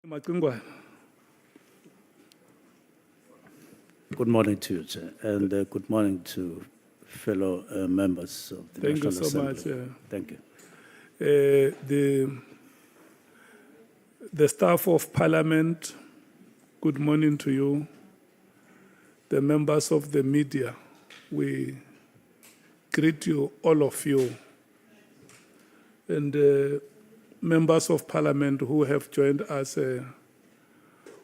Good morning to you, Chair, and good morning to fellow members of the Thank you National so Assembly. much. Thank you. The staff of Parliament, good morning to you. The members of the media, we greet you, all of you. And members of Parliament who have joined us,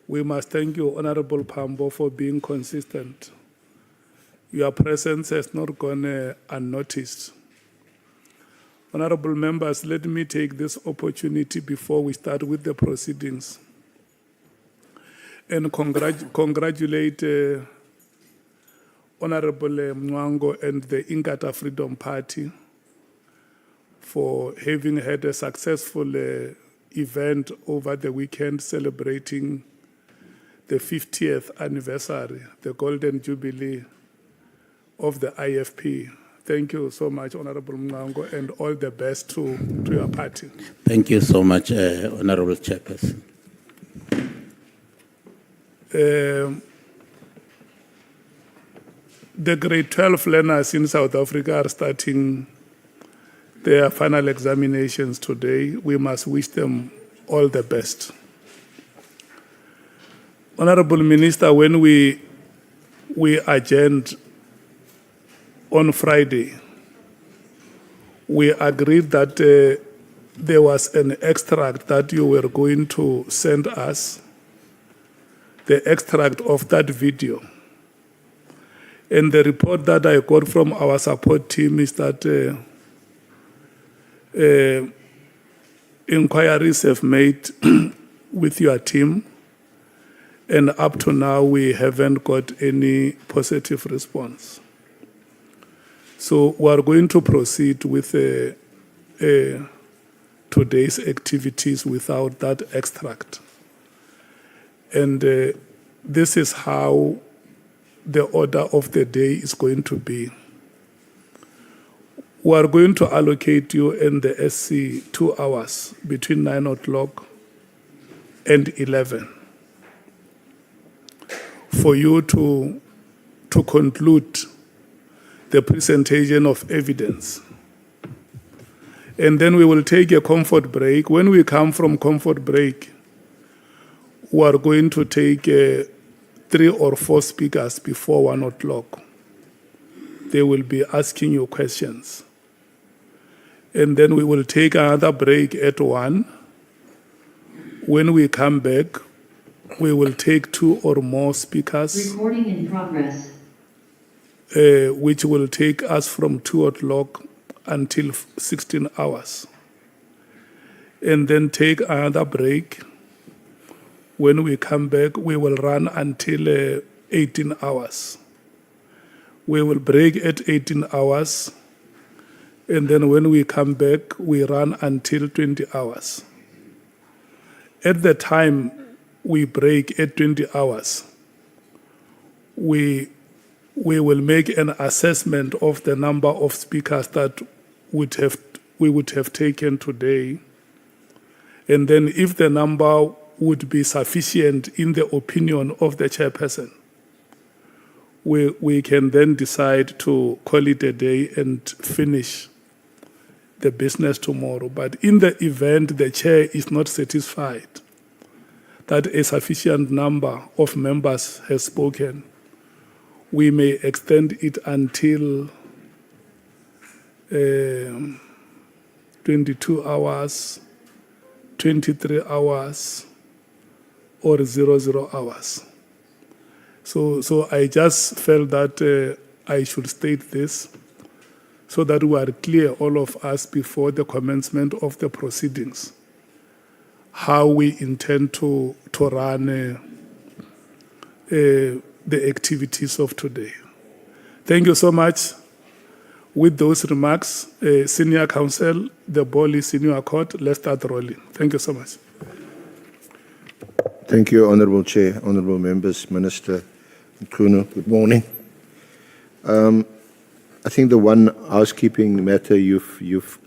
we must thank you, Honorable Pambo, for being consistent. Your presence has not gone unnoticed. Honorable members, let me take this opportunity before we start with the proceedings and congratulate Honorable Mwango and the Inkatha Freedom Party for having had a successful event over the weekend celebrating the 50th anniversary, the Golden Jubilee of the IFP. Thank you so much, Honorable Mwango, and all the best to your party. Thank you so much, Honorable Chairperson. The grade 12 learners in South Africa are starting their final examinations today. We must wish them all the best. Honorable Minister, when we adjourned on Friday, we agreed that there was an extract that you were going to send us, the extract of that video. And the report that I got from our support team is that inquiries have made with your team, and up to now we haven't got any positive response. So we are going to proceed with today's activities without that extract. And this is how the order of the day is going to be. We are going to allocate you and the SC 2 hours between 9 o'clock and 11 for you to conclude the presentation of evidence. And then we will take a comfort break. When we come from comfort break, we are going to take 3 or 4 speakers before 1 o'clock. They will be asking you questions. And then we will take another break at 1. When we come back, we will take 2 or more speakers. Recording in progress. Which will take us from 2 o'clock until 16 hours. And then take another break. When we come back, we will run until 18 hours. We will break at 18 hours. And then when we come back, we run until 20 hours. At the time we break at 20 hours, we will make an assessment of the number of speakers that we would have taken today. And then if the number would be sufficient in the opinion of the chairperson, we can then decide to call it a day and finish the business tomorrow. But in the event the chair is not satisfied that a sufficient number of members has spoken, we may extend it until 22 hours, 23 hours, or 00 hours. So I just felt that I should state this so that we are clear, all of us, before the commencement of the proceedings, how we intend to run the activities of today. Thank you so much. With those remarks, Senior Counsel, the ball is in your court. Let's start rolling. Thank you so much. Thank you, Honourable Chair, Honourable Members, Minister Mchunu. Good morning. I think the one housekeeping matter you've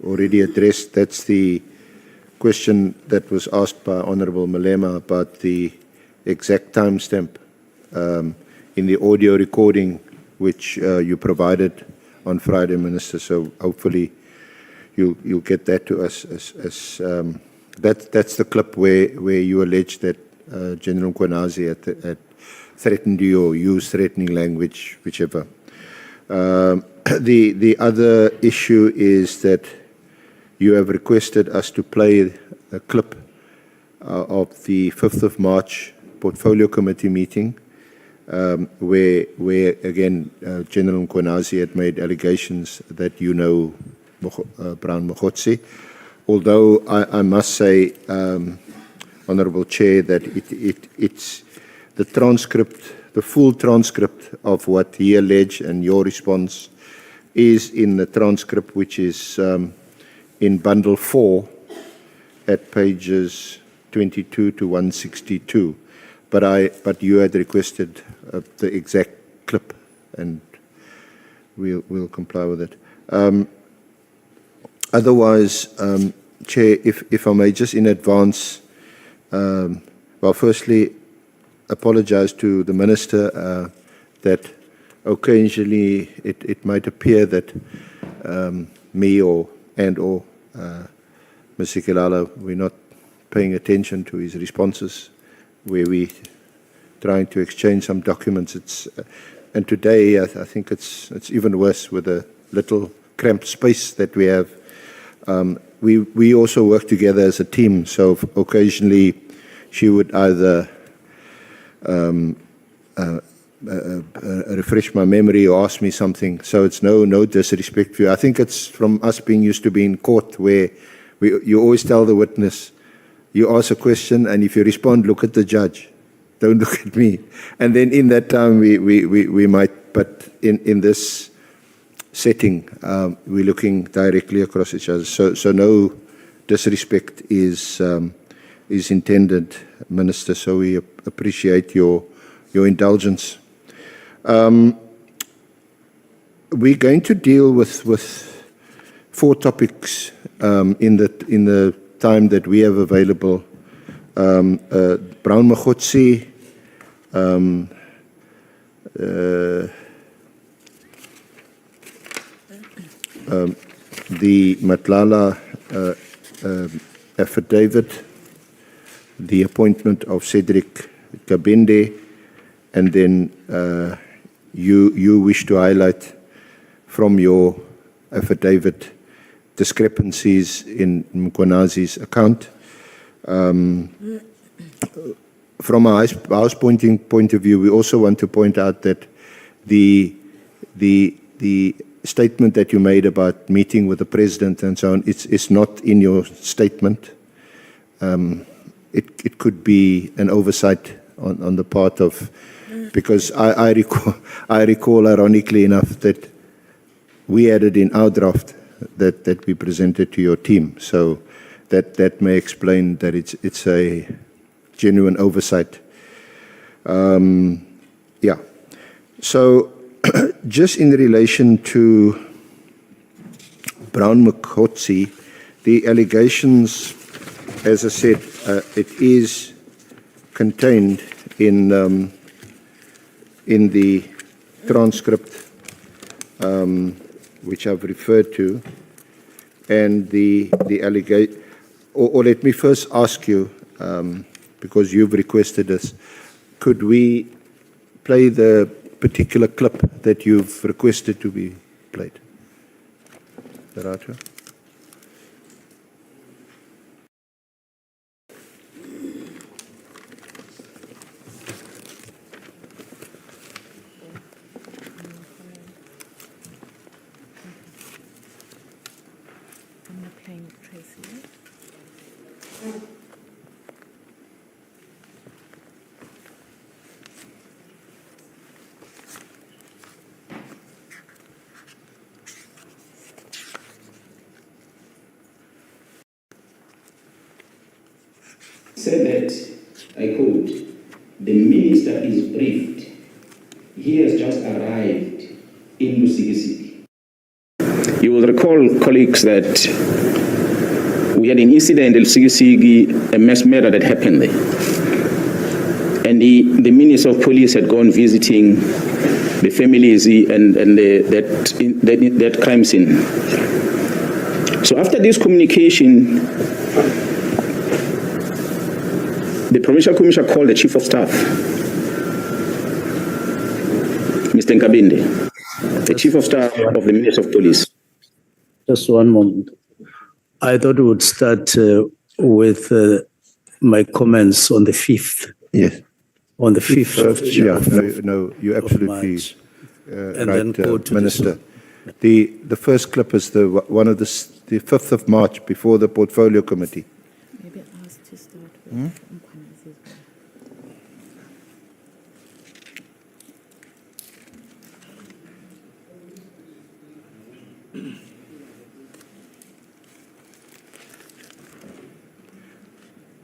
already addressed, that's the question that was asked by Honourable Malema about the exact timestamp in the audio recording which you provided on Friday, Minister. So hopefully you'll get that to us. That's the clip where you allege that General Mkhwanazi had threatened you or used threatening language, whichever. The other issue is that you have requested us to play a clip of the 5th of March Portfolio Committee meeting, where again, General Mkhwanazi had made allegations that you know Brown Mkhwanazi. Although I must say, Honourable Chair, that it's the transcript, the full transcript of what he alleged and your response is in the transcript, which is in bundle 4 at pages 22 to 162. But you had requested the exact clip, and we'll comply with it. Otherwise, Chair, if I may just in advance, well, firstly, apologize to the Minister that occasionally it might appear that me or Mr. Nhlanhla, we're not paying attention to his responses, where we trying to exchange some documents. And today I think it's even worse with the little cramped space that we have. We also work together as a team, so occasionally she would either refresh my memory or ask me something. So it's no disrespect to you. I think it's from us being used to being in court, where you always tell the witness, you ask a question, and if you respond, look at the judge. Don't look at me. And then in that time, we might, but in this setting, we're looking directly across each other. So no disrespect is intended, Minister. So we appreciate your indulgence. We're going to deal with 4 topics in the time that we have available. Brown Mkhwanazi, the Nhlanhla affidavit, the appointment of Cedric Kabende, and then you wish to highlight from your affidavit discrepancies in Mkhwanazi's account. From a house point of view, we also want to point out that the statement that you made about meeting with the president and so on, it's not in your statement. It could be an oversight on the part of, because I recall ironically enough that we added in our draft that we presented to your team. So that may explain that it's a genuine oversight. Yeah. So just in relation to Brown Mkhwanazi, the allegations, as I said, it is contained in the transcript which I've referred to, and the allegation. Or let me first ask you, because you've requested this, could we play the particular clip that you've requested to be played? Is that right? Said that, I quote, "The minister is briefed. He has just arrived in Lusikisiki." You will recall, colleagues, that we we had an incident in Sikisiki, a mass murder that happened there. And the Minister of Police had gone visiting the families and that crime scene. So after this communication, the Provincial Commissioner called the Chief of Staff, Mr. Nkabinde, the Chief of Staff of the Minister of Police. Just one moment. I thought we would start with my comments on the 5th. Yes. On the 5th No, you're absolutely March. And right, then go to Minister. The first clip is the 5th of March before the Portfolio Committee. Maybe ask to start with Mkhwanazi.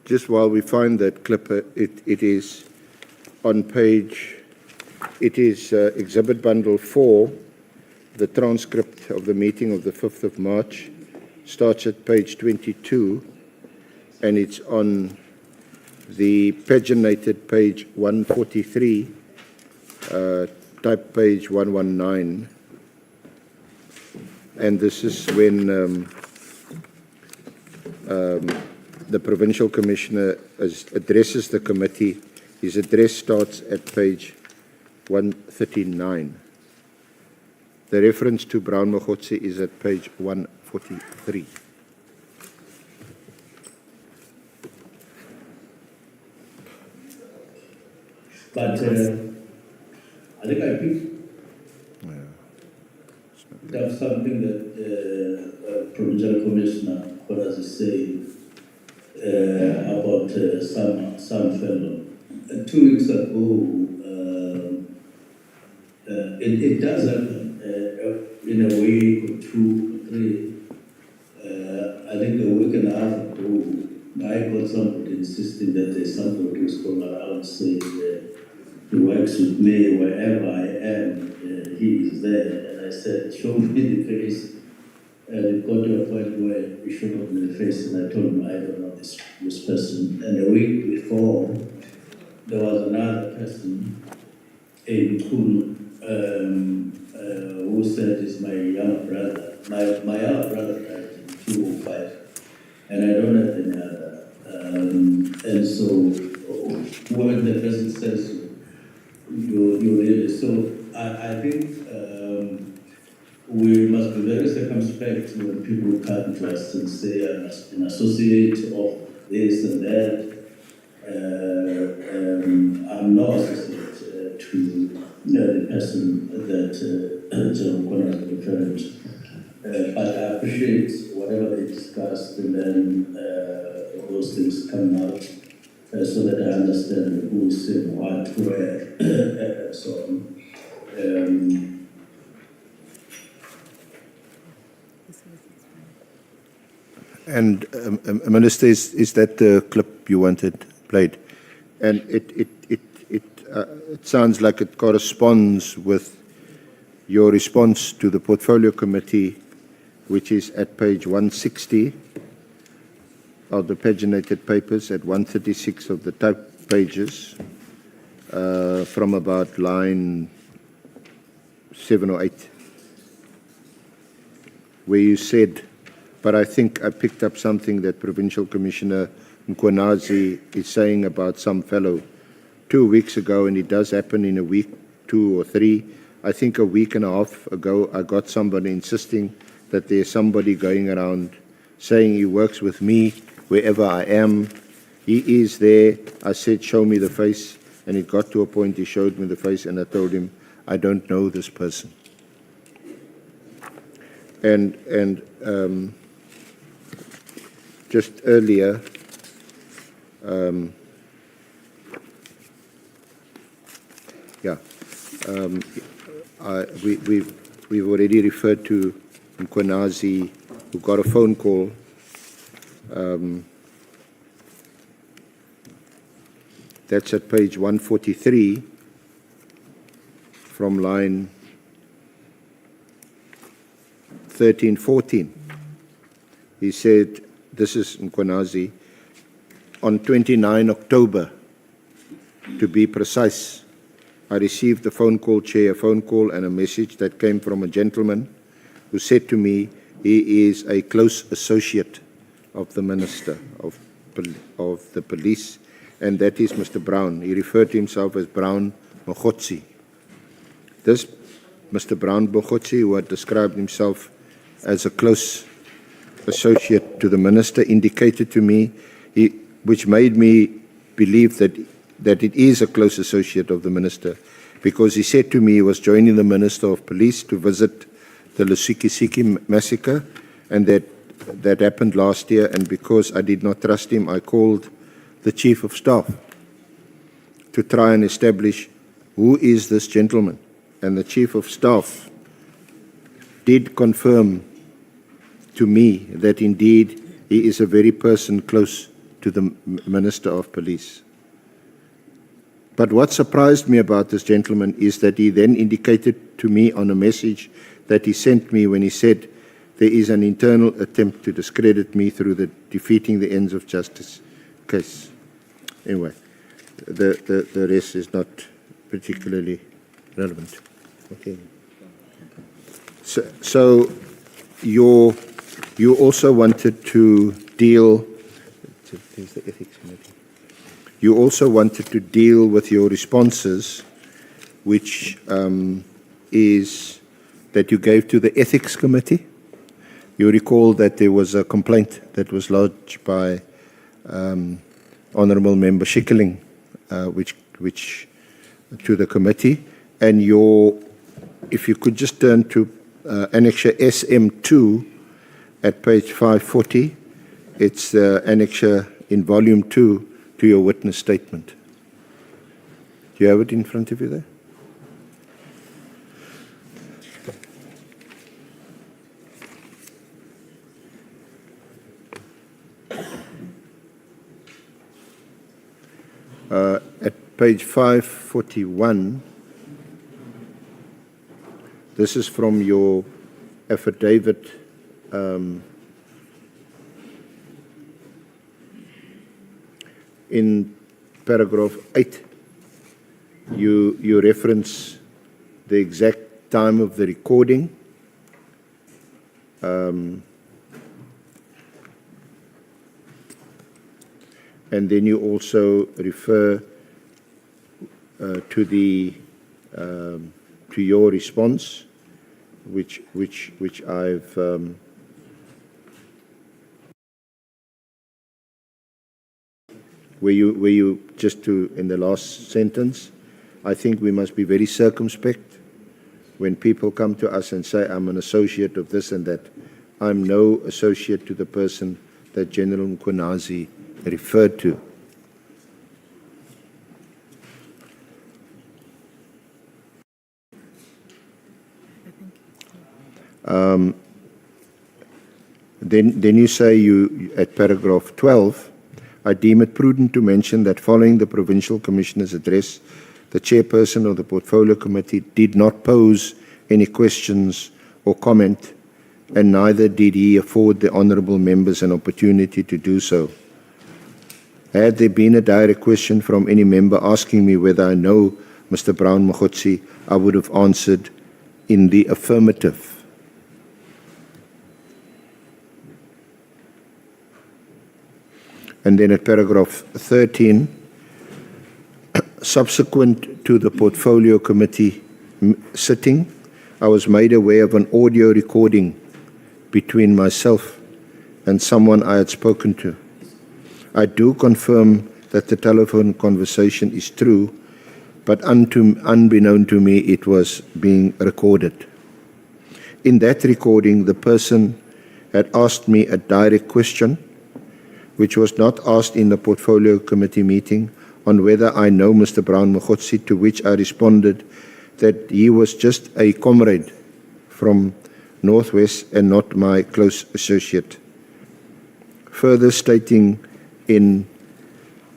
Just while we find that clip, it is on page, it is Exhibit Bundle 4, the transcript of the meeting of the 5th of March, starts at page 22, and it's on the paginated page 143, type page 119. And this is when the Provincial Commissioner addresses the committee. His address starts at page 139. The reference to Brown Mkhwanazi is at page 143. But I think I picked up something that Provincial Commissioner Mkhwanazi is saying about some fellow. 2 weeks ago, it does happen in a week or 2 or 3. I think a week and a half ago, I got somebody insisting that there's somebody who's going around saying he works with me wherever I am, he is there. And I said, show me the face. And it got to a point where he showed me the face, and I told him, I don't know this person. And a week before, there was another person, Mkhwanazi, who said is my younger brother. My younger brother died in 2005, and I don't have any other. And so when the person says you really, so I think we must be very circumspect when people come to us and say I must be an associate of this and that. I'm no associate to the person that John Mkhwanazi referred to. But I appreciate whatever they discussed, and then those things come out so that I understand who is saying what, where, and so on. And Minister, is that the clip you wanted played? And it sounds like it corresponds with your response to the Portfolio Committee, which is at page 160 of the paginated papers, at 136 of the type pages, from about line 7 or 8, where you said, but I think I picked up something that Provincial Commissioner Mkhwanazi is saying about some fellow 2 weeks ago, and it does happen in a week, 2 or 3. I think a week and a half ago, I got somebody insisting that there's somebody going around saying he works with me wherever I am. He is there. I said, show me the face. And it got to a point he showed me the face, and I told him, I don't know this person. And just earlier, we've already referred to Mkhwanazi, who got a phone call that's at page 143 from line 13-14. He said, this is Mkhwanazi, on 29 October, to be precise, I received a phone call, Chair, a phone call and a message that came from a gentleman who said to me he is a close associate of the Minister of the Police, and that is Mr. Brown. He referred to himself as Brown Mkhwanazi. This Mr. Brown Mkhwanazi, who had described himself as a close associate to the Minister, indicated to me, which made me believe that it is a close associate of the Minister, because he said to me he was joining the Minister of Police to visit the Lusikisiki massacre, and that happened last year, and because I did not trust him, I called the Chief of Staff to try and establish who is this gentleman. And the Chief of Staff did confirm to me that indeed he is a very person close to the Minister of Police. But what surprised me about this gentleman is that he then indicated to me on a message that he sent me when he said there is an internal attempt to discredit me through the defeating the ends of justice case. Anyway, the rest is not particularly relevant. Okay. So you also wanted to deal. There's the ethics committee. You also wanted to deal with your responses, which is that you gave to the ethics committee. You recall that there was a complaint that was lodged by Honourable Member Schikkeling, which to the committee, and if you could just turn to Annexure SM2 at page 540, it's the Annexure in Volume 2 to your witness statement. Do you have it in front of you there? At page 541, this is from your affidavit in paragraph 8. You reference the exact time of the recording. And then you also refer to your response, which I've where you just to in the last sentence, I think we must be very circumspect when people come to us and say I'm an associate of this and that. I'm no associate to the person that General Mkhwanazi referred to. Then you say at paragraph 12, I deem it prudent to mention that following the Provincial Commissioner's address, the chairperson of the Portfolio Committee did not pose any questions or comment, and neither did he afford the honourable members an opportunity to do so. Had there been a direct question from any member asking me whether I know Mr. Brown Mkhwanazi, I would have answered in the affirmative. And then at paragraph 13, subsequent to the Portfolio Committee sitting, I was made aware of an audio recording between myself and someone I had spoken to. I do confirm that the telephone conversation is true, but unbeknown to me, it was being recorded. In that recording, the person had asked me a direct question, which was not asked in the Portfolio Committee meeting, on whether I know Mr. Brown Mkhwanazi, to which I responded that he was just a comrade from Northwest and not my close associate. Further stating in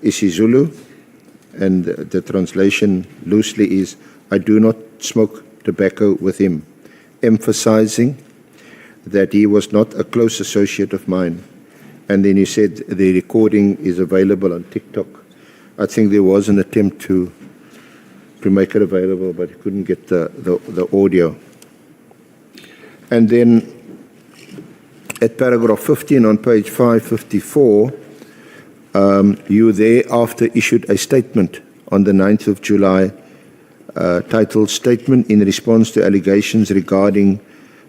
isiZulu, and the translation loosely is, I do not smoke tobacco with him, emphasizing that he was not a close associate of mine. And then you said the recording is available on TikTok. I think there was an attempt to make it available, but you couldn't get the audio. And then at paragraph 15 on page 554, you thereafter issued a statement on the 9th of July titled Statement in Response to Allegations Regarding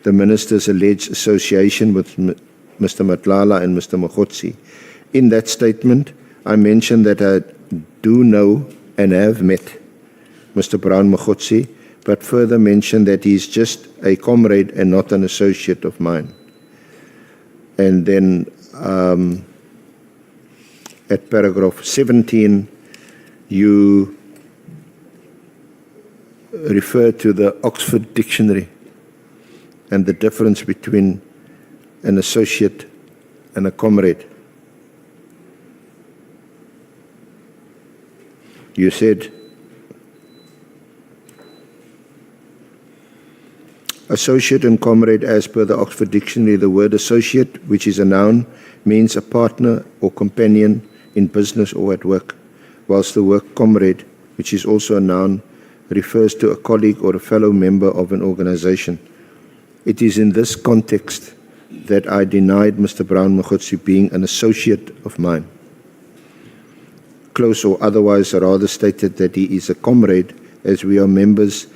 the Minister's Alleged Association with Mr. Nhlanhla and Mr. Mkhwanazi. In that statement, I mentioned that I do know and have met Mr. Brown Mkhwanazi, but further mentioned that he is just a comrade and not an associate of mine. And then at paragraph 17, you refer to the Oxford Dictionary and the difference between an associate and a comrade. You said, associate and comrade, as per the Oxford Dictionary, the word associate, which is a noun, means a partner or companion in business or at work, whilst the word comrade, which is also a noun, refers to a colleague or a fellow member of an organization. It is in this context that I denied Mr. Brown Mkhwanazi being an associate of mine. Close or otherwise, I rather stated that he is a comrade, as we are members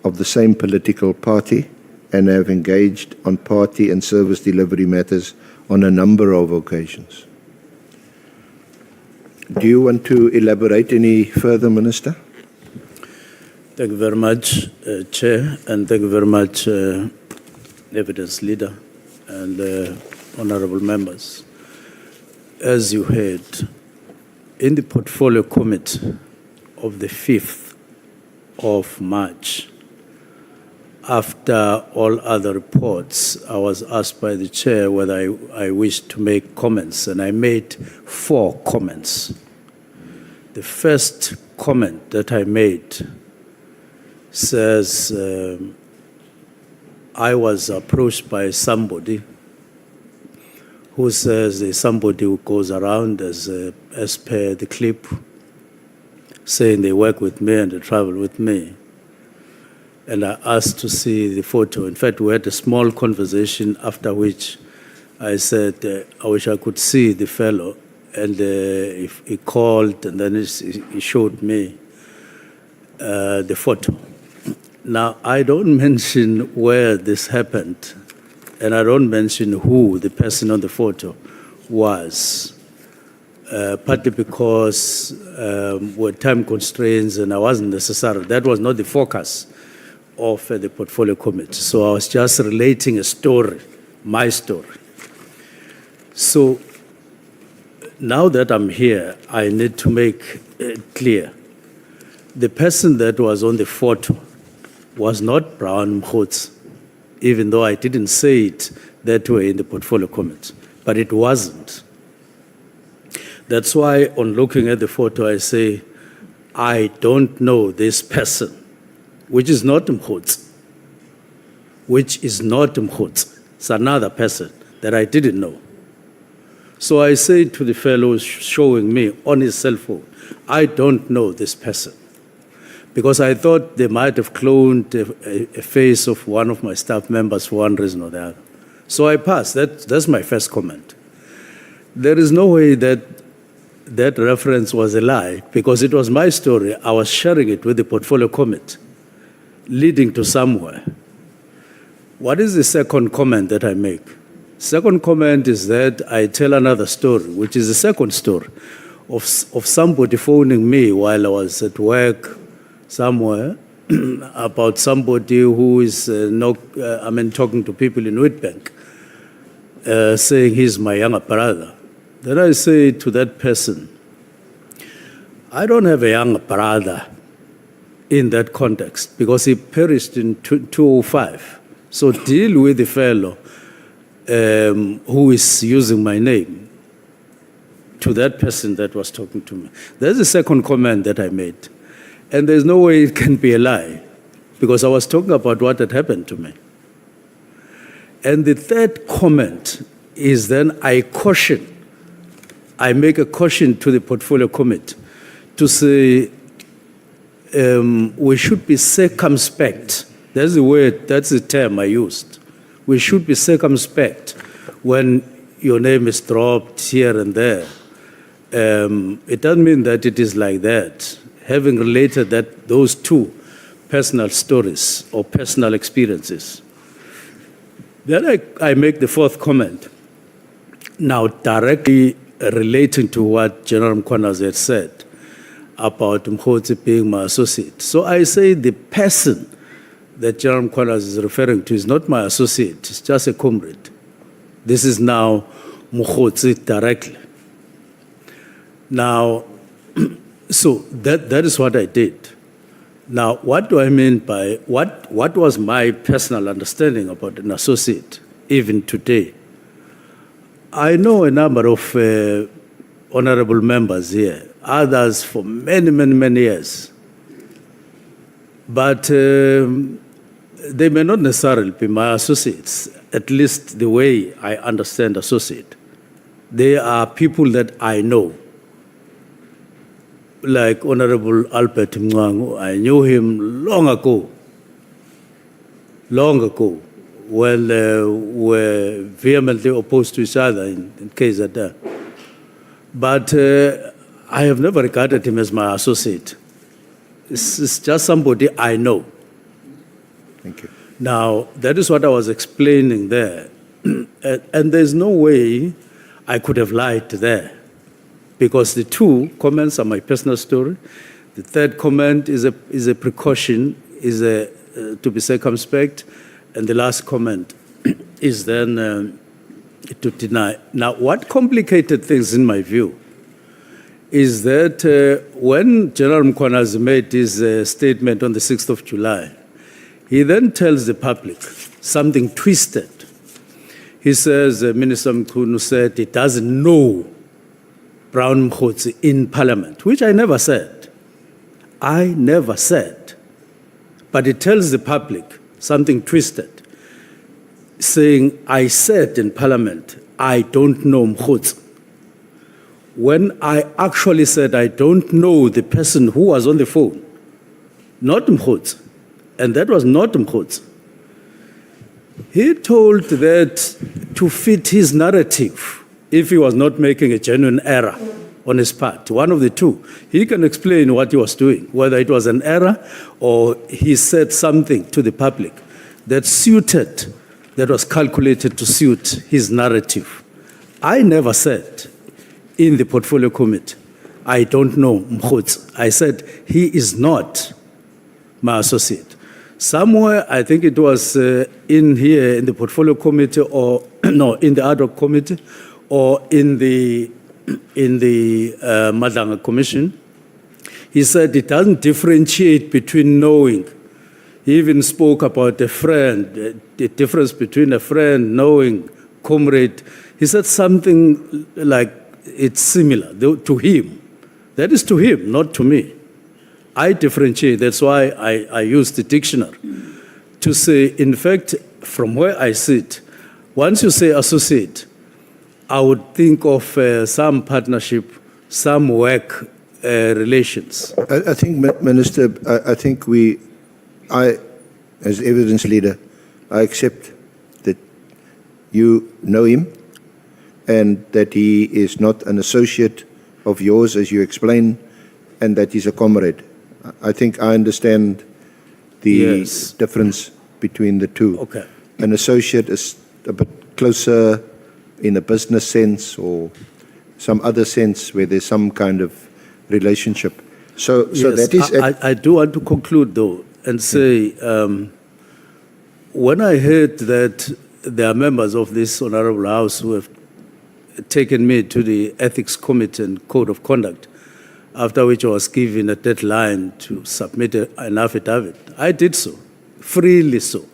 of the same political party and have engaged on party and service delivery matters on a number of occasions. Do you want to elaborate any further, Minister? Thank you very much, Chair, and thank you very much, Evidence Leader and honorable members. As you heard, in the Portfolio Committee of the 5th of March, after all other reports, I was asked by the Chair whether I wished to make comments, and I made 4 comments. The first comment that I made says, I was approached by somebody who says there's somebody who goes around as per the clip, saying they work with me and they travel with me. And I asked to see the photo. In fact, we had a small conversation, after which I said, I wish I could see the fellow. And he called, and then he showed me the photo. Now, I don't mention where this happened, and I don't mention who the person on the photo was, partly because with time constraints, and I wasn't necessarily, that was not the focus of the Portfolio Committee. So I was just relating a story, my story. So now that I'm here, I need to make it clear. The person that was on the photo was not Brown Mkhwanazi, even though I didn't say it that way in the Portfolio Committee, but it wasn't. That's why on looking at the photo, I say, I don't know this person, which is not Mkhwanazi, It's another person that I didn't know. So I say to the fellow showing me on his cell phone, I don't know this person, because I thought they might have cloned a face of one of my staff members for one reason or the other. So I passed. That's my first comment. There is no way that that reference was a lie, because it was my story. I was sharing it with the Portfolio Committee, leading to somewhere. What is the second comment that I make? Second comment is that I tell another story, which is the second story, of somebody phoning me while I was at work somewhere about somebody who is talking to people in Witbank, saying he's my younger brother. Then I say to that person, I don't have a younger brother in that context, because he perished in 2005. So deal with the fellow who is using my name, to that person that was talking to me. There's a second comment that I made. And there's no way it can be a lie, because I was talking about what had happened to me. And the third comment is then I caution I make a caution to the Portfolio Committee to say we should be circumspect. That's the word, that's the term I used. We should be circumspect when your name is dropped here and there. It doesn't mean that it is like that. Having related that those two personal stories or personal experiences. Then I make the fourth comment. Now, directly relating to what General Mkhwanazi had said about Mkhwanazi being my associate. So I say the person that General Mkhwanazi is referring to is not my associate, it's just a comrade. This is now Mkhwanazi directly. Now, so that is what I did. Now, what do I mean by, what was my personal understanding about an associate, even today? I know a number of honorable members here, others for many, many, many years. But they may not necessarily be my associates, at least the way I understand associate. They are people that I know. Like Honorable Albert Mngwangu, I knew him long ago, when were vehemently opposed to each other in KZN. But I have never regarded him as my associate. It's just somebody I know. Thank you. Now, that is what I was explaining there. And there's no way I could have lied there, because the two comments are my personal story. The third comment is a precaution, to be circumspect, and the last comment is then to deny. Now, what complicated things in my view is that when General Mkhwanazi made his statement on the 6th of July, he then tells the public something twisted. He says, Minister Mchunu said he doesn't know Brown Mkhwanazi in Parliament, which I never said. I never said. But it tells the public something twisted, saying, I said in Parliament, I don't know Mkhwanazi. When I actually said I don't know the person who was on the phone, not Mkhwanazi, and that was not Mkhwanazi. He told that to fit his narrative, if he was not making a genuine error on his part, one of the two, he can explain what he was doing, whether it was an error or he said something to the public that was calculated to suit his narrative. I never said in the Portfolio Committee, I don't know Mkhwanazi. I said he is not my associate. Somewhere, I think it was in here in the Portfolio Committee, or no, in the Ad Hoc Committee, or in the Nhlanhla Commission, he said it doesn't differentiate between knowing. He even spoke about a friend, the difference between a friend, knowing, comrade. He said something like it's similar to him. That is to him, not to me. I differentiate. That's why I use the dictionary to say, in fact, from where I sit, once you say associate, I would think of some partnership, some work relations. I think, Minister, I think I, as evidence leader, I accept that you know him and that he is not an associate of yours, as you explained, and that he's a comrade. I think I understand the difference between the two. Okay. An associate is a bit closer in a business sense or some other sense where there's some kind of relationship. So Yes, that is... I do want to conclude, though, and say, when I heard that there are members of this Honorable House who have taken me to the Ethics Committee and Code of Conduct, after which I was given a deadline to submit an affidavit, I did so, freely so.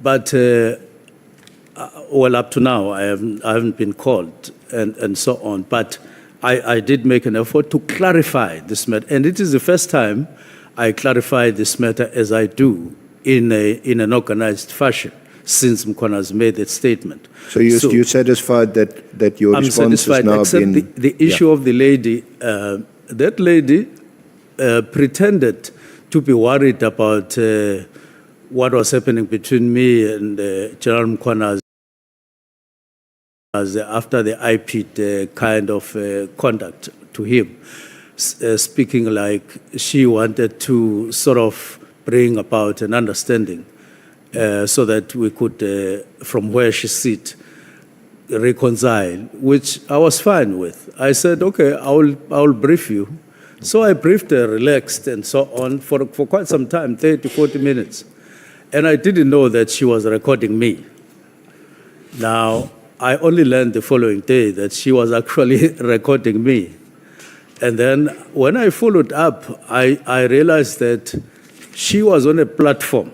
But, well, up to now, I haven't been called and so on. But I did make an effort to clarify this matter. And it is the first time I clarify this matter as I do in an organized fashion. since Mkhwanazi made that statement. So you're satisfied that your I'm response has satisfied, now except been... the issue of the lady. That lady pretended to be worried about what was happening between me and General Mkhwanazi after the IP'd kind of conduct to him, speaking like she wanted to sort of bring about an understanding so that we could, from where she sits, reconcile, which I was fine with. I said, okay, I'll brief you. So I briefed her, relaxed, and so on for quite some time, 30, 40 minutes. And I didn't know that she was recording me. Now, I only learned the following day that she was actually recording me. And then when I followed up, I realized that she was on a platform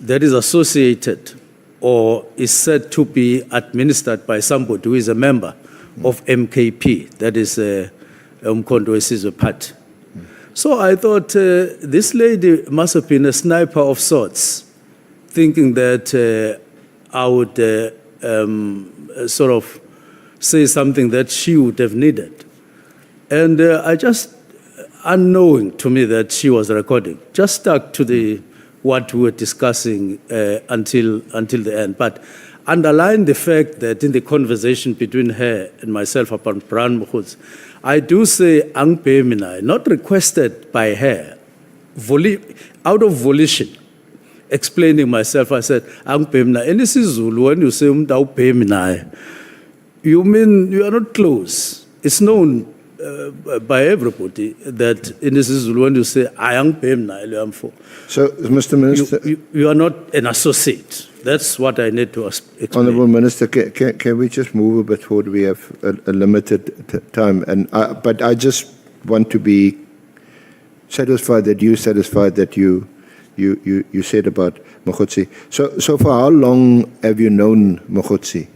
that is associated or is said to be administered by somebody who is a member of MKP, that is Mkhwanazi's party. So I thought this lady must have been a sniper of sorts, thinking that I would sort of say something that she would have needed. And I just, unknowing to me that she was recording, just stuck to what we were discussing until the end. But underline the fact that in the conversation between her and myself about Brown Mkhwanazi, I do say Ang Peminai, not requested by her, out of volition, explaining myself. I said, Ang Peminai, and this is Zulu, when you say Ang Peminai, you mean you are not close. It's known by everybody that in this is Zulu, when you say Ang Peminai, So, Mr. Minister... You are not an associate. That's what I need to explain. Honourable Minister, can we just move a bit forward? We have a limited time. But I just want to be satisfied that you said about Mkhwanazi. So for how long have you known Mkhwanazi?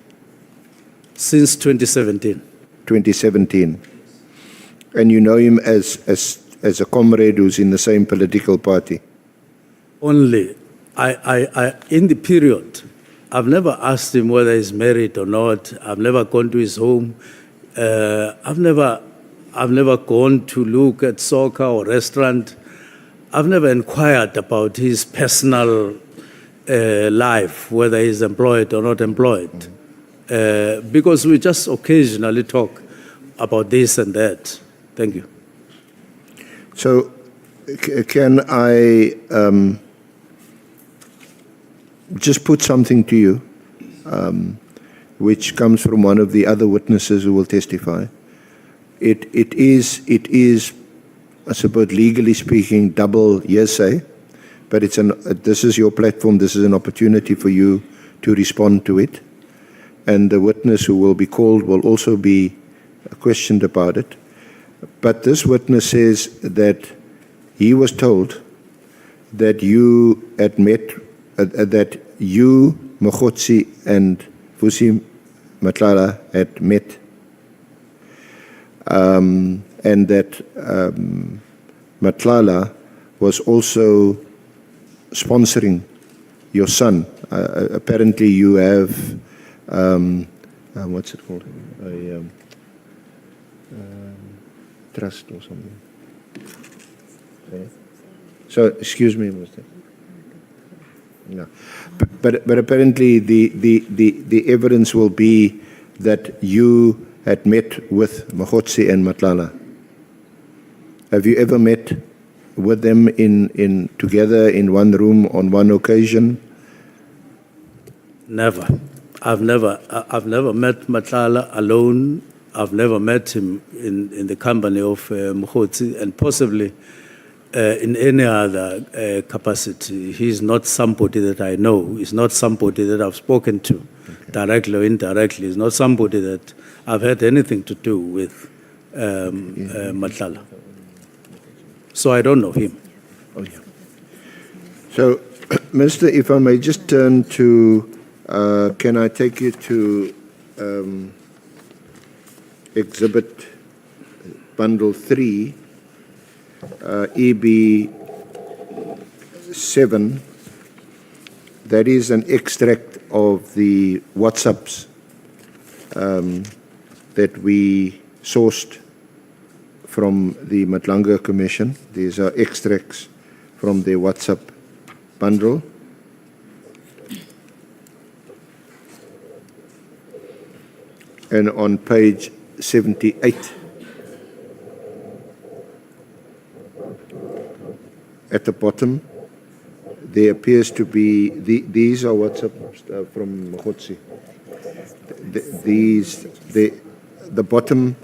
Since 2017. 2017. And you know him as a comrade who's in the same political party? Only. In the period, I've never asked him whether he's married or not. I've never gone to his home. I've never gone to look at soccer or restaurant. I've never inquired about his personal life, whether he's employed or not employed, because we just occasionally talk about this and that. Thank you. So, can I just put something to you, which comes from one of the other witnesses who will testify? It is, I suppose, legally speaking, double hearsay, but this is your platform. This is an opportunity for you to respond to it, and the witness who will be called will also be questioned about it. But this witness says that he was told that you had met, that you, Mkhwanazi, and Vusi Nhlanhla had met, and that Nhlanhla was also sponsoring your son. Apparently you have, what's it called? Trust or something. So, excuse me, Mr. No. But apparently the evidence will be that you had met with Mkhwanazi and Nhlanhla. Have you ever met with them together in one room on one occasion? Never. I've never met Nhlanhla alone. I've never met him in the company of Mkhwanazi, and possibly in any other capacity. He's not somebody that I know. He's not somebody that I've spoken to, directly or indirectly. He's not somebody that I've had anything to do with Nhlanhla. So I don't know him. Oh, yeah. So, Minister, if I may just turn to, can I take you to Exhibit Bundle 3, EB 7, that is an extract of the WhatsApps that we sourced from the Nhlanhla Commission. These are extracts from their WhatsApp bundle. And on page 78, at the bottom, there appears to be, these are WhatsApp from Mkhwanazi. The bottom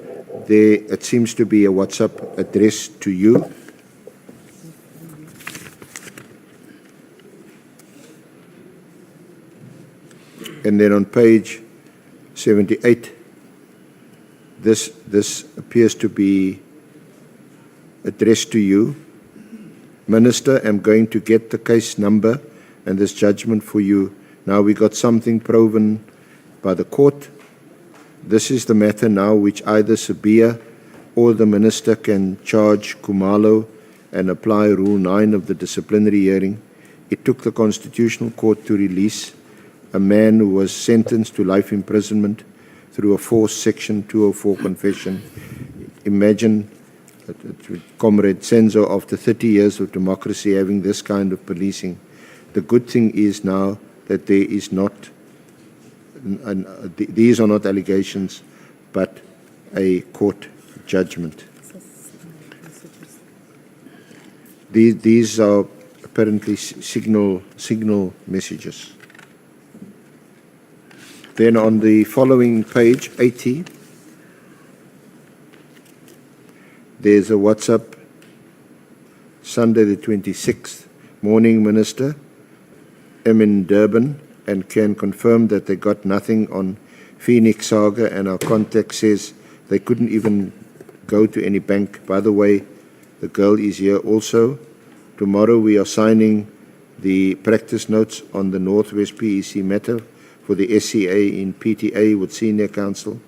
there, it seems to be a WhatsApp addressed to you. And then on page 78, this appears to be addressed to you. Minister, I'm going to get the case number and this judgment for you. Now we got something proven by the court. This is the matter now which either Sabia or the minister can charge Khumalo and apply Rule 9 of the disciplinary hearing. It took the Constitutional Court to release a man who was sentenced to life imprisonment through a forced Section 204 confession. Imagine Comrade Senzo, after 30 years of democracy, having this kind of policing. The good thing is now that there is not, these are not allegations, but a court judgment. These are apparently signal messages. Then on the following page, 80, there's a WhatsApp, Sunday the 26th. Morning, Minister. I'm in Durban and can confirm that they got nothing on Phoenix Saga, and our contact says they couldn't even go to any bank. By the way, the girl is here also. Tomorrow we are signing the practice notes on the Northwest PEC matter for the SCA in PTA with Senior Counsel.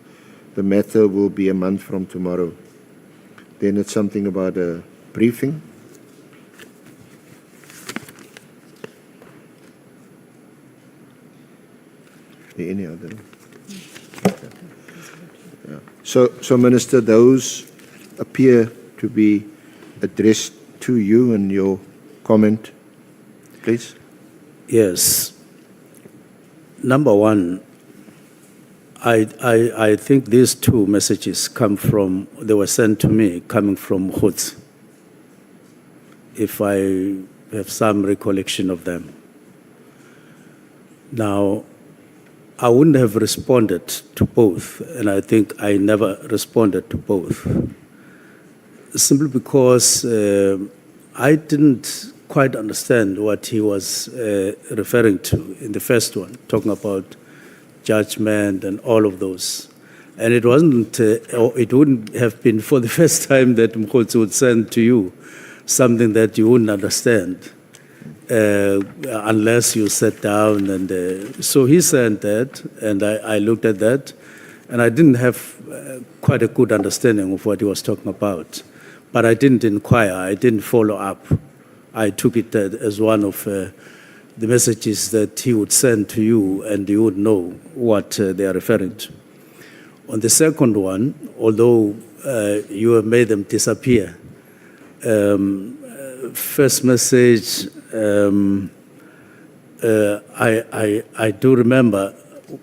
The matter will be a month from tomorrow. Then it's something about a briefing. Any other? Okay. Yeah. So Minister, those appear to be addressed to you and your comment, please. Yes. Number one, I think these two messages they were sent to me coming from Mkhwanazi, if I have some recollection of them. Now, I wouldn't have responded to both, and I think I never responded to both, simply because I didn't quite understand what he was referring to in the first one, talking about judgment and all of those. And it wasn't, or it wouldn't have been for the first time that Mkhwanazi would send to you something that you wouldn't understand unless you sat down. And so he sent that, and I looked at that, and I didn't have quite a good understanding of what he was talking about. But I didn't inquire, I didn't follow up. I took it as one of the messages that he would send to you, and you would know what they are referring to. On the second one, although you have made them disappear, first message, I do remember,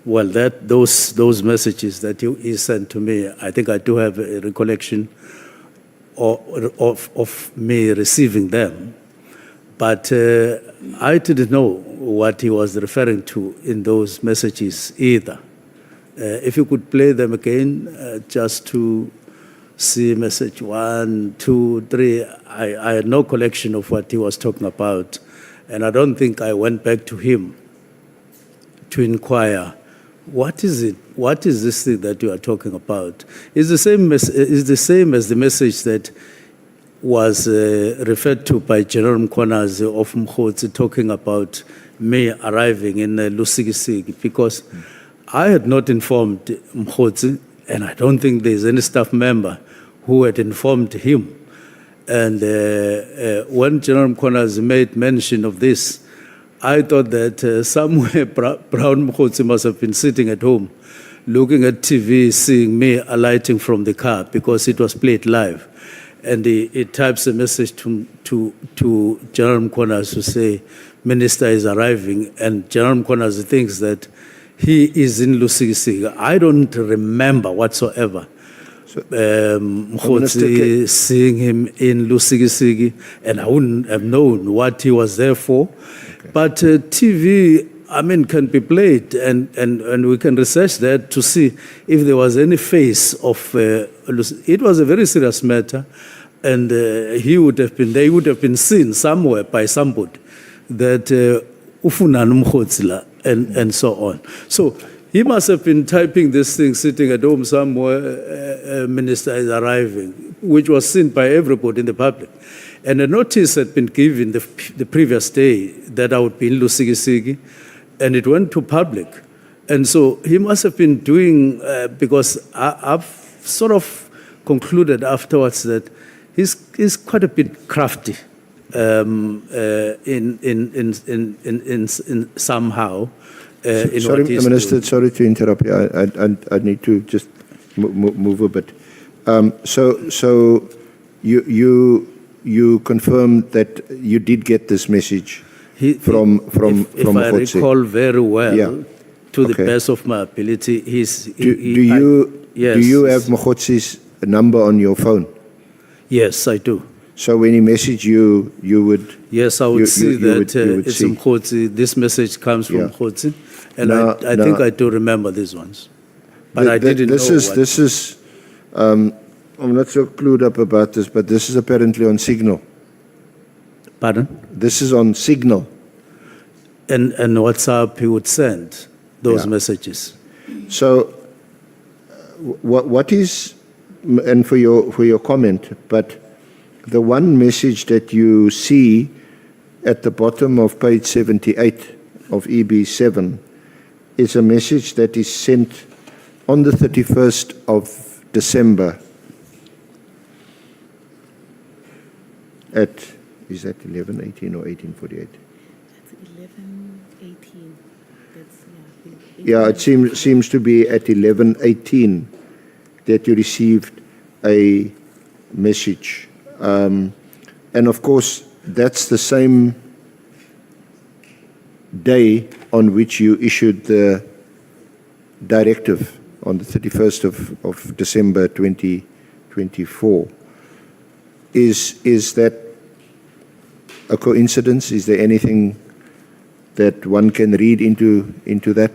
well, that those messages that he sent to me, I think I do have a recollection of me receiving them. But I didn't know what he was referring to in those messages either. If you could play them again, just to see message 1, 2, 3, I had no collection of what he was talking about. And I don't think I went back to him to inquire, what is it? What is this thing that you are talking about? It's the same as the message that was referred to by General Mkhwanazi of Mkhwanazi, talking about me arriving in Lusikisiki, because I had not informed Mkhwanazi, and I don't think there's any staff member who had informed him. And when General Mkhwanazi made mention of this, I thought that somewhere Brown Mkhwanazi must have been sitting at home, looking at TV, seeing me alighting from the car because it was played live. And he types a message to General Mkhwanazi to say, Minister is arriving, and General Mkhwanazi thinks that he is in Lusikisiki. I don't remember whatsoever Mkhwanazi seeing him in Lusikisiki, and I wouldn't have known what he was there for. Okay. But TV, I mean, can be played, and we can research that to see if there was any face of it was a very serious matter, and they would have been seen somewhere by somebody that Ufunan Mkhwanazi and so on. So he must have been typing this thing sitting at home somewhere, Minister is arriving, which was seen by everybody in the public. And a notice had been given the previous day that I would be in Lusikisiki, and it went to public. And so he must have been doing, because I've sort of concluded afterwards that he's quite a bit crafty in somehow. Sorry, Minister, sorry to interrupt you. I need to just move a bit. So you confirmed that you did get this message from if I recall very well, to the best of my ability, do you have Mkhwanazi's number on your phone? Yes, I do. So when he messaged you, you would... Yes, I would see that it's Mkhwanazi. This message comes from Mkhwanazi, and I think I do remember these ones. But I didn't know This is... I'm not so clued up about this, but this is apparently on Signal. Pardon? This is on Signal. And WhatsApp, he would send those messages. So what is... And for your comment, but the one message that you see at the bottom of page 78 of EB7 is a message that is sent on the 31st of December at, is that 11:18 or 18:48? That's 11:18. That's, Yeah, it seems to be at 11:18 that you received a message. And of course, that's the same day on which you issued the directive on the 31st of December 2024. Is that a coincidence? Is there anything that one can read into that?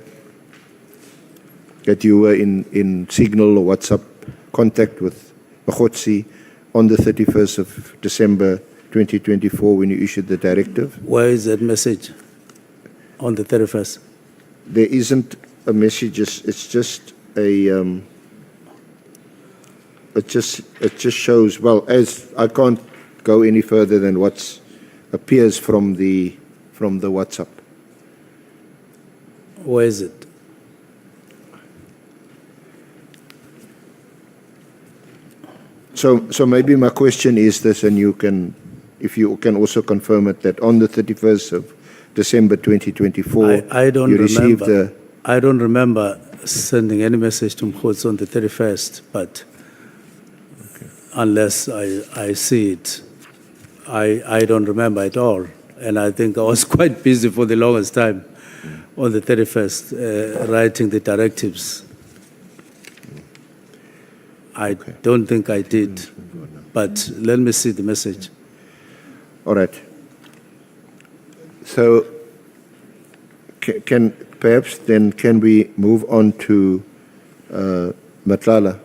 That you were in Signal or WhatsApp contact with Mkhwanazi on the 31st of December 2024 when you issued the directive? Where is that message on the 31st? There isn't a message. It's just a. It just shows. Well, as I can't go any further than what appears from the WhatsApp. Where is it? So maybe my question is this, and you can, if you can also confirm it, that on the 31st of December 2024, I don't you received remember. I don't remember sending any message to Mkhwanazi on the 31st, but unless I see it, I don't remember at all. And I think I was quite busy for the longest time on the 31st, writing the directives. I don't think I did, but let me see the message. All right. So can we move on to Nhlanhla?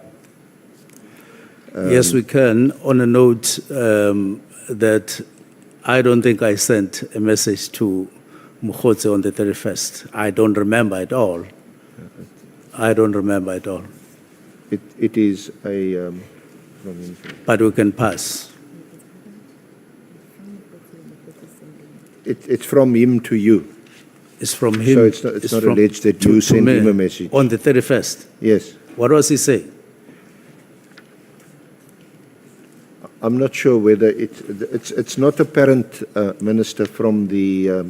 Yes, we can, on a note that I don't think I sent a message to Mkhwanazi on the 31st. I don't remember at all. I don't remember at all. It is a... But we can pass. It's from him to you. It's from him. So it's not alleged that you sent him a message. On the 31st? Yes. What was he saying? I'm not sure whether it's not apparent, Minister, from the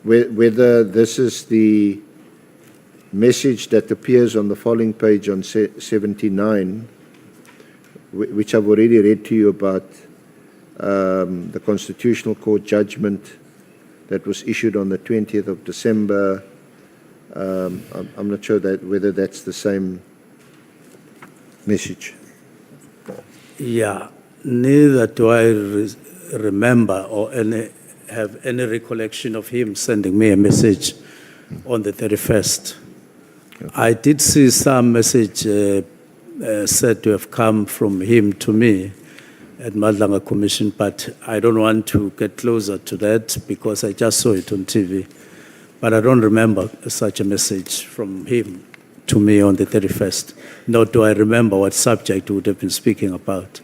whether this is the message that appears on the following page on 79, which I've already read to you about the Constitutional Court judgment that was issued on the 20th of December. I'm not sure whether that's the same message. Yeah, neither do I remember or have any recollection of him sending me a message on the 31st. Okay. I did see some message said to have come from him to me at Nhlanhla Commission, but I don't want to get closer to that because I just saw it on TV. But I don't remember such a message from him to me on the 31st, nor do I remember what subject we would have been speaking about.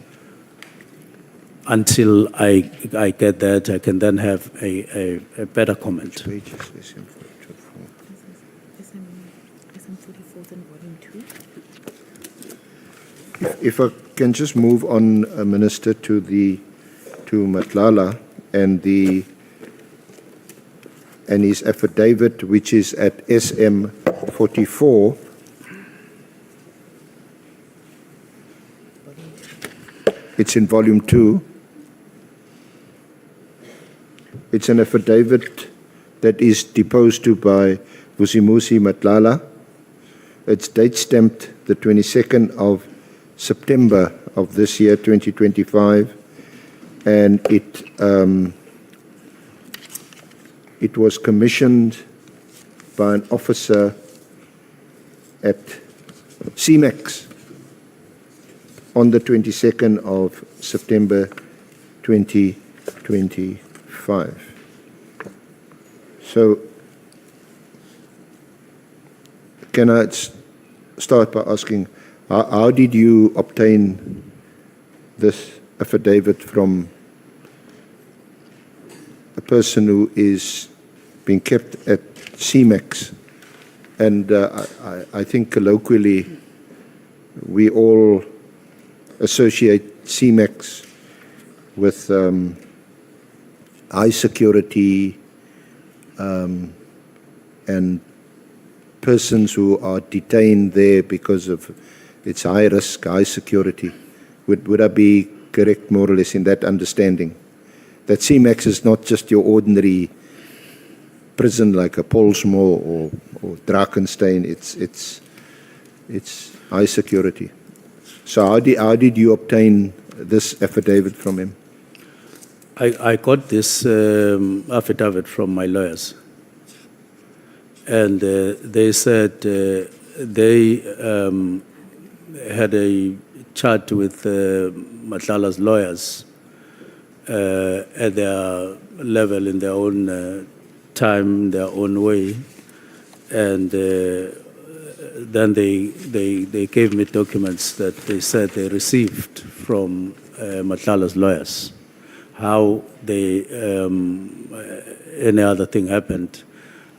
Until I get that, I can then have a better comment. SM 44 in volume 2. If I can just move on, Minister, to Nhlanhla and his affidavit, which is at SM 44. It's in volume 2. It's an affidavit that is deposed to by Vusimusi Nhlanhla. It's date stamped the 22nd of September of this year, 2025, and it was commissioned by an officer at CMAX on the 22nd of September 2025. So, can I start by asking, how did you obtain this affidavit from a person who is being kept at CMAX? And I think colloquially, we all associate CMAX with high security and persons who are detained there because of its high risk, high security. Would I be correct more or less in that understanding? That CMAX is not just your ordinary prison like a Polsmoor or Drakenstein. It's high security. So how did you obtain this affidavit from him? I got this affidavit from my lawyers. And they said they had a chat with Nhlanhla's lawyers at their level, in their own time, their own way. And then they gave me documents that they said they received from Nhlanhla's lawyers. How any other thing happened,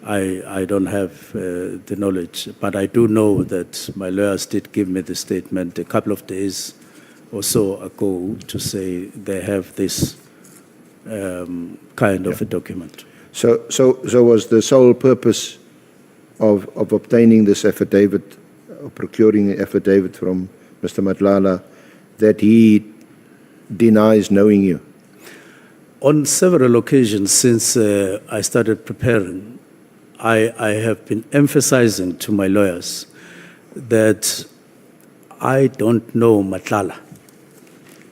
I don't have the knowledge, but I do know that my lawyers did give me the statement a couple of days or so ago to say they have this kind of a document. So was the sole purpose of obtaining this affidavit, or procuring an affidavit from Mr. Nhlanhla, that he denies knowing you? On several occasions since I started preparing, I have been emphasizing to my lawyers that I don't know Nhlanhla.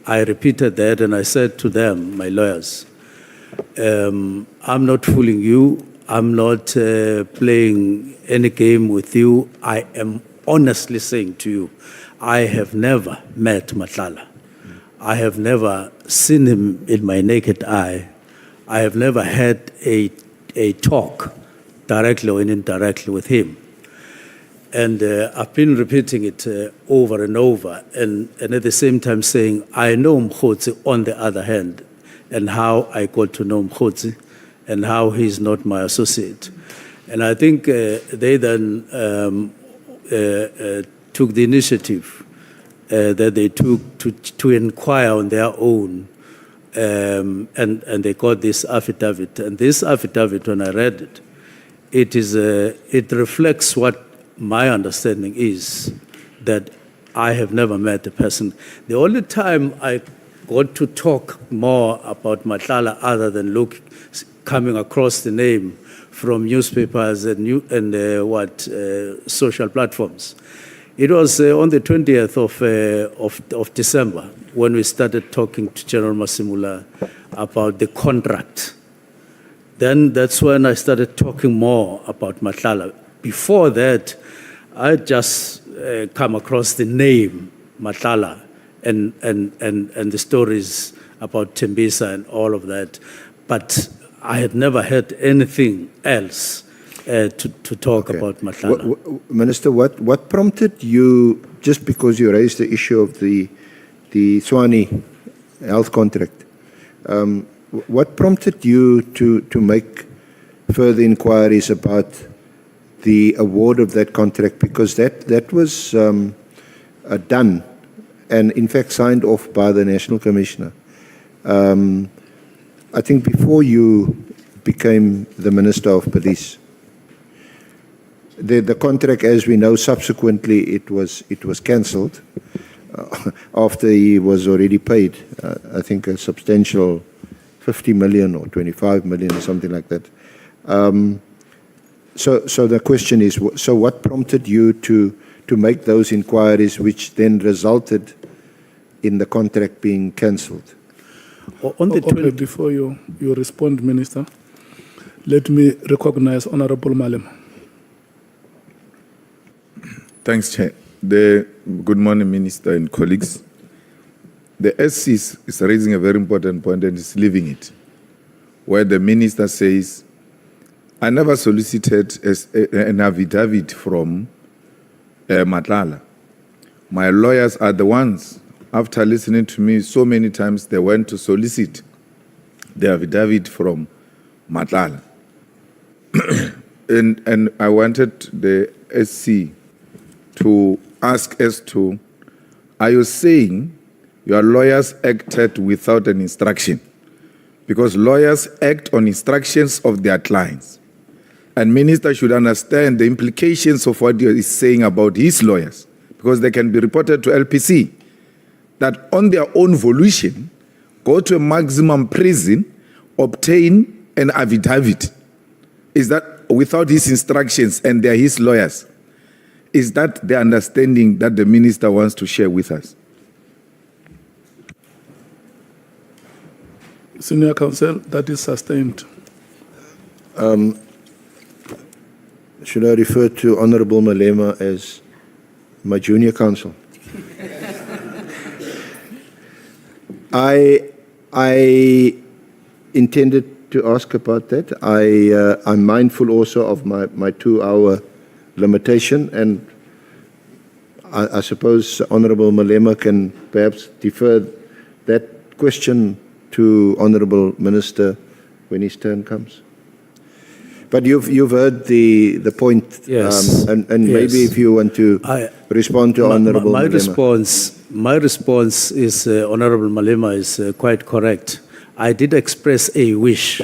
I repeated that and I said to them, my lawyers, I'm not fooling you. I'm not playing any game with you. I am honestly saying to you, I have never met Nhlanhla. I have never seen him in my naked eye. I have never had a talk directly or indirectly with him. And I've been repeating it over and over, and at the same time saying, I know Mkhwanazi on the other hand, and how I got to know Mkhwanazi, and how he's not my associate. And I think they then took the initiative that they took to inquire on their own and they got this affidavit. And this affidavit, when I read it, it reflects what my understanding is, that I have never met a person. The only time I got to talk more about Nhlanhla, other than coming across the name from newspapers and social platforms, it was on the 20th of December when we started talking to General Masemola about the contract. Then that's when I started talking more about Nhlanhla. Before that, I just come across the name Nhlanhla and the stories about Tembisa and all of that. But I had never heard anything else to talk about Nhlanhla. Minister, what prompted you, just because you raised the issue of the Tshwane health contract, what prompted you to make further inquiries about the award of that contract? Because that was done and in fact signed off by the National Commissioner. I think before you became the Minister of Police. The contract, as we know, subsequently it was cancelled after he was already paid, I think a substantial 50 million or 25 million or something like that. So the question is, so what prompted you to make those inquiries which then resulted in the contract being cancelled? On the Before you respond, Minister, let me recognize Honorable Malema. Thanks, Chair. Good morning, Minister and colleagues. The SC is raising a very important point and is leaving it, where the Minister says, I never solicited an affidavit from Nhlanhla. My lawyers are the ones, after listening to me so many times, they went to solicit the affidavit from Nhlanhla. and I wanted the SC to ask as to, are you saying your lawyers acted without an instruction? Because lawyers act on instructions of their clients. And Minister should understand the implications of what he is saying about his lawyers, because they can be reported to LPC, that on their own volition, go to a maximum prison, obtain an affidavit. Is that without his instructions and they're his lawyers? Is that the understanding that the Minister wants to share with us? Senior Counsel, that is sustained. Should I refer to Honorable Malema as my junior counsel? I intended to ask about that. I'm mindful also of my 2-hour limitation, and I suppose Honorable Malema can perhaps defer that question to Honorable Minister when his turn comes. But you've heard the point, yes, and yes. maybe if you want to respond to Honorable Malema. My response is, Honorable Malema is quite correct. I did express a wish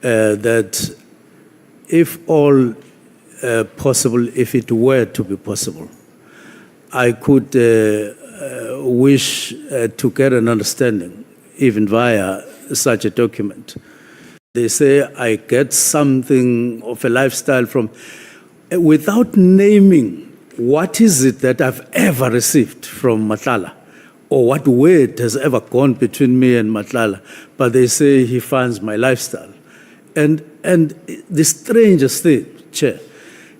that if all possible, if it were to be possible, I could wish to get an understanding, even via such a document. They say I get something of a lifestyle from, without naming what is it that I've ever received from Nhlanhla, or what word has ever gone between me and Nhlanhla, but they say he funds my lifestyle. And the strangest thing, Chair,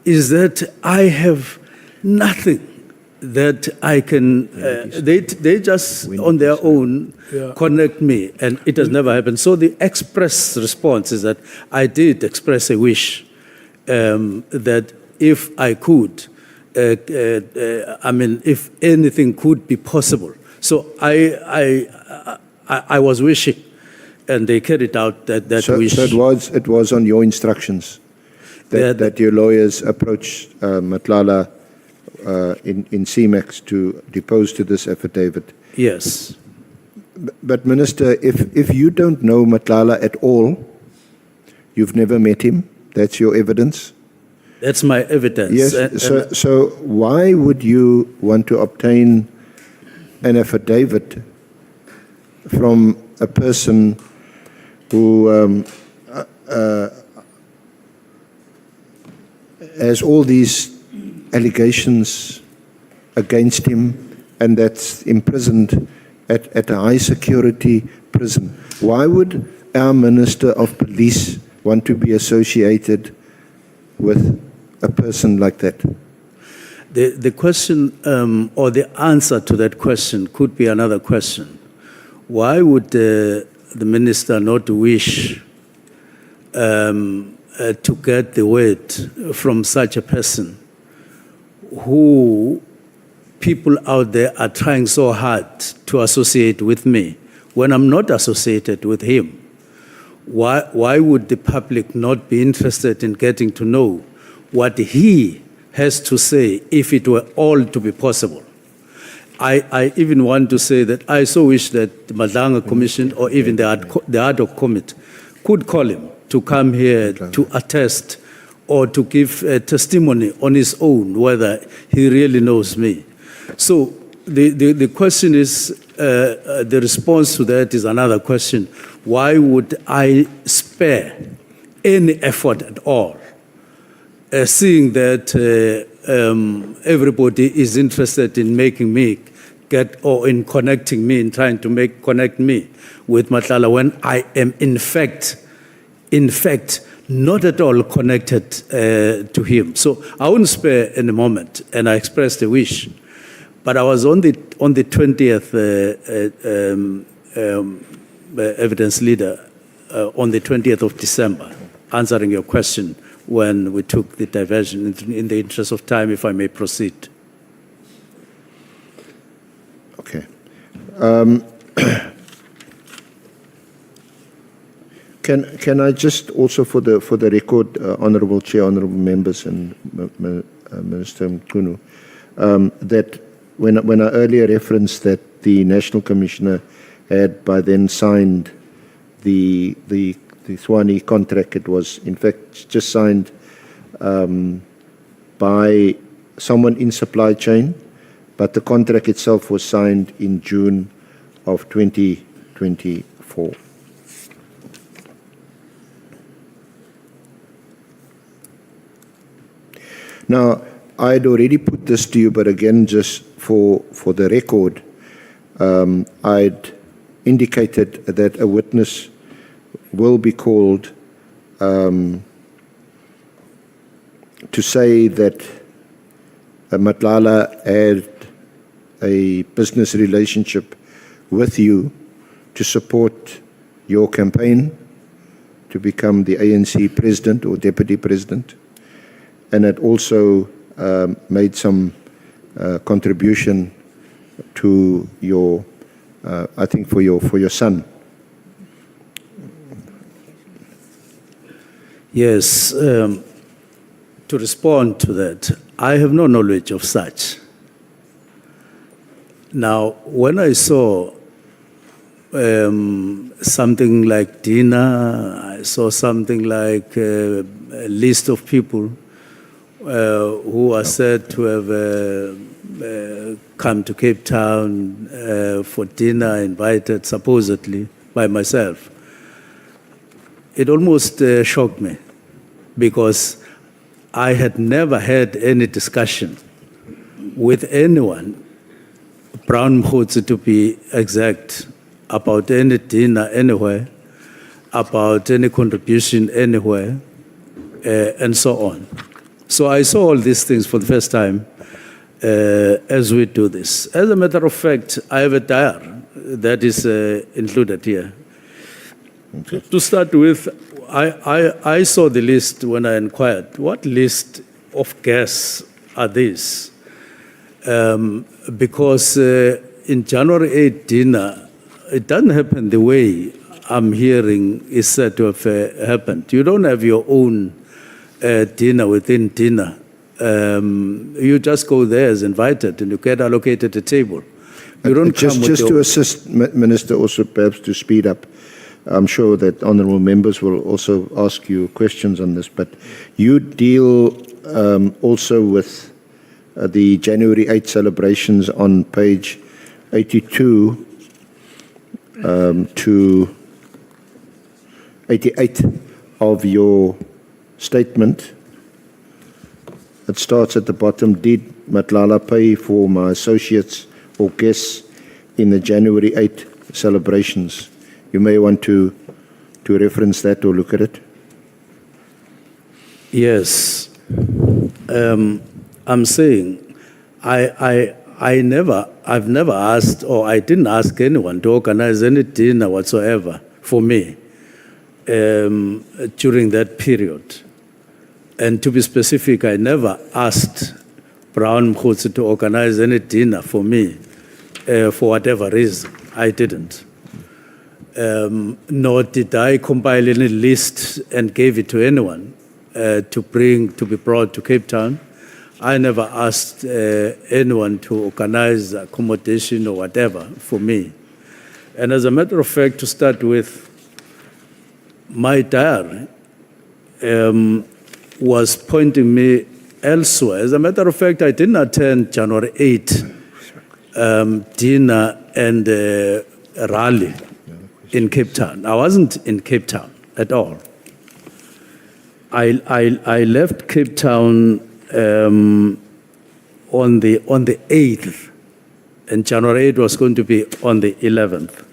is that I have nothing that I can, they just on their own connect me, and it has never happened. So the express response is that I did express a wish that if I could, if anything could be possible. So I was wishing, and they carried out that wish. So it was on your instructions that your lawyers approached Nhlanhla in CMAX to depose to this affidavit. Yes. But Minister, if you don't know Nhlanhla at all, you've never met him, that's your evidence? That's my evidence. Yes, so why would you want to obtain an affidavit from a person who has all these allegations against him and that's imprisoned at a high security prison? Why would our Minister of Police want to be associated with a person like that? The question or the answer to that question could be another question. Why would the minister not wish to get the word from such a person who people out there are trying so hard to associate with me when I'm not associated with him? Why would the public not be interested in getting to know what he has to say if it were all to be possible? I even want to say that I so wish that the Madanga Commission or even the Ad Hoc Committee could call him to come here to attest or to give a testimony on his own whether he really knows me. So the question is, the response to that is another question. Why would I spare any effort at all, seeing that everybody is interested in making me in connecting me, in trying to connect me with Nhlanhla when I am in fact, not at all connected to him. So I wouldn't spare in a moment, and I expressed a wish. But I was on the 20th evidence leader on the 20th of December, answering your question when we took the diversion. In the interest of time, if I may proceed. Okay. Can I just also for the record, Honourable Chair, Honourable Members, and Minister Mchunu, that when I earlier referenced that the National Commissioner had by then signed the Swanee contract, it was in fact just signed by someone in supply chain, but the contract itself was signed in June of 2024. Now, I had already put this to you, but again, just for the record, I'd indicated that a witness will be called to say that Nhlanhla had a business relationship with you to support your campaign to become the ANC president or deputy president, and had also made some contribution to your, I think for your son. Yes, to respond to that, I have no knowledge of such. Now, when I saw something like dinner, I saw something like a list of people who are said to have come to Cape Town for dinner, invited supposedly by myself. It almost shocked me because I had never had any discussion with anyone, Brown Mkhwanazi to be exact, about any dinner anywhere, about any contribution anywhere, and so on. So I saw all these things for the first time as we do this. As a matter of fact, I have a diary that is included here. Okay. To start with, I saw the list when I inquired. What list of guests are these? Because in January 8 dinner, it doesn't happen the way I'm hearing is said to have happened. You don't have your own dinner within dinner. You just go there as invited and you get allocated a table. You don't Just come with to assist Minister also perhaps to speed up. I'm sure that honourable members will also ask you questions on this, but you deal also with the January 8 celebrations on page 82 to 88 of your statement. It starts at the bottom. Did Nhlanhla pay for my associates or guests in the January 8 celebrations? You may want to reference that or look at it. Yes. I'm saying I've never asked, or I didn't ask anyone to organize any dinner whatsoever for me during that period. And to be specific, I never asked Brown Mkhwanazi to organize any dinner for me for whatever reason. I didn't. Nor did I compile any list and gave it to anyone to be brought to Cape Town. I never asked anyone to organize accommodation or whatever for me. And as a matter of fact, to start with, my diary was pointing me elsewhere. As a matter of fact, I didn't attend January 8 dinner and rally in Cape Town. I wasn't in Cape Town at all. I left Cape Town on the 8th, and January 8 was going to be on the 11th.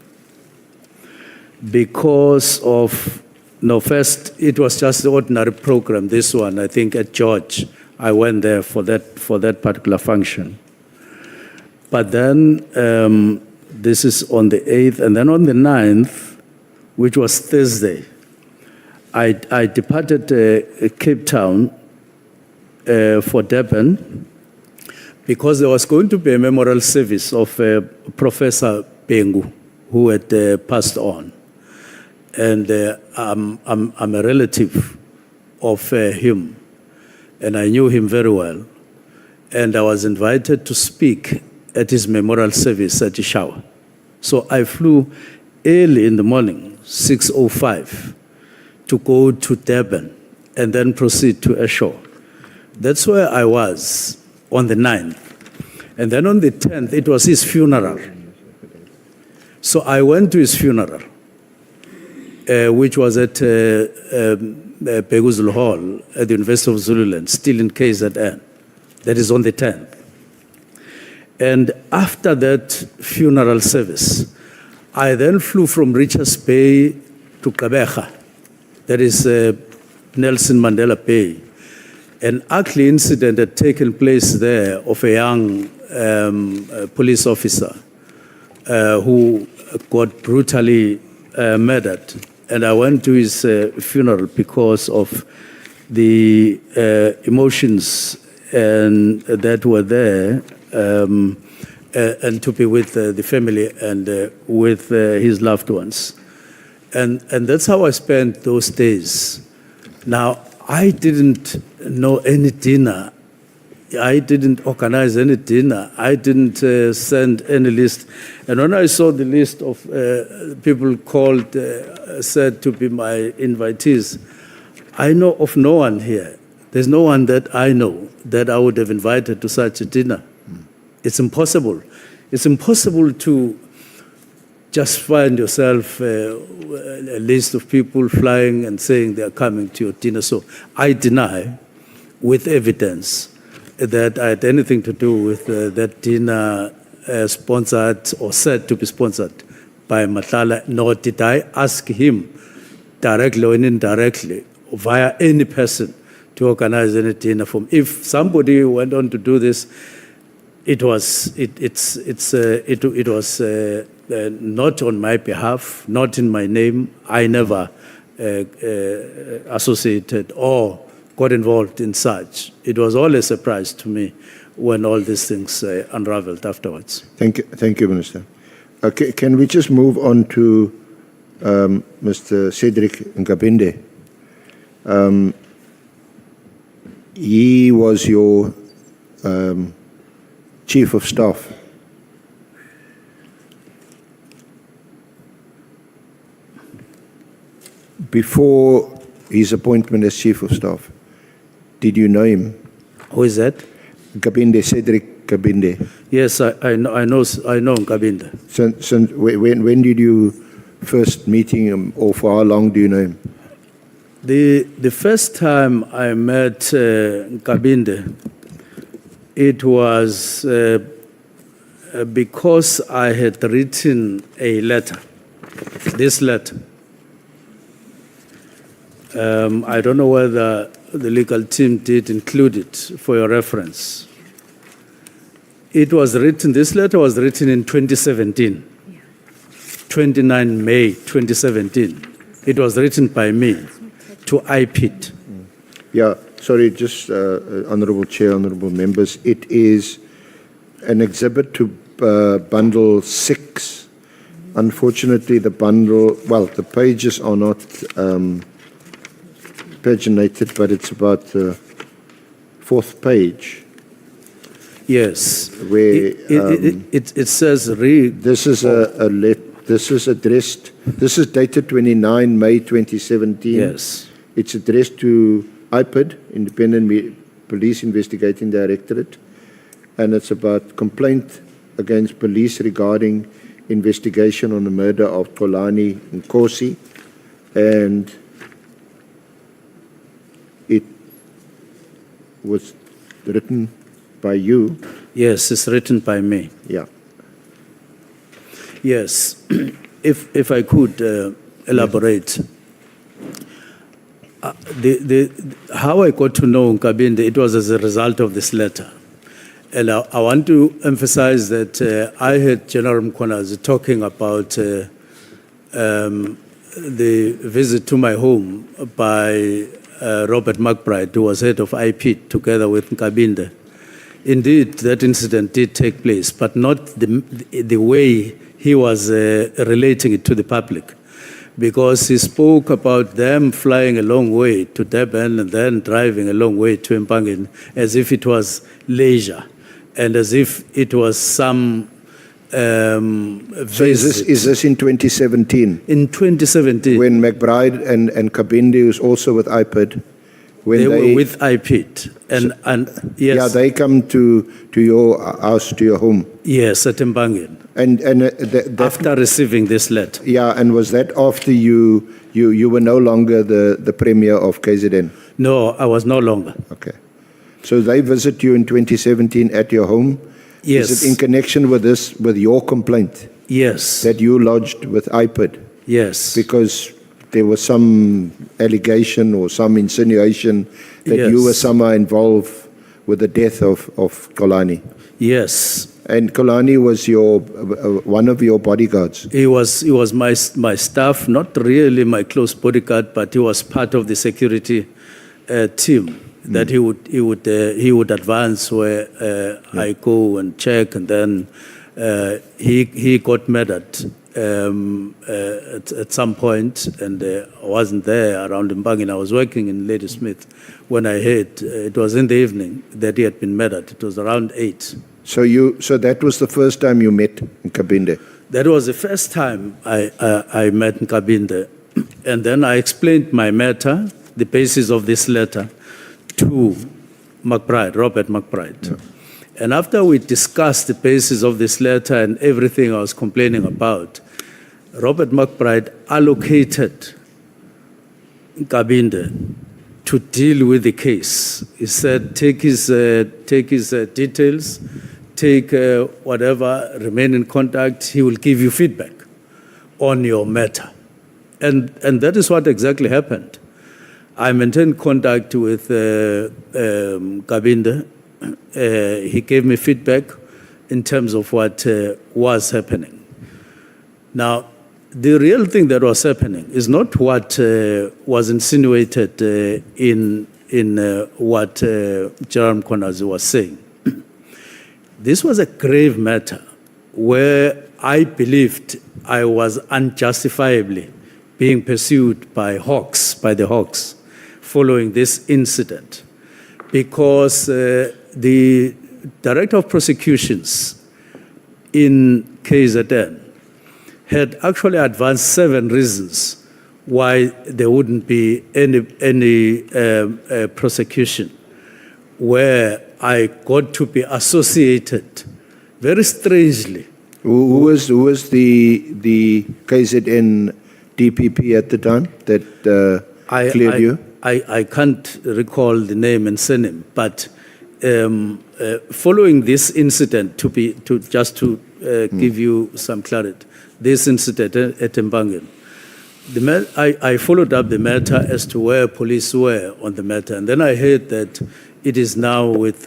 Because of, no, first it was just the ordinary program. This one, I think, at George, I went there for that particular function. But then this is on the 8th, and then on the 9th, which was Thursday, I departed Cape Town for Durban because there was going to be a memorial service of Professor Bengu, who had passed on. And I'm a relative of him, and I knew him very well. And I was invited to speak at his memorial service at Ishawa. So I flew early in the morning, 6:05, to go to Durban and then proceed to Eshowe. That's where I was on the 9th. And then on the 10th, it was his funeral. So I went to his funeral, which was at Beguzul Hall at the University of Zululand, still in KZN. That is on the 10th. And after that funeral service, I then flew from Richards Bay to Gqeberha. That is Nelson Mandela Bay. An ugly incident had taken place there of a young police officer who got brutally murdered. And I went to his funeral because of the emotions that were there, and to be with the family and with his loved ones. And that's how I spent those days. Now, I didn't know any dinner. I didn't organize any dinner. I didn't send any list. And when I saw the list of people called, said to be my invitees, I know of no one here. There's no one that I know that I would have invited to such a dinner. It's impossible. It's impossible to just find yourself a list of people flying and saying they are coming to your dinner. So I deny with evidence that I had anything to do with that dinner sponsored or said to be sponsored by Nhlanhla, nor did I ask him directly or indirectly via any person to organize any dinner for me. If somebody went on to do this, it was not on my behalf, not in my name. I never associated or got involved in such. It was all a surprise to me when all these things unraveled afterwards. Thank you, Minister. Okay, can we just move on to Mr. Cedric Nkabinde? He was your chief of staff Before his appointment as Chief of Staff, did you know him? Who is that? Kabinde, Cedric Kabinde. Yes, I know Nkabinde. Since when did you first meeting him, or for how long do you know him? The first time I met Nkabinde, it was because I had written a letter, this letter. I don't know whether the legal team did include it for your reference. It was written, this letter was written in 2017, 29 May 2017. It was written by me to IPIT. Yeah, sorry, just Honourable Chair, Honourable Members, it is an exhibit to bundle 6. Unfortunately, the bundle, well, the pages are not paginated, but it's about the 4th page. Yes. Where it says read. this is this is addressed, this is dated 29 May 2017. Yes. It's addressed to IPID, Independent Police Investigating Directorate, and it's about complaint against police regarding investigation on the murder of Xolani Nkosi, and it was written by you. Yes, it's written by me. Yeah. Yes. If I could elaborate. How I got to know Nkabinde, it was as a result of this letter. And I want to emphasize that I heard General Mkhwanazi talking about the visit to my home by Robert McBride, who was head of IP, together with Nkabinde. Indeed, that incident did take place, but not the way he was relating it to the public, because he spoke about them flying a long way to Durban and then driving a long way to Mpangeni as if it was leisure and as if it was some So is this in 2017? In 2017. When McBride and Kabinde, who's also with IPID, when they were with IPID. And yes. Yeah, they come to your house, to your home. Yes, at Mpangeni. And after receiving this letter. Yeah, and was that after you were no longer the Premier of KZN? No, I was no longer. Okay. So they visit you in 2017 at your home? Yes. Is it in connection with this, with your complaint? Yes. That you lodged with IPID? Yes. Because there was some allegation or some insinuation that Yes. you were somehow involved with the death of Xolani? Yes. And Xolani was your one of your bodyguards? He was my staff, not really my close bodyguard, but he was part of the security team that he would advance where I go and check, and then he got murdered at some point, and I wasn't there around Mpangeni. I was working in Ladysmith when I heard it was in the evening that he had been murdered. It was around 8. So that was the first time you met Nkabinde? That was the first time I met Nkabinde, and then I explained my matter, the basis of this letter, to McBride, Robert McBride. Yeah. And after we discussed the basis of this letter and everything I was complaining about, Robert McBride allocated Nkabinde to deal with the case. He said, take his details, take whatever, remain in contact, he will give you feedback on your matter. And that is what exactly happened. I maintained contact with Nkabinde. He gave me feedback in terms of what was happening. Now, the real thing that was happening is not what was insinuated in what General Mkhwanazi was saying. This was a grave matter where I believed I was unjustifiably being pursued by the Hawks, following this incident, because the Director of Prosecutions in KZN had actually advanced 7 reasons why there wouldn't be any prosecution where I got to be associated very strangely. Who was the KZN DPP at the time that cleared you? I can't recall the name and surname, but following this incident, to give you some clarity, this incident at Mbangen, I followed up the matter as to where police were on the matter, and then I heard that it is now with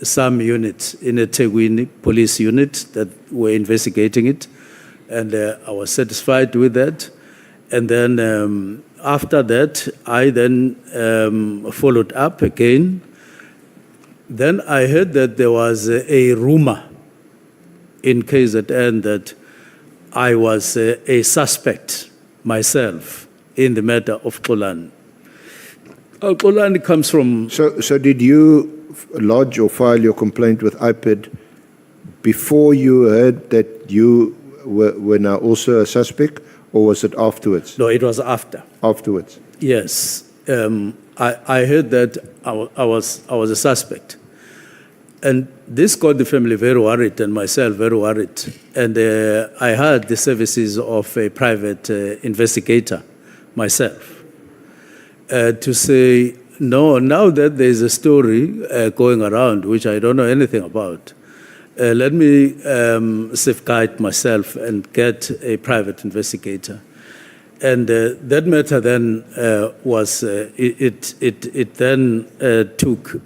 some units in a Tegwini police unit that were investigating it, and I was satisfied with that. And then after that, I then followed up again. Then I heard that there was a rumor in KZN that I was a suspect myself in the matter of Xolani. Xolani comes from... So did you lodge or file your complaint with IPID before you heard that you were now also a suspect, or was it afterwards? No, it was after. Afterwards? Yes. I heard that I was a suspect. And this got the family very worried and myself very worried. And I had the services of a private investigator myself to say, no, now that there's a story going around, which I don't know anything about, let me safeguard myself and get a private investigator. And that matter then it then took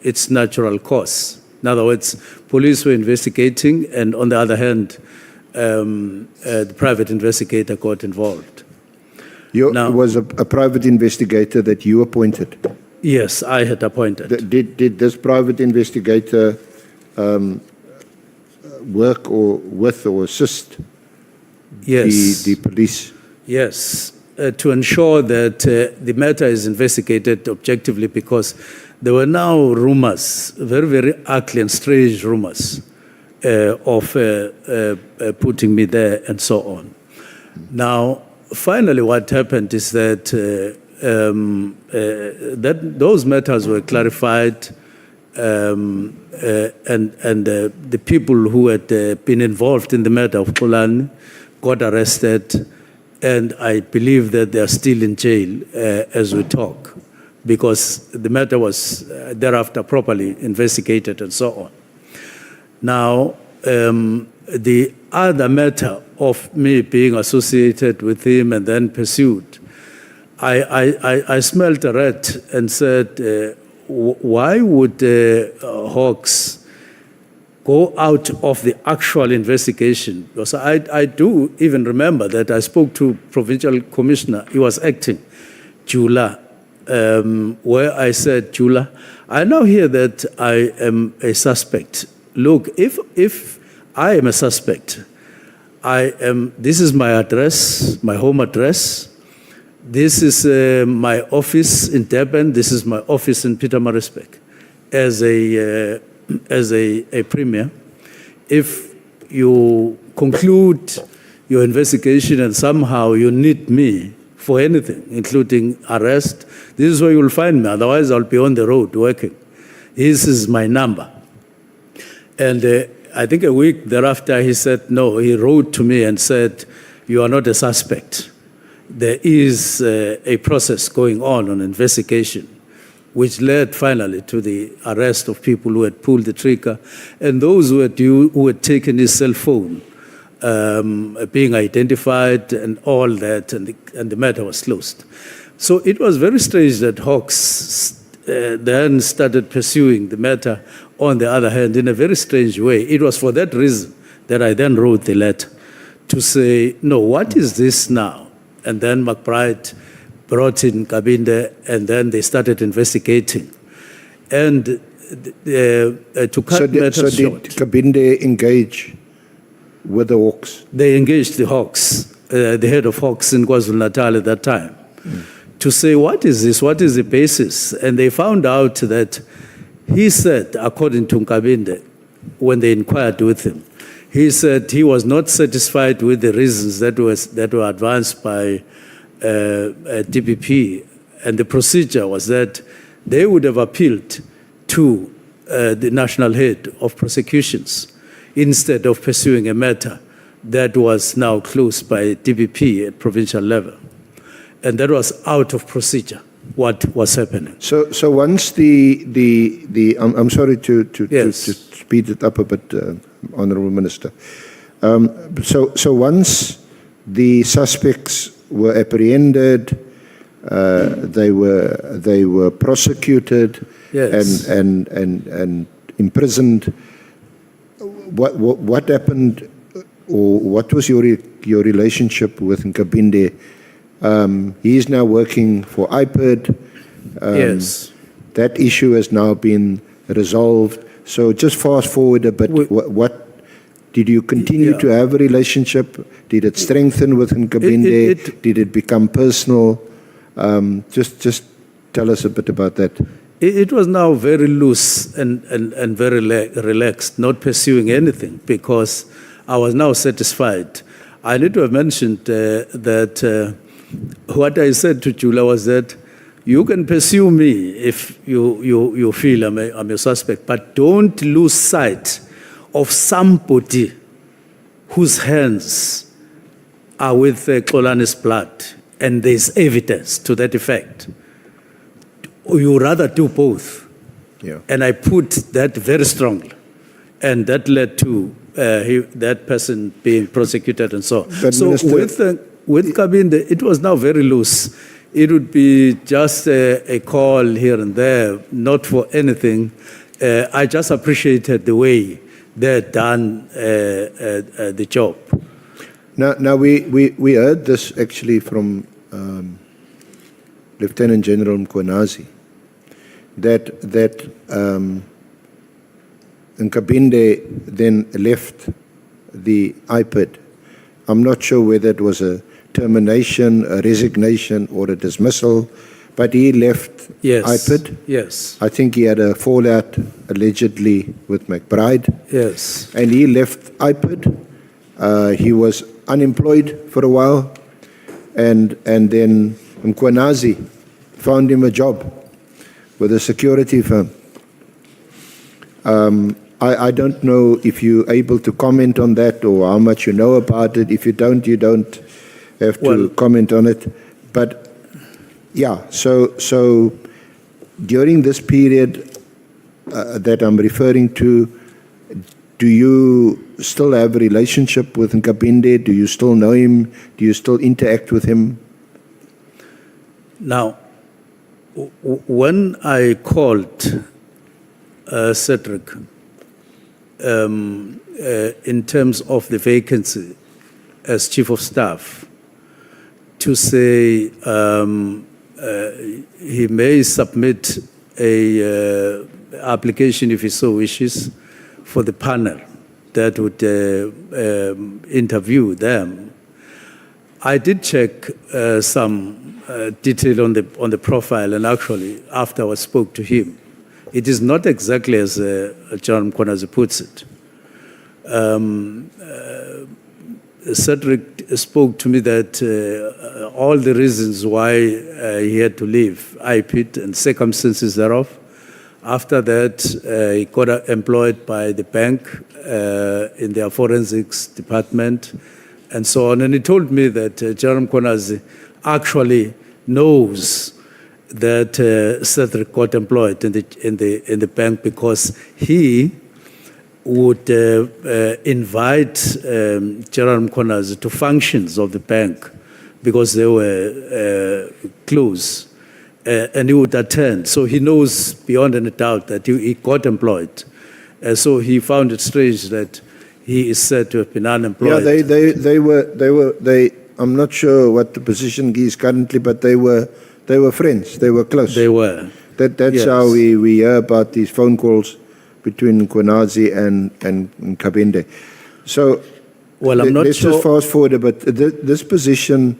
its natural course. In other words, police were investigating, and on the other hand, the private investigator got involved. Was a private investigator that you appointed? Yes, I had appointed. Did this private investigator work with or assist the police? Yes, to ensure that the matter is investigated objectively, because there were now rumors, very, very ugly and strange rumors of putting me there and so on. Now, finally, what happened is that, that those matters were clarified, and the people who had been involved in the matter of Xolani got arrested. And I believe that they are still in jail as we talk, because the matter was thereafter properly investigated and so on. Now, the other matter of me being associated with him and then pursued, I smelled a rat and said, why would Hawks go out of the actual investigation? Because I do even remember that I spoke to Provincial Commissioner, he was acting, Jula, where I said, Jula, I now hear that I am a suspect. Look, if I am a suspect, this is my address, my home address, this is my office in Durban, this is my office in Pietermaritzburg, as a premier. If you conclude your investigation and somehow you need me for anything, including arrest, this is where you'll find me. Otherwise, I'll be on the road working. This is my number. And I think a week thereafter, he said, no, he wrote to me and said, you are not a suspect. There is a process going on investigation, which led finally to the arrest of people who had pulled the trigger, and those who had taken his cell phone, being identified and all that, and the matter was closed. So it was very strange that Hawks then started pursuing the matter on the other hand in a very strange way. It was for that reason that I then wrote the letter to say, no, what is this now? And then McBride brought in Kabinde, and then they started investigating. And to cut matters short, did Kabinde engage with the Hawks? They engaged the Hawks, the head of Hawks in KwaZulu-Natal at that time, to say, what is this? What is the basis? And they found out that he said, according to Kabinde, when they inquired with him, he said he was not satisfied with the reasons that were advanced by DPP, and the procedure was that they would have appealed to the national head of prosecutions instead of pursuing a matter that was now closed by DPP at provincial level. And that was out of procedure, what was happening. So once I'm sorry to Yes. speed it up a bit, Honourable Minister. So once the suspects were apprehended, they were prosecuted, Yes. and imprisoned. What happened, or what was your relationship with Nkabinde? He is now working for IPID. Yes. That issue has now been resolved. So just fast forward a bit. What did you continue to have a relationship? Did it strengthen with Nkabinde? Did it become personal? Just tell us a bit about that. It was now very loose and very relaxed, not pursuing anything, because I was now satisfied. I need to have mentioned that what I said to Jula was that you can pursue me if you feel I'm a suspect, but don't lose sight of somebody whose hands are with Xolani's blood, and there's evidence to that effect. You rather do both. Yeah. And I put that very strongly. And that led to that person being prosecuted and so on. But So Minister, with Kabinde, it was now very loose. It would be just a call here and there, not for anything. I just appreciated the way they had done the job. Now we heard this actually from Lieutenant General Mkhwanazi, that Nkabinde then left the IPID. I'm not sure whether it was a termination, a resignation, or a dismissal, but he left Yes. IPID. Yes. I think he had a fallout allegedly with McBride, Yes. and he left IPID. He was unemployed for a while, and then Mkhwanazi found him a job with a security firm. I don't know if you're able to comment on that or how much you know about it. If you don't have to comment on it. But yeah, so during this period that I'm referring to, do you still have a relationship with Nkabinde? Do you still know him? Do you still interact with him? Now, when I called Cedric in terms of the vacancy as Chief of Staff, to say he may submit a application if he so wishes for the panel that would interview them. I did check some detail on the profile, and actually, after I spoke to him, it is not exactly as John Mkhwanazi puts it. Cedric spoke to me that all the reasons why he had to leave IPID and circumstances thereof. After that, he got employed by the bank in their forensics department and so on. And he told me that John Mkhwanazi actually knows that Cedric got employed in the bank because he would invite General Mkhwanazi to functions of the bank because they were close, and he would attend. So he knows beyond any doubt that he got employed. So he found it strange that he is said to have been unemployed. Yeah, they. I'm not sure what the position is currently, but they were friends. They were close. They were. That's Yes. how we hear about these phone calls between Mkhwanazi and Nkabinde. So, Well, I'm not let's sure. just fast forward a bit. This position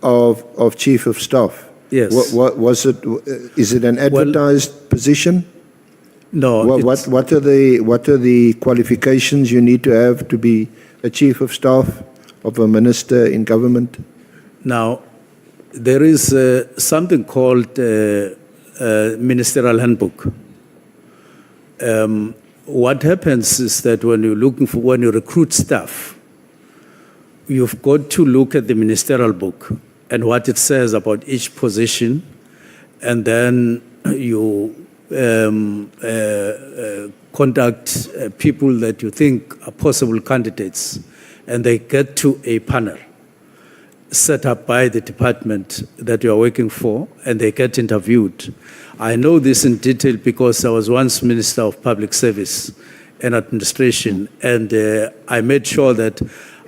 of Chief of Staff. Yes. What was it? Is it an advertised position? No. it's- What are the qualifications you need to have to be a Chief of Staff of a minister in government? Now, there is something called Ministerial Handbook. What happens is that when you recruit staff, you've got to look at the ministerial book and what it says about each position, and then you contact people that you think are possible candidates, and they get to a panel set up by the department that you are working for, and they get interviewed. I know this in detail because I was once Minister of Public Service and Administration, and I made sure that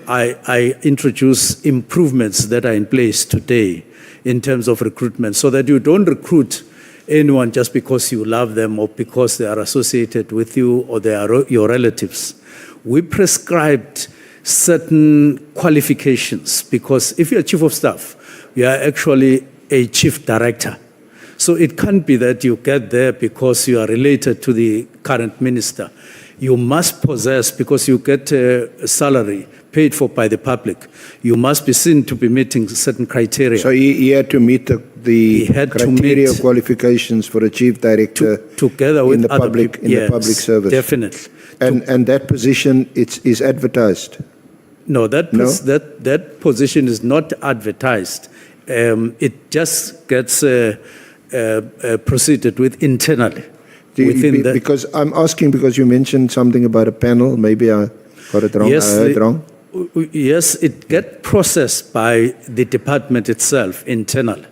I introduce improvements that are in place today in terms of recruitment, so that you don't recruit anyone just because you love them or because they are associated with you or they are your relatives. We prescribed certain qualifications, because if you're chief of staff, you are actually a chief director. So it can't be that you get there because you are related to the current minister. You must possess, because you get a salary paid for by the public, you must be seen to be meeting certain criteria. So he had to meet the criteria of qualifications for a chief director together with in the other public people. in the public service. Definitely. And that position is advertised. No, that position is not advertised. It just gets proceeded with internally. Because I'm asking because you mentioned something about a panel. Maybe I got it wrong. Yes, I heard it wrong. Yes, it gets processed by the department itself internally.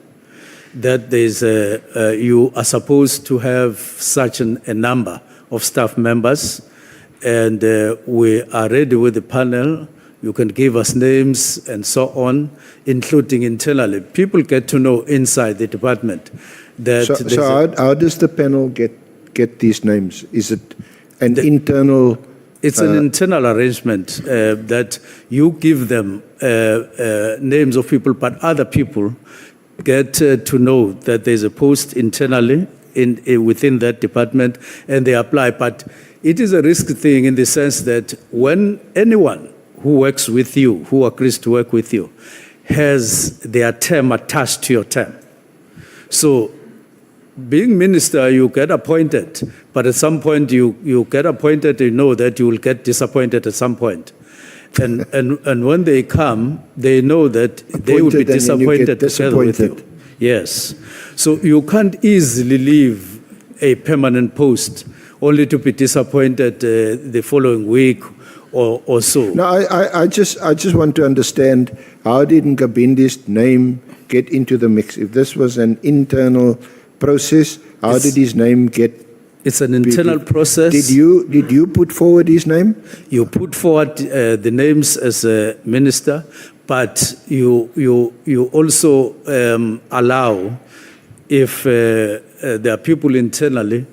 That there's you are supposed to have such a number of staff members, and we are ready with the panel. You can give us names and so on, including internally. People get to know inside the department that. So how does the panel get these names? Is it an internal? It's an internal arrangement that you give them names of people, but other people get to know that there's a post internally within that department, and they apply. But it is a risk thing in the sense that when anyone who works with you, who agrees to work with you, has their term attached to your term. So being minister, you get appointed, but at some point you get appointed, you know that you will get disappointed at some point. And when they come, they know that they will be disappointed together with you. Yes. So you can't easily leave a permanent post only to be disappointed the following week or so. No, I just want to understand, how did Nkabindi's name get into the mix? If this was an internal process, how did his name get? It's an internal process. Did you put forward his name? You put forward the names as a minister, but you also allow, if there are people internally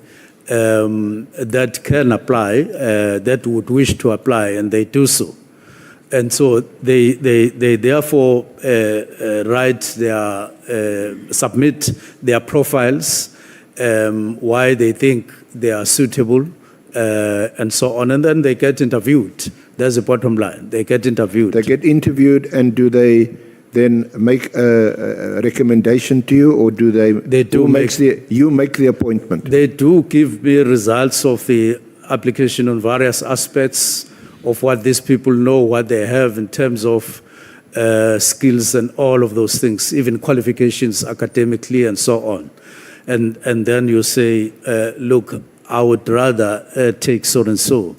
that can apply, that would wish to apply, and they do so. And so they therefore submit their profiles, why they think they are suitable, and so on. And then they get interviewed. That's the bottom line. They get interviewed. They get interviewed, and do they then make a recommendation to you, or do they? They do. You make the appointment. They do give me results of the application on various aspects of what these people know, what they have in terms of skills and all of those things, even qualifications academically and so on. And then you say, look, I would rather take so and so,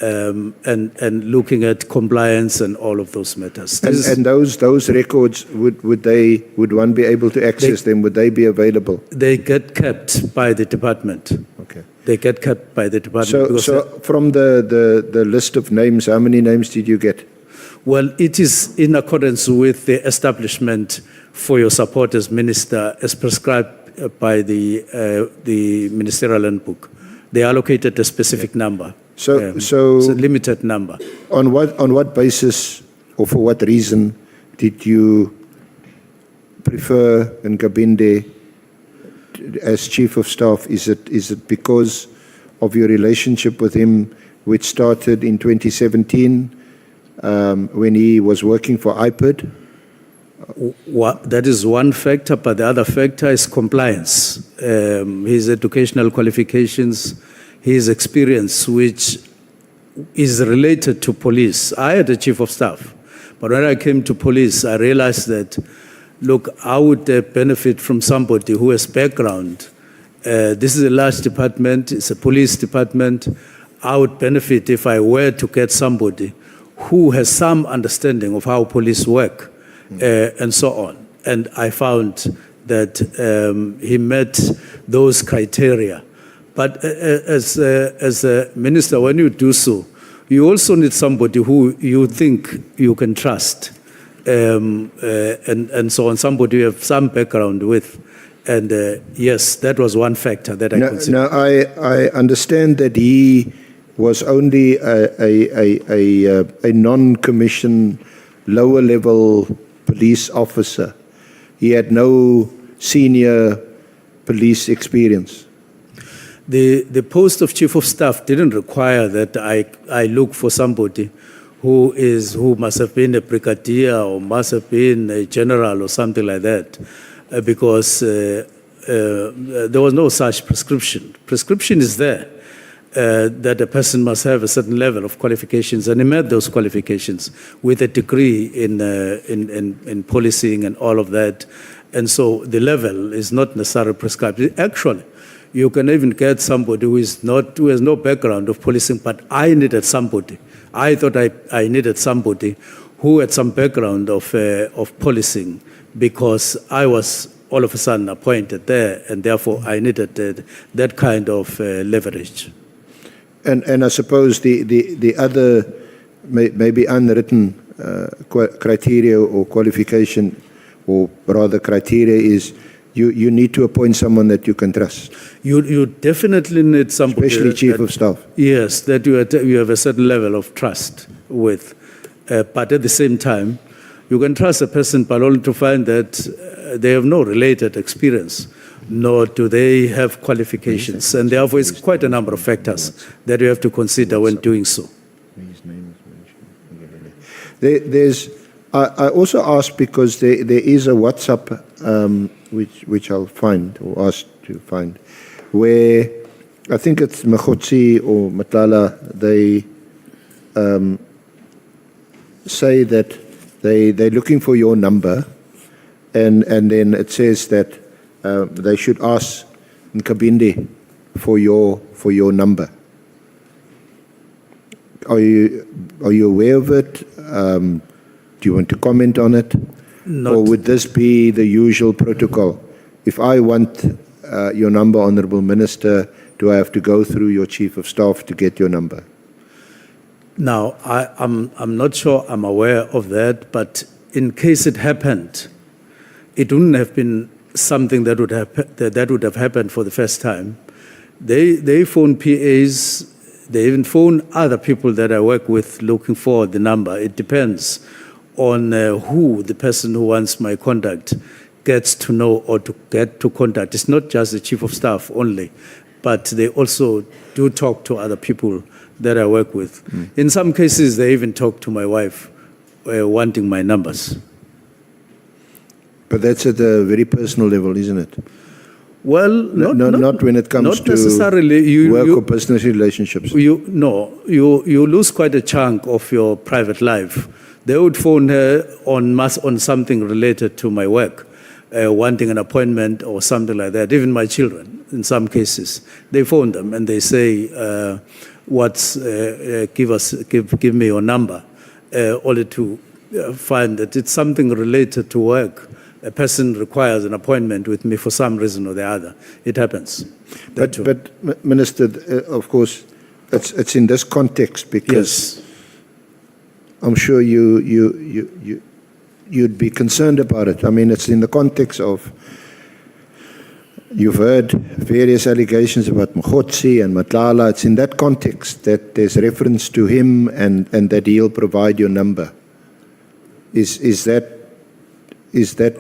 and looking at compliance and all of those matters. And those records, would one be able to access them? Would they be available? They get kept by the department. Okay. They get kept by the department. So from the list of names, how many names did you get? Well, it is in accordance with the establishment for your support as minister, as prescribed by the Ministerial Handbook. They allocated a specific number. So it's a limited number. On what basis, or for what reason, did you prefer Nkabinde as Chief of Staff? Is it because of your relationship with him, which started in 2017 when he was working for IPID, That is one factor, but the other factor is compliance. His educational qualifications, his experience, which is related to police. I had a chief of staff, but when I came to police, I realized that, look, I would benefit from somebody who has background. This is a large department, it's a police department. I would benefit if I were to get somebody who has some understanding of how police work and so on. And I found that he met those criteria. But as a minister, when you do so, you also need somebody who you think you can trust, and so on, somebody you have some background with. And yes, that was one factor that I considered. Now, I understand that he was only a non-commissioned, lower-level police officer. He had no senior police experience. The post of chief of staff didn't require that I look for somebody who must have been a brigadier or must have been a general or something like that, because there was no such prescription. Prescription is there that a person must have a certain level of qualifications, and he met those qualifications with a degree in policing and all of that, and so the level is not necessarily prescribed. Actually, you can even get somebody who has no background of policing, but I needed somebody. I thought I needed somebody who had some background of policing, because I was all of a sudden appointed there, and therefore I needed that kind of leverage. And I suppose the other maybe unwritten criteria or qualification, or rather criteria, is you need to appoint someone that you can trust. You definitely need somebody, especially chief of staff. Yes, that you have a certain level of trust with. But at the same time, you can trust a person, but only to find that they have no related experience, nor do they have qualifications. And therefore, it's quite a number of factors that you have to consider when doing so. I also asked because there is a WhatsApp which I'll find, or ask to find, where I think it's Mkhwanazi or Nhlanhla, they say that they're looking for your number, and then it says that they should ask Nkabinde for your number. Are you aware of it? Do you want to comment on it? Not. Or would this be the usual protocol? If I want your number, Honourable Minister, do I have to go through your Chief of Staff to get your number? Now, I'm not sure I'm aware of that, but in case it happened, it wouldn't have been something that would have happened for the first time. They phone PAs, they even phone other people that I work with looking for the number. It depends on who the person who wants my contact gets to know or to get to contact. It's not just the Chief of Staff only, but they also do talk to other people that I work with. In some cases, they even talk to my wife wanting my numbers. But that's at a very personal level, isn't it? Well, not when it comes not necessarily. to work or business relationships. You lose quite a chunk of your private life. They would phone her on something related to my work, wanting an appointment or something like that. Even my children, in some cases, they phone them and they say, give me your number, only to find that it's something related to work. A person requires an appointment with me for some reason or the other. It happens. But Minister, of course, it's in this context, because yes. I'm sure you'd be concerned about it. I mean, it's in the context of, you've heard various allegations about Mkhwanazi and Nhlanhla. It's in that context that there's reference to him and that he'll provide your number. Is that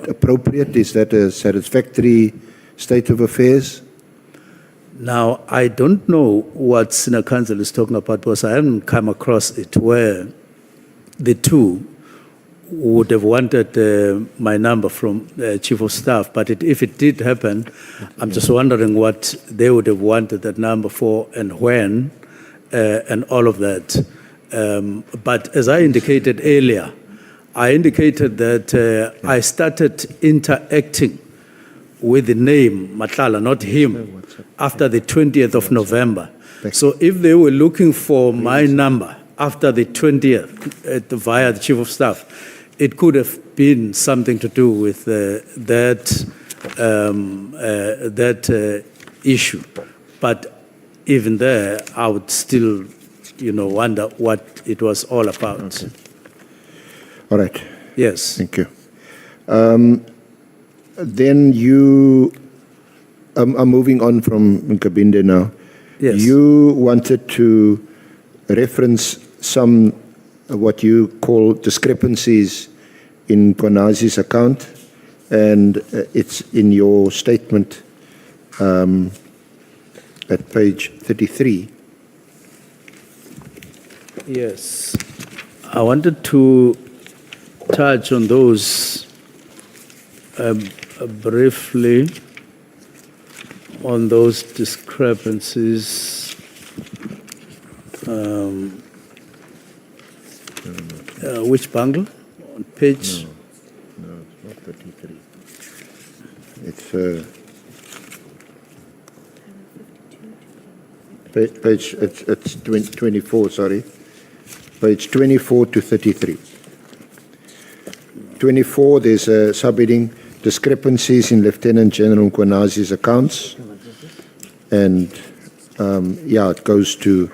appropriate? Is that a satisfactory state of affairs? Now, I don't know what Senior Counsel is talking about, because I haven't come across it where the two would have wanted my number from Chief of Staff, but if it did happen, I'm just wondering what they would have wanted that number for and when and all of that. But as I indicated earlier, I indicated that I started interacting with the name Nhlanhla, not him, after the 20th of November. So if they were looking for my number after the 20th via the Chief of Staff, it could have been something to do with that issue. But even there, I would still, wonder what it was all about. Okay. All right. Yes. Thank you. Then I'm moving on from Nkabinde now. Yes. You wanted to reference some what you call discrepancies in Mkhwanazi's account, and it's in your statement at page 33. Yes. I wanted to touch on those briefly, on those discrepancies. Which bundle? On page? No, it's not 33. It's page. It's 24. Sorry, page 24 to 33. 24. There's a subheading: discrepancies in Lieutenant General Mkhwanazi's accounts, and it goes to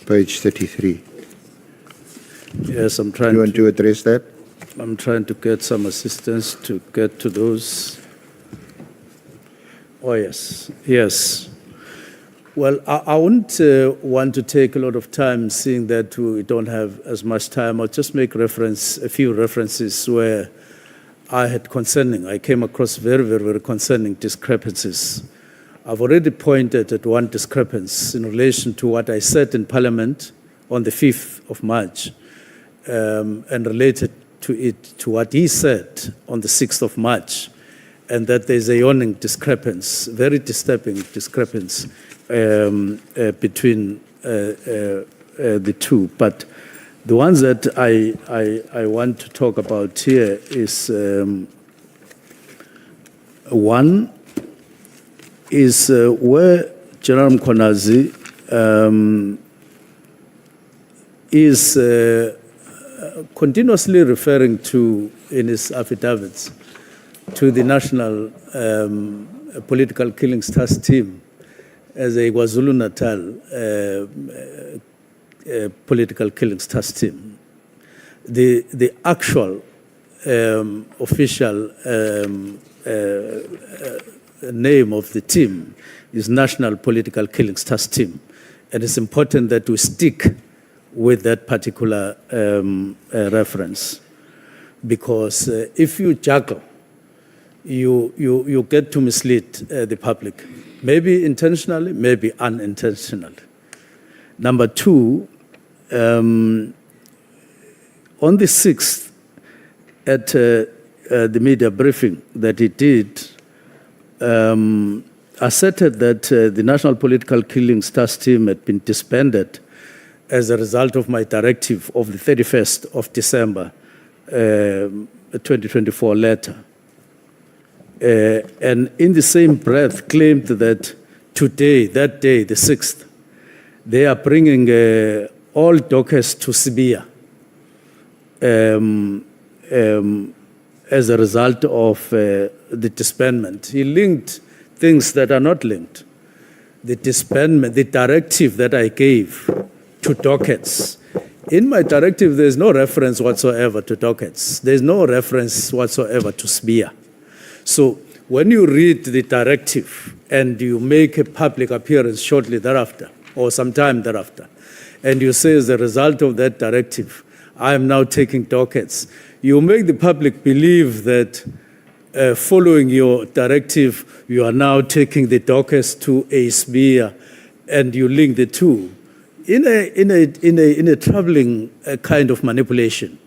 page 33. Yes, I'm trying. You want to address that? I'm trying to get some assistance to get to those. Oh, yes. Yes. Well, I wouldn't want to take a lot of time, seeing that we don't have as much time. I'll just make a few references where I came across very, very, very concerning discrepancies. I've already pointed at one discrepancy in relation to what I said in Parliament on the 5th of March, and related to what he said on the 6th of March, and that there's a yawning discrepancy, very disturbing discrepancy between the two. But the ones that I want to talk about here is one is where General Mkhwanazi is continuously referring to, in his affidavits, to the National Political Killings Task Team as a KwaZulu-Natal political killings task team. The actual official name of the team is National Political Killings Task Team, and it's important that we stick with that particular reference, because if you juggle, you get to mislead the public, maybe intentionally, maybe unintentionally. Number two, on the 6th, at the media briefing that he did, asserted that the National Political Killings Task Team had been disbanded as a result of my directive of the 31st of December 2024 letter. And in the same breath claimed that today, that day, the 6th, they are bringing all dockers to Sibia as a result of the disbandment. He linked things that are not linked. The disbandment, the directive that I gave to dockets. In my directive, there's no reference whatsoever to dockets. There's no reference whatsoever to Sibia. So when you read the directive and you make a public appearance shortly thereafter, or sometime thereafter, and you say as a result of that directive, I am now taking dockets, you make the public believe that following your directive, you are now taking the dockets to a Sibia, and you link the two in a troubling kind of manipulation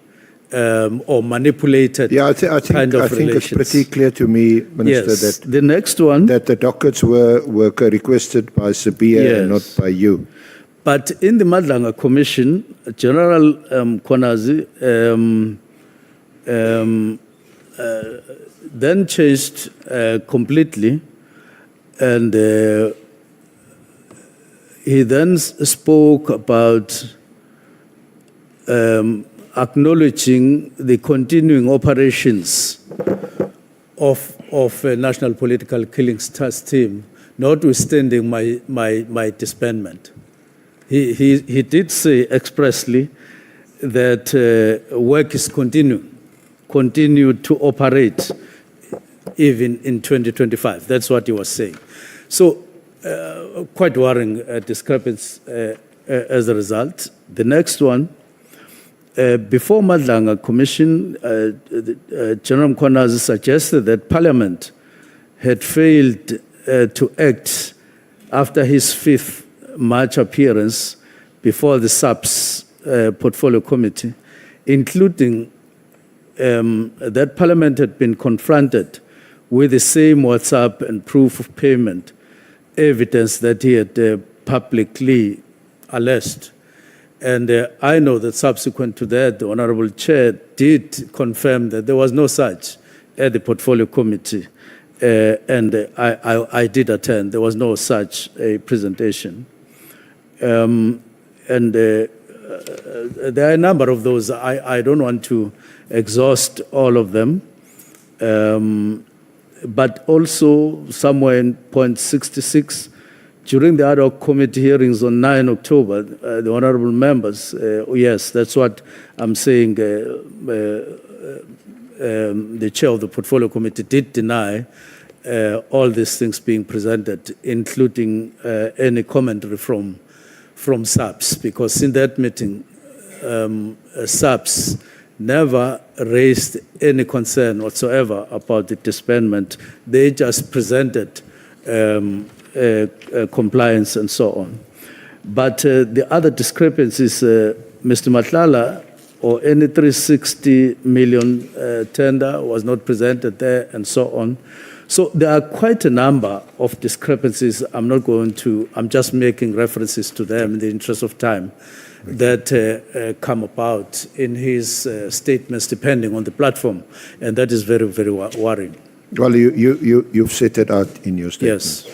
or manipulated Yeah, I think kind of I think it's relations. pretty clear to me, Minister, Yes. that The next one, that the dockets were requested by Sabia and not Yes. by you. but in the Nhlanhla Commission, General Mkhwanazi then changed completely, and he then spoke about acknowledging the continuing operations of a national political killings task team, notwithstanding my disbandment. He did say expressly that work is continue to operate even in 2025. That's what he was saying. So quite worrying discrepancy as a result. The next one, before Nhlanhla Commission, General Mkhwanazi suggested that Parliament had failed to act after his 5th March appearance before the SAPS Portfolio Committee, including that Parliament had been confronted with the same WhatsApp and proof of payment evidence that he had publicly alleged. And I know that subsequent to that, the Honorable Chair did confirm that there was no such at the Portfolio Committee. And I did attend. There was no such a presentation. And there are a number of those. I don't want to exhaust all of them. But also somewhere in point 66, during the ad hoc committee hearings on 9 October, the honorable members, yes, that's what I'm saying, the chair of the portfolio committee did deny all these things being presented, including any commentary from SAPS, because in that meeting, SAPS never raised any concern whatsoever about the disbandment. They just presented compliance and so on. But the other discrepancies, Mr. Nhlanhla or any 360 million tender was not presented there and so on. So there are quite a number of discrepancies. I'm just making references to them in the interest of time that come about in his statements depending on the platform. And that is very, very worrying. Well, you've set it out in your statement. Yes.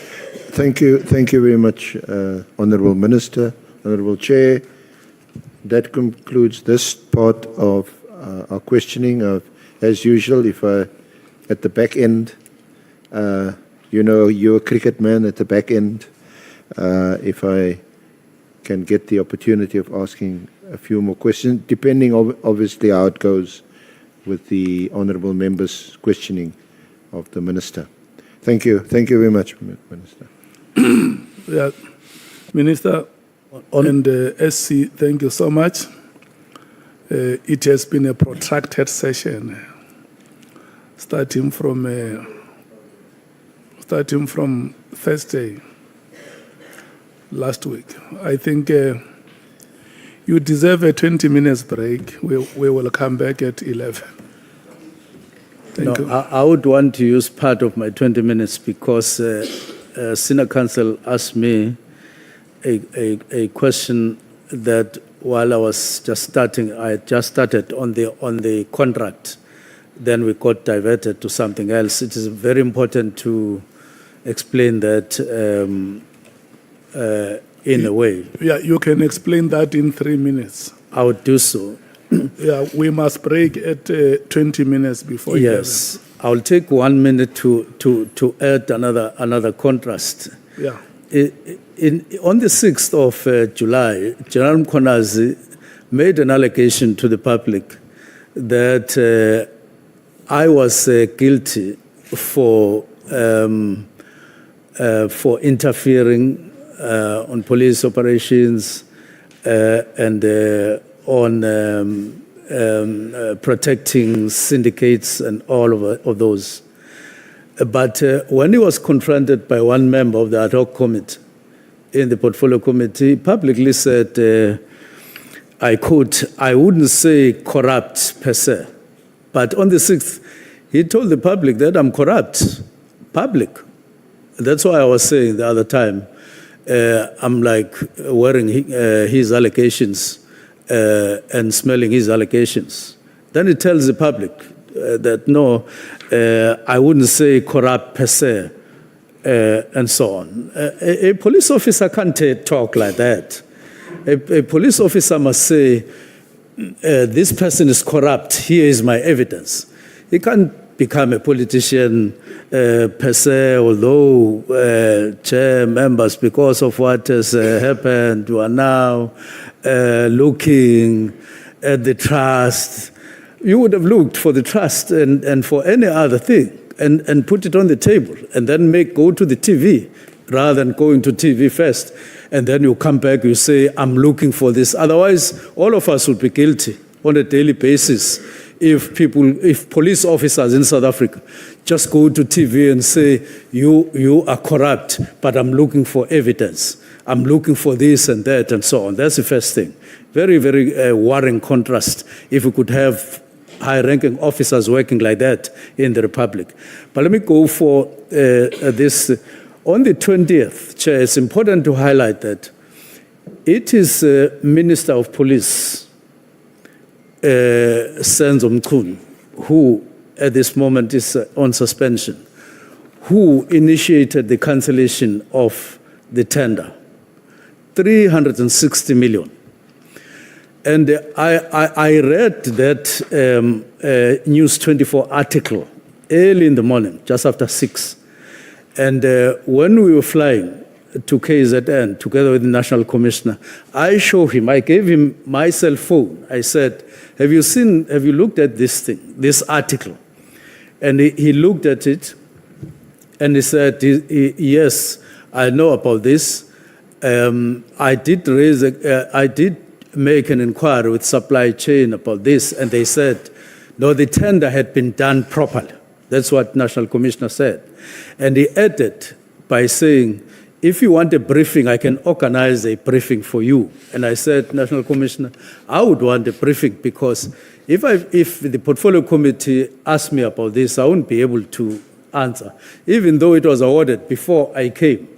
Thank you very much, Honourable Minister, Honourable Chair. That concludes this part of our questioning. As usual, at the back end, you're a cricket man at the back end. If I can get the opportunity of asking a few more questions, depending obviously how it goes with the honourable members' questioning of the Minister. Thank you very much, Minister. Yeah, Minister and SC, thank you so much. It has been a protracted session, starting from Thursday last week. I think you deserve a 20 minutes break. We will come back at 11. Thank you. I would want to use part of my 20 minutes because Senior Counsel asked me a question that while I was just starting, I had just started on the contract. Then we got diverted to something else. It is very important to explain that in a way. Yeah, you can explain that in 3 minutes. I would do so. Yeah, we must break at 20 minutes before. Yes, I'll take 1 minute to add another contrast. Yeah. On the 6th of July, General Mkhwanazi made an allegation to the public that I was guilty for interfering on police operations and on protecting syndicates and all of those. But when he was confronted by one member of the ad hoc committee in the portfolio committee, he publicly said, I quote, I wouldn't say corrupt per se, but on the 6th, he told the public that I'm corrupt. Public. That's why I was saying the other time, I'm like wearing his allegations and smelling his allegations. Then he tells the public that no, I wouldn't say corrupt per se, and so on. A police officer can't talk like that. A police officer must say, this person is corrupt, here is my evidence. He can't become a politician per se, although chair members, because of what has happened, you are now looking at the trust. You would have looked for the trust and for any other thing and put it on the table and then go to the TV rather than going to TV first. And then you come back, you say, I'm looking for this. Otherwise, all of us would be guilty on a daily basis if police officers in South Africa just go to TV and say, you are corrupt, but I'm looking for evidence. I'm looking for this and that and so on. That's the first thing. Very, very worrying contrast if we could have high-ranking officers working like that in the Republic. But let me go for this. On the 20th, Chair, it's important to highlight that it is Minister of Police, Senzo Mchunu, who at this moment is on suspension, who initiated the cancellation of the tender, 360 million. And I read that News 24 article early in the morning, just after 6. And when we were flying to KZN together with the National Commissioner, I gave him my cell phone. I said, have you looked at this thing, this article? And he looked at it and he said, yes, I know about this. I did make an inquiry with supply chain about this, and they said, no, the tender had been done properly. That's what National Commissioner said. And he added by saying, if you want a briefing, I can organize a briefing for you. And I said, National Commissioner, I would want a briefing because if the Portfolio Committee asked me about this, I wouldn't be able to answer, even though it was awarded before I came.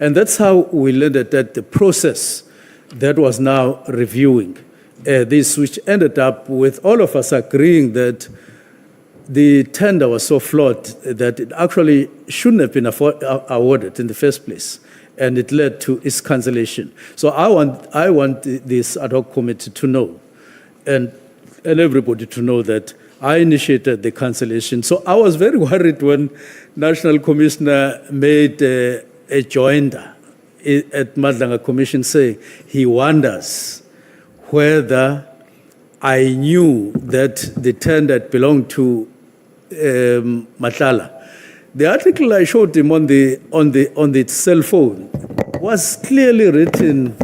And that's how we landed at the process that was now reviewing this, which ended up with all of us agreeing that the tender was so flawed that it actually shouldn't have been awarded in the first place, and it led to its cancellation. So I want this ad hoc committee to know, and everybody to know that I initiated the cancellation. So I was very worried when National Commissioner made a joinder at Nhlanhla Commission saying he wonders whether I knew that the tender belonged to Nhlanhla. The article I showed him on the cell phone was clearly written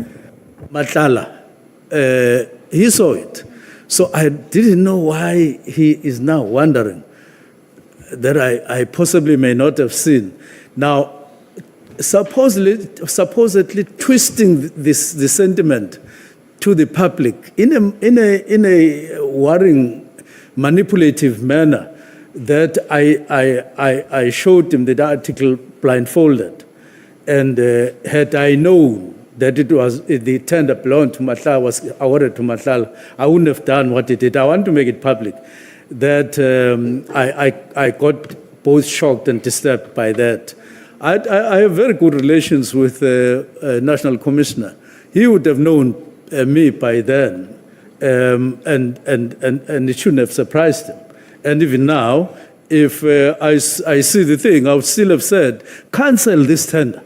Nhlanhla. He saw it. So I didn't know why he is now wondering that I possibly may not have seen. Now, supposedly twisting the sentiment to the public in a worrying, manipulative manner, that I showed him the article blindfolded, and had I known that it was the tender belonged to Nhlanhla, was awarded to Nhlanhla, I wouldn't have done what he did. I want to make it public that I got both shocked and disturbed by that. I have very good relations with National Commissioner. He would have known me by then, and it shouldn't have surprised him. And even now, if I see the thing, I would still have said, cancel this tender.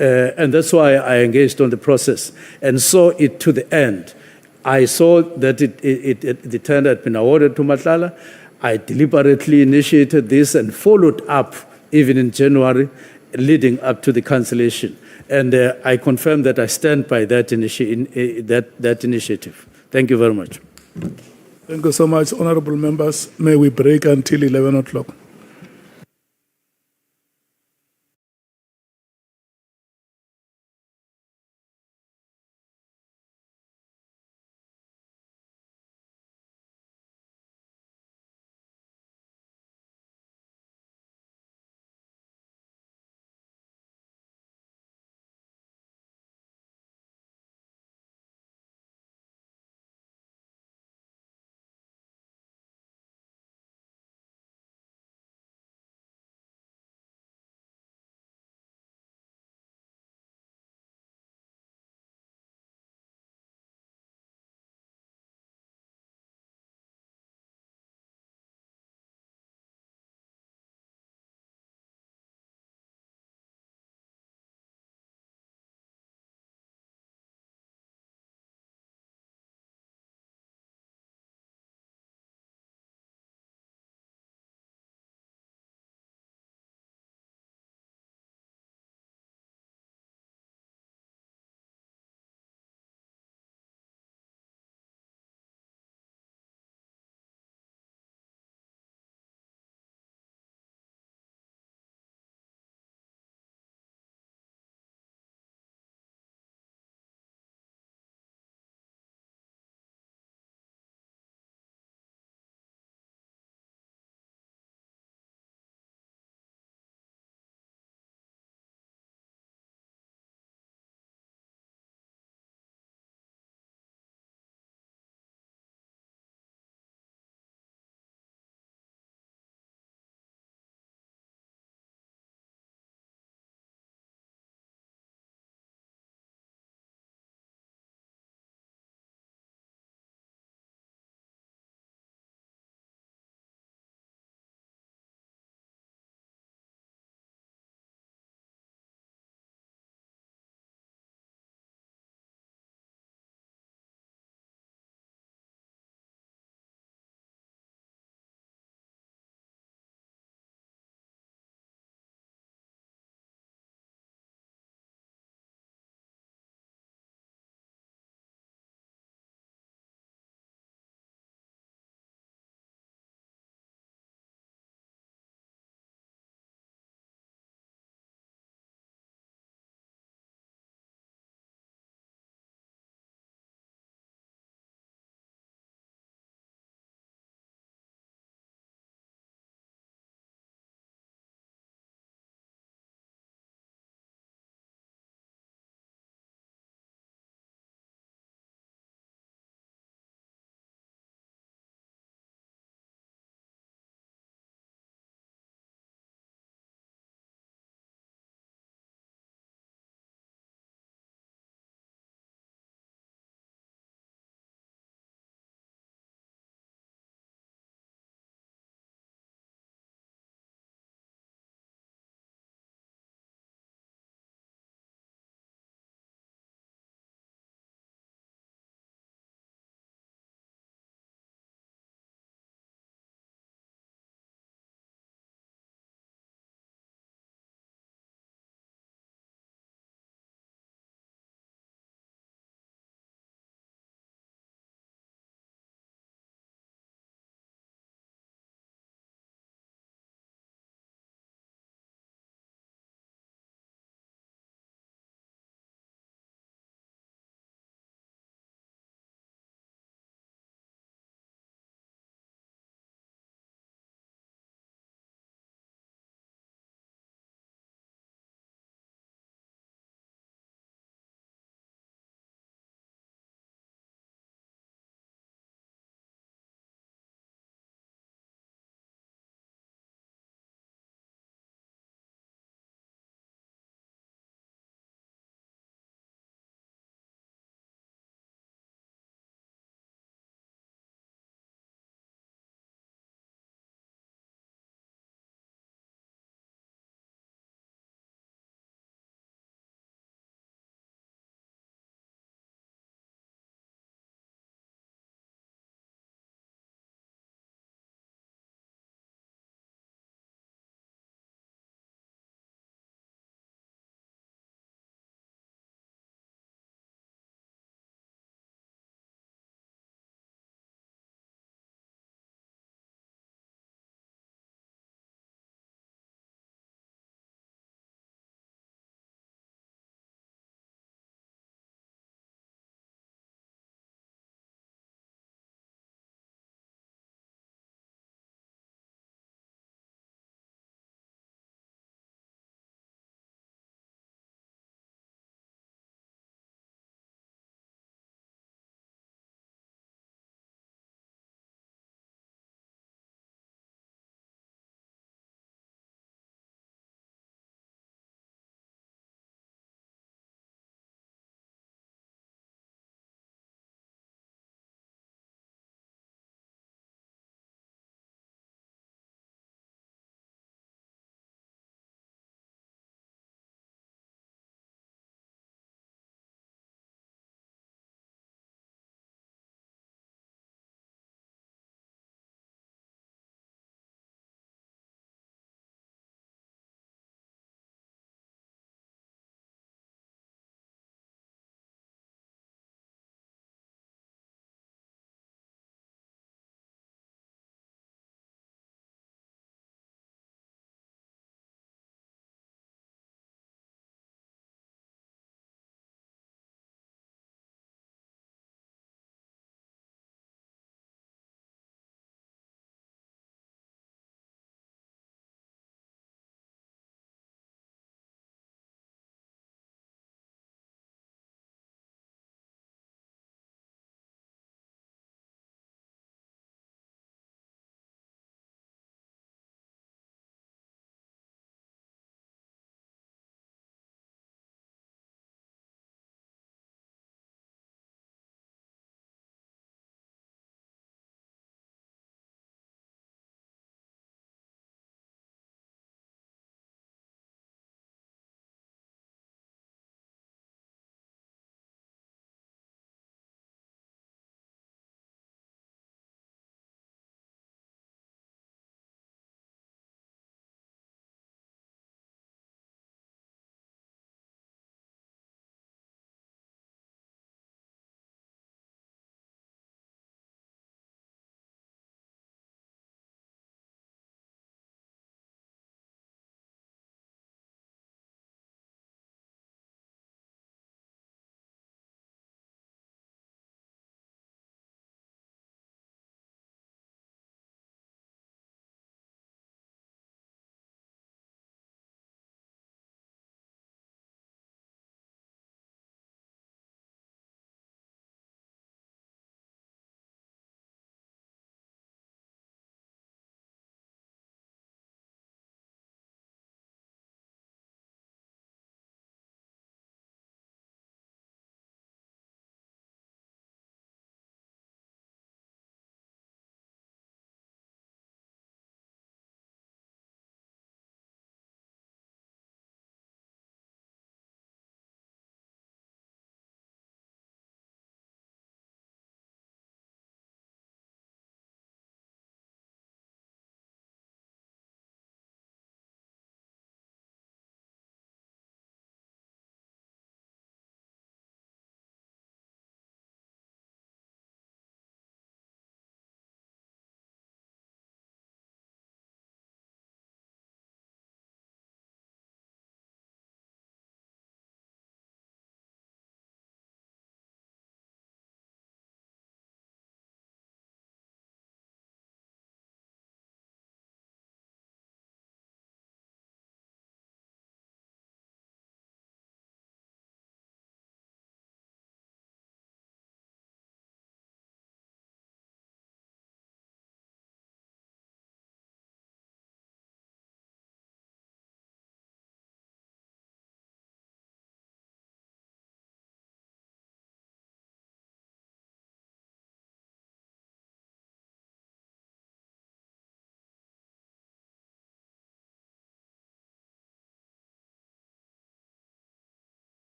And that's why I engaged on the process and saw it to the end. I saw that the tender had been awarded to Nhlanhla. I deliberately initiated this and followed up even in January, leading up to the cancellation. And I confirm that I stand by that initiative. Thank you very much. Thank you so much, honorable members. May we break until 11 o'clock.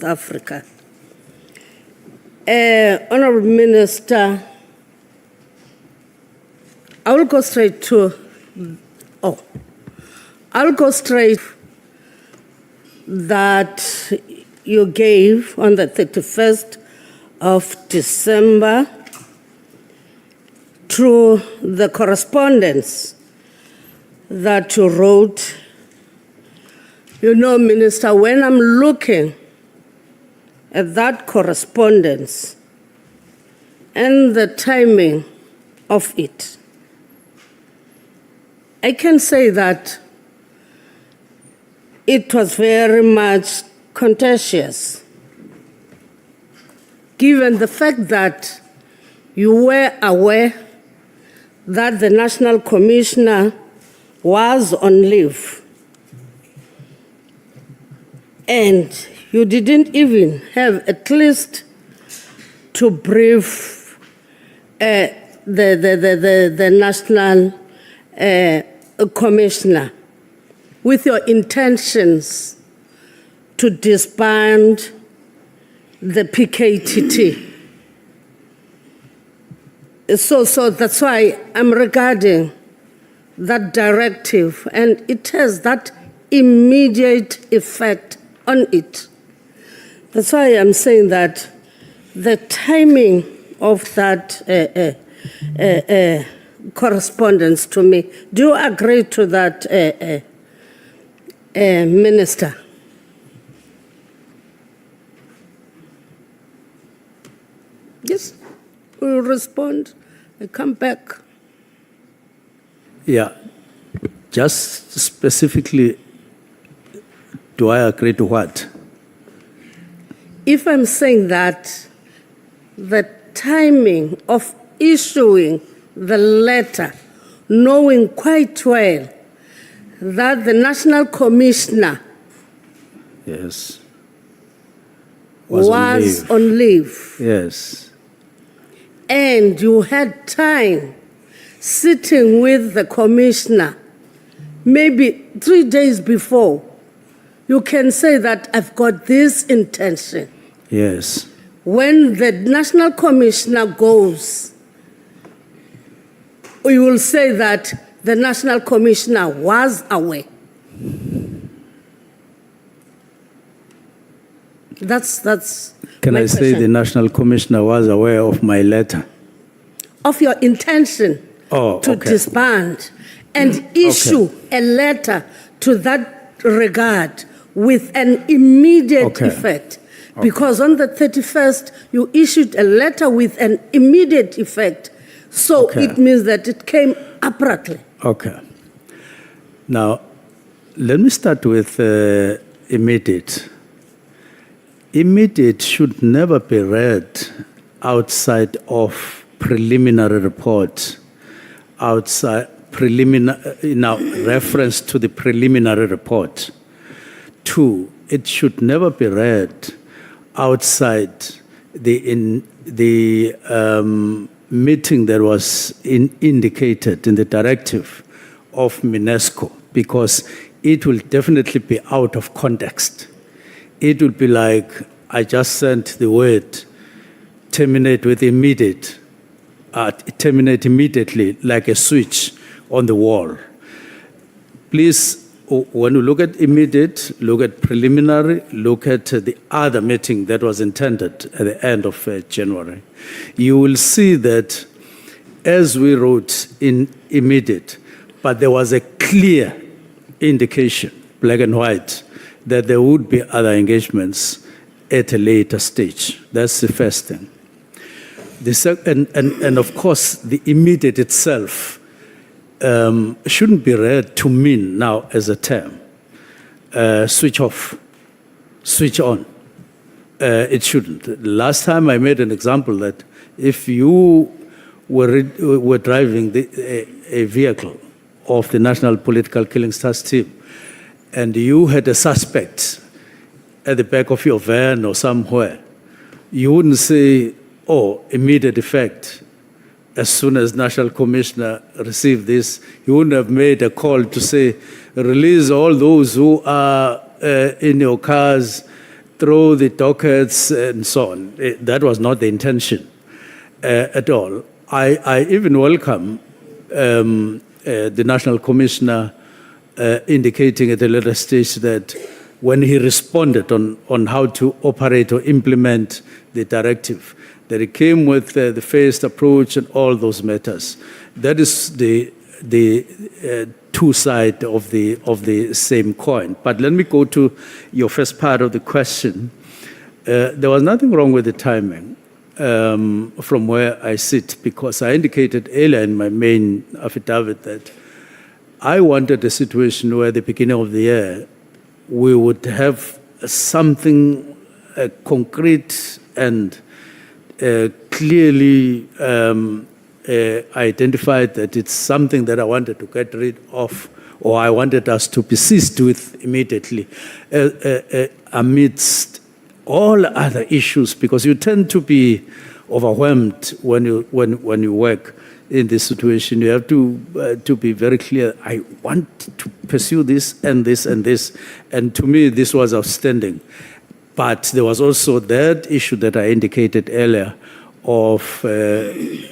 Africa. Honorable Minister, I will go straight to, I'll go straight that you gave on the 31st of December through the correspondence that you wrote. You know, Minister, when I'm looking at that correspondence and the timing of it, I can say that it was very much contentious, given the fact that you were aware that the National Commissioner was on leave, and you didn't even have at least to brief the National Commissioner with your intentions to disband the PKTT. So that's why I'm regarding that directive, and it has that immediate effect on it. That's why I'm saying that the timing of that correspondence to me, do you agree to that, Minister? Yes, we'll respond. I come back. Yeah, just specifically, do I agree to what? If I'm saying that the timing of issuing the letter, knowing quite well that the National Commissioner Yes. was on leave, Yes. and you had time sitting with the Commissioner, maybe 3 days before, you can say that I've got this intention. Yes. When the National Commissioner goes, you will say that the National Commissioner was aware. That's Can my I say question. the National Commissioner was aware of my letter? Of your intention Oh, to okay. disband and issue a letter to that regard with an immediate Okay. effect. Because on the 31st, you issued a letter with an immediate effect. So Okay. it means that it came abruptly. Okay. Now, let me start with immediate. Immediate should never be read outside of preliminary report, outside reference to the preliminary report. 2, it should never be read outside the meeting that was indicated in the directive of UNESCO, because it will definitely be out of context. It will be like, I just sent the word, terminate with immediate, terminate immediately, like a switch on the wall. Please, when you look at immediate, look at preliminary, look at the other meeting that was intended at the end of January. You will see that, as we wrote in immediate, but there was a clear indication, black and white, that there would be other engagements at a later stage. That's the first thing. And of course, the immediate itself shouldn't be read to mean now as a term. Switch off, switch on. It shouldn't. Last time I made an example that if you were driving a vehicle of the National Political Killing Stars team and you had a suspect at the back of your van or somewhere, you wouldn't say, oh, immediate effect. As soon as National Commissioner received this, he wouldn't have made a call to say, release all those who are in your cars throw the dockets and so on. That was not the intention at all. I even welcome the National Commissioner indicating at a later stage that when he responded on how to operate or implement the directive, that he came with the phased approach and all those matters. That is the two sides of the same coin. But let me go to your first part of the question. There was nothing wrong with the timing from where I sit, because I indicated earlier in my main affidavit that I wanted a situation where at the beginning of the year we would have something concrete and clearly identified that it's something that I wanted to get rid of, or I wanted us to persist with immediately amidst all other issues, because you tend to be overwhelmed when you work in this situation. You have to be very clear. I want to pursue this and this and this, and to me this was outstanding. But there was also that issue that I indicated earlier of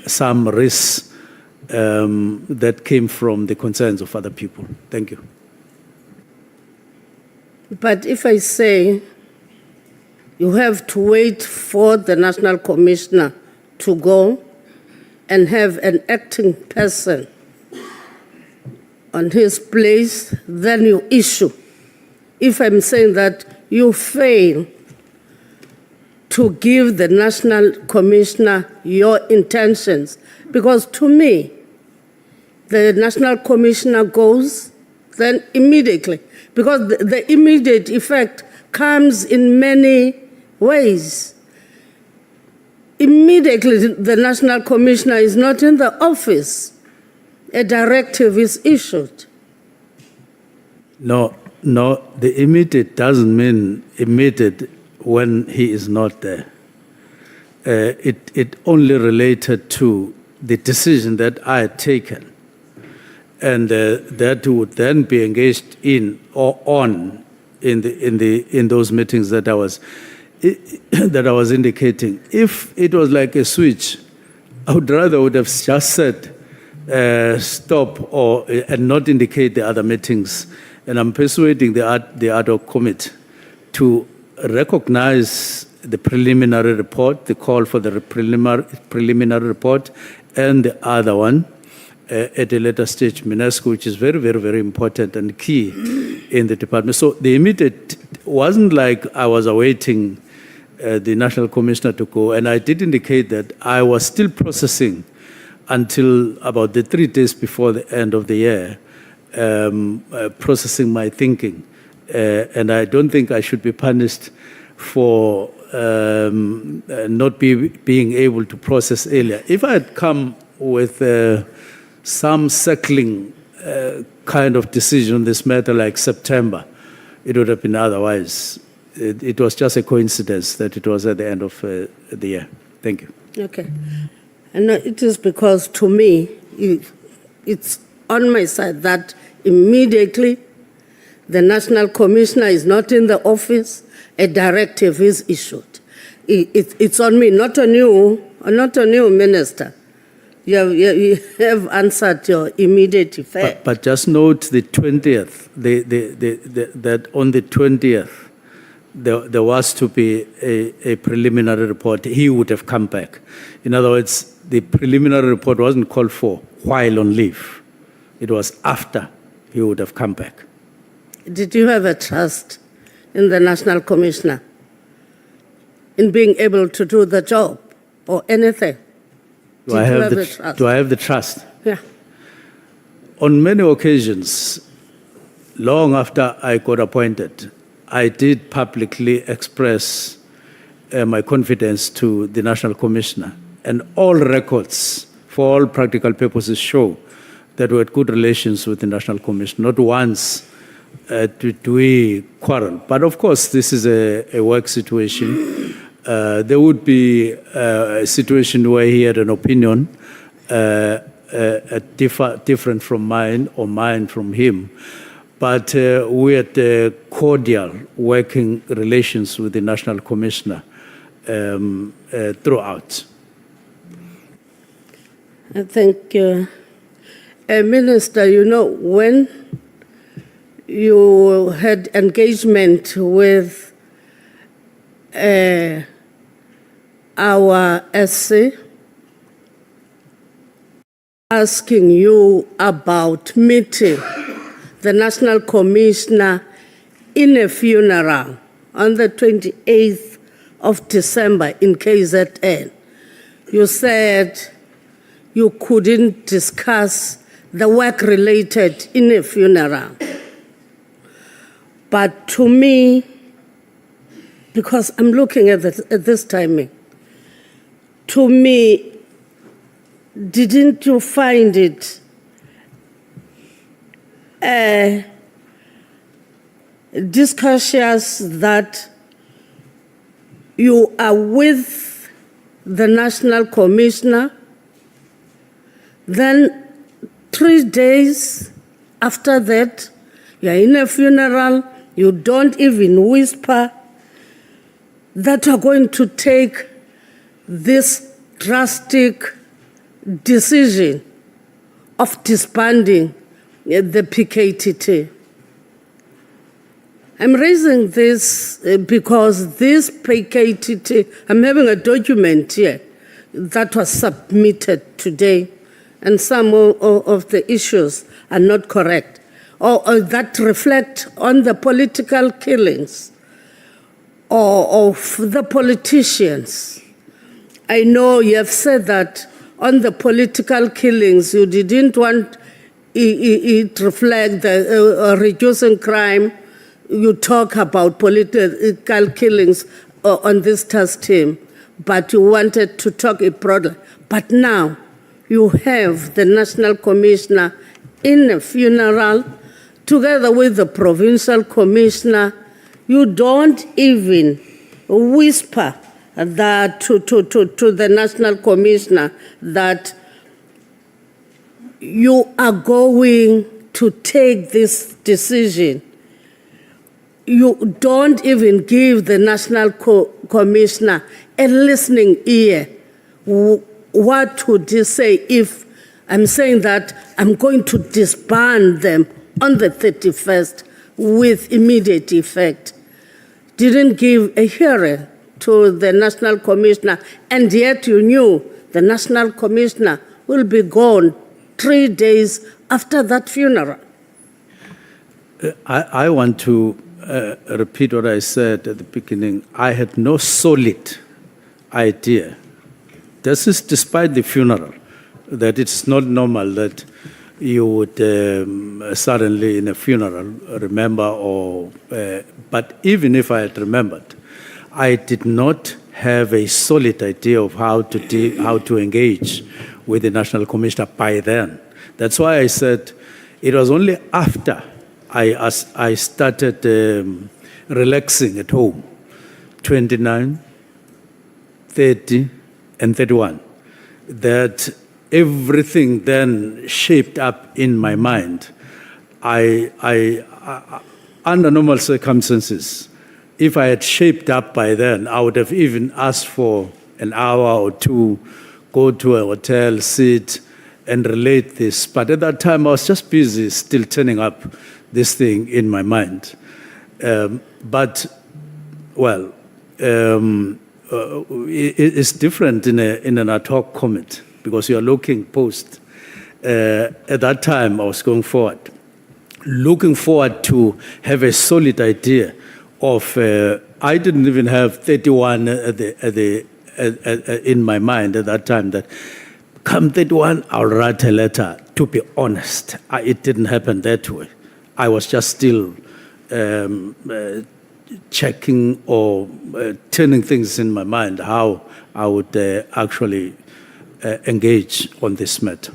some risks that came from the concerns of other people. Thank you. But if I say you have to wait for the National Commissioner to go and have an acting person on his place, then you issue. If I'm saying that you fail to give the National Commissioner your intentions, because to me, the National Commissioner goes, then immediately, because the immediate effect comes in many ways. Immediately, the National Commissioner is not in the office. A directive is issued. No, the immediate doesn't mean immediate when he is not there. It only related to the decision that I had taken, and that would then be engaged in or on in those meetings that I was indicating. If it was like a switch, I would rather have just said stop and not indicate the other meetings. And I'm persuading the ad hoc committee to recognize the preliminary report, the call for the preliminary report, and the other one at a later stage, UNESCO, which is very, very, very important and key in the department. So the immediate wasn't like I was awaiting the National Commissioner to go, and I did indicate that I was still processing until about the 3 days before the end of the year, processing my thinking. And I don't think I should be punished for not being able to process earlier. If I had come with some circling kind of decision on this matter like September, it would have been otherwise. It was just a coincidence that it was at the end of the year. Thank you. Okay. And it is because, to me, it's on my side that immediately the National Commissioner is not in the office, a directive is issued. It's on me, not on you, Minister. You have answered your immediate effect. But just note the 20th, that on the 20th, there was to be a preliminary report. He would have come back. In other words, the preliminary report wasn't called for while on leave. It was after he would have come back. Did you have a trust in the National Commissioner in being able to do the job or anything? Do I have the trust? Yeah. On many occasions, long after I got appointed, I did publicly express my confidence to the National Commissioner, and all records, for all practical purposes, show that we had good relations with the National Commission. Not once do we quarrel. But of course, this is a work situation. There would be a situation where he had an opinion different from mine or mine from him. But we had cordial working relations with the National Commissioner throughout. I think, Minister, you know, when you had engagement with our SC, asking you about meeting the National Commissioner in a funeral on the 28th of December in KZN. You said you couldn't discuss the work related in a funeral. But to me, because I'm looking at this timing, to me, didn't you find it discourteous that you are with the National Commissioner, then 3 days after that, you're in a funeral, you don't even whisper that you're going to take this drastic decision of disbanding the PKTT. I'm raising this because this PKTT, I'm having a document here that was submitted today, and some of the issues are not correct, or that reflect on the political killings or of the politicians. I know you have said that on the political killings, you didn't want it reflect the reducing crime. You talk about political killings on this task team, but you wanted to talk it broadly. But now you have the National Commissioner in a funeral together with the Provincial Commissioner. You don't even whisper that to the National Commissioner that you are going to take this decision. You don't even give the National Commissioner a listening ear. What would you say if I'm saying that I'm going to disband them on the 31st with immediate effect? Didn't give a hearing to the National Commissioner, and yet you knew the National Commissioner will be gone 3 days after that funeral. I want to repeat what I said at the beginning. I had no solid idea. This is despite the funeral, that it's not normal that you would suddenly in a funeral remember but even if I had remembered, I did not have a solid idea of how to engage with the National Commissioner by then. That's why I said it was only after I started relaxing at home, 29, 30, and 31, that everything then shaped up in my mind. Under normal circumstances, if I had shaped up by then, I would have even asked for an hour or two, go to a hotel, sit, and relate this. But at that time, I was just busy still turning up this thing in my mind. It's different in an ad hoc committee because you are looking post. At that time, I was going forward, looking forward to have a solid idea of. I didn't even have 31 in my mind at that time. That come 31, I'll write a letter. To be honest, it didn't happen that way. I was just still checking or turning things in my mind how I would actually engage on this matter.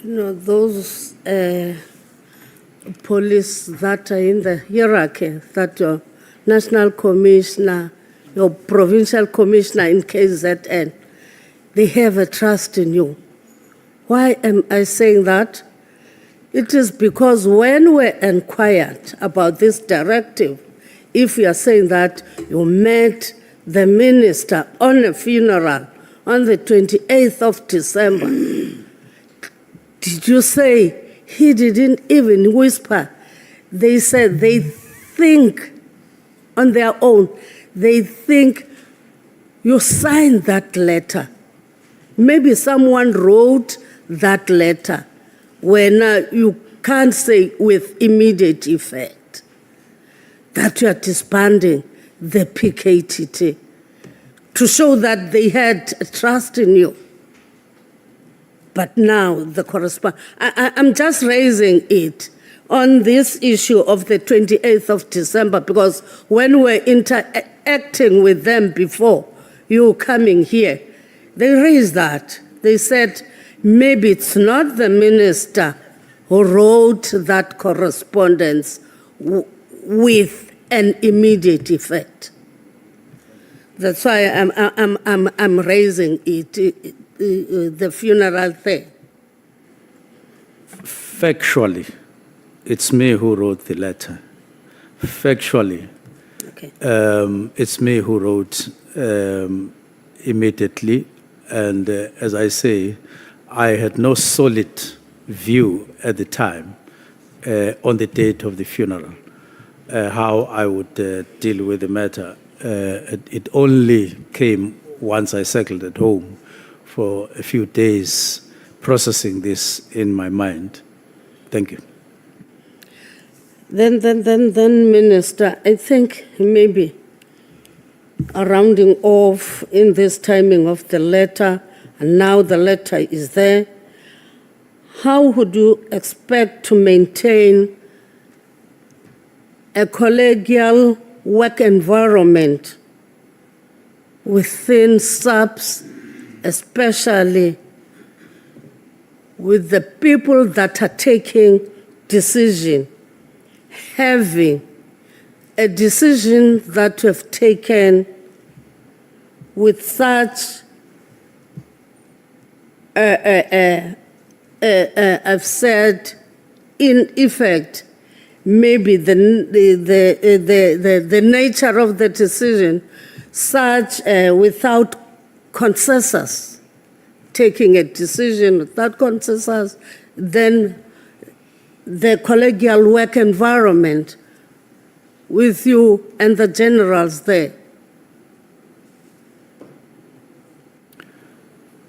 You know, those police that are in the hierarchy, that your National Commissioner, your Provincial Commissioner in KZN, they have a trust in you. Why am I saying that? It is because when we're inquired about this directive, if you are saying that you met the minister on a funeral on the 28th of December, did you say he didn't even whisper? They said they think on their own, they think you signed that letter. Maybe someone wrote that letter when you can't say with immediate effect that you are disbanding the PKTT to show that they had trust in you. But now I'm just raising it on this issue of the 28th of December because when we're interacting with them before you coming here, they raised that. They said maybe it's not the minister who wrote that correspondence with an immediate effect. That's why I'm raising it, the funeral thing. Factually, it's me who wrote the letter. Factually, Okay. it's me who wrote immediately. And as I say, I had no solid view at the time on the date of the funeral, how I would deal with the matter. It only came once I settled at home for a few days, processing this in my mind. Thank you. Then, Minister, I think maybe a rounding off in this timing of the letter, and now the letter is there. How would you expect to maintain a collegial work environment within SAPS, especially with the people that are taking decision, having a decision that we have taken with such, I've said, in effect, maybe the nature of the decision, such without consensus, taking a decision without consensus, then the collegial work environment with you and the generals there.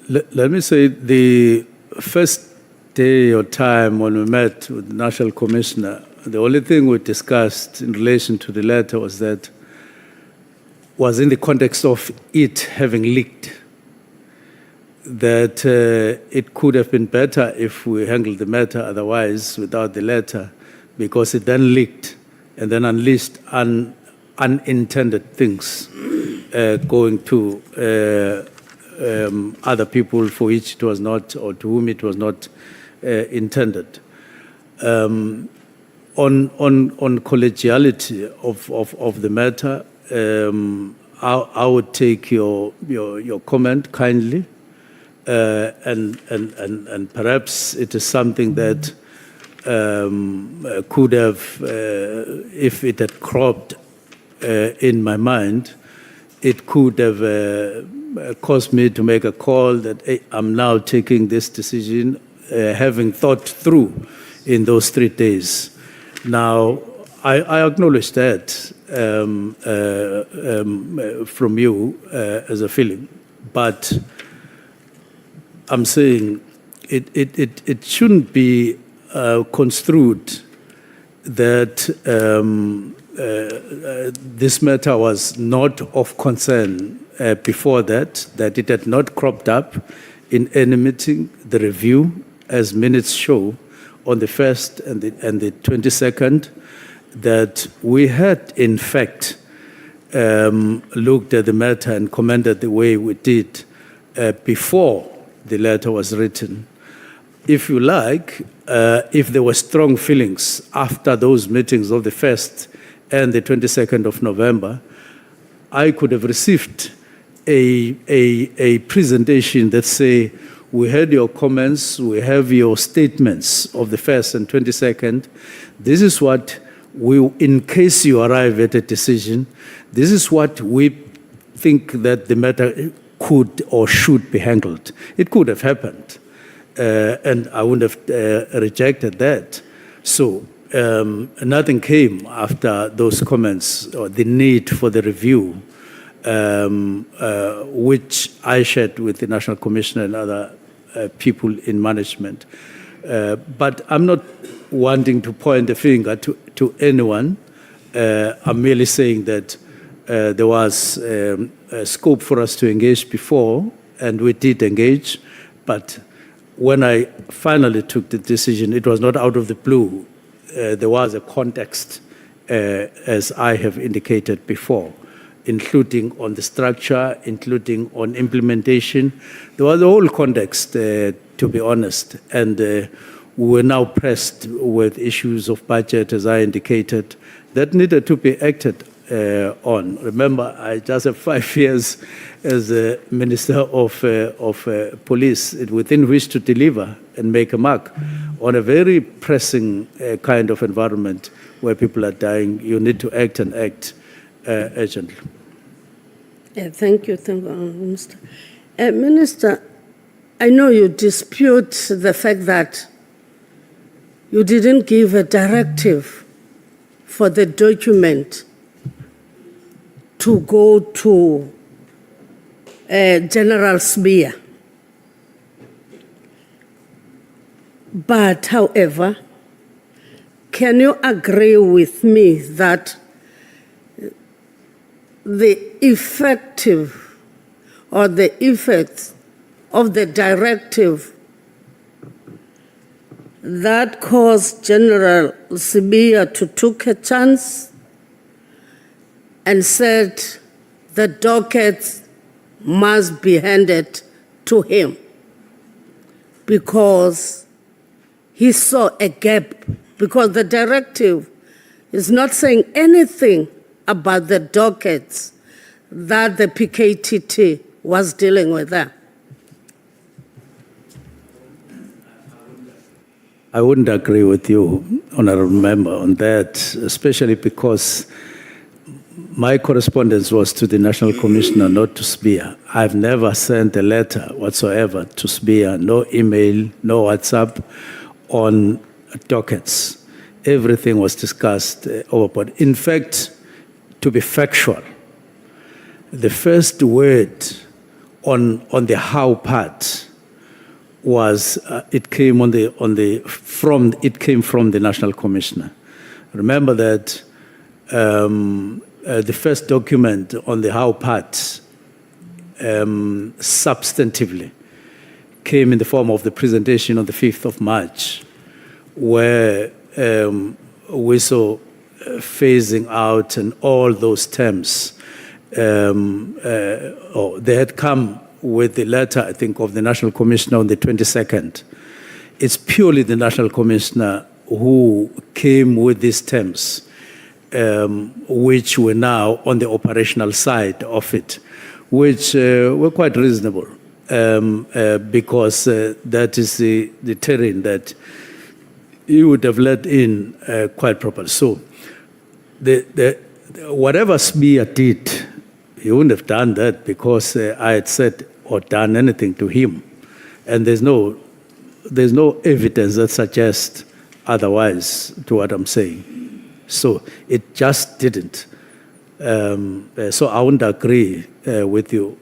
Let me say the first day or time when we met with the National Commissioner, the only thing we discussed in relation to the letter was in the context of it having leaked, that it could have been better if we handled the matter otherwise without the letter, because it then leaked and then unleashed unintended things going to other people for which it was not, or to whom it was not intended. On collegiality of the matter, I would take your comment kindly, and perhaps it is something that could have, if it had cropped in my mind, it could have caused me to make a call that, hey, I'm now taking this decision, having thought through in those 3 days. Now, I acknowledge that from you as a feeling, but I'm saying it shouldn't be construed that this matter was not of concern before that it had not cropped up in any meeting, the review, as minutes show, on the 1st and the 22nd, that we had, in fact, looked at the matter and commented the way we did before the letter was written. If you like, if there were strong feelings after those meetings of the 1st and the 22nd of November, I could have received a presentation that say, we heard your comments, we have your statements of the 1st and 22nd. This is what we, in case you arrive at a decision, this is what we think that the matter could or should be handled. It could have happened, and I wouldn't have rejected that. So nothing came after those comments or the need for the review, which I shared with the National Commissioner and other people in management. But I'm not wanting to point a finger to anyone. I'm merely saying that there was a scope for us to engage before, and we did engage. But when I finally took the decision, it was not out of the blue. There was a context, as I have indicated before, including on the structure, including on implementation. There was a whole context, to be honest, and we were now pressed with issues of budget, as I indicated, that needed to be acted on. Remember, I just have 5 years as a Minister of Police, within which to deliver and make a mark on a very pressing kind of environment where people are dying. You need to act and act urgently. Yeah, thank you, Minister. Minister, I know you dispute the fact that you didn't give a directive for the document to go to General Smear. But, however, can you agree with me that the effective or the effects of the directive that caused General Smear to take a chance and said the dockets must be handed to him because he saw a gap, because the directive is not saying anything about the dockets that the PKTT was dealing with there. I wouldn't agree with you, Honourable Member, on that, especially because my correspondence was to the National Commissioner, not to Smear. I've never sent a letter whatsoever to Smear, no email, no WhatsApp on dockets. Everything was discussed overboard. In fact, to be factual, the first word on the how part was it came from the National Commissioner. Remember that the first document on the how part substantively came in the form of the presentation on the 5th of March, where we saw phasing out and all those terms. They had come with the letter, I think, of the National Commissioner on the 22nd. It's purely the National Commissioner who came with these terms, which were now on the operational side of it, which were quite reasonable, because that is the terrain that you would have let in quite properly. So whatever Smear did, he wouldn't have done that because I had said or done anything to him. And there's no evidence that suggests otherwise to what I'm saying. So it just didn't. So I wouldn't agree with you,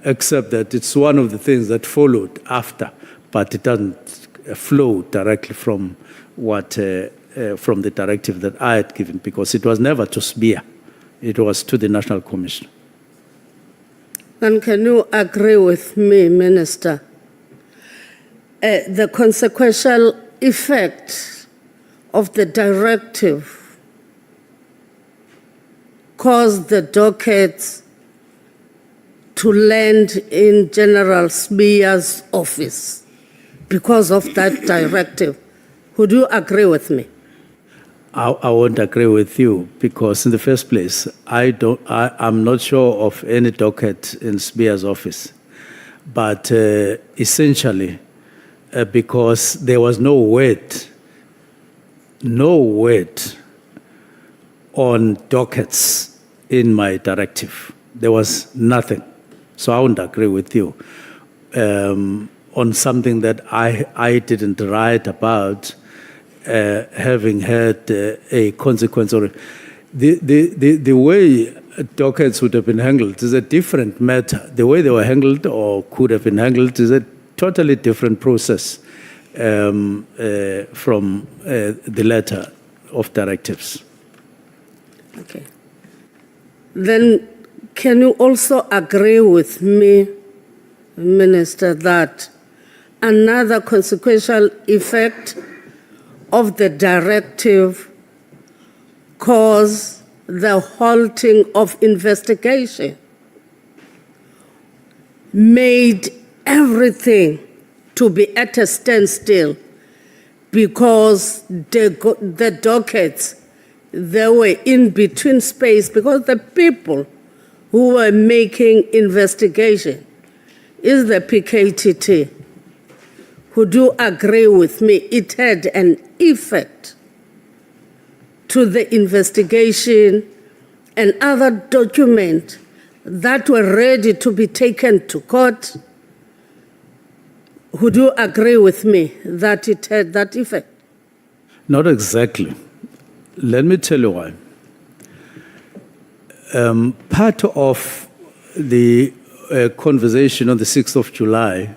except that it's one of the things that followed after, but it doesn't flow directly from from the directive that I had given, because it was never to Smear. It was to the National Commission. And can you agree with me, Minister? The consequential effect of the directive caused the dockets to land in General Smear's office because of that directive. Would you agree with me? I won't agree with you because, in the first place, I'm not sure of any docket in Smear's office. but essentially because there was no word on dockets in my directive. There was nothing. So I wouldn't agree with you on something that I didn't write about having had a consequence. Or the way dockets would have been handled is a different matter. The way they were handled or could have been handled is a totally different process from the letter of directives. Okay. Then can you also agree with me, Minister, that another consequential effect of the directive caused the halting of investigation, made everything to be at a standstill because the dockets, they were in between space because the people who were making investigation is the PKTT. Who do agree with me, it had an effect to the investigation and other documents that were ready to be taken to court. Who do agree with me that it had that effect? Not exactly. Let me tell you why. Part of the conversation on the 6th of July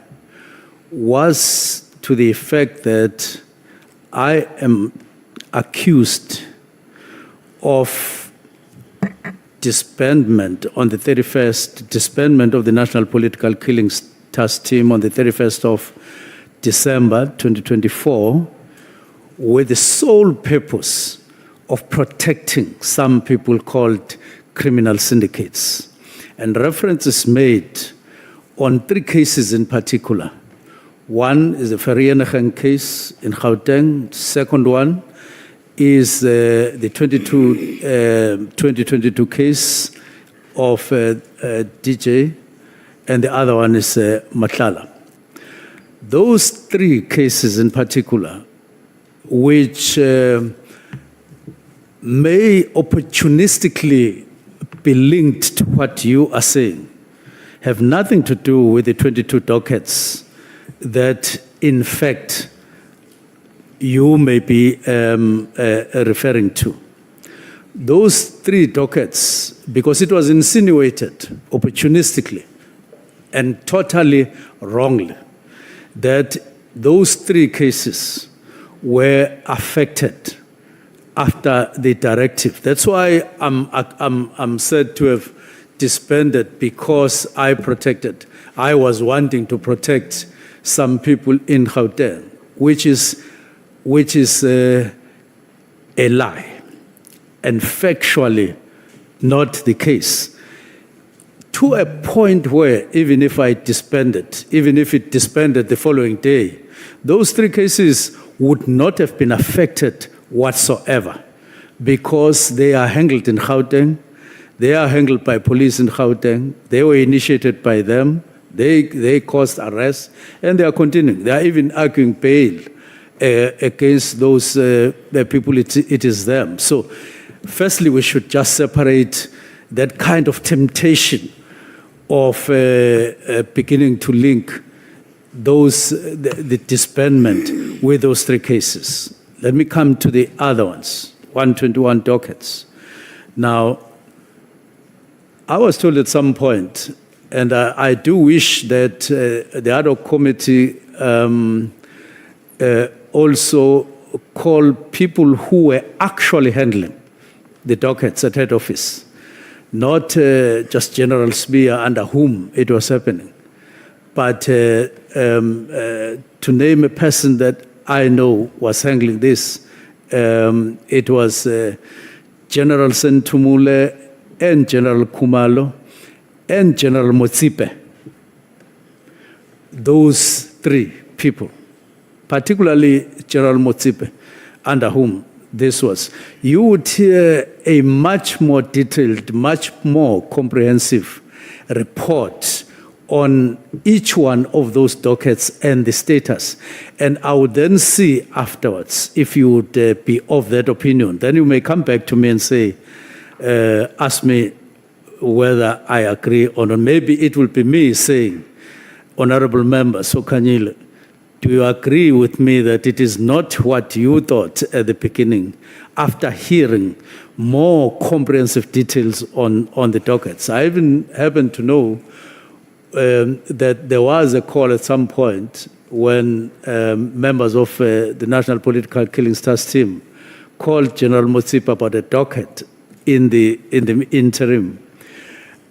was to the effect that I am accused of disbandment on the 31st, disbandment of the National Political Killings Task Team on the 31st of December 2024 with the sole purpose of protecting some people called criminal syndicates. And reference is made on 3 cases in particular. One is the Vereeniging case in Gauteng. Second one is the 2022 case of DJ, and the other one is Nhlanhla. Those 3 cases in particular, which may opportunistically be linked to what you are saying, have nothing to do with the 22 dockets that, in fact, you may be referring to. Those 3 dockets, because it was insinuated opportunistically and totally wrongly that those 3 cases were affected after the directive. That's why I'm said to have disbanded, because I was wanting to protect some people in Gauteng, which is a lie and factually not the case. To a point where even if it disbanded the following day, those 3 cases would not have been affected whatsoever, because they are handled in Gauteng, they are handled by police in Gauteng, they were initiated by them, they caused arrest, and they are continuing. They are even arguing bail against those people, it is them. So firstly, we should just separate that kind of temptation of beginning to link the disbandment with those 3 cases. Let me come to the other ones, 121 dockets. Now, I was told at some point, and I do wish that the ad hoc committee also call people who were actually handling the dockets at head office, not just General Spear under whom it was happening, but to name a person that I know was handling this. It was General Sentumule and General Kumalo and General Motsipe. Those 3 people, particularly General Motsipe, under whom this was. You would hear a much more detailed, much more comprehensive report on each one of those dockets and the status. And I would then see afterwards if you would be of that opinion. Then you may come back to me and say, ask me whether I agree or not. Maybe it will be me saying, Honorable Member Sokanyile, do you agree with me that it is not what you thought at the beginning after hearing more comprehensive details on the dockets? I even happen to know that there was a call at some point when members of the National Political Killings Task Team called General Motsipa about a docket in the interim,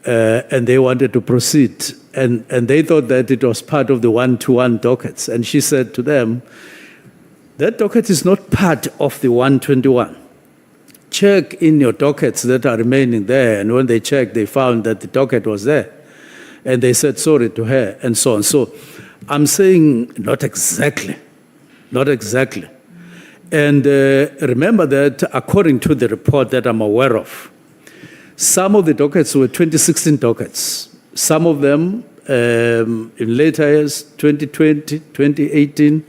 and they wanted to proceed. And they thought that it was part of the one-to-one dockets. And she said to them, that docket is not part of the 121. Check in your dockets that are remaining there. And when they checked, they found that the docket was there. And they said sorry to her, and so on. So I'm saying not exactly. And remember that according to the report that I'm aware of, some of the dockets were 2016 dockets. Some of them in later years, 2020, 2018,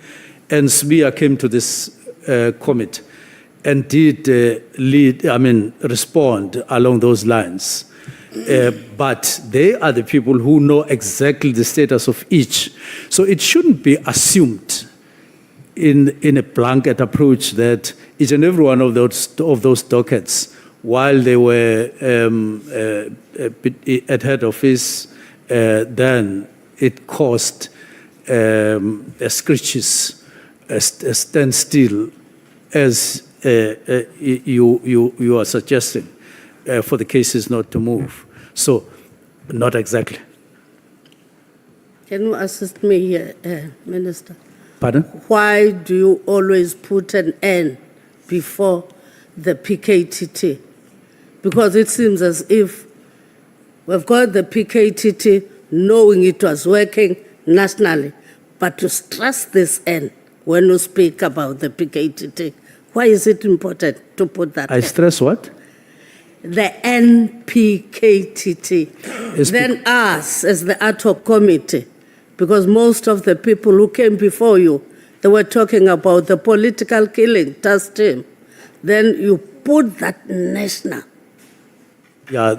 and SBIA came to this committee and did respond along those lines. But they are the people who know exactly the status of each. So it shouldn't be assumed in a blanket approach that each and every one of those dockets, while they were at head office, then it caused screeches, a standstill, as you are suggesting, for the cases not to move. So, not exactly. Can you assist me here, Minister? Pardon? Why do you always put an N before the PKTT? Because it seems as if we've got the PKTT knowing it was working nationally, but to stress this N when you speak about the PKTT, why is it important to put that I N? stress what? The NPKTT. Then us as the ad hoc committee, because most of the people who came before you, they were talking about the political killing task team. Then you put that national. Yeah,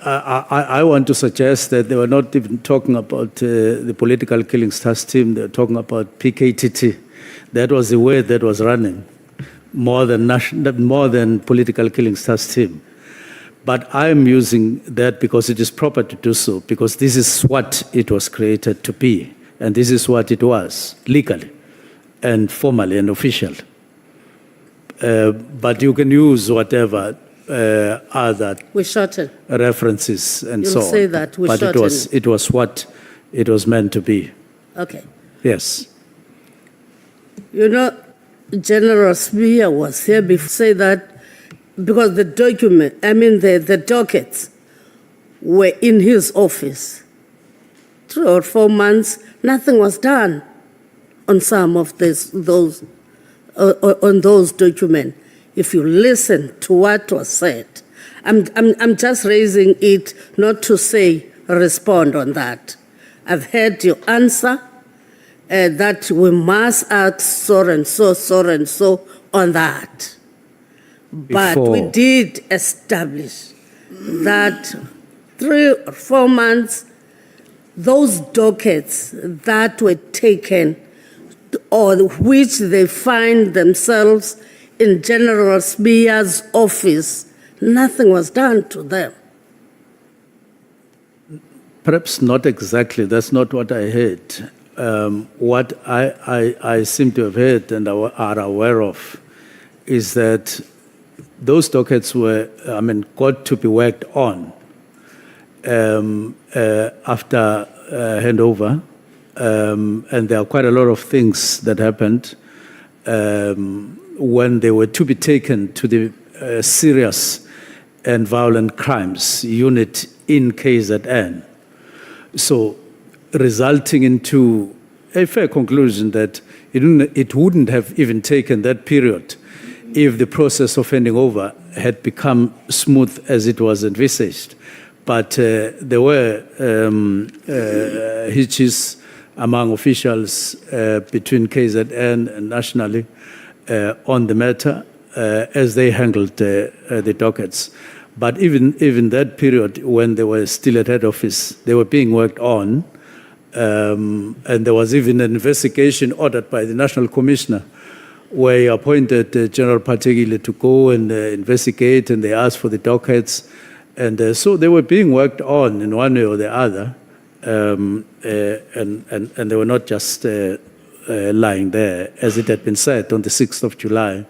I want to suggest that they were not even talking about the political killings task team. They were talking about PKTT. That was the word that was running, more than political killings task team. But I am using that because it is proper to do so, because this is what it was created to be, and this is what it was, legally and formally and official. But you can use whatever other We shorten. references and You'll so on. say that we but shorten. it was what it was meant to be. Okay. Yes. You know, General Spear was here before, say that because the document, the dockets were in his office. 3 or 4 months, nothing was done on some of those documents. If you listen to what was said, I'm just raising it not to say respond on that. I've heard your answer that we must act so and so on that. But we did establish that 3 or 4 months, those dockets that were taken or which they find themselves in General Spear's office, nothing was done to them. Perhaps not exactly. That's not what I heard. What I seem to have heard and are aware of is that those dockets were, got to be worked on after handover. And there are quite a lot of things that happened when they were to be taken to the serious and violent crimes unit in KZN. So resulting into a fair conclusion that it wouldn't have even taken that period if the process of handing over had become smooth as it was envisaged. but there were hitches among officials between KZN and nationally on the matter as they handled the dockets. But even that period, when they were still at head office, they were being worked on, and there was even an investigation ordered by the National Commissioner, where he appointed General Patekile to go and investigate, and they asked for the dockets. And so they were being worked on in one way or the other, and they were not just lying there, as it had been said on the 6th of July,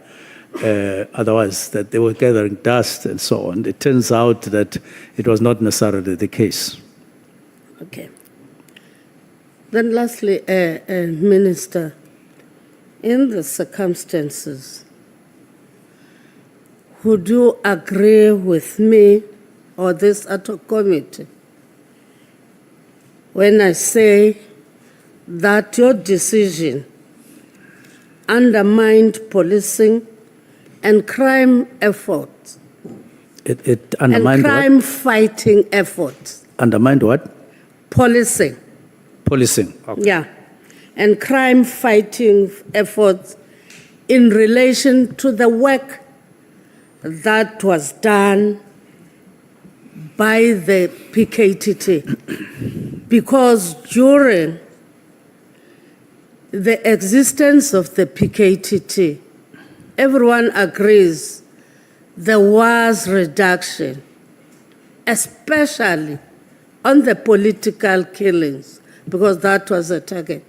otherwise that they were gathering dust and so on. It turns out that it was not necessarily the case. Okay. Then lastly, Minister, in the circumstances, would you agree with me or this ad hoc committee when I say that your decision undermined policing and crime efforts It and undermined what? crime-fighting efforts? Undermined what? Policing. Policing. Okay. Yeah, and crime-fighting efforts in relation to the work that was done by the PKTT. Because during the existence of the PKTT, everyone agrees there was reduction, especially on the political killings, because that was a target.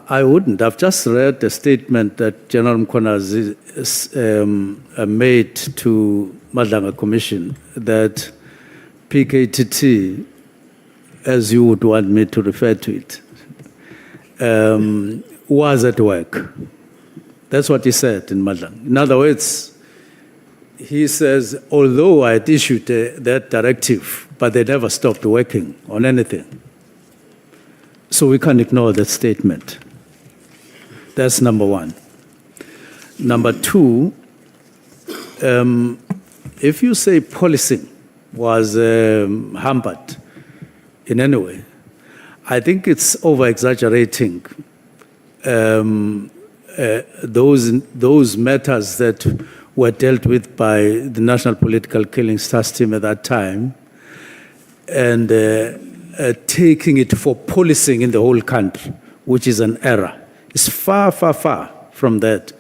I wouldn't. I've just read the statement that General Mkhwanazi made to Nhlanhla Commission that PKTT, as you would want me to refer to it, was at work. That's what he said in Nhlanhla. In other words, he says, although I had issued that directive, but they never stopped working on anything. So we can't ignore that statement. That's number one. Number two, if you say policing was hampered in any way, I think it's over-exaggerating those matters that were dealt with by the National Political Killings Task Team at that time, and taking it for policing in the whole country, which is an error. It's far, far, far from that.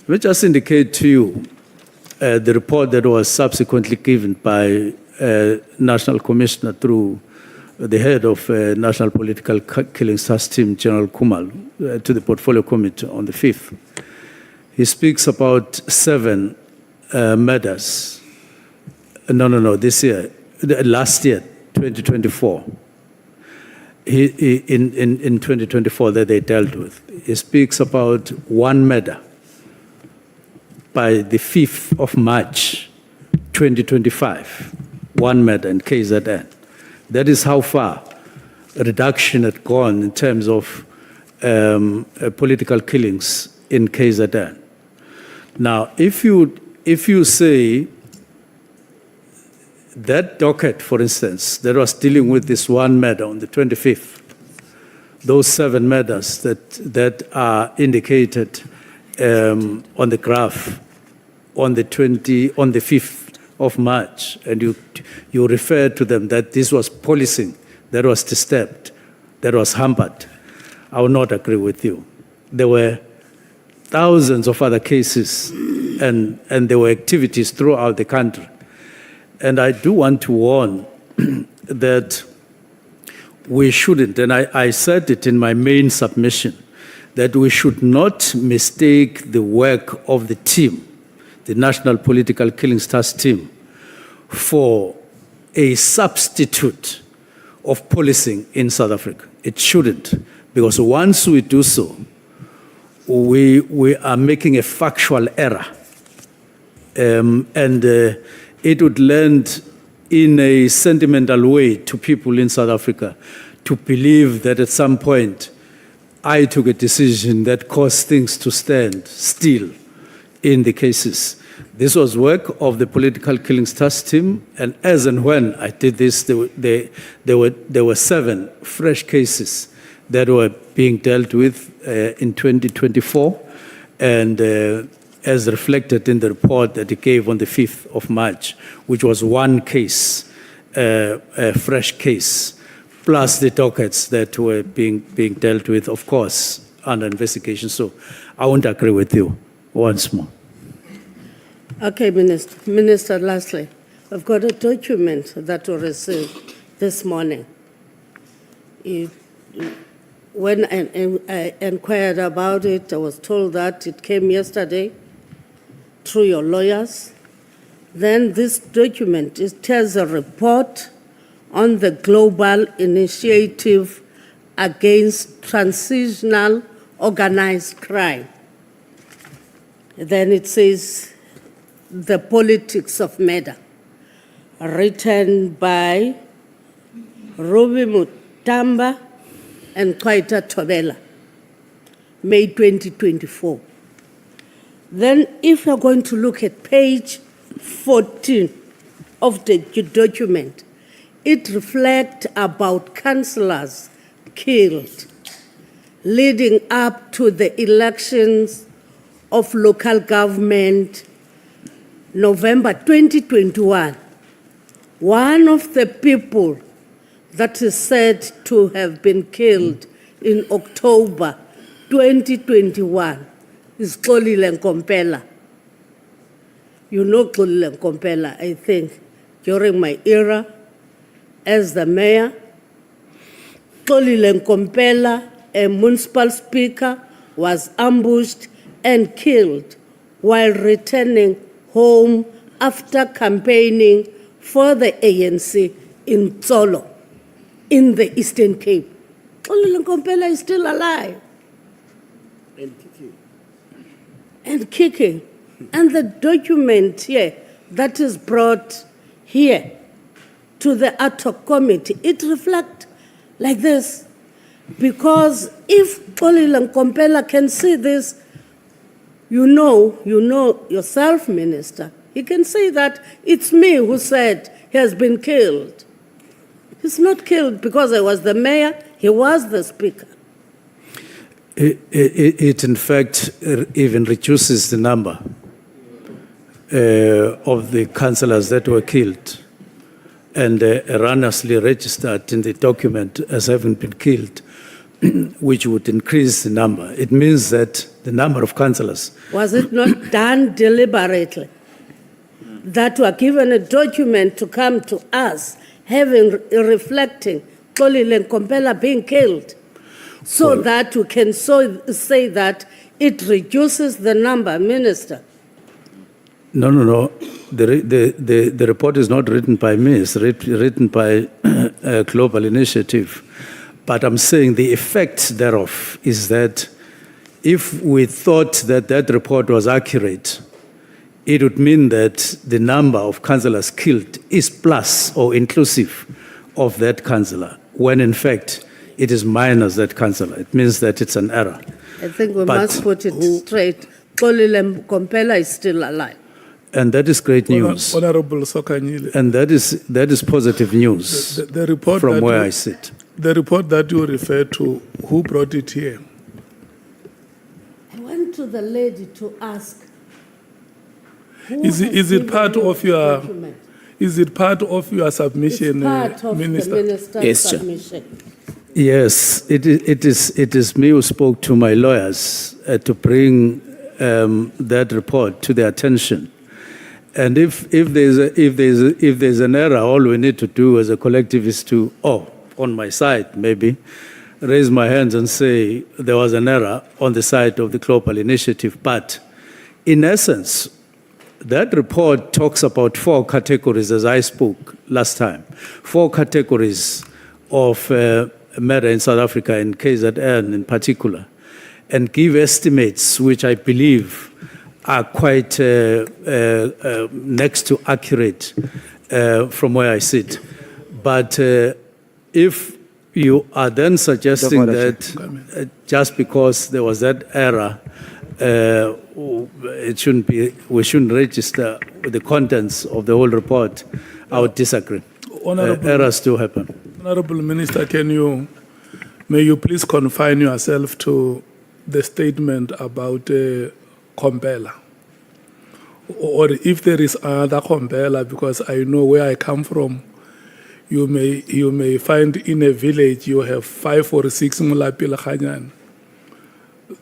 Let me just indicate to you the report that was subsequently given by National Commissioner through the head of National Political Killings Task Team, General Kumal, to the Portfolio Committee on the 5th. He speaks about 7 murders. No, this year, last year, 2024. In 2024 that they dealt with. He speaks about 1 murder by the 5th of March, 2025. 1 murder in KZN. That is how far a reduction had gone in terms of political killings in KZN. Now, if you say that docket, for instance, that was dealing with this 1 murder on the 25th, those 7 murders that are indicated on the graph on the 5th of March, and you refer to them that this was policing, that was disturbed, that was hampered, I will not agree with you. There were thousands of other cases, and there were activities throughout the country. And I do want to warn that we shouldn't, and I said it in my main submission, that we should not mistake the work of the team, the National Political Killings Task Team, for a substitute of policing in South Africa. It shouldn't, because once we do so, we are making a factual error. It would lend in a sentimental way to people in South Africa to believe that at some point I took a decision that caused things to stand still in the cases. This was work of the Political Killings Task Team, and as and when I did this, there were 7 fresh cases that were being dealt with in 2024, and as reflected in the report that he gave on the 5th of March, which was 1 case, a fresh case, plus the dockets that were being dealt with, of course, under investigation. So I won't agree with you once more. Okay, Minister. Minister, lastly, I've got a document that we received this morning. When I inquired about it, I was told that it came yesterday through your lawyers. Then this document, it tells a report on the global initiative against transitional organized crime. Then it says the politics of murder, written by Ruby Mutamba and Kwaita Tobela, May 2024. Then if you're going to look at page 14 of the document, it reflects about councillors killed leading up to the elections of local government, November 2021. One of the people that is said to have been killed in October 2021 is Xolile Nkompela. You know Xolile Nkompela, I think, during my era as the mayor. Xolile Nkompela, a municipal speaker, was ambushed and killed while returning home after campaigning for the ANC in Tsolo, in the Eastern Cape. Xolile Nkompela is still alive. And kicking. And the document here that is brought here to the Ad Hoc Committee, it reflects like this. Because if Xolile Nkompela can see this, you know yourself, Minister, he can say that it's me who said he has been killed. He's not killed because I was the mayor, he was the speaker. It in fact even reduces the number of the councillors that were killed and erroneously registered in the document as having been killed, which would increase the number. It means that the number of councillors... Was it not done deliberately? That were given a document to come to us, reflecting Xolile Nkompela being killed, so that we can say that it reduces the number, Minister? No. The report is not written by me, it's written by a global initiative. But I'm saying the effect thereof is that if we thought that that report was accurate, it would mean that the number of councillors killed is plus or inclusive of that councillor, when in fact it is minus that councillor. It means that it's an error. I think we must put it straight. Xolile Nkompela is still alive. And that is great news. Honorable Sokanyile. And that is positive news The report from that where you- I sit. The report that you refer to, who brought it here? I went to the lady to ask. who Is has it given part you of the your document? Is it part of your submission, It's part of Minister? the minister's Yes, sir. submission. Yes, it is me who spoke to my lawyers to bring that report to their attention. And if there's an error, all we need to do as a collective is to, on my side maybe, raise my hands and say there was an error on the side of the global initiative. But in essence, that report talks about 4 categories, as I spoke last time, 4 categories of murder in South Africa, in KZN in particular, and give estimates which I believe are quite next to accurate from where I sit. But if you are then suggesting that just because there was that error, it shouldn't be, we shouldn't register the contents of the whole report. I would disagree. Honorable, Errors do happen. Honorable Minister, may you please confine yourself to the statement about Kompela? Or if there is another Kompela, because I know where I come from, you may find in a village you have 5 or 6 Mulapil Khanyan.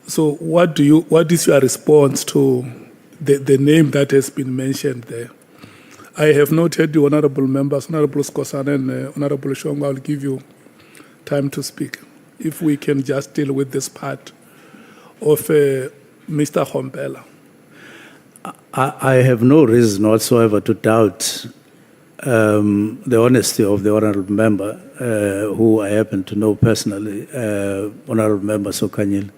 So what is your response to the name that has been mentioned there? I have noted the honorable members, Honorable Skosan and Honorable Shong. I will give you time to speak. If we can just deal with this part of Mr. Kompela. I have no reason whatsoever to doubt the honesty of the honorable member, who I happen to know personally, Honorable Member Sokanyil.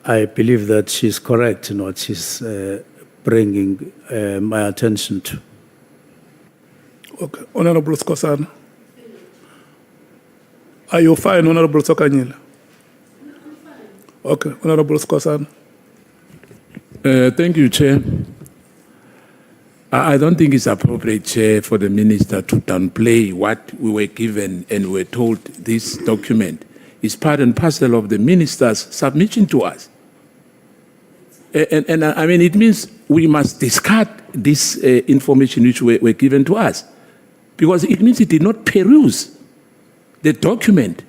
I believe that she's correct in what she's bringing my attention to. Okay, Honorable Skosan. Are you fine, Honorable Sokanyil? Okay, Honorable Skosan. Thank you, Chair. I don't think it's appropriate, Chair, for the Minister to downplay what we were given and were told this document is part and parcel of the Minister's submission to us. And I mean, it means we must discard this information which were given to us, because it means he did not peruse the document,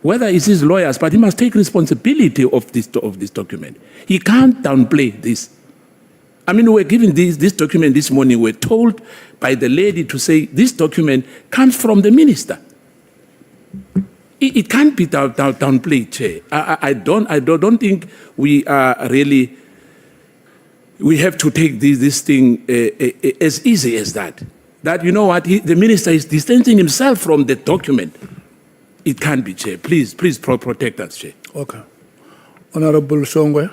whether it's his lawyers, but he must take responsibility of this document. He can't downplay this. I mean, we were given this document this morning. We were told by the lady to say this document comes from the minister. It can't be downplayed, Chair. I don't think we are really. We have to take this thing as easy as that. That, you know what, the minister is distancing himself from the document. It can't be, Chair. Please protect us, Chair. Okay. Honorable Shongwe.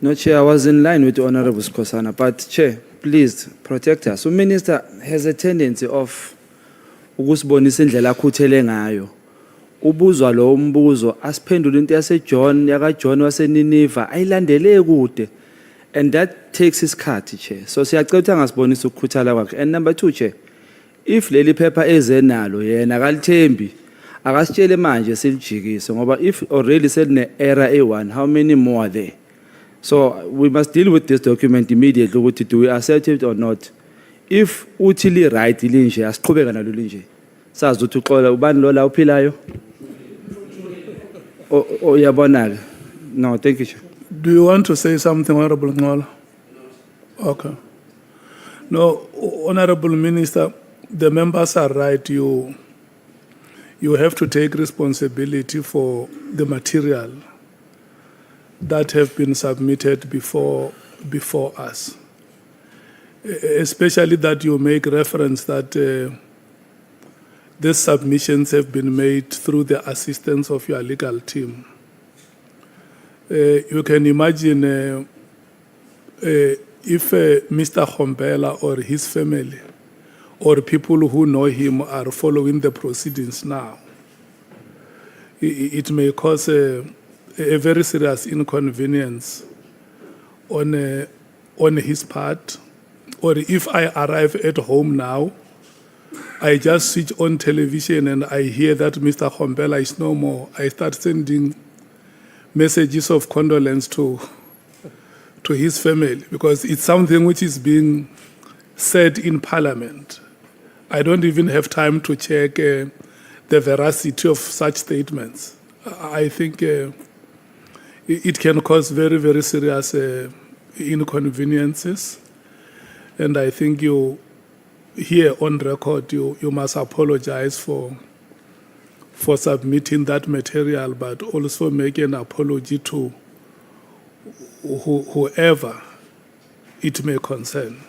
No, Chair, I was in line with Honorable Skosana, but Chair, please protect us. So, Minister has a tendency of ukusibonisa indlela akhuthele ngayo. Ubuzwa lo mbuzo asiphendula into yaseJohn yakaJohn waseNineve ayilandele kude. And that takes his card, Chair. So siyacela ukuthi angasibonisa ukukhuthala kwakhe. And number 2, Chair, if leli phepha ezenalo yena akalithembi akasitshele manje silijikise ngoba if already seline error A1, how many more are there? So we must deal with this document immediately ukuthi do we accept it or not. If uthi li right linje asiqhubeka nalo linje. Sazi ukuthi uxola ubani lo la uphilayo? Uyabona ke? No, thank you, Chair. Do you want to say something, Honorable Nhlanhla? Okay. No, Honorable Minister, the members are right. You have to take responsibility for the material that have been submitted before us. Especially that you make reference that these submissions have been made through the assistance of your legal team. You can imagine if Mr. Kompela or his family or people who know him are following the proceedings now, it may cause a very serious inconvenience on his part. Or if I arrive at home now, I just switch on television and I hear that Mr. Kompela is no more. I start sending messages of condolence to his family, because it's something which is being said in Parliament. I don't even have time to check the veracity of such statements. I think it can cause very, very serious inconveniences. And I think you, here on record, you must apologize for submitting that material, but also make an apology to whoever it may concern.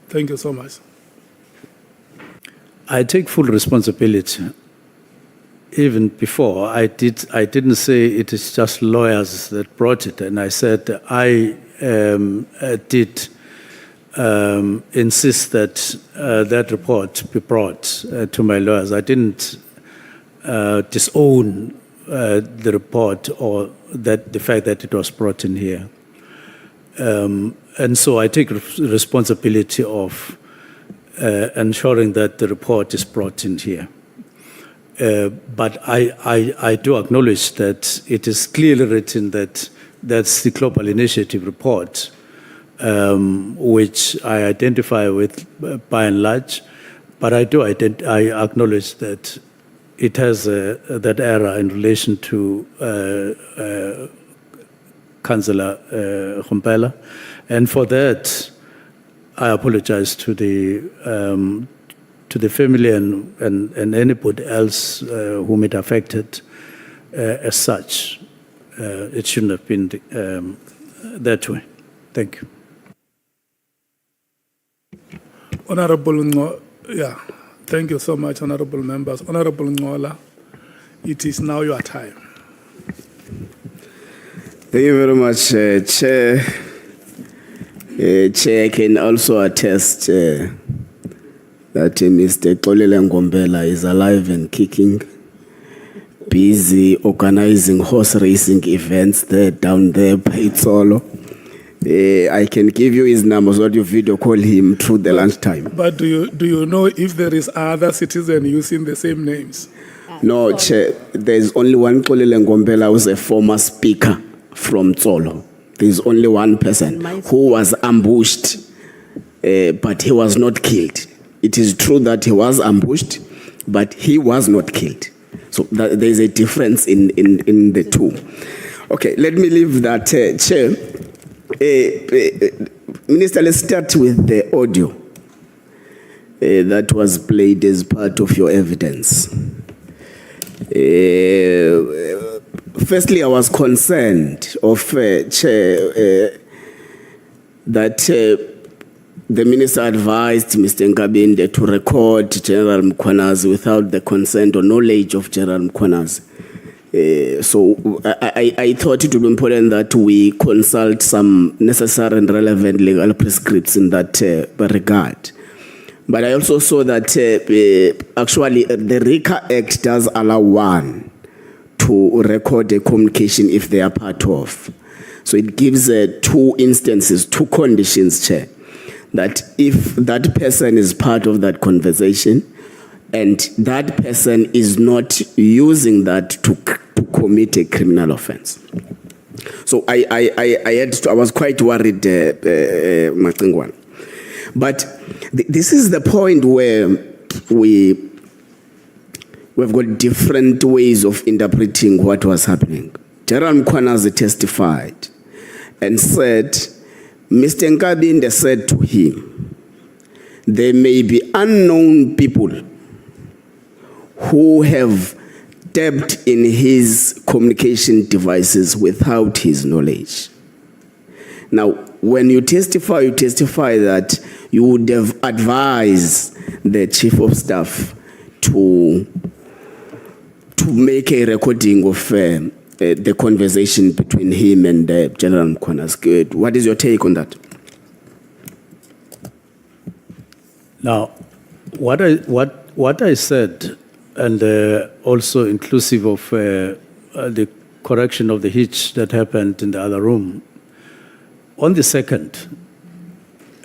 Thank you so much. I take full responsibility. Even before, I didn't say it is just lawyers that brought it, and I said I did insist that that report be brought to my lawyers. I didn't disown the report or that the fact that it was brought in here. And so I take responsibility of ensuring that the report is brought in here. But I do acknowledge that it is clearly written that that's the Global Initiative report, which I identify with by and large. But I acknowledge that it has that error in relation to Councillor Nkhumbela. And for that, I apologize to the family and anybody else whom it affected as such. It shouldn't have been that way. Thank you. Honorable thank you so much, honorable members. Honorable Nhlanhla, it is now your time. Thank you very much, Chair. Chair, I can also attest that Mr. Xolile Nkhumbela is alive and kicking, busy organizing horse racing events down there by Itsolo. I can give you his number so that you video call him through the lunchtime. But do you know if there is other citizen using the same names? No, Chair, there's only one Xolile Nkhumbela who's a former speaker from Tsolo. There's only one person who was ambushed, but he was not killed. It is true that he was ambushed, but he was not killed. So there's a difference in the two. Okay, let me leave that, Chair. Minister, let's start with the audio that was played as part of your evidence. Firstly, I was concerned of Chair that the minister advised Mr. Nkabinde to record General Mkhwanazi without the consent or knowledge of General Mkhwanazi. So I thought it would be important that we consult some necessary and relevant legal prescripts in that regard. But I also saw that actually the RICA Act does allow one to record a communication if they are part of. So it gives two instances, two conditions, Chair, that if that person is part of that conversation and that person is not using that to commit a criminal offense. So I was quite worried, Matingwan. But this is the point where we've got different ways of interpreting what was happening. General Mkhwanazi testified and said, Mr. Nkabinde said to him, there may be unknown people who have tapped in his communication devices without his knowledge. Now, when you testify that you would have advised the Chief of Staff to make a recording of the conversation between him and General Mkhwanazi. What is your take on that? Now, what I said, and also inclusive of the correction of the hitch that happened in the other room, on the second,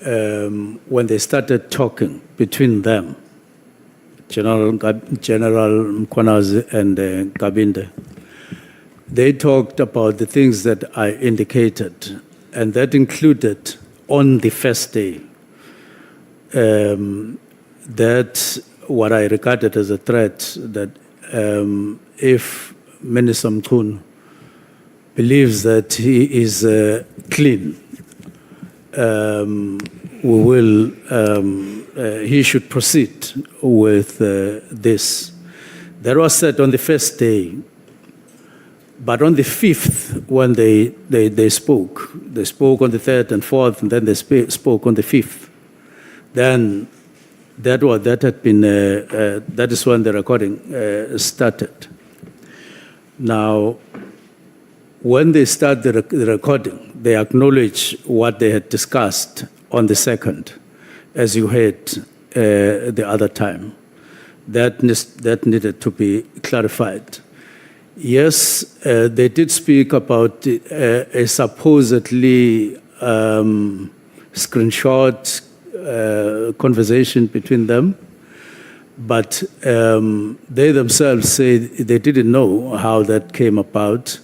when they started talking between them, General Mkhwanazi and Nkabinde, they talked about the things that I indicated, and that included on the first day that what I regarded as a threat, that if Minister Mchunu believes that he is clean, he should proceed with this. That was said on the first day. But on the 5th, when they spoke on the 3rd and 4th, and then they spoke on the 5th. Then that is when the recording started. Now, when they start the recording, they acknowledge what they had discussed on the 2nd, as you heard the other time. That needed to be clarified. Yes, they did speak about a supposedly screenshot conversation between them, but they themselves say they didn't know how that came about,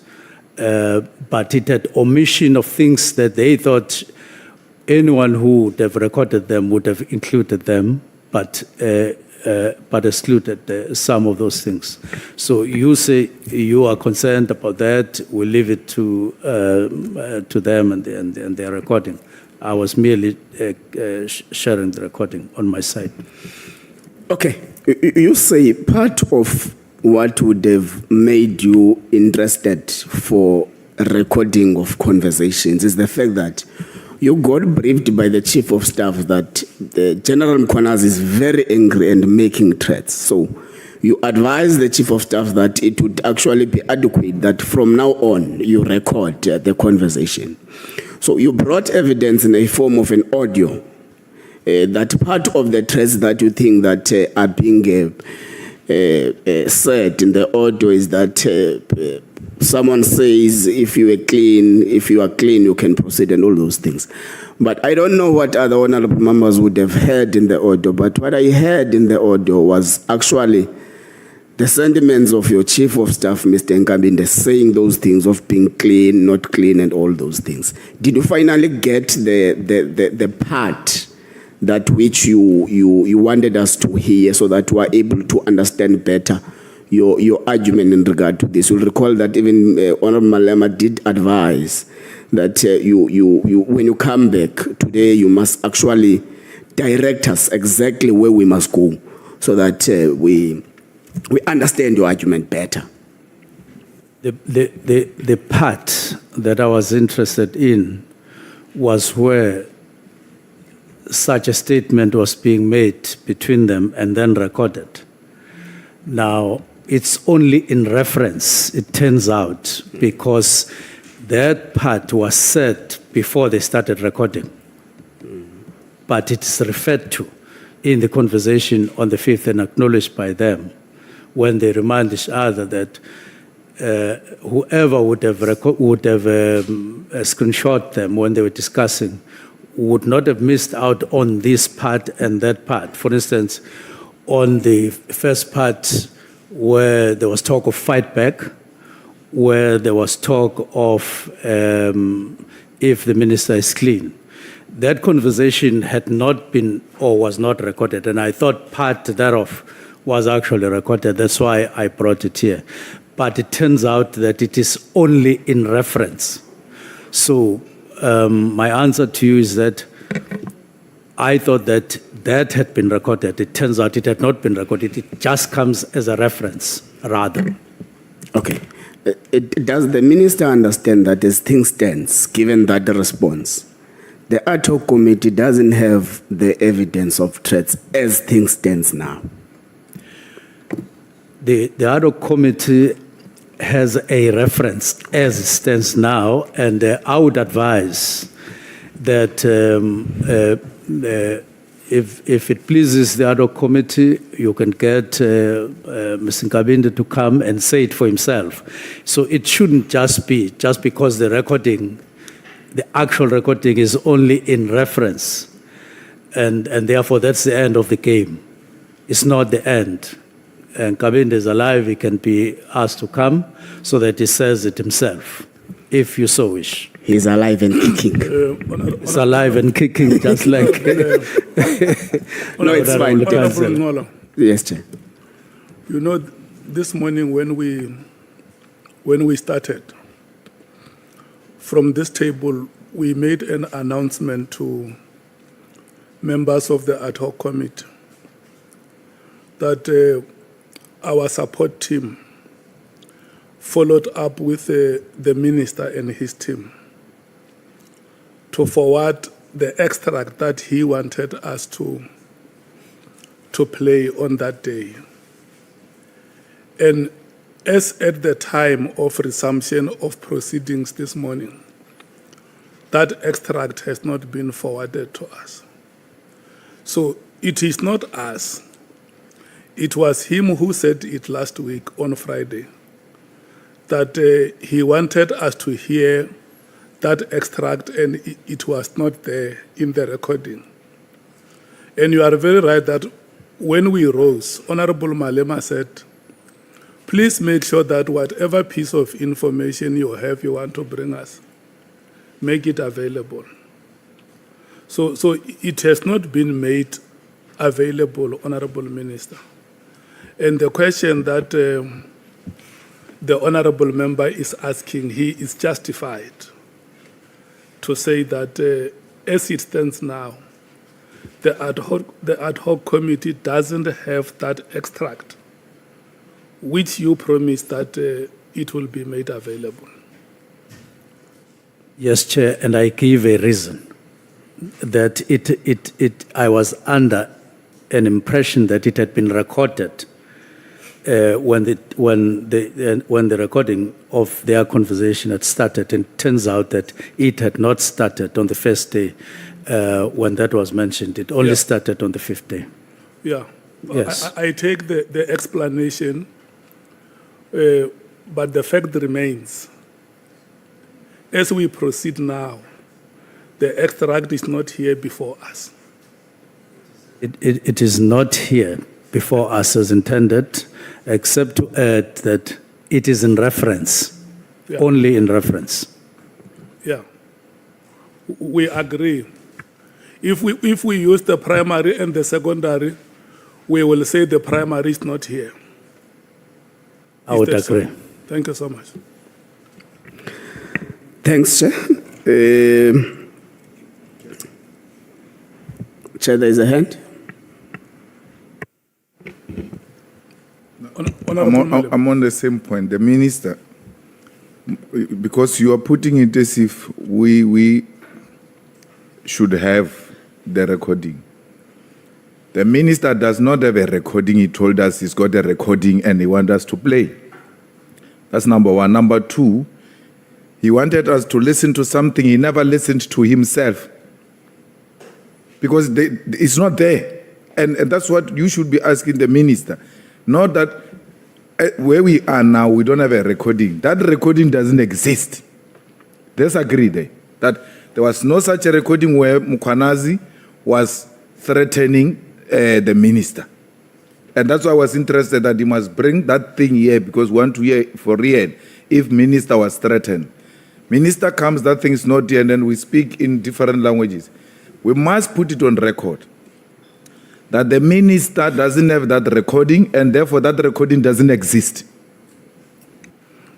but it had omission of things that they thought anyone who would have recorded them would have included them, but excluded some of those things. So you say you are concerned about that. We'll leave it to them and their recording. I was merely sharing the recording on my side. Okay, you say part of what would have made you interested for a recording of conversations is the fact that you got briefed by the Chief of Staff that the General Mkhwanazi is very angry and making threats. So you advised the Chief of Staff that it would actually be adequate that from now on you record the conversation. So you brought evidence in a form of an audio that part of the threats that you think that are being said in the audio is that someone says if you are clean, you can proceed and all those things. But I don't know what other honorable members would have heard in the audio, but what I heard in the audio was actually the sentiments of your Chief of Staff, Mr. Nkabinde, saying those things of being clean, not clean, and all those things. Did you finally get the part that which you wanted us to hear so that we are able to understand better your argument in regard to this? You'll recall that even Honorable Malema did advise that you when you come back today, you must actually direct us exactly where we must go so that we understand your argument better. The part that I was interested in was where such a statement was being made between them and then recorded. Now, it's only in reference, it turns out, because that part was said before they started recording. But it's referred to in the conversation on the 5th and acknowledged by them when they remind each other that whoever would have screenshot them when they were discussing would not have missed out on this part and that part. For instance, on the first part where there was talk of fight back, where there was talk of if the minister is clean. That conversation had not been or was not recorded, and I thought part thereof was actually recorded. That's why I brought it here. But it turns out that it is only in reference. So my answer to you is that I thought that that had been recorded. It turns out it had not been recorded. It just comes as a reference, rather. Okay. Does the minister understand that as things stands, given that the response, the ad hoc committee doesn't have the evidence of threats as things stands now? The ad hoc committee has a reference as it stands now, and I would advise that if it pleases the ad hoc committee, you can get Mr. Nkabinde to come and say it for himself. So it shouldn't just be just because the recording, the actual recording is only in reference, and therefore that's the end of the game. It's not the end. And Nkabinde is alive, he can be asked to come so that he says it himself, if you so wish. He's alive and kicking. He's alive and kicking, just like... No, it's fine. Yes, Chair. You know, this morning when we started, from this table, we made an announcement to members of the ad hoc committee that our support team followed up with the minister and his team to forward the extract that he wanted us to play on that day. And as at the time of resumption of proceedings this morning, that extract has not been forwarded to us. So it is not us. It was him who said it last week on Friday, that he wanted us to hear that extract and it was not there in the recording. And you are very right that when we rose, Honorable Malema said, please make sure that whatever piece of information you have you want to bring us, make it available. So it has not been made available, Honorable Minister. And the question that the Honorable Member is asking, he is justified to say that as it stands now, the ad hoc committee doesn't have that extract, which you promised that it will be made available. Yes, Chair, and I give a reason that I was under an impression that it had been recorded when the recording of their conversation had started, and it turns out that it had not started on the first day when that was mentioned. It only started on the fifth day. Yeah. Yes. I take the explanation, but the fact remains, as we proceed now, the extract is not here before us. It is not here before us as intended, except to add that it is in reference, only in reference. Yeah. We agree. If we use the primary and the secondary, we will say the primary is not here. I would agree. Thank you so much. Thanks, Chair. Chair, there is a hand. I'm on the same point. The minister, because you are putting it as if we should have the recording. The minister does not have a recording. He told us he's got a recording and he wants us to play. That's number one. Number two, he wanted us to listen to something he never listened to himself, because it's not there. And that's what you should be asking the minister. Not that where we are now, we don't have a recording. That recording doesn't exist. Let's agree there that there was no such a recording where Mkhwanazi was threatening the minister. And that's why I was interested that he must bring that thing here, because we want to hear for real if minister was threatened. Minister comes, that thing is not here, and then we speak in different languages. We must put it on record that the minister doesn't have that recording, and therefore that recording doesn't exist.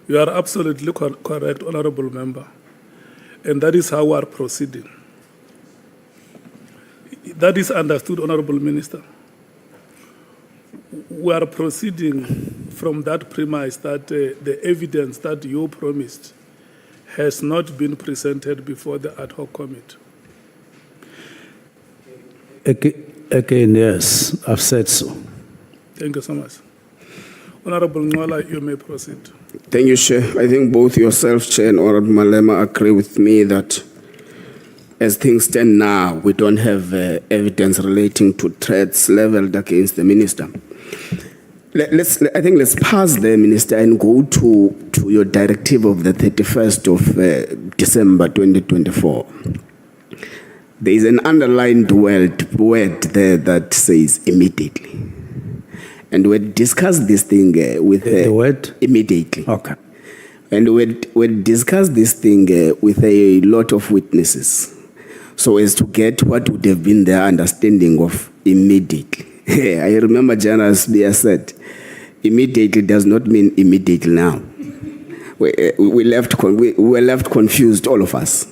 You are absolutely correct, Honorable Member. And that is how we are proceeding. That is understood, Honorable Minister. We are proceeding from that premise that the evidence that you promised has not been presented before the ad hoc committee. Again, yes, I've said so. Thank you so much. Honorable Nhlanhla, you may proceed. Thank you, Chair. I think both yourself, Chair, and Honorable Malema agree with me that as things stand now, we don't have evidence relating to threats leveled against the minister. I think let's pass there, Minister, and go to your directive of the 31st of December 2024. There is an underlined word there that says immediately. And we discussed this thing with the word? Immediately. Okay. And we discussed this thing with a lot of witnesses, so as to get what would have been their understanding of immediately. I remember General Spear said, immediately does not mean immediately now. We were left confused, all of us.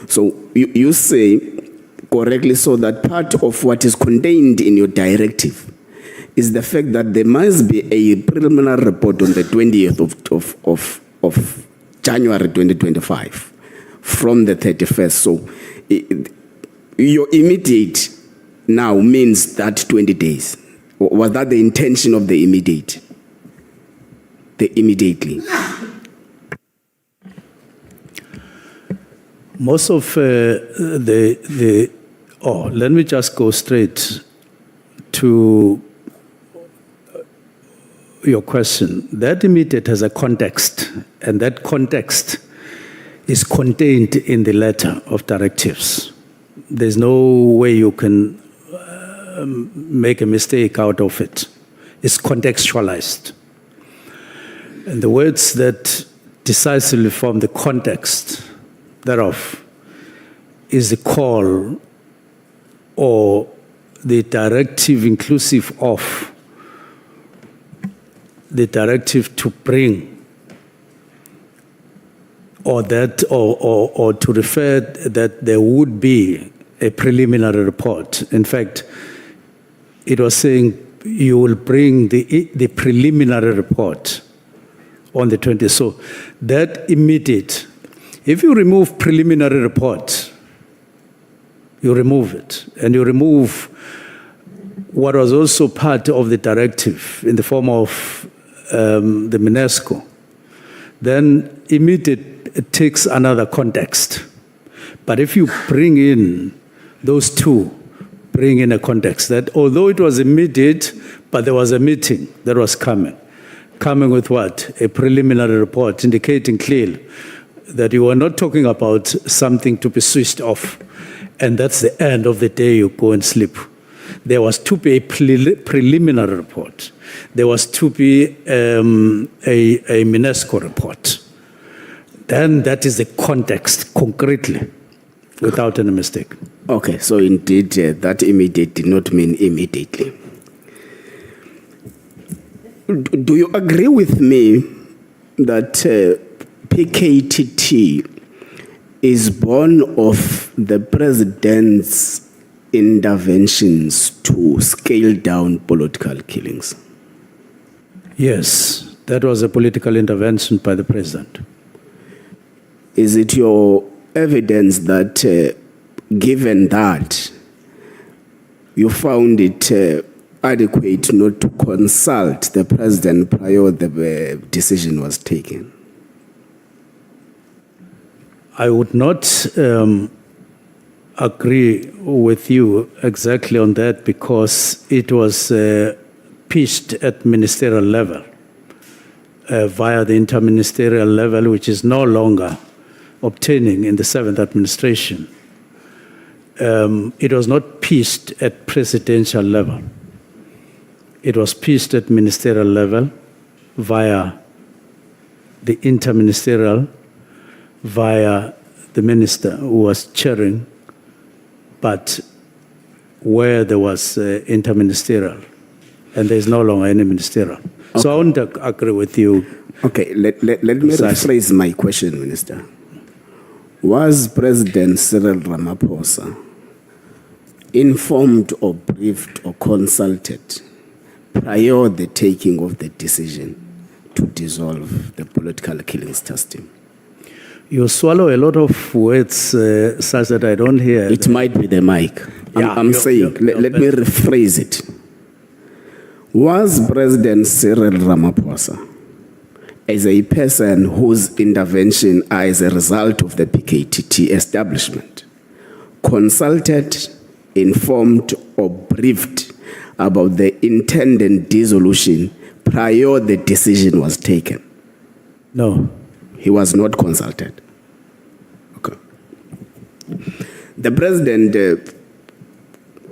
So you say correctly so that part of what is contained in your directive is the fact that there must be a preliminary report on the 20th of January 2025 from the 31st. So your immediate now means that 20 days. Was that the intention of the immediate? The immediately. Most of let me just go straight to your question, that immediate has a context, and that context is contained in the letter of directives. There's no way you can make a mistake out of it. It's contextualized. And the words that decisively form the context thereof is the call or the directive inclusive of the directive to bring or to refer that there would be a preliminary report. In fact, it was saying you will bring the preliminary report on the 20th. So that immediate, if you remove preliminary report, you remove it, and you remove what was also part of the directive in the form of the UNESCO, then it takes another context. But if you bring in those two, bring in a context that although it was immediate, but there was a meeting that was coming with what? A preliminary report indicating clearly that you were not talking about something to be switched off, and that's the end of the day, you go and sleep. There was to be a preliminary report. There was to be a UNESCO report. Then that is the context, concretely, without any mistake. Okay, so indeed, that immediate did not mean immediately. Do you agree with me that PKTT is born of the president's interventions to scale down political killings? Yes, that was a political intervention by the president. Is it your evidence that, given that, you found it adequate not to consult the president prior the decision was taken? I would not agree with you exactly on that because it was pitched at ministerial level via the inter-ministerial level, which is no longer obtaining in the 7th administration. It was not pitched at presidential level. It was pitched at ministerial level via the inter-ministerial, via the minister who was chairing, but where there was inter-ministerial, and there's no longer any ministerial. Okay. So I won't agree with you. Okay, let me rephrase my question, Minister. Was President Cyril Ramaphosa informed or briefed or consulted prior the taking of the decision to dissolve the political killings test team? You swallow a lot of words such that I don't hear. It might be the mic. I'm saying, let me rephrase it. Was President Cyril Ramaphosa, as a person whose intervention are as a result of the PKTT establishment, consulted, informed, or briefed about the intended dissolution prior the decision was taken? No. He was not consulted. Okay. The president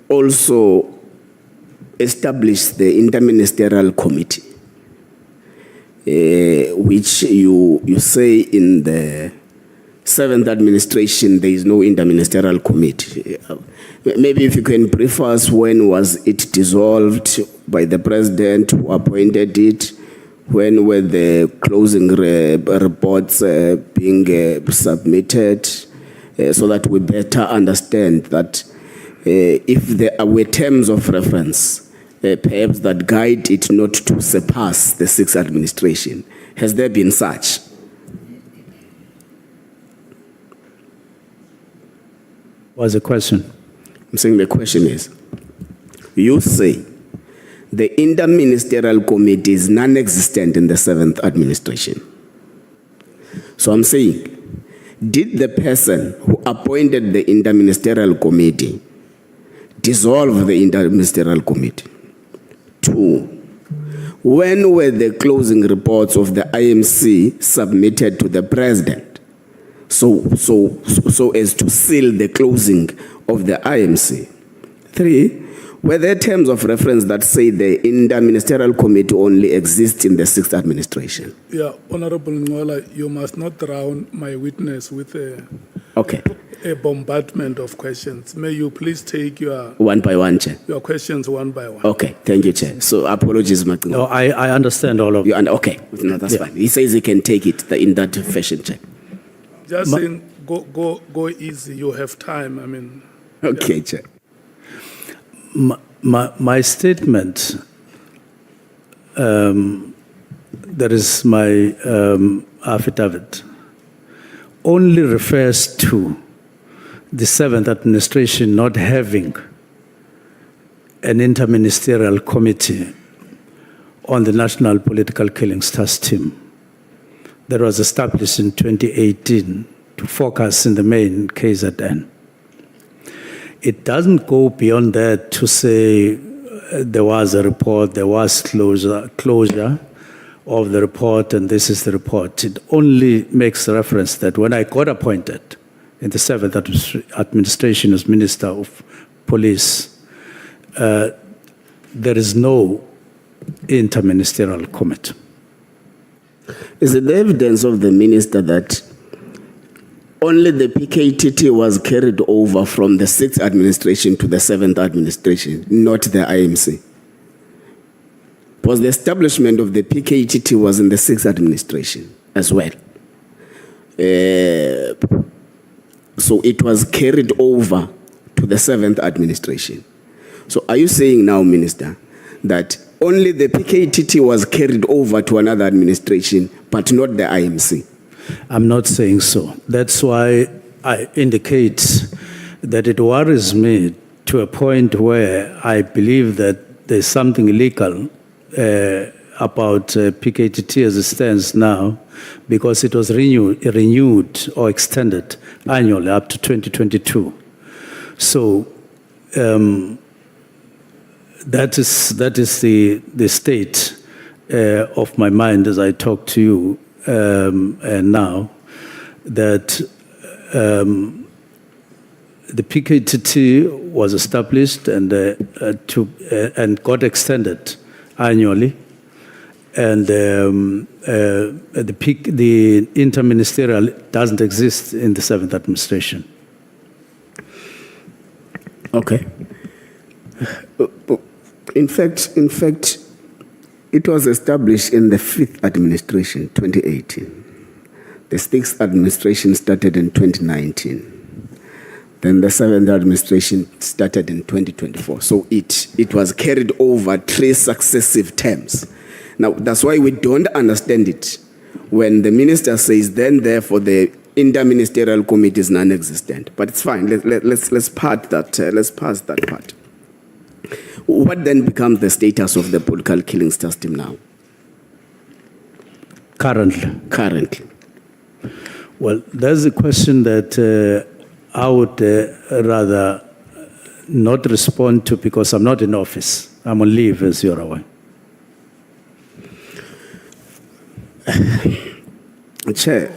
also established the Inter-Ministerial Committee, which you say in the 7th administration there is no Inter-Ministerial Committee. Maybe if you can brief us, when was it dissolved by the president, who appointed it? When were the closing reports being submitted, so that we better understand that if there were terms of reference, perhaps that guide it not to surpass the 6th administration. Has there been such? What's the question? I'm saying the question is, you say the Inter-Ministerial Committee is non-existent in the 7th administration. So I'm saying, did the person who appointed the Inter-Ministerial Committee dissolve the Inter-Ministerial Committee? 2, when were the closing reports of the IMC submitted to the president? So as to seal the closing of the IMC. 3, were there terms of reference that say the Inter-Ministerial Committee only exists in the 6th administration? Yeah, Honorable Nhlanhla, you must not drown my witness with a bombardment of questions. May you please take your one by one, Chair. Your questions one by one. Okay, thank you, Chair. So apologies, Martin. No, I understand all of you. Okay, no, that's fine. He says he can take it in that fashion, Chair. Just saying, go easy. You have time. I mean. Okay, Chair. My statement, that is my affidavit, only refers to the 7th administration not having an inter-ministerial committee on the National Political Killings Task Team that was established in 2018 to focus in the main KZN. It doesn't go beyond that to say there was a report, there was closure of the report, and this is the report. It only makes reference that when I got appointed in the 7th administration as Minister of Police, there is no inter-ministerial committee. Is it the evidence of the minister that only the PKTT was carried over from the 6th administration to the 7th administration, not the IMC? Because the establishment of the PKTT was in the 6th administration as well. So it was carried over to the 7th administration. So are you saying now, Minister, that only the PKTT was carried over to another administration, but not the IMC? I'm not saying so. That's why I indicate that it worries me to a point where I believe that there's something illegal about PKTT as it stands now, because it was renewed or extended annually up to 2022. So that is the state of my mind as I talk to you. And now that the PKTT was established and got extended annually, and the inter-ministerial doesn't exist in the 7th administration. Okay. In fact, it was established in the 5th administration, 2018. The 6th administration started in 2019. Then the 7th administration started in 2024. So it was carried over 3 successive terms. Now, that's why we don't understand it when the minister says, then therefore the Inter-Ministerial Committee is non-existent. But it's fine. Let's pass that part. What then becomes the status of the political killings task team now? Currently. Well, there's a question that I would rather not respond to because I'm not in office. I'm on leave, as you're aware. Chair,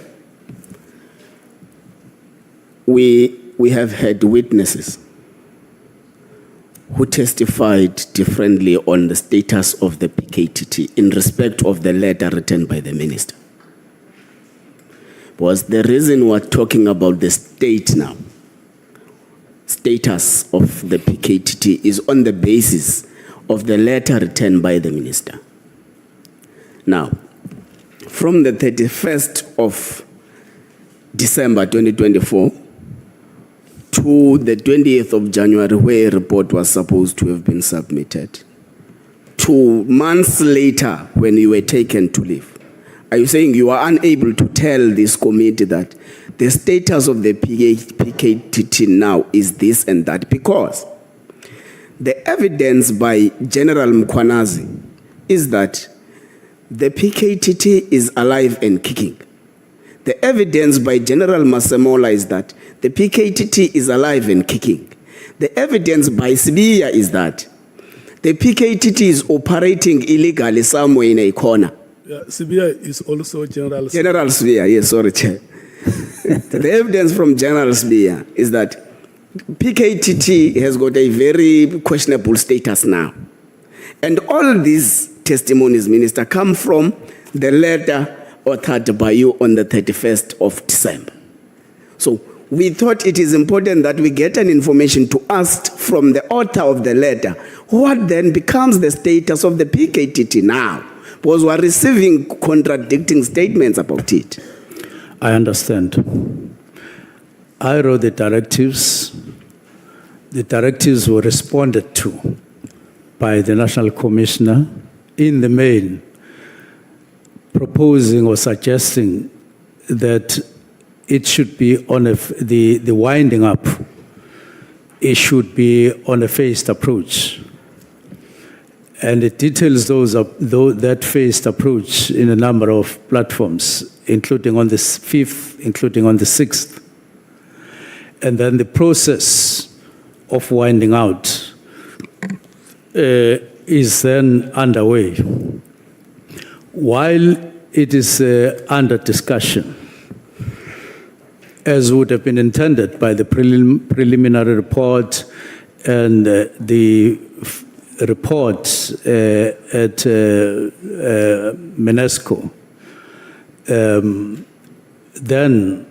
we have had witnesses who testified differently on the status of the PKTT in respect of the letter written by the minister. Was the reason we're talking about the status of the PKTT is on the basis of the letter written by the minister. Now, from the 31st of December 2024 to the 20th of January, where a report was supposed to have been submitted, 2 months later when you were taken to leave, are you saying you are unable to tell this committee that the status of the PKTT now is this and that? Because the evidence by General Mkhwanazi is that the PKTT is alive and kicking. The evidence by General Masemola is that the PKTT is alive and kicking. The evidence by Sibiya is that The PKTT is operating illegally somewhere in a corner. Yeah, Sibia is also General. General Sphere, yes, sorry, Chair. The evidence from General Sphere is that PKTT has got a very questionable status now. And all these testimonies, Minister, come from the letter authored by you on the 31st of December. So we thought it is important that we get an information to ask from the author of the letter what then becomes the status of the PKTT now, because we are receiving contradicting statements about it. I understand. I wrote the directives. The directives were responded to by the National Commissioner in the main, proposing or suggesting that it should be on the winding up. It should be on a phased approach. And it details that phased approach in a number of platforms, including on the 5th, including on the 6th. And then the process of winding out is then underway. While it is under discussion, as would have been intended by the preliminary report and the report at UNESCO, then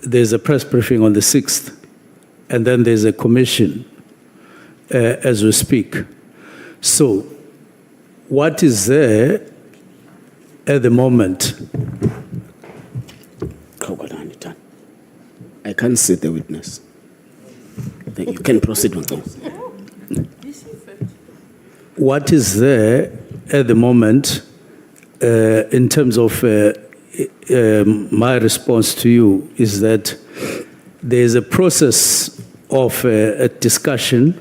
there's a press briefing on the 6th, and then there's a commission as we speak. So what is there at the moment? I can't see the witness. You can proceed with them. What is there at the moment in terms of my response to you is that there is a process of a discussion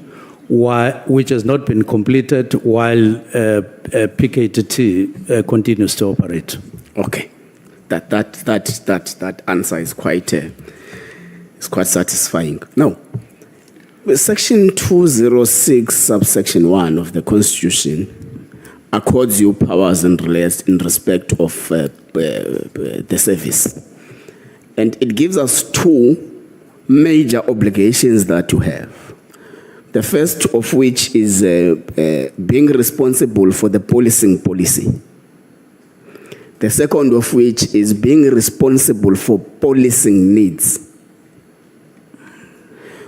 which has not been completed while PKTT continues to operate. Okay, that answer is quite satisfying. Now, Section 206, subsection 1 of the Constitution accords you powers and in respect of the service. And it gives us two major obligations that you have. The first of which is being responsible for the policing policy. The second of which is being responsible for policing needs.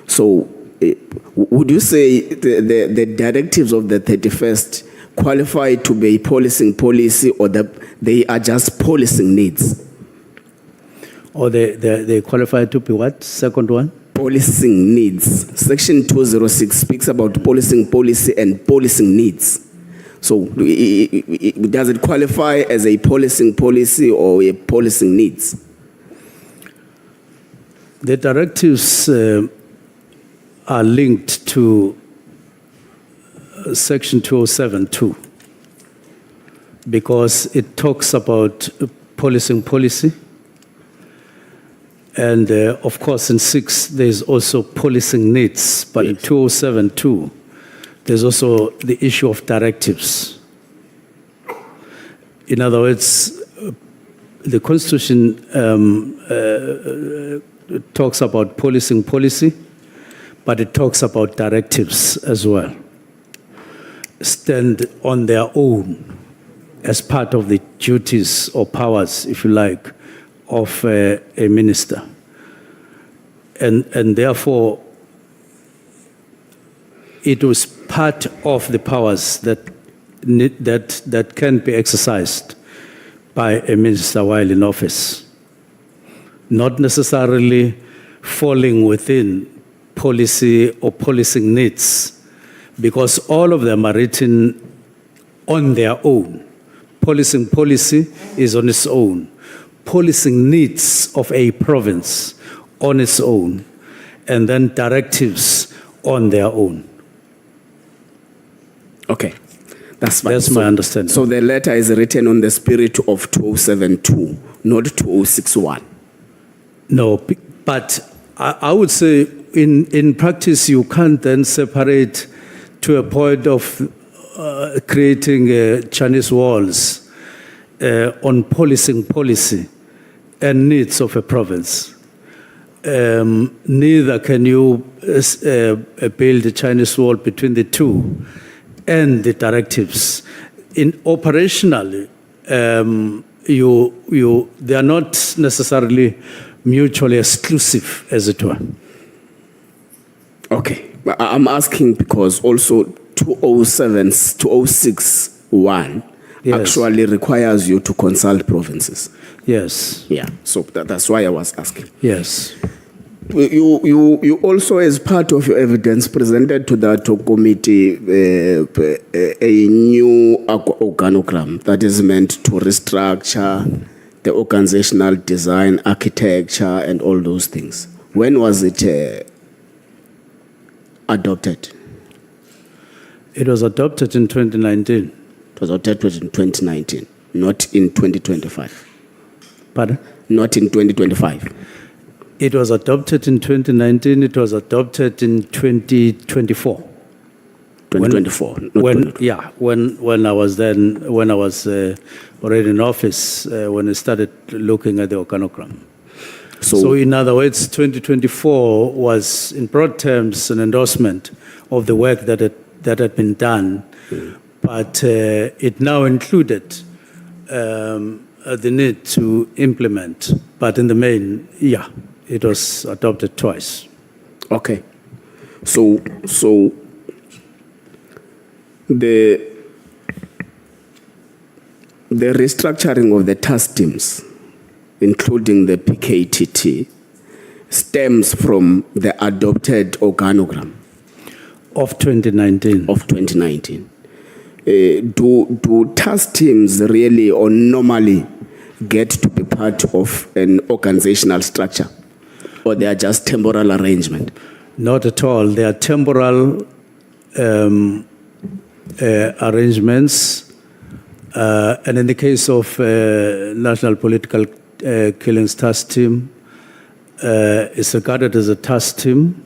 So, would you say the directives of the 31st qualify to be a policing policy, or that they are just policing needs? Or they qualify to be what? Second one? Policing needs. Section 206 speaks about policing policy and policing needs. So does it qualify as a policing policy or a policing needs? The directives are linked to Section 207(2) because it talks about policing policy. And of course, in 6, there's also policing needs, but in 207(2), there's also the issue of directives. In other words, the Constitution talks about policing policy, but it talks about directives as well. Stand on their own as part of the duties or powers, if you like, of a minister. And therefore, it was part of the powers that can be exercised by a minister while in office, not necessarily falling within policy or policing needs, because all of them are written on their own. Policing policy is on its own. Policing needs of a province on its own, and then directives on their own. Okay, that's fine. That's my understanding. So the letter is written on the spirit of 207(2), not 206(1). No, but I would say in practice you can't then separate to a point of creating Chinese walls on policing policy and needs of a province. Neither can you build a Chinese wall between the two and the directives. Operationally, they are not necessarily mutually exclusive, as it were. Okay. I'm asking because also 2061 Yes. actually requires you to consult provinces. Yes, Yeah, so that's why I was asking. yes. You also, as part of your evidence, presented to the ad hoc committee a new organogram that is meant to restructure the organizational design, architecture, and all those things. When was it adopted? It was adopted in 2019. It was adopted in 2019, not in 2025. Pardon? Not in 2025. It was adopted in 2019. It was adopted in 2024. 2024. not When 2025. when I was already in office, when I started looking at the organogram. So in other words, 2024 was, in broad terms, an endorsement of the work that had been done, but it now included the need to implement. But in the main, it was adopted twice. Okay. So the restructuring of the task teams, including the PKTT, stems from the adopted organogram Of 2019. of 2019. Do task teams really or normally get to be part of an organizational structure, or they are just temporal arrangement? Not at all. They are temporal arrangements. And in the case of National Political Killings Task Team, it's regarded as a task team,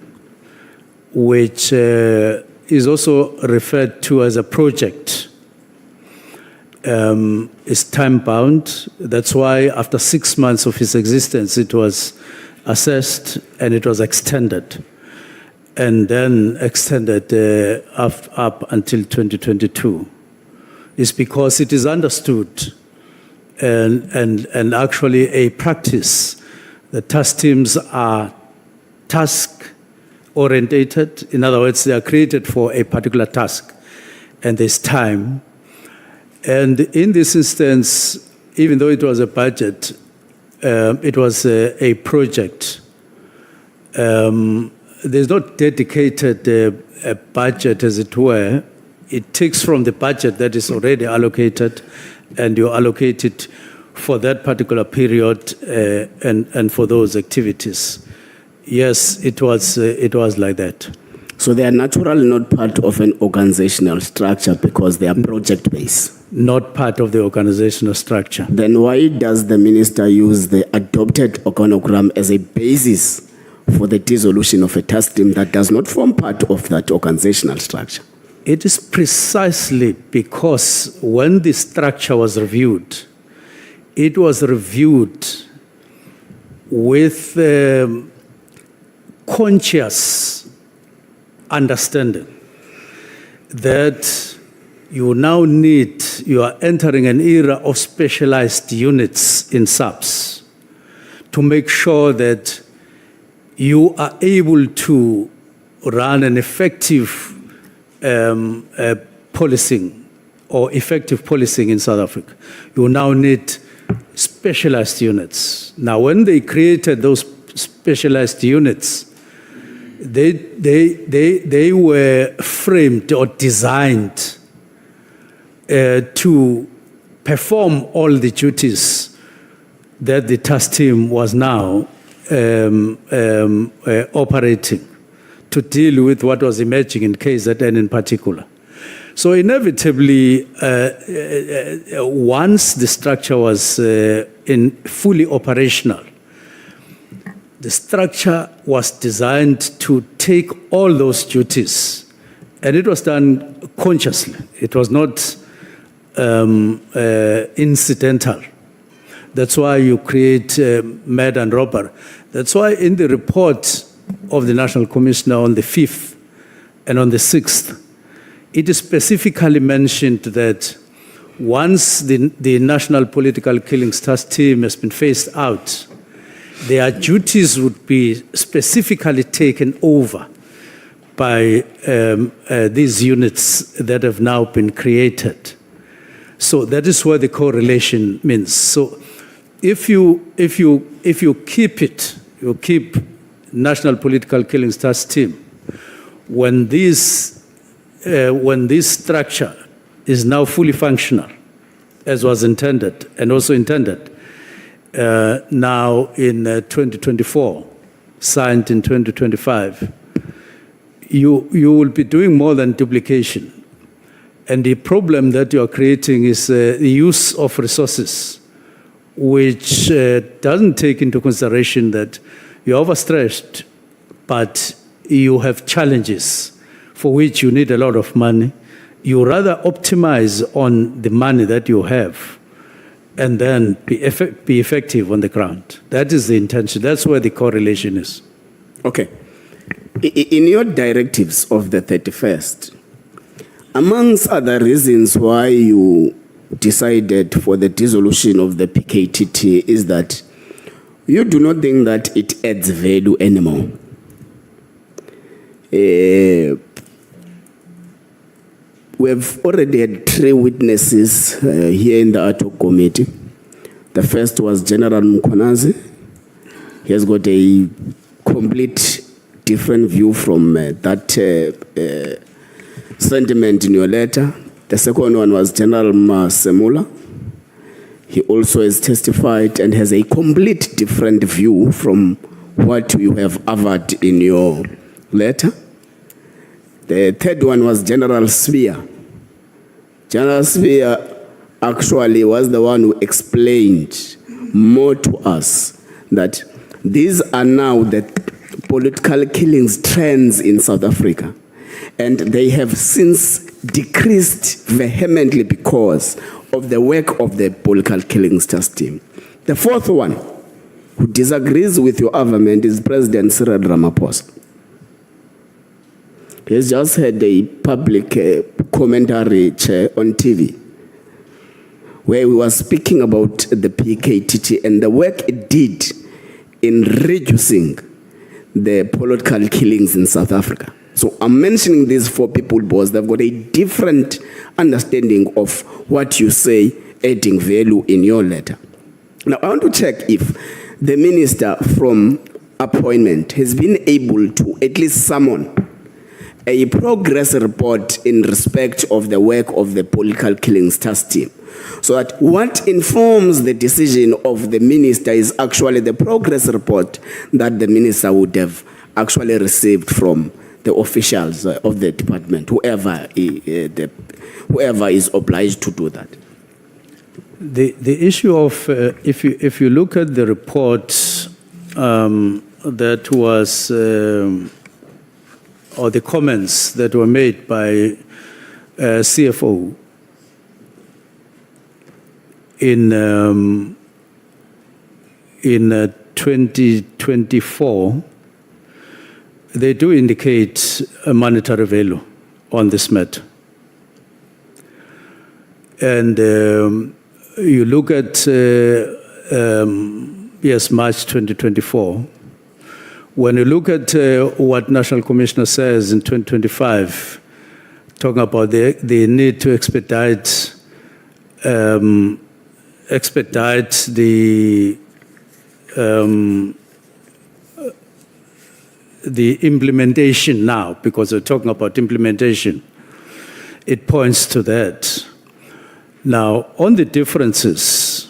which is also referred to as a project. It's time-bound. That's why after 6 months of its existence, it was assessed and it was extended. And then extended up until 2022. It's because it is understood and actually a practice. The task teams are task-orientated. In other words, they are created for a particular task, and there's time. And in this instance, even though it was a budget, it was a project. There's not dedicated a budget, as it were. It takes from the budget that is already allocated, and you allocate it for that particular period and for those activities. Yes, it was like that. So they are naturally not part of an organizational structure because they are project-based. Not part of the organizational structure. Then why does the minister use the adopted organogram as a basis for the dissolution of a task team that does not form part of that organizational structure? It is precisely because when the structure was reviewed, it was reviewed with conscious understanding that you are entering an era of specialized units in subs to make sure that you are able to run an effective policing or effective policing in South Africa. You now need specialized units. Now, when they created those specialized units, they were framed or designed to perform all the duties that the task team was now operating to deal with what was emerging in KZN in particular. So inevitably, once the structure was fully operational, the structure was designed to take all those duties And it was done consciously. It was not incidental. That's why you create murder and robbery. That's why in the report of the National Commissioner on the 5th and on the 6th, it is specifically mentioned that once the National Political Killings Task Team has been phased out, their duties would be specifically taken over by these units that have now been created. So that is where the correlation means. So if you keep it, you keep National Political Killings Task Team, when this structure is now fully functional, as was intended and also intended, now in 2024, signed in 2025, you will be doing more than duplication. And the problem that you are creating is the use of resources, which doesn't take into consideration that you're overstretched, but you have challenges for which you need a lot of money. You rather optimize on the money that you have and then be effective on the ground. That is the intention. That's where the correlation is. Okay. In your directives of the 31st, amongst other reasons why you decided for the dissolution of the PKTT is that you do not think that it adds value anymore. We have already had 3 witnesses here in the Ad Hoc Committee. The first was General Mkhwanazi. He has got a complete different view from that sentiment in your letter. The second one was General Masemola. He also has testified and has a complete different view from what you have averred in your letter. The third one was General Spear. General Spear actually was the one who explained more to us that these are now the political killings trends in South Africa. And they have since decreased vehemently because of the work of the political killings task team. The fourth one, who disagrees with your argument, is President Cyril Ramaphosa. He has just had a public commentary on TV where we were speaking about the PKTT and the work it did in reducing the political killings in South Africa. So I'm mentioning this for people because they've got a different understanding of what you say adding value in your letter. Now, I want to check if the minister from appointment has been able to at least summon a progress report in respect of the work of the political killings task team, so that what informs the decision of the minister is actually the progress report that the minister would have actually received from the officials of the department, whoever is obliged to do that. The issue of if you look at the report that was or the comments that were made by CFO in 2024, they do indicate a monetary value on this matter. And you look at, March 2024, when you look at what National Commissioner says in 2025, talking about the need to expedite the implementation now, because we're talking about implementation, it points to that. Now, on the differences,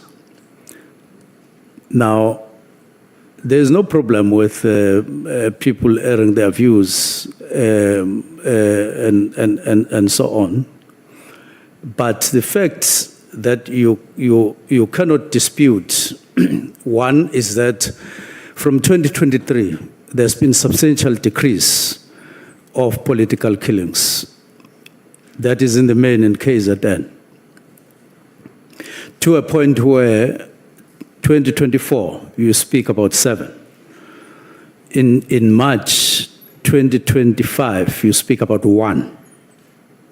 now, there's no problem with people airing their views and so on. But the fact that you cannot dispute, one is that from 2023, there's been substantial decrease of political killings that is in the main in KZN, to a point where 2024, you speak about 7. In March 2025, you speak about 1.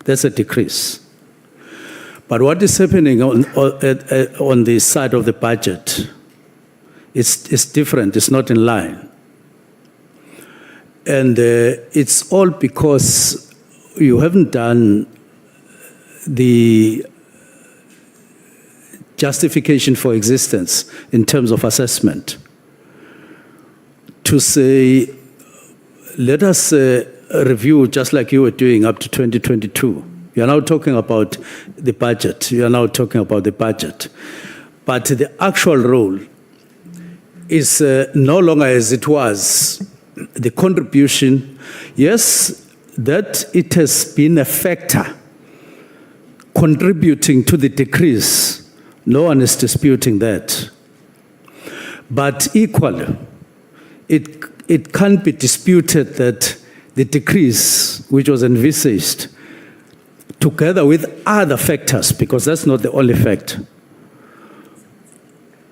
That's a decrease. But what is happening on the side of the budget is different, it's not in line. And it's all because you haven't done the justification for existence in terms of assessment. To say, let us review just like you were doing up to 2022. You are now talking about the budget. You are now talking about the budget. But the actual role is no longer as it was. The contribution, yes, that it has been a factor contributing to the decrease. No one is disputing that. But equally, it can't be disputed that the decrease, which was envisaged, together with other factors, because that's not the only factor.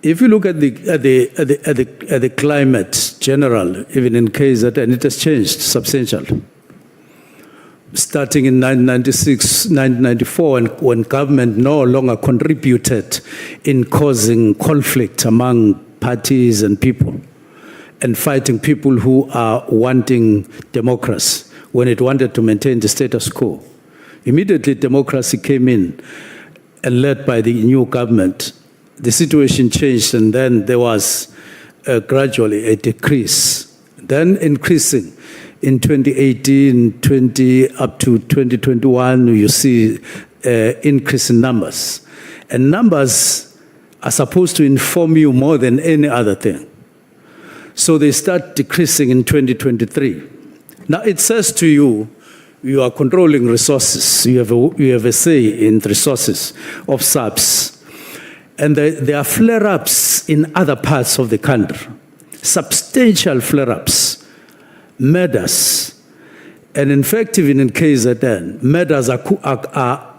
If you look at the climate general, even in KZN, it has changed substantially. Starting in 1996, 1994, when government no longer contributed in causing conflict among parties and people, and fighting people who are wanting democracy, when it wanted to maintain the status quo. Immediately, democracy came in, and led by the new government, the situation changed, and then there was gradually a decrease, then increasing. In 2018, up to 2021, you see increase in numbers. And numbers are supposed to inform you more than any other thing. So they start decreasing in 2023. Now it says to you, you are controlling resources. You have a say in the resources of SAPS. And there are flare-ups in other parts of the country, substantial flare-ups. Murders, and in fact, even in KZN, murders are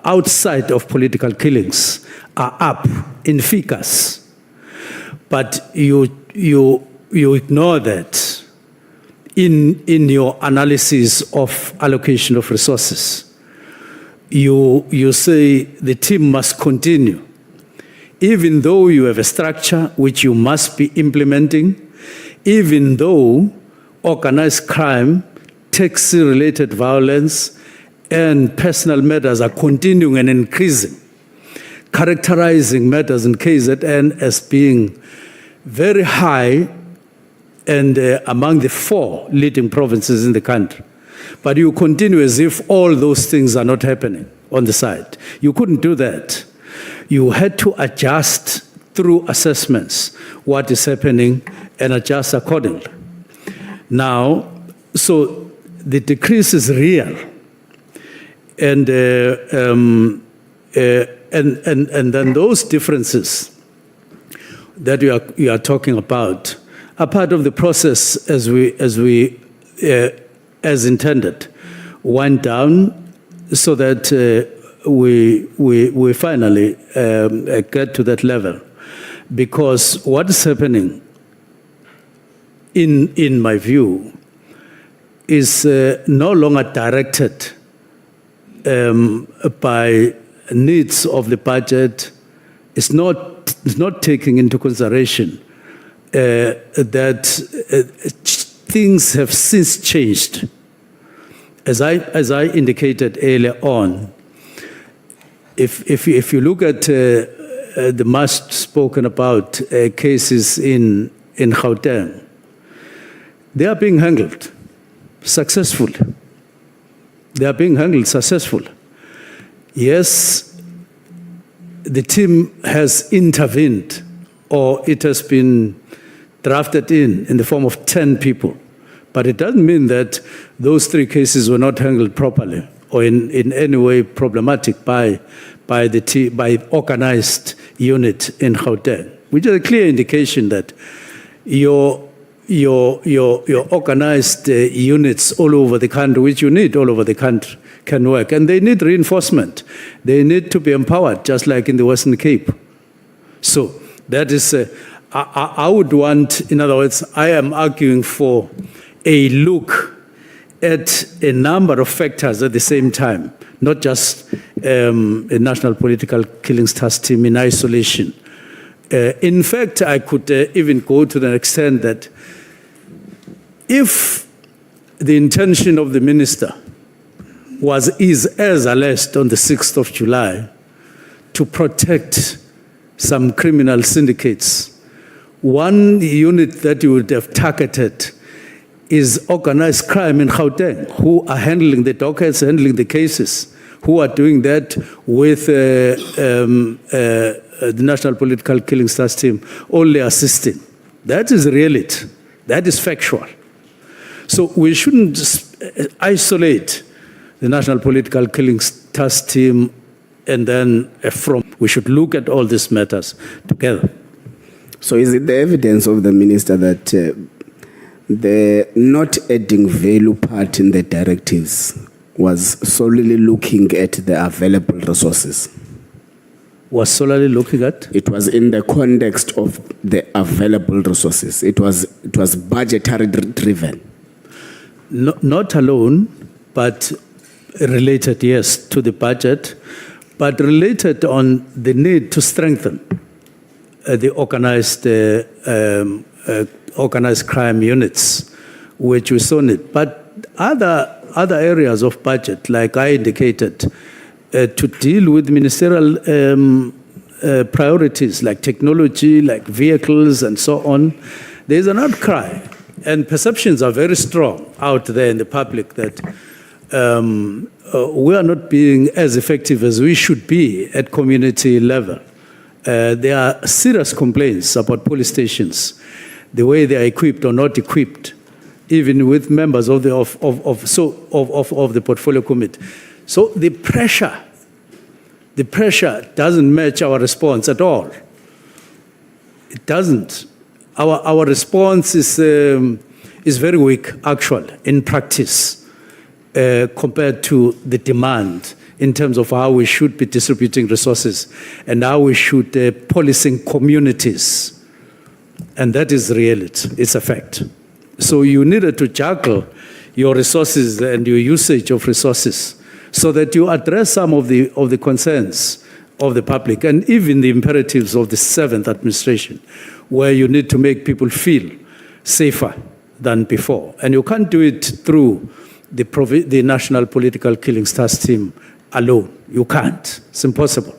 outside of political killings, are up in figures. But you ignore that in your analysis of allocation of resources. You say the team must continue, even though you have a structure which you must be implementing, even though organized crime, taxi-related violence, and personal matters are continuing and increasing, characterizing matters in KZN as being very high and among the 4 leading provinces in the country. But you continue as if all those things are not happening on the side. You couldn't do that. You had to adjust through assessments what is happening and adjust accordingly. Now, so the decrease is real, and then those differences that you are talking about are part of the process as intended, wind down, so that we finally get to that level, because what is happening, in my view, is no longer directed by needs of the budget. It's not taking into consideration that things have since changed. As I indicated earlier on, if you look at the much spoken about cases in Gauteng, they are being handled successfully. They are being handled successfully. Yes, the team has intervened, or it has been drafted in the form of 10 people. But it doesn't mean that those 3 cases were not handled properly or in any way problematic by organized unit in Gauteng, which is a clear indication that your organized units all over the country, which you need all over the country, can work. And they need reinforcement. They need to be empowered, just like in the Western Cape. So that is, I would want, in other words, I am arguing for a look at a number of factors at the same time, not just a national political killings task team in isolation. In fact, I could even go to the extent that if the intention of the minister is as alleged on the 6th of July to protect some criminal syndicates, one unit that you would have targeted is organized crime in Gauteng, who are handling the dockets, handling the cases, who are doing that with the National Political Killings Task Team only assisting. That is reality. That is factual. So we shouldn't just isolate the National Political Killings Task Team and then we should look at all these matters together. So is it the evidence of the minister that the not adding value part in the directives was solely looking at the available resources? Was solely looking at? It was in the context of the available resources. It was budgetary driven. No, not alone, but related, yes, to the budget, but related on the need to strengthen the organized crime units, which we saw it. But other areas of budget, like I indicated, to deal with ministerial priorities like technology, like vehicles and so on, there's an outcry. And perceptions are very strong out there in the public that we are not being as effective as we should be at community level. There are serious complaints about police stations, the way they are equipped or not equipped, even with members of the portfolio committee. So the pressure doesn't match our response at all. It doesn't. Our response is very weak, actually, in practice, compared to the demand in terms of how we should be distributing resources and how we should policing communities. And that is reality. It's a fact. So you needed to juggle your resources and your usage of resources so that you address some of the concerns of the public and even the imperatives of the 7th administration, where you need to make people feel safer than before. And you can't do it through the National Political Killings Task Team alone. You can't. It's impossible.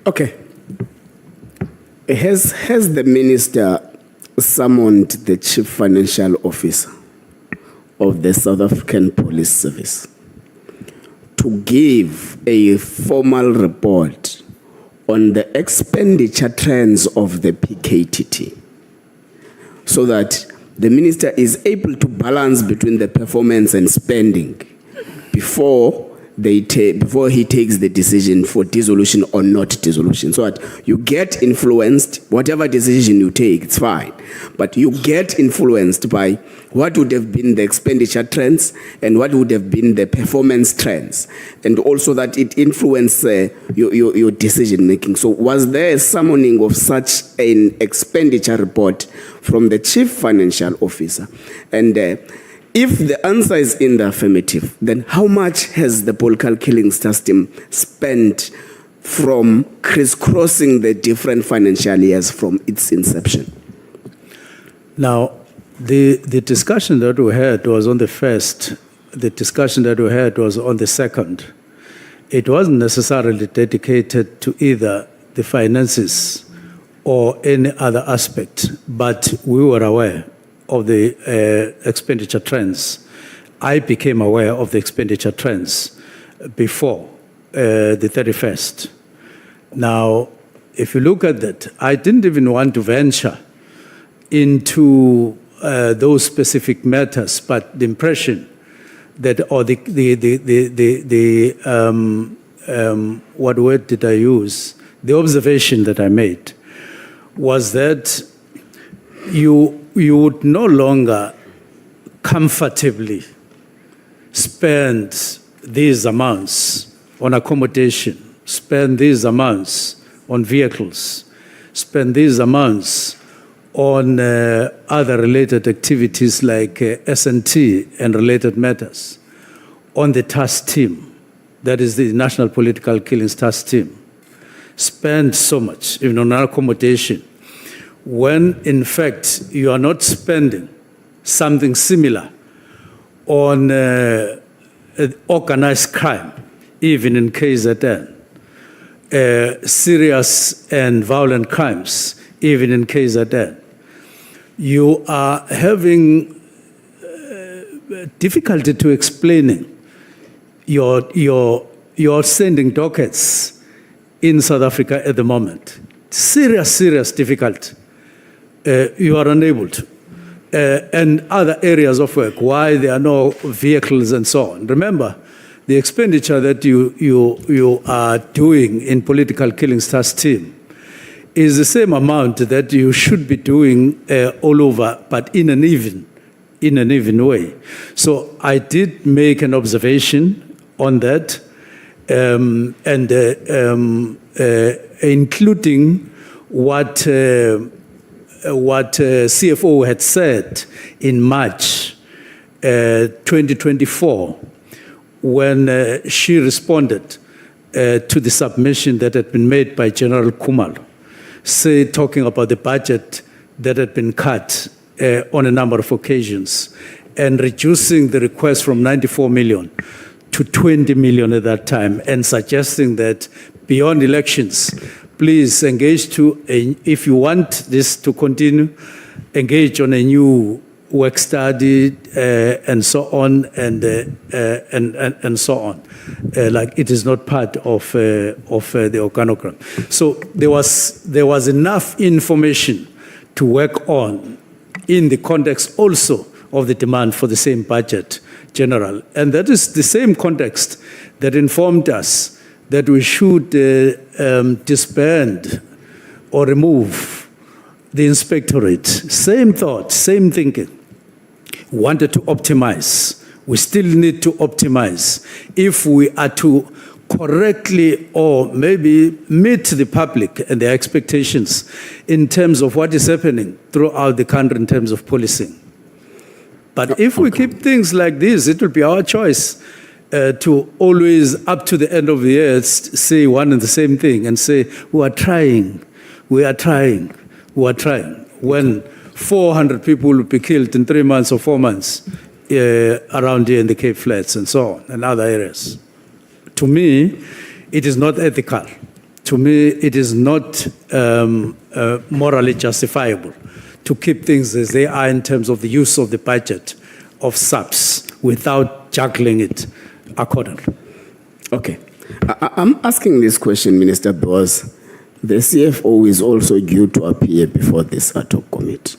Okay. Has the minister summoned the chief financial officer of the South African Police Service to give a formal report on the expenditure trends of the PKTT, so that the minister is able to balance between the performance and spending before he takes the decision for dissolution or not dissolution, so that you get influenced. Whatever decision you take, it's fine, but you get influenced by what would have been the expenditure trends and what would have been the performance trends, and also that it influences your decision making. So was there a summoning of such an expenditure report from the chief financial officer? And if the answer is in the affirmative, then how much has the political killings task team spent from crisscrossing the different financial years from its inception? Now, the discussion that we had was on the first. The discussion that we had was on the second. It wasn't necessarily dedicated to either the finances or any other aspect, but we were aware of the expenditure trends. I became aware of the expenditure trends before the 31st. Now, if you look at that, I didn't even want to venture into those specific matters, but the impression that, or what word did I use? The observation that I made was that you would no longer comfortably spend these amounts on accommodation, spend these amounts on vehicles, spend these amounts on other related activities like S&T and related matters, on the task team, that is the National Political Killings Task Team, spend so much even on accommodation, when in fact you are not spending something similar on organized crime, even in KZN, serious and violent crimes, even in KZN. You are having difficulty to explaining your sending dockets in South Africa at the moment. Serious difficulty. You are unable to. And other areas of work, why there are no vehicles and so on. Remember, the expenditure that you are doing in political killings task team is the same amount that you should be doing all over, but in an even way. So I did make an observation on that, including what CFO had said in March 2024, when she responded to the submission that had been made by General Kumalo, talking about the budget that had been cut on a number of occasions, and reducing the request from 94 million to 20 million at that time, and suggesting that beyond elections, please engage if you want this to continue, engage on a new work study and so on, and so on. Like it is not part of the organogram. So there was enough information to work on in the context also of the demand for the same budget general. And that is the same context that informed us that we should disband or remove the inspectorate. Same thought, same thinking. Wanted to optimize. We still need to optimize. If we are to correctly or maybe meet the public and their expectations in terms of what is happening throughout the country in terms of policing. But if we keep things like this, it will be our choice to always, up to the end of the year, say one and the same thing and say, we are trying. When 400 people will be killed in 3 months or 4 months around here in the Cape Flats and so on, and other areas. To me, it is not ethical. To me, it is not morally justifiable to keep things as they are in terms of the use of the budget of SAPS without juggling it accordingly. Okay. I'm asking this question, Minister, because the CFO is also due to appear before this ad hoc committee.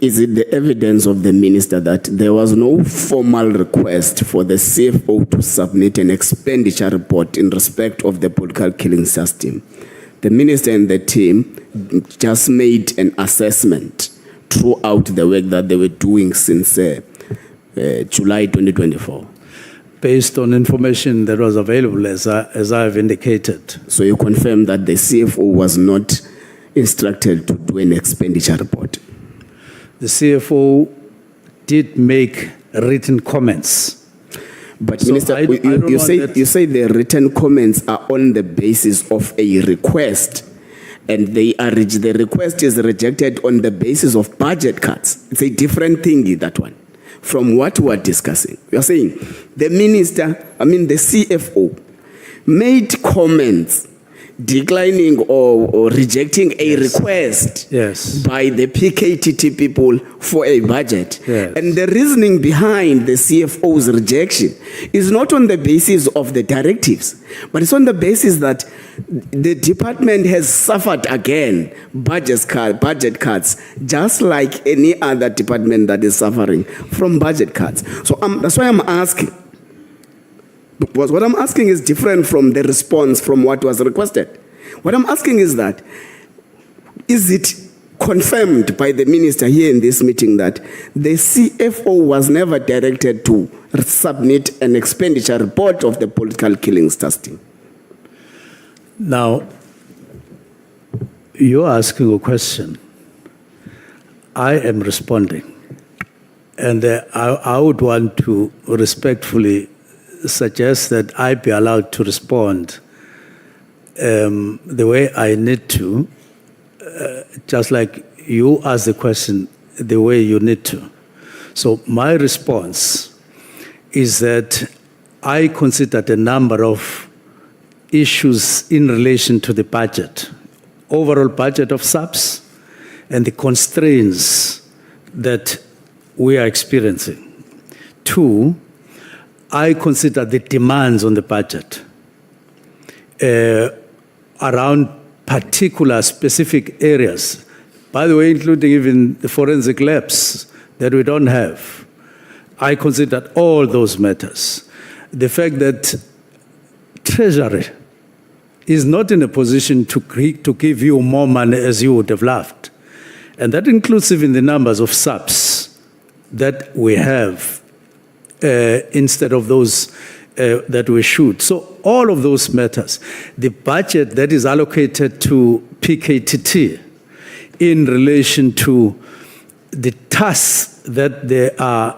Is it the evidence of the minister that there was no formal request for the CFO to submit an expenditure report in respect of the political killing system? The minister and the team just made an assessment throughout the work that they were doing since July 2024. Based on information that was available, as I have indicated. So you confirm that the CFO was not instructed to do an expenditure report? The CFO did make written comments. But So Minister, you say the written comments are on the basis of a request, and the request is rejected on the basis of budget cuts. It's a different thing, that one, from what we are discussing. We are saying the the CFO made comments declining or rejecting a request by the PKTT people for a budget. Yes. And the reasoning behind the CFO's rejection is not on the basis of the directives, but it's on the basis that the department has suffered again budget cuts, just like any other department that is suffering from budget cuts. So that's why I'm asking. Because what I'm asking is different from the response from what was requested. What I'm asking is that, is it confirmed by the minister here in this meeting that the CFO was never directed to submit an expenditure report of the political killings testing. Now, you're asking a question. I am responding. And I would want to respectfully suggest that I be allowed to respond the way I need to, just like you ask the question the way you need to. So my response is that I considered a number of issues in relation to the budget, overall budget of SAPS, and the constraints that we are experiencing. Two, I consider the demands on the budget around particular specific areas, by the way, including even the forensic labs that we don't have. I considered all those matters. The fact that Treasury is not in a position to give you more money as you would have loved. And that includes even the numbers of SAPs that we have instead of those that we should. So all of those matters. The budget that is allocated to PKTT in relation to the tasks that they are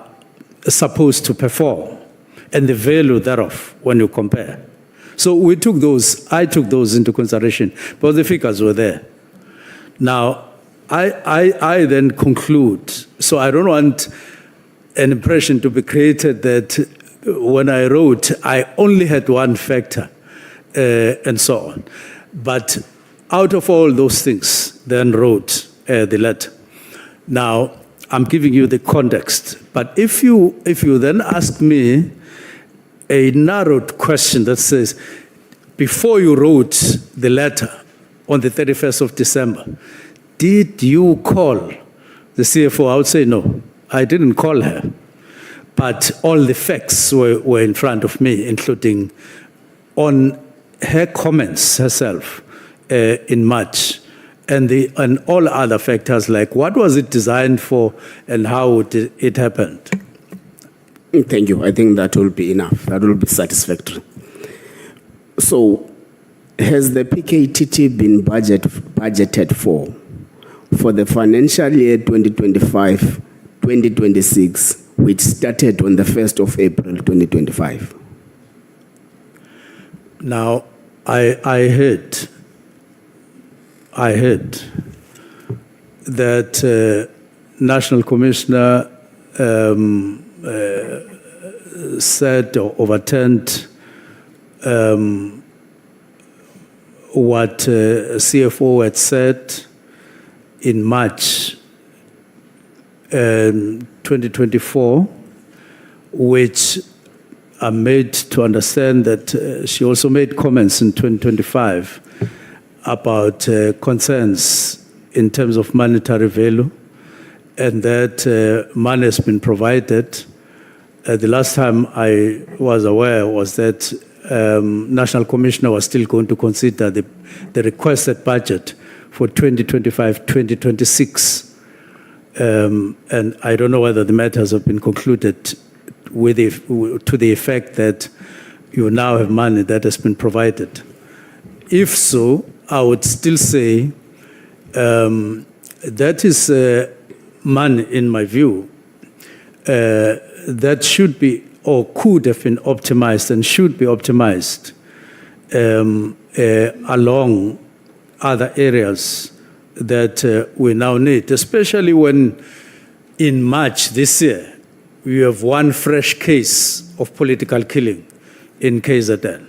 supposed to perform and the value thereof when you compare. So we took those, I took those into consideration, but the figures were there. Now, I then conclude, so I don't want an impression to be created that when I wrote, I only had one factor and so on. But out of all those things, then wrote the letter. Now, I'm giving you the context. But if you then ask me a narrowed question that says, before you wrote the letter on the 31st of December, did you call the CFO? I would say no, I didn't call her. But all the facts were in front of me, including on her comments herself in March, and all other factors like what was it designed for and how it happened. Thank you. I think that will be enough. That will be satisfactory. So, has the PKTT been budgeted for the financial year 2025-2026, which started on the 1st of April 2025? Now, I heard that National Commissioner said or overturned what CFO had said in March 2024, which I'm made to understand that she also made comments in 2025 about concerns in terms of monetary value, and that money has been provided. The last time I was aware was that National Commissioner was still going to consider the requested budget for 2025-2026. And I don't know whether the matters have been concluded to the effect that you now have money that has been provided. If so, I would still say that is money, in my view, that should be or could have been optimized and should be optimized along other areas that we now need, especially when in March this year, we have one fresh case of political killing in KZN.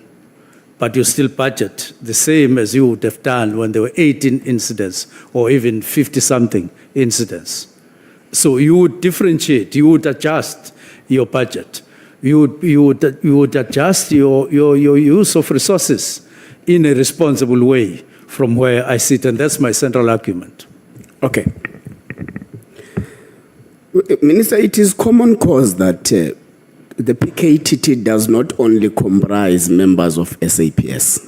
But you still budget the same as you would have done when there were 18 incidents or even 50-something incidents. So you would differentiate, you would adjust your budget. You would adjust your use of resources in a responsible way from where I sit, and that's my central argument. Okay. Minister, it is common cause that the PKTT does not only comprise members of SAPS.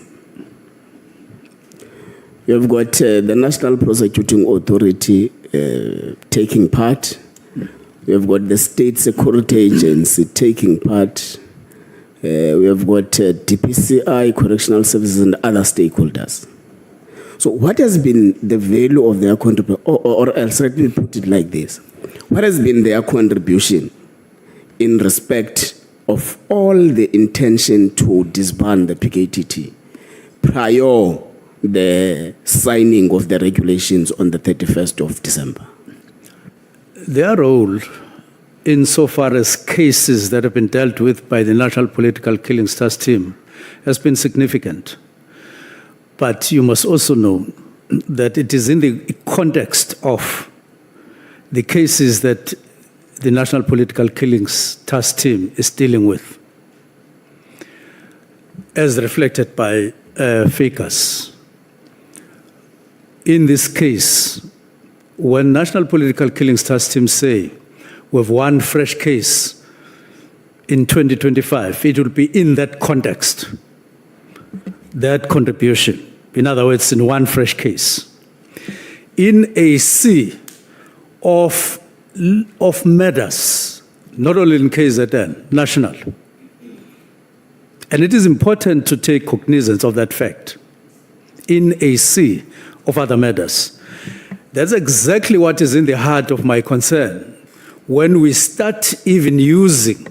You have got the National Prosecuting Authority taking part. We have got the State Security Agency taking part. We have got DPCI, Correctional Services, and other stakeholders. So what has been the value of their contribution, or else let me put it like this. What has been their contribution in respect of all the intention to disband the PKTT prior the signing of the regulations on the 31st of December? Their role, insofar as cases that have been dealt with by the National Political Killings Task Team, has been significant. But you must also know that it is in the context of the cases that the National Political Killings Task Team is dealing with, as reflected by FACAS. In this case, when National Political Killings Task Team say we have one fresh case in 2025, it will be in that context, that contribution. In other words, in one fresh case. In a sea of matters, not only in KZN, national. And it is important to take cognizance of that fact. In a sea of other matters. That's exactly what is in the heart of my concern. When we start even using,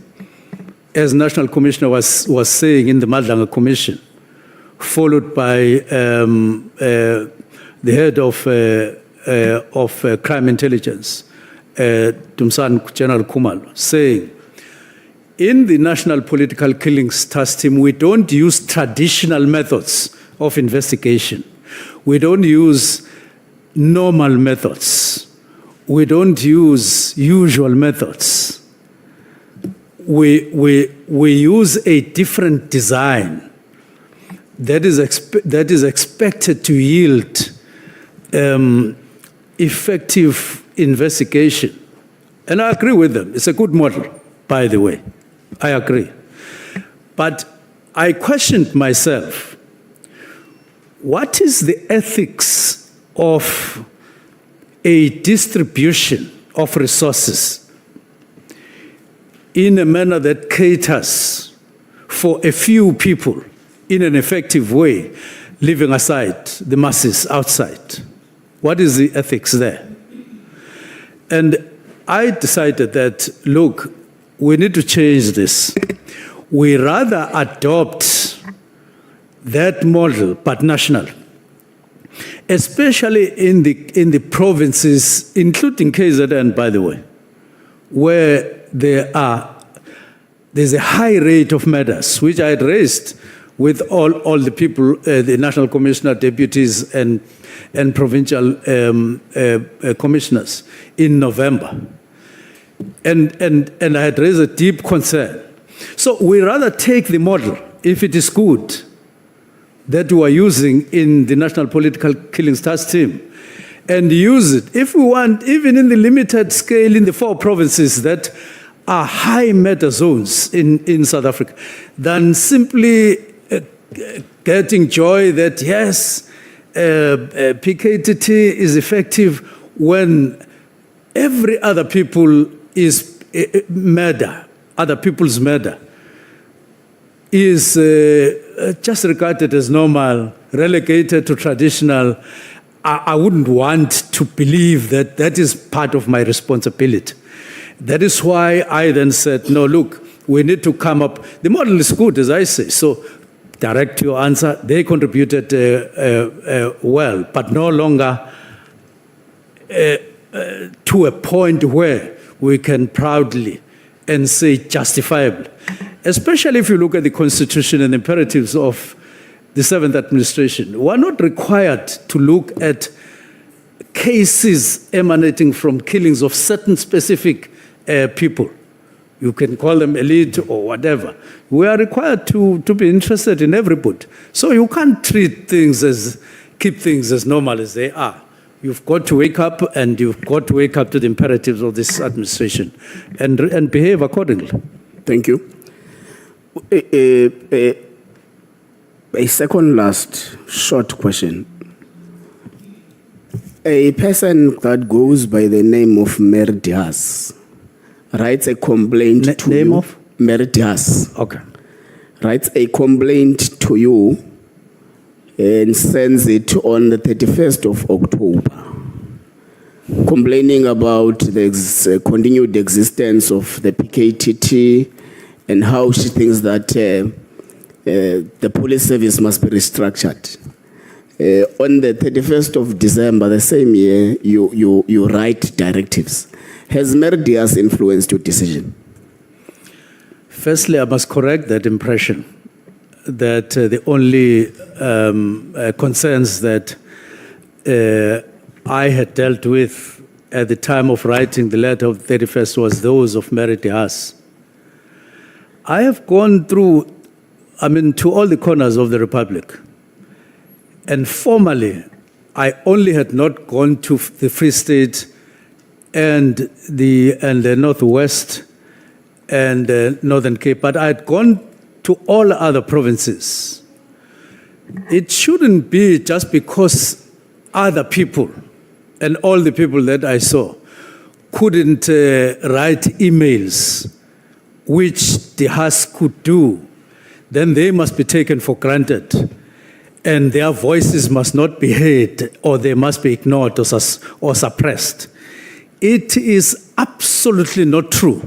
as National Commissioner was saying in the Nhlanhla Commission, followed by the head of crime intelligence, Tumsan General Kumalo, saying, in the National Political Killings Task Team, we don't use traditional methods of investigation. We don't use normal methods. We don't use usual methods. We use a different design that is expected to yield effective investigation. And I agree with them. It's a good model, by the way. I agree. But I questioned myself, what is the ethics of a distribution of resources in a manner that caters for a few people in an effective way, leaving aside the masses outside? What is the ethics there? And I decided that, look, we need to change this. We rather adopt that model, but national, especially in the provinces, including KZN, by the way, where there's a high rate of murders, which I had raised with all the people, the National Commissioner, deputies, and provincial commissioners in November. And I had raised a deep concern. So we rather take the model, if it is good, that we are using in the National Political Killings Task Team, and use it, if we want, even in the limited scale in the 4 provinces that are high murder zones in South Africa, than simply getting joy that, yes, PKTT is effective when every other people is murder, other people's murder, is just regarded as normal, relegated to traditional. I wouldn't want to believe that that is part of my responsibility. That is why I then said, no, look, we need to come up. The model is good, as I say. So direct your answer. They contributed well, but no longer to a point where we can proudly and say justifiably, especially if you look at the Constitution and imperatives of the 7th administration. We're not required to look at cases emanating from killings of certain specific people. You can call them elite or whatever. We are required to be interested in everybody. So you can't keep things as normal as they are. You've got to wake up, and you've got to wake up to the imperatives of this administration and behave accordingly. Thank you. A second last short question. A person that goes by the name of Merdias writes a complaint to name you. of? Merdias Okay. writes a complaint to you and sends it on the 31st of October, complaining about the continued existence of the PKTT and how she thinks that the police service must be restructured. On the 31st of December, the same year, you write directives. Has Merdias influenced your decision? Firstly, I must correct that impression that the only concerns that I had dealt with at the time of writing the letter of the 31st was those of Mary Haas. I have gone through, to all the corners of the Republic. And formally, I only had not gone to the Free State and the Northwest and Northern Cape, but I had gone to all other provinces. It shouldn't be just because other people and all the people that I saw couldn't write emails, which the Haas could do, then they must be taken for granted. And their voices must not be heard, or they must be ignored or suppressed. It is absolutely not true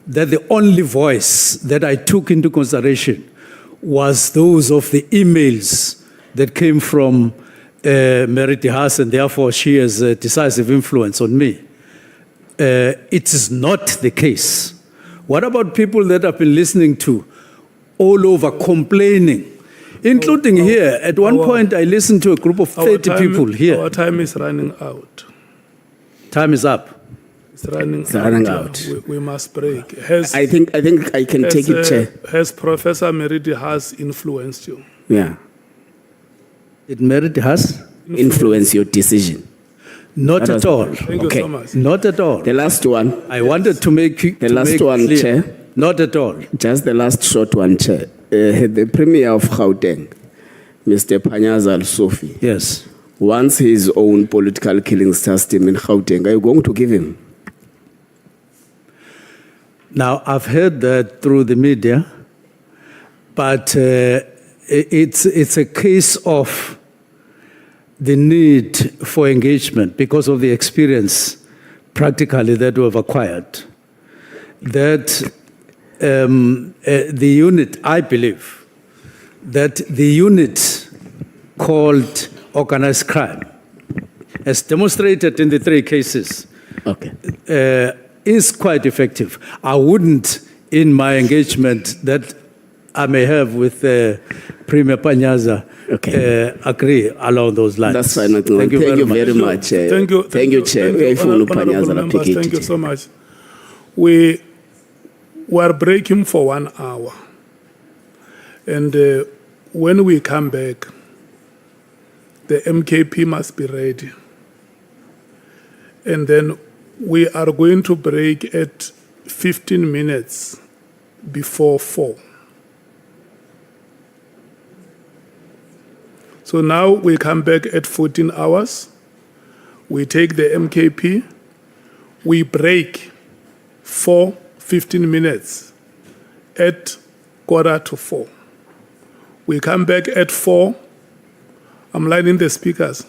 that the only voice that I took into consideration was those of the emails that came from Mary Haas, and therefore she has a decisive influence on me. It is not the case. What about people that I've been listening to all over complaining? Including here, at one point I listened to a group of 30 people here. Our time is running out. Time is up. It's running out. We must break. I think I can take it, Chair. Has Professor Meridi Haas influenced you? Yeah. Did Merit Haas? Influence your decision. Not at all. Thank you so much. Not at all. The last one. I wanted to make The last one, clear. Chair. Not at all. Just the last short one, Chair. The Premier of Gauteng, Mr. Mkhwanazi Al-Sofi, Yes. wants his own political killing system in Gauteng. Are you going to give him? Now, I've heard that through the media, but it's a case of the need for engagement because of the experience practically that we've acquired. That the unit, I believe, that the unit called organized crime, as demonstrated in the 3 cases, is quite effective. I wouldn't, in my engagement that I may have with Premier Panyaza, agree along those lines. That's fine. Thank you very much. Thank you, Chair. Honorable members, thank you so much. We are breaking for 1 hour. And when we come back, the MKP must be ready. And then we are going to break at 15 minutes before 4. So now we come back at 14 hours. We take the MKP. We break for 15 minutes at 3:45. We come back at 4. I'm lining the speakers.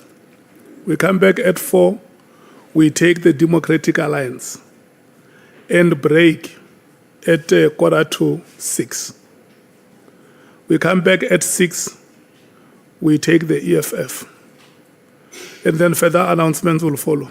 We come back at 4. We take the Democratic Alliance and break at 5:45. We come back at 6. We take the EFF. And then further announcements will follow.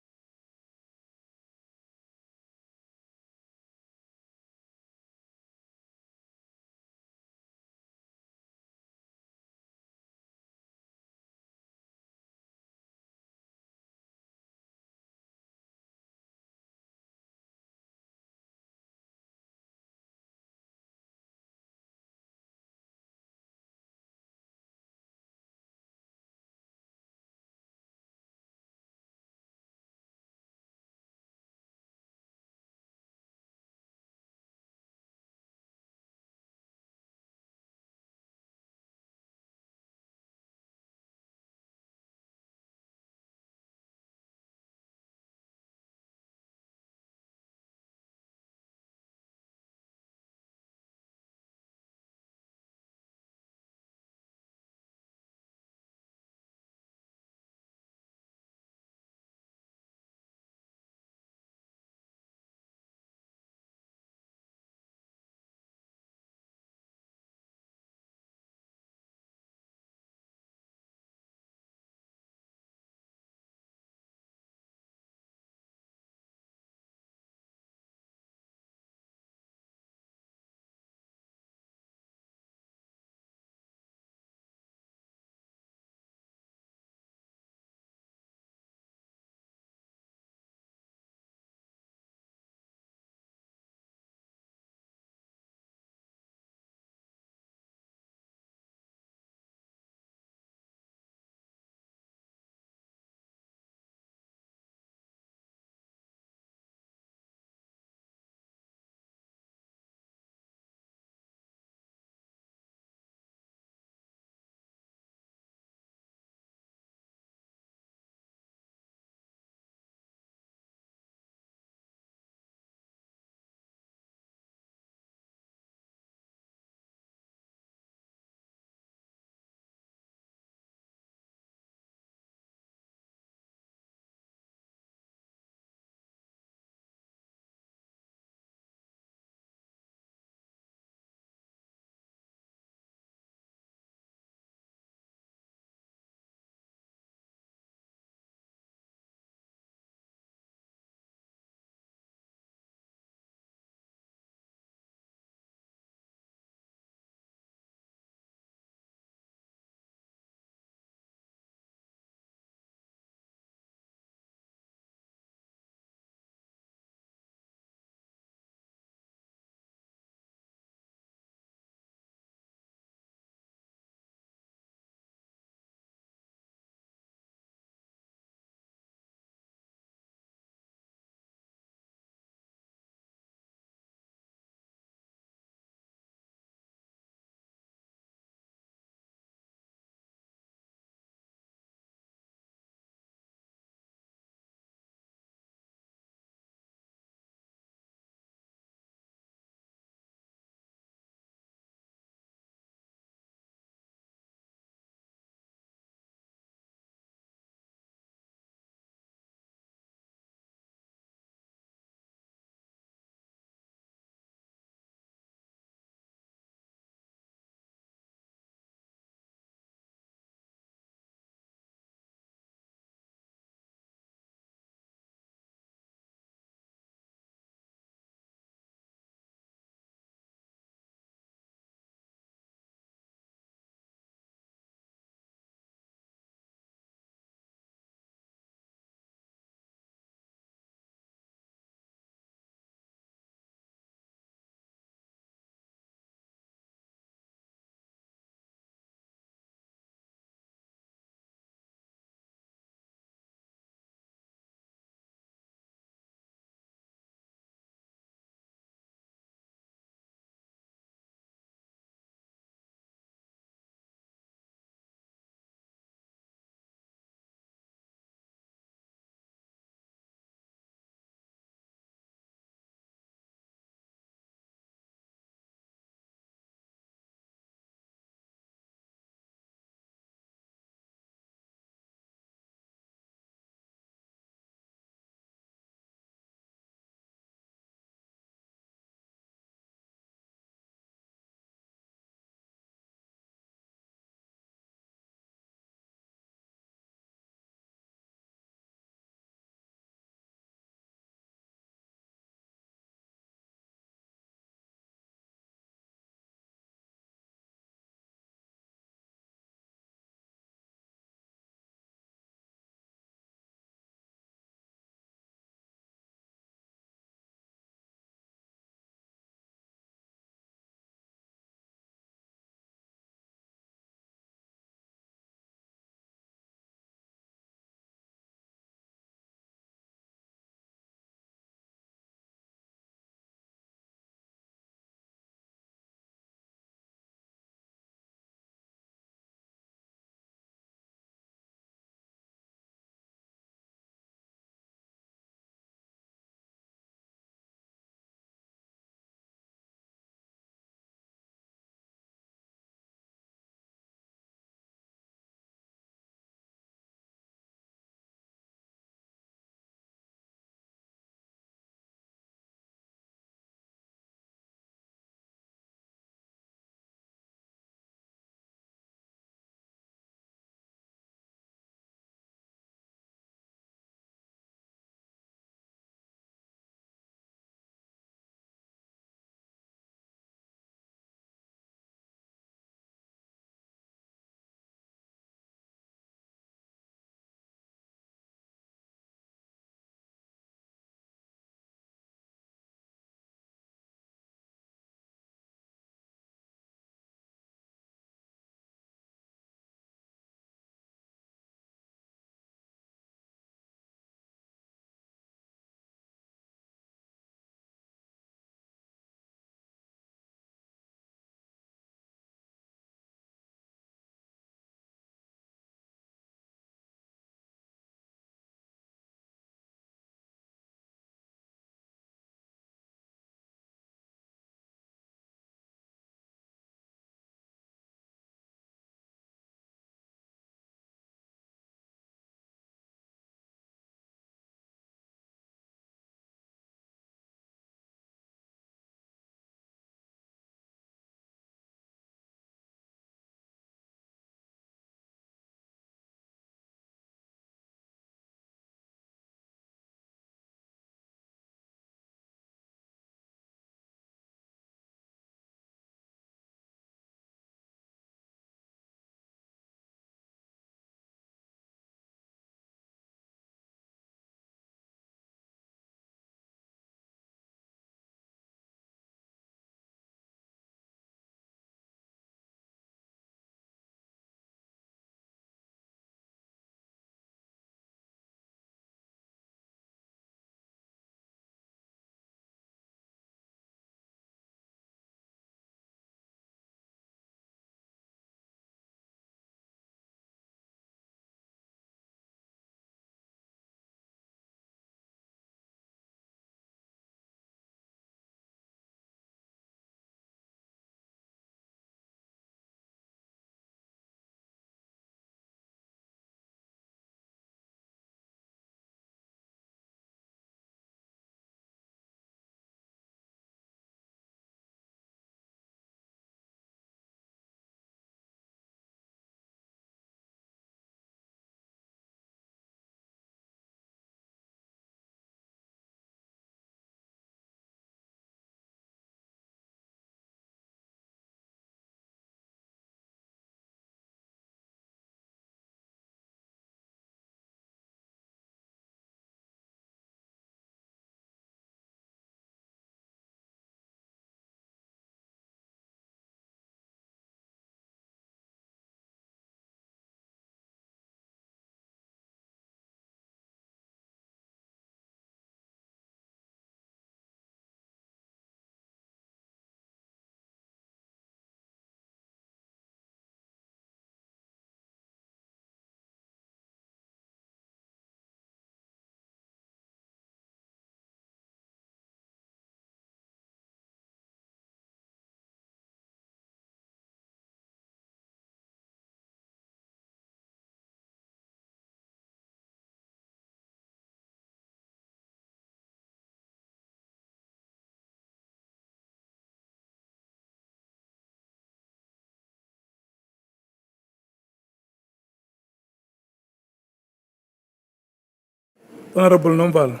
Honorable Nombal,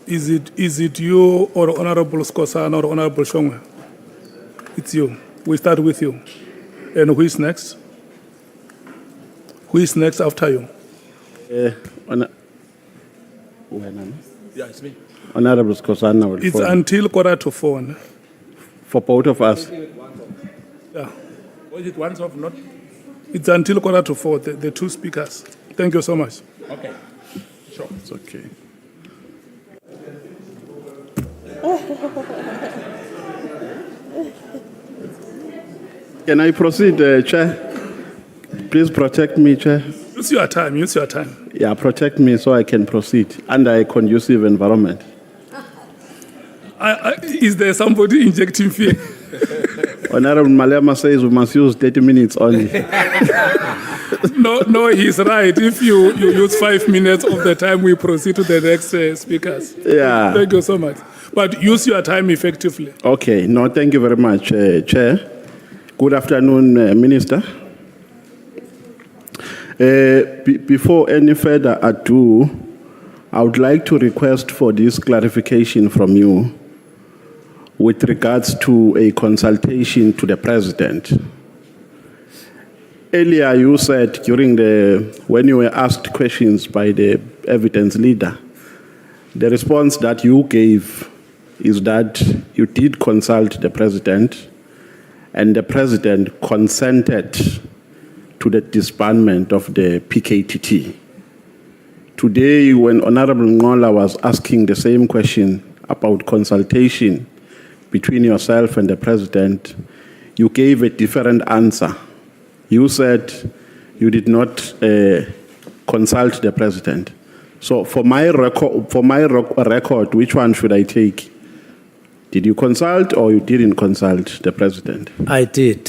is it you or Honorable Skosana or Honorable Shongwe? It's you. We start with you. And who is next? Who is next after you? Yeah, it's me. Honorable Skosana will It's follow. until 3:45. For both of us. Yeah. Or is it once off, not? It's until 3:45, the two speakers. Thank you so much. Okay. Sure. It's okay. Can I proceed, Chair? Please protect me, Chair. Use your time, use your time. Yeah, protect me so I can proceed under a conducive environment. Is there somebody injecting fear? Honorable Malema says we must use 30 minutes only. No, he's right. If you use 5 minutes of the time, we proceed to the next speakers. Yeah. Thank you so much. But use your time effectively. Okay, no, thank you very much, Chair. Good afternoon, Minister. Before any further ado, I would like to request for this clarification from you with regards to a consultation to the President. Earlier, you said when you were asked questions by the evidence leader, the response that you gave is that you did consult the President and the President consented to the disbandment of the PKTT. Today, when Honorable Nhlanhla was asking the same question about consultation between yourself and the President, you gave a different answer. You said you did not consult the President. So for my record, which one should I take? Did you consult or you didn't consult the President? I did.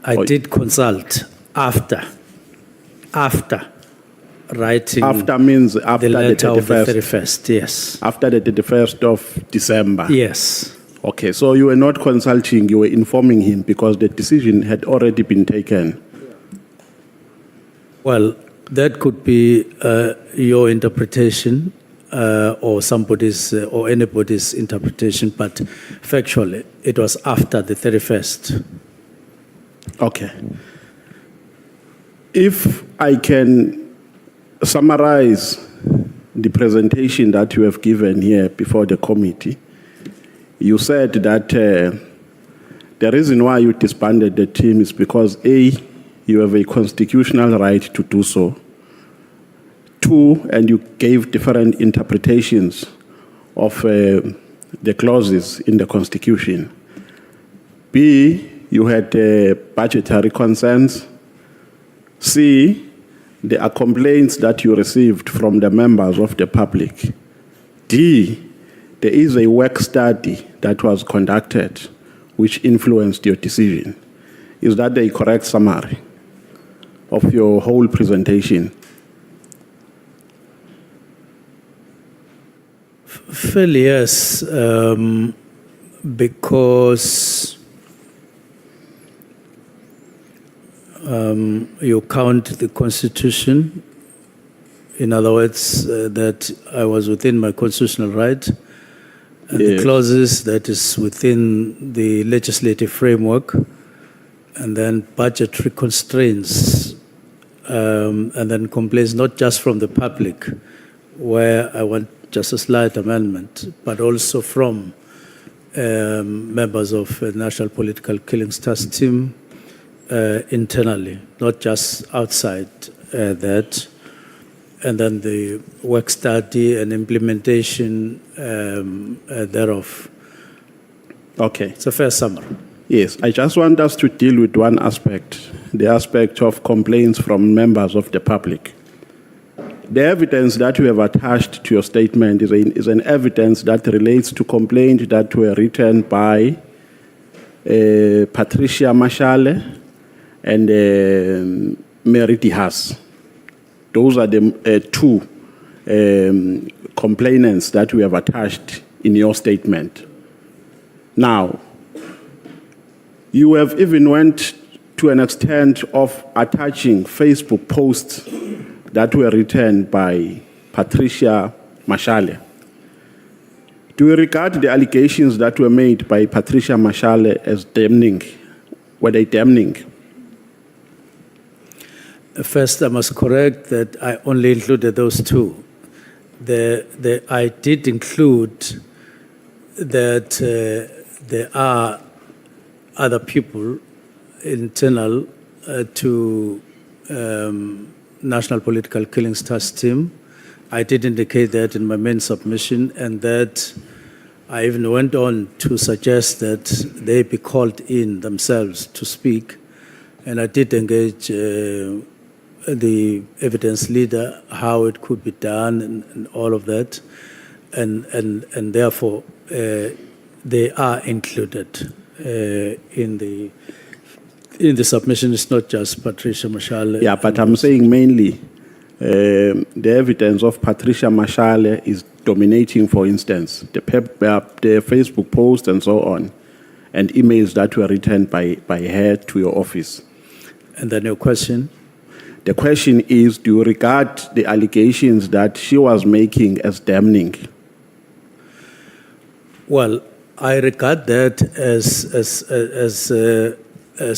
I did consult after writing. After means after the letter the of the 31st. 31st, yes. After the 31st of December. Yes. Okay, so you were not consulting, you were informing him because the decision had already been taken. Well, that could be your interpretation or somebody's or anybody's interpretation, but factually, it was after the 31st. Okay. If I can summarize the presentation that you have given here before the committee, you said that the reason why you disbanded the team is because A, you have a constitutional right to do so. 2, and you gave different interpretations of the clauses in the Constitution. B, you had budgetary concerns. C, there are complaints that you received from the members of the public. D, there is a work study that was conducted which influenced your decision. Is that a correct summary of your whole presentation? Fairly, yes, because you count the Constitution, in other words, that I was within my constitutional right, and the clauses that is within the legislative framework, and then budgetary constraints, and then complaints not just from the public, where I want just a slight amendment, but also from members of the National Political Killing Task Team internally, not just outside that. And then the work study and implementation thereof. Okay. It's a fair summary. Yes, I just want us to deal with one aspect, the aspect of complaints from members of the public. The evidence that you have attached to your statement is an evidence that relates to complaints that were written by Patricia Mashale and Mary Dihas. Those are the two complainants that we have attached in your statement. Now, you have even went to an extent of attaching Facebook posts that were written by Patricia Mashale. Do you regard the allegations that were made by Patricia Mashale as damning? Were they damning? First, I must correct that I only included those two. I did include that there are other people internal to National Political Killings Task Team. I did indicate that in my main submission, and that I even went on to suggest that they be called in themselves to speak. And I did engage the evidence leader, how it could be done and all of that. And therefore, they are included in the submission. It's not just Patricia Mashale. Yeah, but I'm saying mainly the evidence of Patricia Mashale is dominating, for instance, the Facebook post and so on, and emails that were written by her to your office. And then your question? The question is, do you regard the allegations that she was making as damning? Well, I regard that as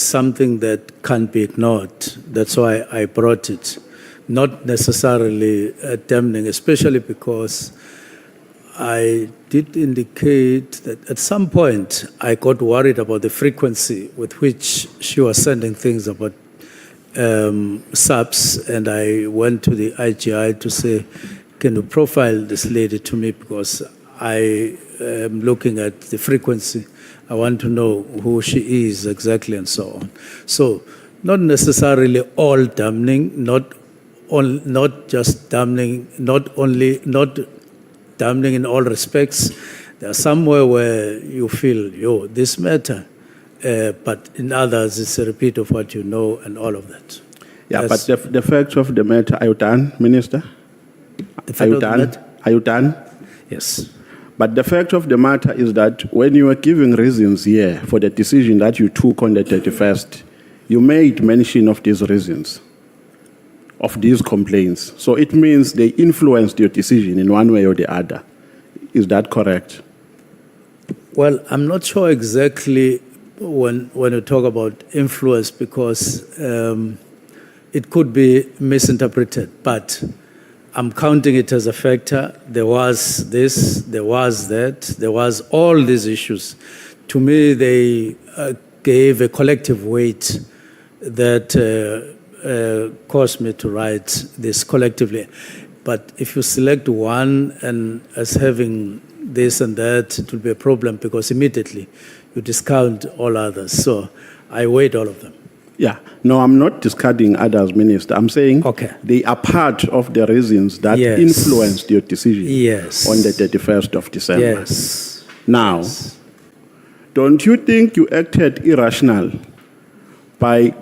something that can't be ignored. That's why I brought it. Not necessarily damning, especially because I did indicate that at some point I got worried about the frequency with which she was sending things about subs, and I went to the IGI to say, can you profile this lady to me, because I am looking at the frequency. I want to know who she is exactly and so on. So not necessarily all damning, not just damning, not damning in all respects. There are somewhere where you feel, yo, this matter, but in others it's a repeat of what you know and all of that. Yeah, Yes. but the fact of the matter, are you done, Minister? The fact of the matter? Are you done? Yes. But the fact of the matter is that when you were giving reasons here for the decision that you took on the 31st, you made mention of these reasons, of these complaints. So it means they influenced your decision in one way or the other. Is that correct? Well, I'm not sure exactly when you talk about influence, because it could be misinterpreted, but I'm counting it as a factor. There was this, there was that, there was all these issues. To me, they gave a collective weight that caused me to write this collectively. But if you select one and as having this and that, it will be a problem, because immediately you discount all others. So I weighed all of them. Yeah. No, I'm not discarding others, Minister. I'm saying Okay. they are part of the reasons that Yes. influenced your decision Yes. on the 31st of December. Yes. Now, don't you think you acted irrational by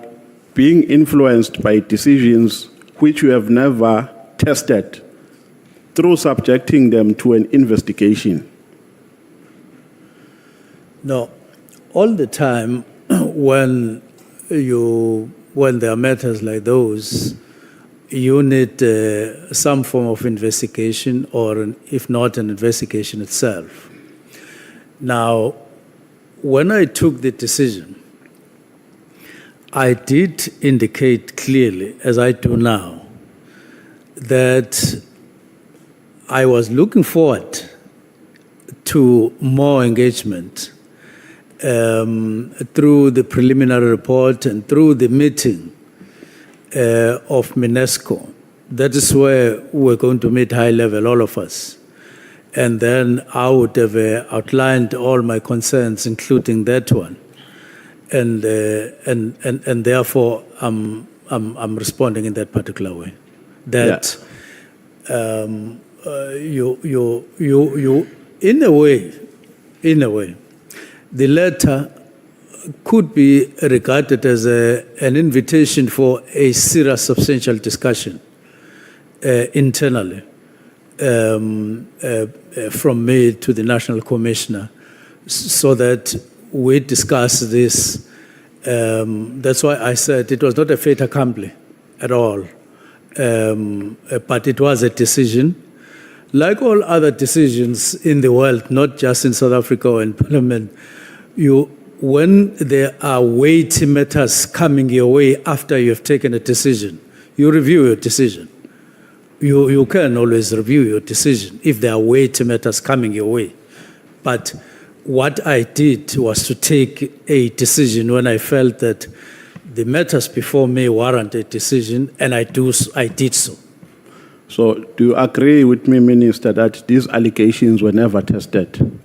being influenced by decisions which you have never tested through subjecting them to an investigation? No, all the time when there are matters like those, you need some form of investigation, or if not an investigation itself. Now, when I took the decision, I did indicate clearly, as I do now, that I was looking forward to more engagement through the preliminary report and through the meeting of UNESCO. That is where we're going to meet high level, all of us. And then I would have outlined all my concerns, including that one. And therefore, I'm responding in that particular way. That you in a way, the letter could be regarded as an invitation for a serious, substantial discussion internally from me to the National Commissioner, so that we discuss this. That's why I said it was not a fait accompli at all, but it was a decision, Like all other decisions in the world, not just in South Africa or in Parliament, when there are weighty matters coming your way after you have taken a decision, you review your decision. You can always review your decision if there are weighty matters coming your way. But what I did was to take a decision when I felt that the matters before me warrant a decision, and I did so. So do you agree with me, Minister, that these allegations were never tested?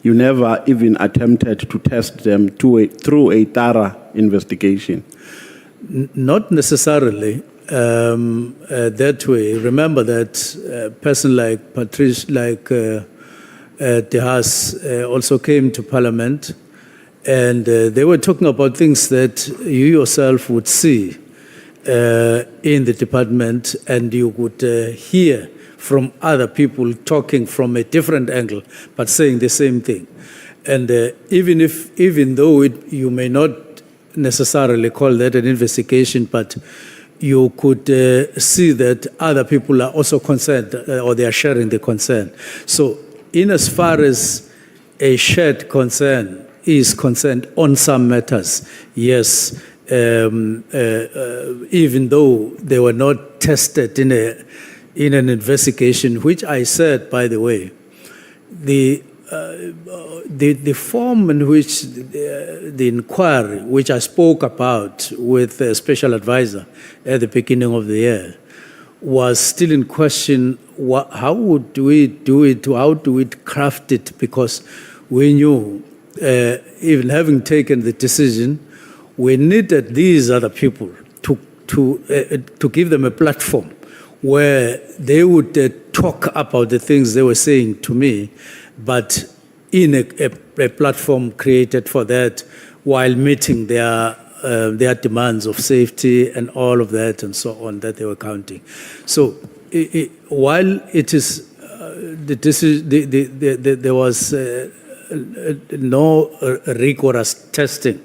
You never even attempted to test them through a thorough investigation? Not necessarily that way. Remember that a person like De Haas also came to Parliament, and they were talking about things that you yourself would see in the department, and you would hear from other people talking from a different angle, but saying the same thing. And even though you may not necessarily call that an investigation, but you could see that other people are also concerned, or they are sharing the concern. So in as far as a shared concern is concerned on some matters, yes, even though they were not tested in an investigation, which I said, by the way, the form in which the inquiry, which I spoke about with a special advisor at the beginning of the year, was still in question. How would we do it? How do we craft it? Because we knew, even having taken the decision, we needed these other people to give them a platform where they would talk about the things they were saying to me, but in a platform created for that, while meeting their demands of safety and all of that and so on that they were counting. So while it is there was no rigorous testing,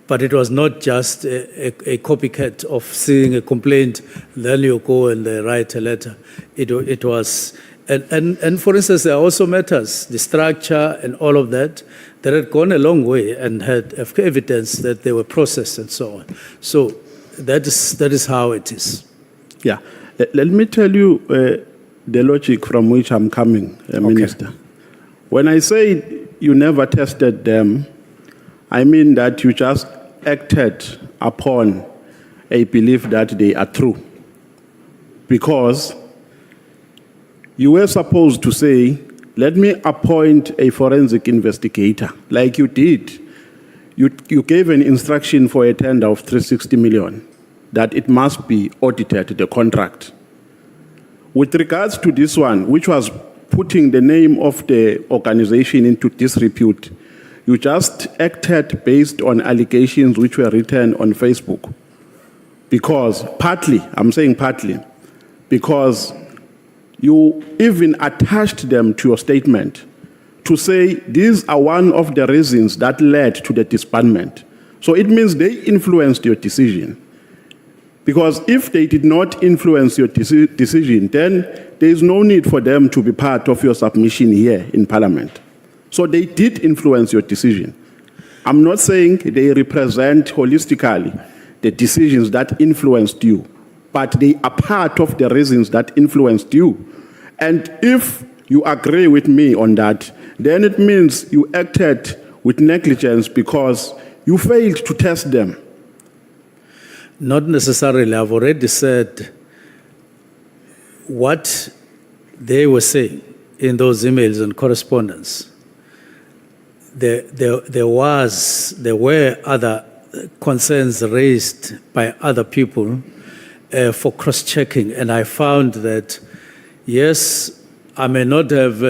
but it was not just a copycat of seeing a complaint, then you go and write a letter. It was, and for instance, there are also matters, the structure and all of that had gone a long way and had evidence that they were processed and so on. So that is how it is. Yeah. Let me tell you the logic from which I'm coming, Minister. Okay. When I say you never tested them, I mean that you just acted upon a belief that they are true. Because you were supposed to say, let me appoint a forensic investigator, like you did. You gave an instruction for a tender of 360 million, that it must be audited, the contract. With regards to this one, which was putting the name of the organization into disrepute, you just acted based on allegations which were written on Facebook. Because partly, I'm saying partly, because you even attached them to your statement to say these are one of the reasons that led to the disbandment. So it means they influenced your decision. Because if they did not influence your decision, then there is no need for them to be part of your submission here in Parliament. So they did influence your decision. I'm not saying they represent holistically the decisions that influenced you, but they are part of the reasons that influenced you. And if you agree with me on that, then it means you acted with negligence because you failed to test them. Not necessarily. I've already said what they were saying in those emails and correspondence. There were other concerns raised by other people for cross-checking, and I found that, yes, I may not have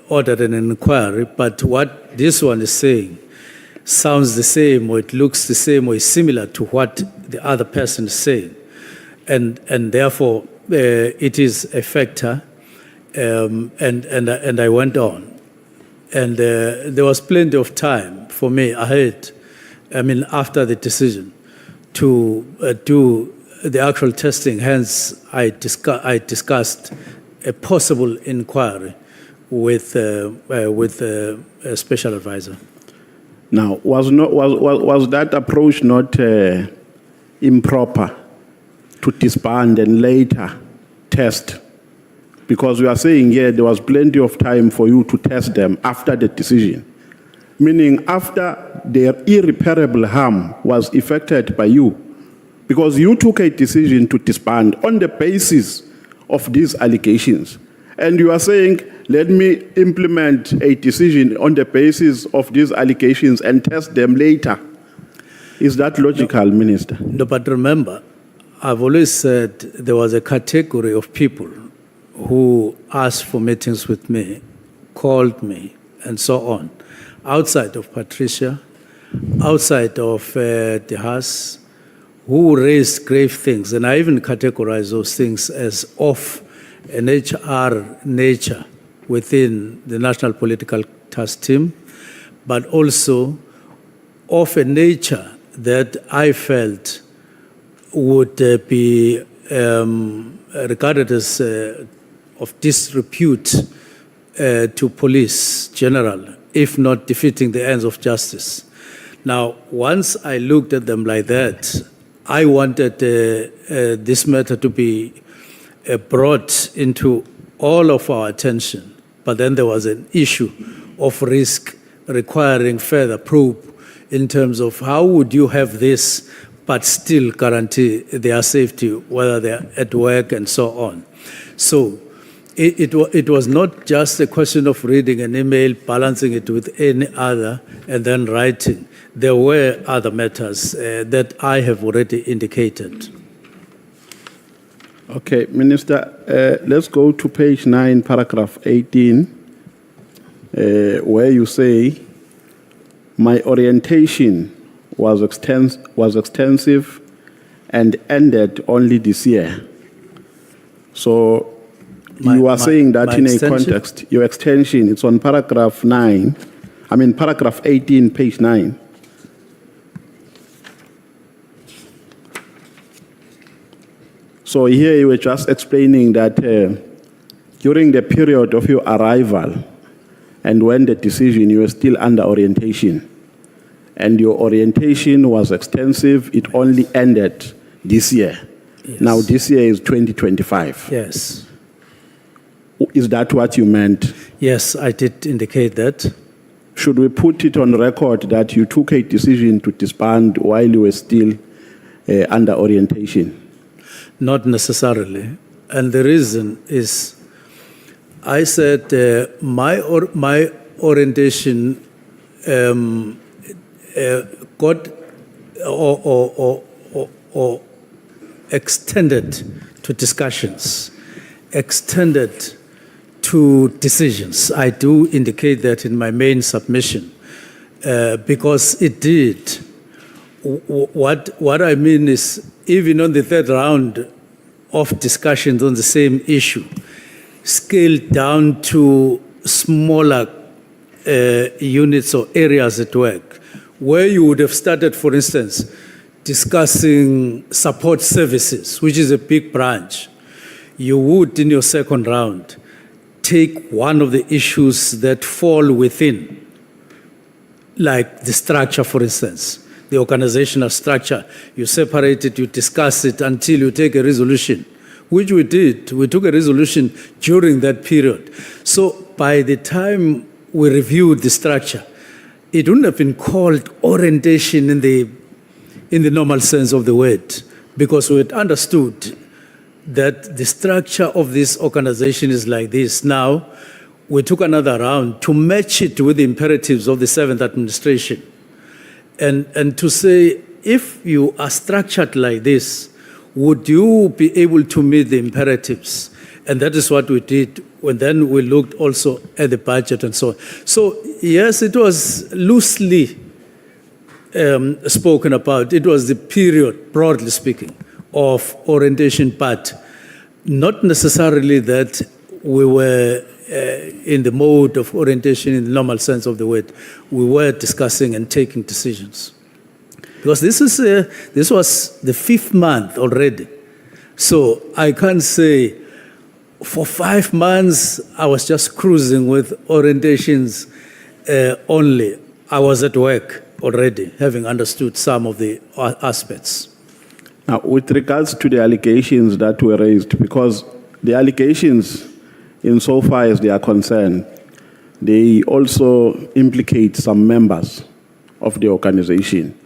ordered an inquiry, but what this one is saying sounds the same, or it looks the same, or is similar to what the other person is saying. And therefore, it is a factor, and I went on. And there was plenty of time for me ahead, after the decision, to do the actual testing. Hence, I discussed a possible inquiry with a special advisor. Now, was that approach not improper to disband and later test? Because we are saying here there was plenty of time for you to test them after the decision, meaning after their irreparable harm was effected by you, because you took a decision to disband on the basis of these allegations. And you are saying, let me implement a decision on the basis of these allegations and test them later. Is that logical, Minister? No, but remember, I've always said there was a category of people who asked for meetings with me, called me, and so on, outside of Patricia, outside of the House, who raised grave things. And I even categorize those things as of an HR nature within the National Political Task Team, but also of a nature that I felt would be regarded as of disrepute to police general, if not defeating the ends of justice. Now, once I looked at them like that, I wanted this matter to be brought into all of our attention, but then there was an issue of risk requiring further probe in terms of how would you have this but still guarantee their safety, whether they're at work and so on. So it was not just a question of reading an email, balancing it with any other, and then writing. There were other matters that I have already indicated. Okay, Minister, let's go to page 9, paragraph 18, where you say, my orientation was extensive and ended only this year. So you are saying that in a context, your extension, it's on paragraph 9, paragraph 18, page 9. So here you were just explaining that during the period of your arrival and when the decision, you were still under orientation. And your orientation was extensive, it only ended this year. Yes. Now this year is 2025. Yes. Is that what you meant? Yes, I did indicate that. Should we put it on record that you took a decision to disband while you were still under orientation? Not necessarily. And the reason is, I said my orientation got or extended to discussions, extended to decisions. I do indicate that in my main submission, because it did. What I mean is, even on the third round of discussions on the same issue, scaled down to smaller units or areas at work, where you would have started, for instance, discussing support services, which is a big branch. You would, in your second round, take one of the issues that fall within, like the structure, for instance, the organizational structure. You separate it, you discuss it until you take a resolution, which we did. We took a resolution during that period. So by the time we reviewed the structure, it wouldn't have been called orientation in the normal sense of the word, because we had understood that the structure of this organization is like this. Now, we took another round to match it with the imperatives of the 7th administration. And to say, if you are structured like this, would you be able to meet the imperatives? And that is what we did. And then we looked also at the budget and so on. So, yes, it was loosely spoken about. It was the period, broadly speaking, of orientation, but not necessarily that we were in the mode of orientation in the normal sense of the word. We were discussing and taking decisions. Because this was the 5th month already. So I can't say For 5 months, I was just cruising with orientations only. I was at work already, having understood some of the aspects. Now, with regards to the allegations that were raised, because the allegations, insofar as they are concerned, they also implicate some members of the organization.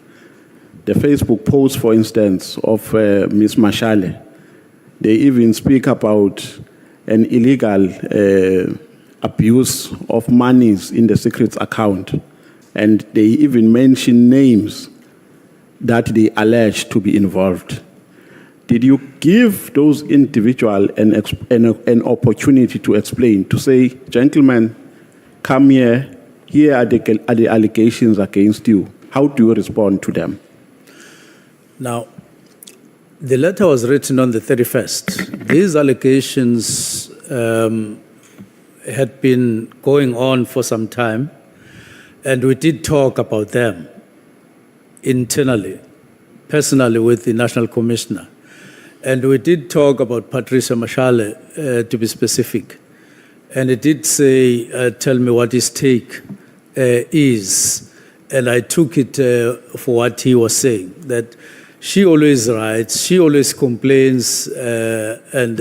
The Facebook post, for instance, of Ms. Mashale, they even speak about an illegal abuse of monies in the secrets account. And they even mention names that they allege to be involved. Did you give those individuals an opportunity to explain, to say, gentlemen, come here are the allegations against you. How do you respond to them? Now, the letter was written on the 31st. These allegations had been going on for some time, and we did talk about them internally, personally with the National Commissioner. And we did talk about Patricia Mashale, to be specific. And he did say, tell me what his take is. And I took it for what he was saying, that she always writes, she always complains, and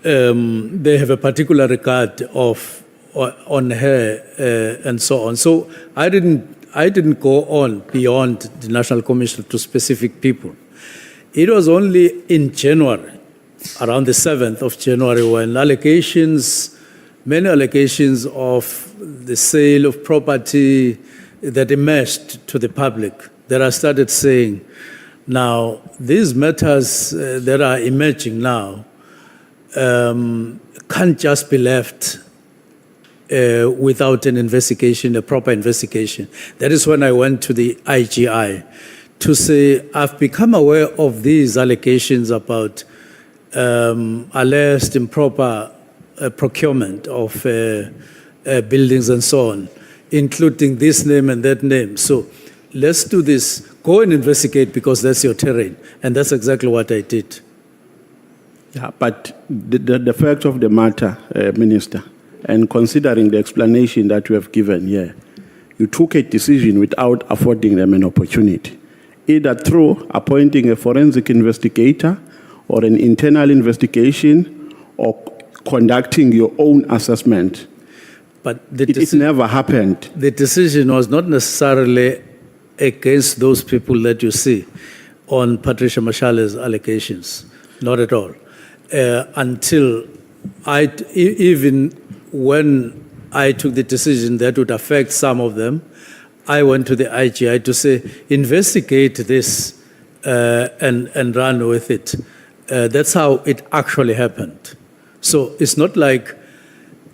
they have a particular regard on her and so on. So I didn't go on beyond the National Commissioner to specific people. It was only in January, around the 7th of January, when many allegations of the sale of property that emerged to the public, that I started saying, now, these matters that are emerging now can't just be left without an investigation, a proper investigation. That is when I went to the IGI to say, I've become aware of these allegations about alleged improper procurement of buildings and so on, including this name and that name. So let's do this. Go and investigate because that's your terrain. And that's exactly what I did. Yeah, but the fact of the matter, Minister, and considering the explanation that you have given here, you took a decision without affording them an opportunity, either through appointing a forensic investigator or an internal investigation or conducting your own assessment. But it never happened. The decision was not necessarily against those people that you see on Patricia Mashale's allegations, not at all. Until even when I took the decision that would affect some of them, I went to the IGI to say, investigate this and run with it. That's how it actually happened. So it's not like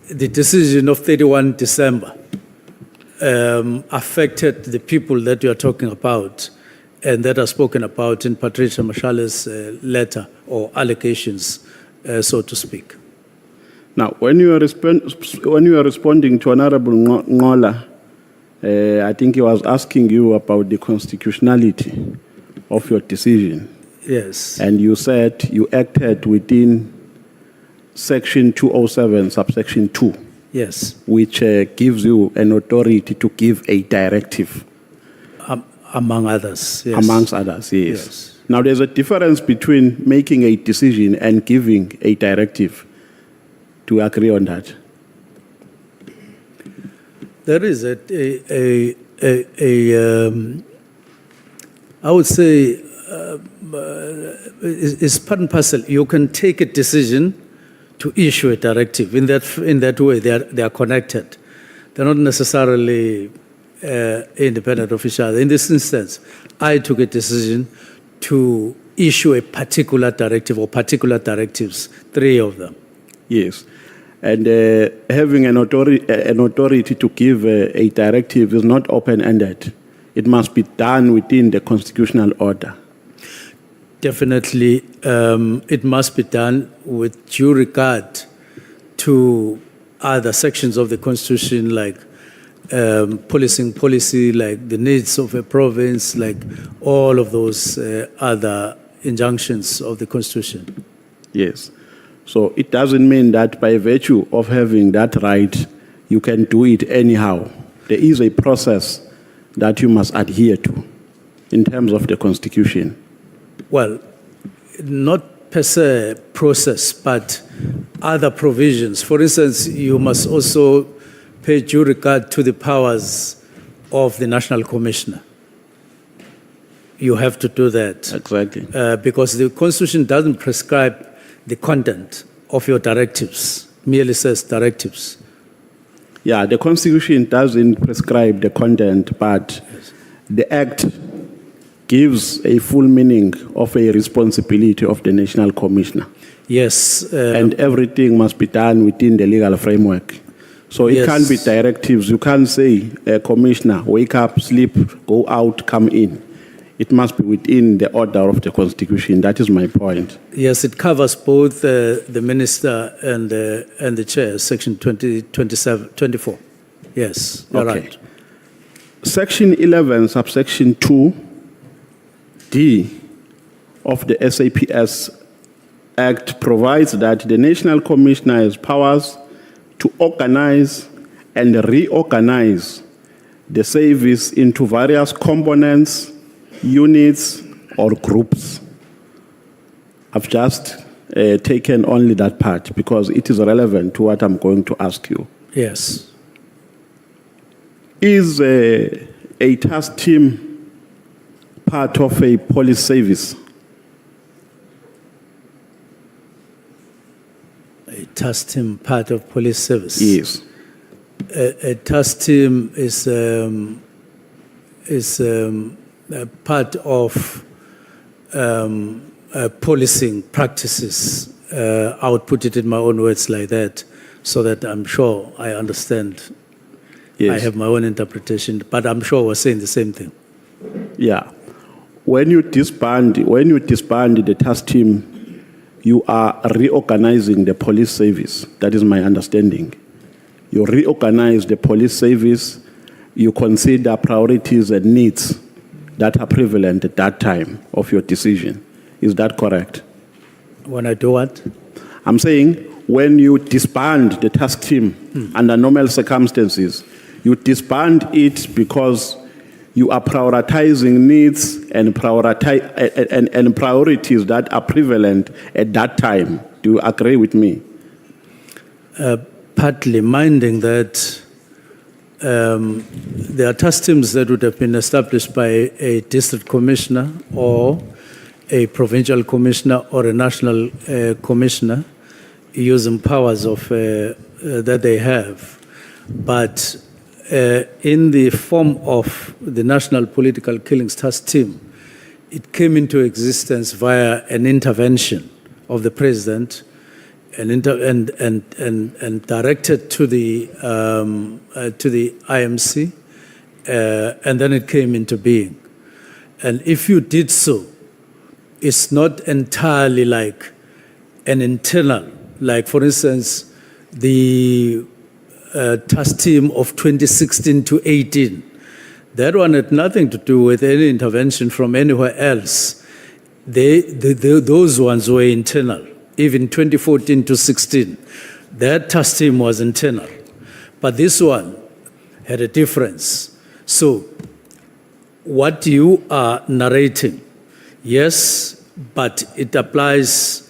the decision of 31 December affected the people that you are talking about and that are spoken about in Patricia Mashale's letter or allegations, so to speak. Now, when you are responding to Honorable Nhlanhla, I think he was asking you about the constitutionality of your decision. Yes. And you said you acted within Section 207, subsection 2. Yes. Which gives you an authority to give a directive. Among others, yes. Amongst others, yes. Now, there's a difference between making a decision and giving a directive. Do you agree on that? There is I would say, it's part and parcel. You can take a decision to issue a directive. In that way, they are connected. They're not necessarily independent of each other. In this instance, I took a decision to issue a particular directive or particular directives, 3 of them. Yes. And having an authority to give a directive is not open-ended. It must be done within the constitutional order. Definitely, it must be done with due regard to other sections of the Constitution, like policing policy, like the needs of a province, like all of those other injunctions of the Constitution. Yes. So it doesn't mean that by virtue of having that right, you can do it anyhow. There is a process that you must adhere to in terms of the Constitution. Well, not per se process, but other provisions. For instance, you must also pay due regard to the powers of the National Commissioner. You have to do that. Exactly. Because the Constitution doesn't prescribe the content of your directives, merely says directives. Yeah, the Constitution doesn't prescribe the content, but the Act gives a full meaning of a responsibility of the National Commissioner. Yes. And everything must be done within the legal framework. So it Yes. can't be directives. You can't say, Commissioner, wake up, sleep, go out, come in. It must be within the order of the Constitution. That is my point. Yes, it covers both the minister and the chair, section 24. Yes, you're Okay. right. Section 11, subsection 2D of the SAPS Act provides that the National Commissioner has powers to organize and reorganize the service into various components, units, or groups. I've just taken only that part because it is relevant to what I'm going to ask you. Yes. Is a task team part of a police service? A task team part of police service. Yes. A task team is a part of policing practices. I would put it in my own words like that, so that I'm sure I understand. Yes. I have my own interpretation, but I'm sure we're saying the same thing. Yeah. When you disband the task team, you are reorganizing the police service. That is my understanding. You reorganize the police service, you consider priorities and needs that are prevalent at that time of your decision. Is that correct? When I do what? I'm saying when you disband the task team under normal circumstances, you disband it because you are prioritizing needs and priorities that are prevalent at that time. Do you agree with me? Partly minding that there are task teams that would have been established by a district commissioner or a provincial commissioner or a national commissioner using powers of that they have. But in the form of the National Political Killings Task Team, it came into existence via an intervention of the president and directed to the IMC, and then it came into being. And if you did so, it's not entirely like an internal, like for instance, the task team of 2016 to 18. That one had nothing to do with any intervention from anywhere else. Those ones were internal. Even 2014 to 16, that task team was internal. But this one had a difference. So what you are narrating, yes, but it applies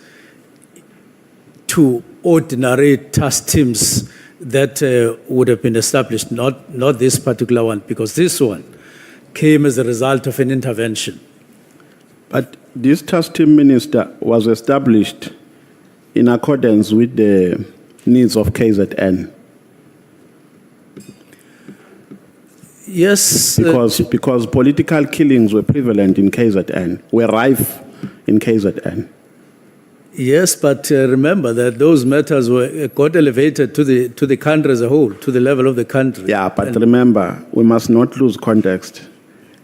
to ordinary task teams that would have been established, not this particular one, because this one came as a result of an intervention. But this task team, Minister, was established in accordance with the needs of KZN. Yes. Because political killings were prevalent in KZN, were rife in KZN. Yes, but remember that those matters got elevated to the country as a whole, to the level of the country. Yeah, but remember, we must not lose context.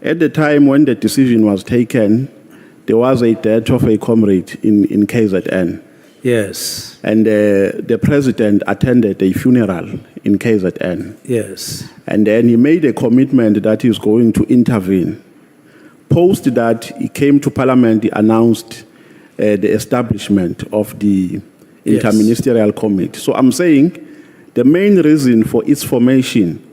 At the time when the decision was taken, there was a death of a comrade in KZN. Yes. And the president attended a funeral in KZN. Yes. And then he made a commitment that he was going to intervene. Post that, he came to Parliament, he announced the establishment of the Yes. Inter-Ministerial Committee. So I'm saying the main reason for its formation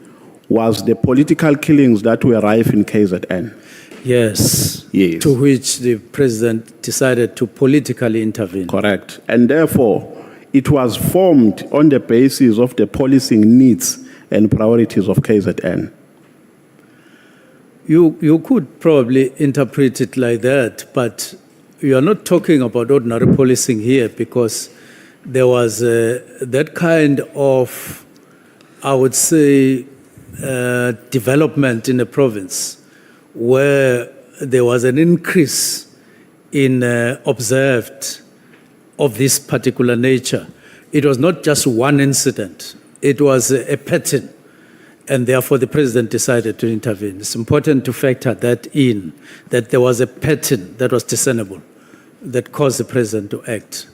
was the political killings that were rife in KZN. Yes. Yes. To which the president decided to politically intervene. Correct. And therefore, it was formed on the basis of the policing needs and priorities of KZN. You could probably interpret it like that, but you are not talking about ordinary policing here, because there was that kind of, I would say, development in the province where there was an increase in observed of this particular nature. It was not just one incident, it was a pattern. And therefore, the president decided to intervene. It's important to factor that in, that there was a pattern that was discernible that caused the president to act.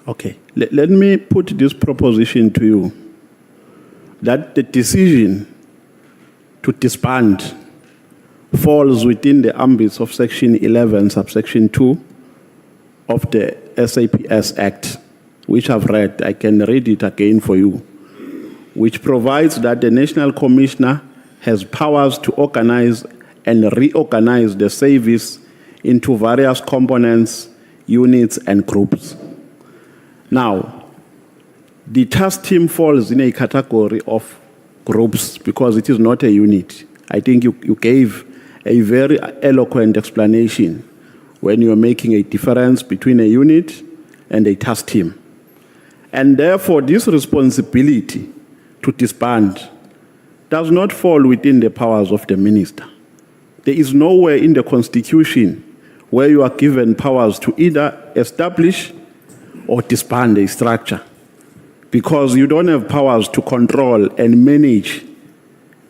Okay. Let me put this proposition to you, that the decision to disband falls within the ambits of Section 11, subsection 2 of the SAPS Act, which I've read. I can read it again for you, which provides that the National Commissioner has powers to organize and reorganize the service into various components, units, and groups. Now, the task team falls in a category of groups because it is not a unit. I think you gave a very eloquent explanation when you are making a difference between a unit and a task team. And therefore, this responsibility to disband does not fall within the powers of the minister. There is nowhere in the Constitution where you are given powers to either establish or disband a structure, because you don't have powers to control and manage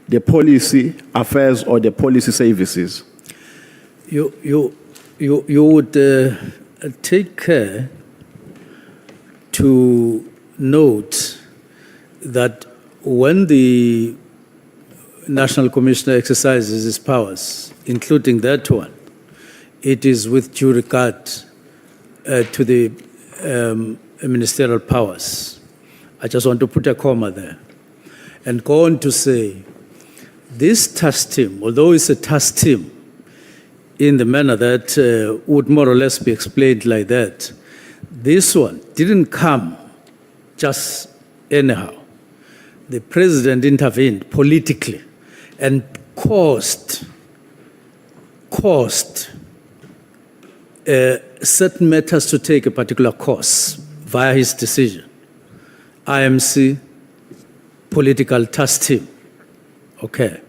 the policy affairs or the policy services. You would take care to note that when the National Commissioner exercises his powers, including that one, it is with due regard to the ministerial powers. I just want to put a comma there and go on to say this task team, although it's a task team in the manner that would more or less be explained like that, this one didn't come just anyhow. The president intervened politically and caused certain matters to take a particular course via his decision. IMC, political task team, okay.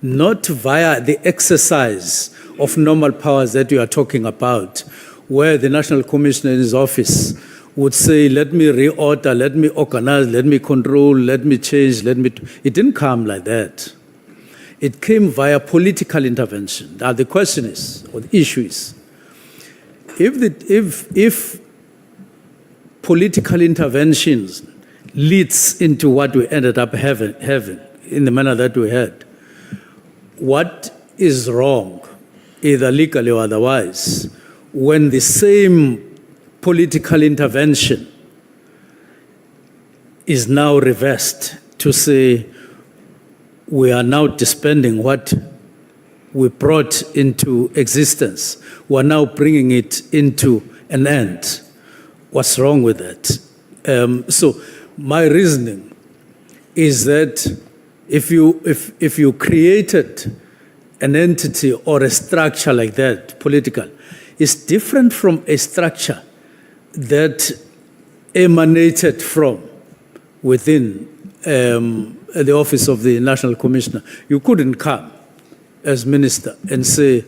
Not via the exercise of normal powers that you are talking about, where the National Commissioner in his office would say, let me reorder, let me organize, let me control, let me change, It didn't come like that. It came via political intervention. Now the question is, or the issue is, if political interventions leads into what we ended up having in the manner that we had, what is wrong, either legally or otherwise, when the same political intervention is now reversed to say we are now disbanding what we brought into existence. We're now bringing it into an end. What's wrong with that? So my reasoning is that if you created an entity or a structure like that, political, it's different from a structure that emanated from within the office of the National Commissioner. You couldn't come as minister and say,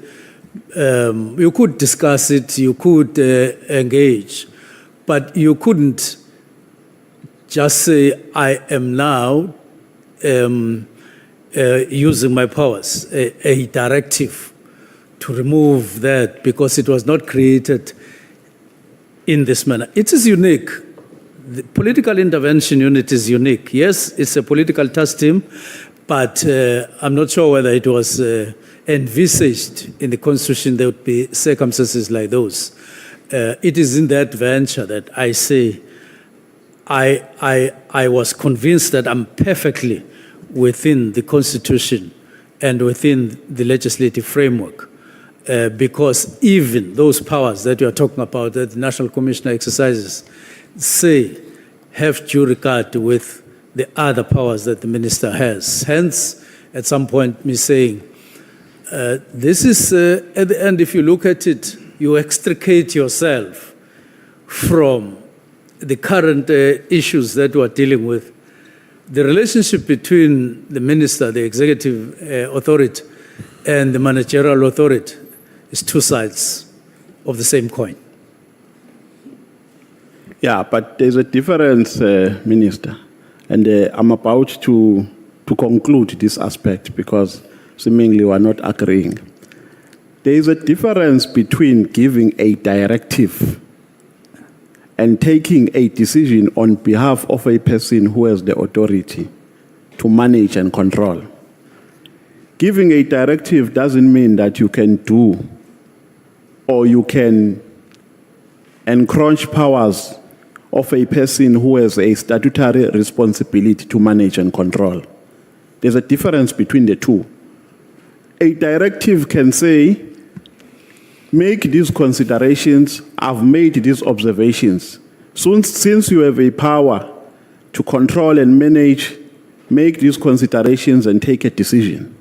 you could discuss it, you could engage, but you couldn't just say, I am now using my powers, a directive to remove that because it was not created in this manner. It is unique. The political intervention unit is unique. Yes, it's a political task team, but I'm not sure whether it was envisaged in the Constitution there would be circumstances like those. it is in that venture that I say I was convinced that I'm perfectly within the Constitution and within the legislative framework, because even those powers that you are talking about, that the National Commissioner exercises, say have due regard with the other powers that the minister has. Hence, at some point, me saying, this is, at the end, if you look at it, you extricate yourself from the current issues that we are dealing with. The relationship between the minister, the executive authority, and the managerial authority is two sides of the same coin. Yeah, but there's a difference, Minister, and I'm about to conclude this aspect because seemingly we're not agreeing. There is a difference between giving a directive and taking a decision on behalf of a person who has the authority to manage and control. Giving a directive doesn't mean that you can do or you can encroach powers of a person who has a statutory responsibility to manage and control. There's a difference between the two. A directive can say, make these considerations, I've made these observations. Since you have a power to control and manage, make these considerations and take a decision.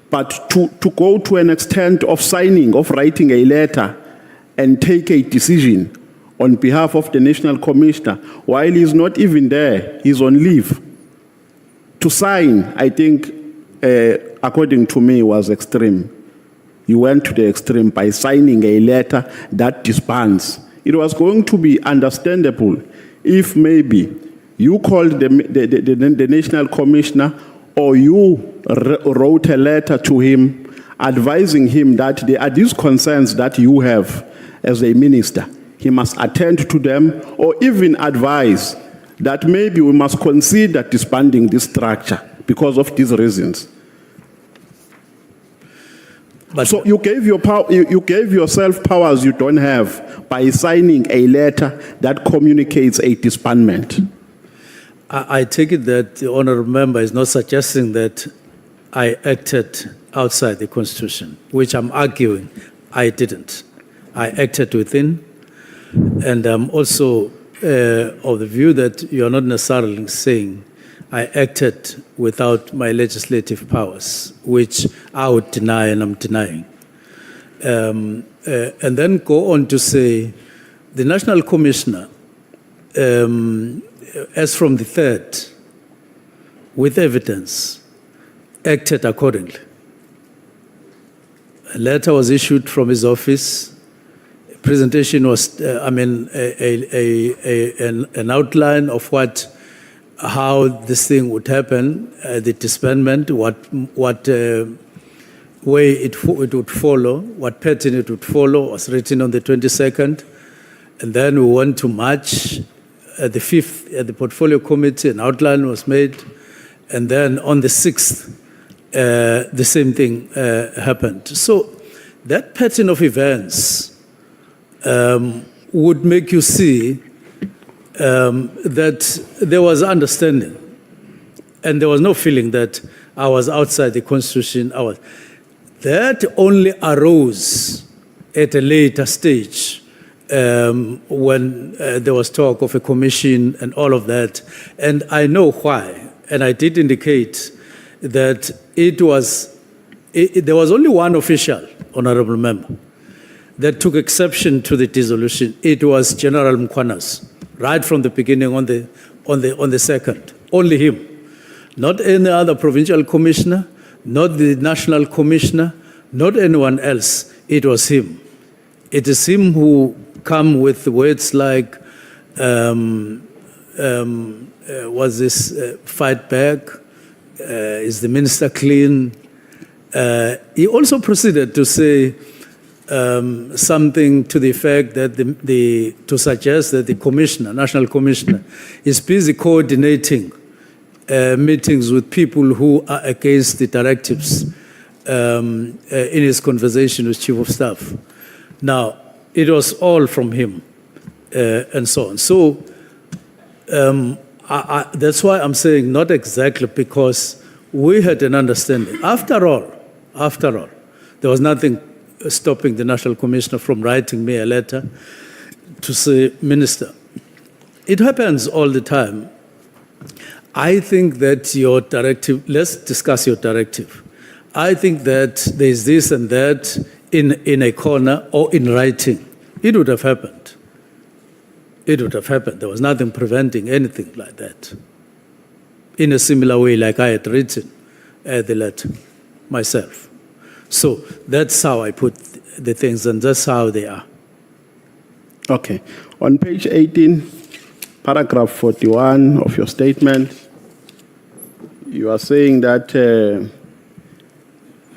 But to go to an extent of signing, of writing a letter and take a decision on behalf of the National Commissioner, while he's not even there, he's on leave. To sign, I think, according to me, was extreme. You went to the extreme by signing a letter that disbands. It was going to be understandable if maybe you called the National Commissioner or you wrote a letter to him advising him that there are these concerns that you have as a minister. He must attend to them or even advise that maybe we must consider disbanding this structure because of these reasons. But so you gave yourself powers you don't have by signing a letter that communicates a disbandment. I take it that the honourable member is not suggesting that I acted outside the Constitution, which I'm arguing I didn't. I acted within, and I'm also of the view that you're not necessarily saying I acted without my legislative powers, which I would deny and I'm denying. And then go on to say the National Commissioner, as from the 3rd, with evidence, acted accordingly. A letter was issued from his office. A presentation was, an outline of how this thing would happen, the disbandment, what way it would follow, what pattern it would follow was written on the 22nd. And then we went to March. At the 5th, at the Portfolio Committee, an outline was made. And then on the 6th, the same thing happened. So that pattern of events would make you see that there was understanding and there was no feeling that I was outside the Constitution. That only arose at a later stage when there was talk of a commission and all of that. And I know why. And I did indicate that there was only one official, honourable member, that took exception to the dissolution. It was General Mkhwanazi. Right from the beginning on the 2nd, only him, not any other provincial commissioner, not the national commissioner, not anyone else. It was him. It is him who come with words like, was this fight back? Is the minister clean? He also proceeded to say something to the effect that to suggest that the commissioner, national commissioner, is busy coordinating meetings with people who are against the directives in his conversation with Chief of Staff. Now, it was all from him, and so on. So that's why I'm saying not exactly, because we had an understanding. After all, there was nothing stopping the National Commissioner from writing me a letter to say, Minister, it happens all the time. I think that your directive, let's discuss your directive. I think that there's this and that in a corner or in writing. It would have happened. It would have happened. There was nothing preventing anything like that. In a similar way, like I had written the letter myself. So that's how I put the things, and that's how they are. Okay. On page 18, paragraph 41 of your statement, you are saying that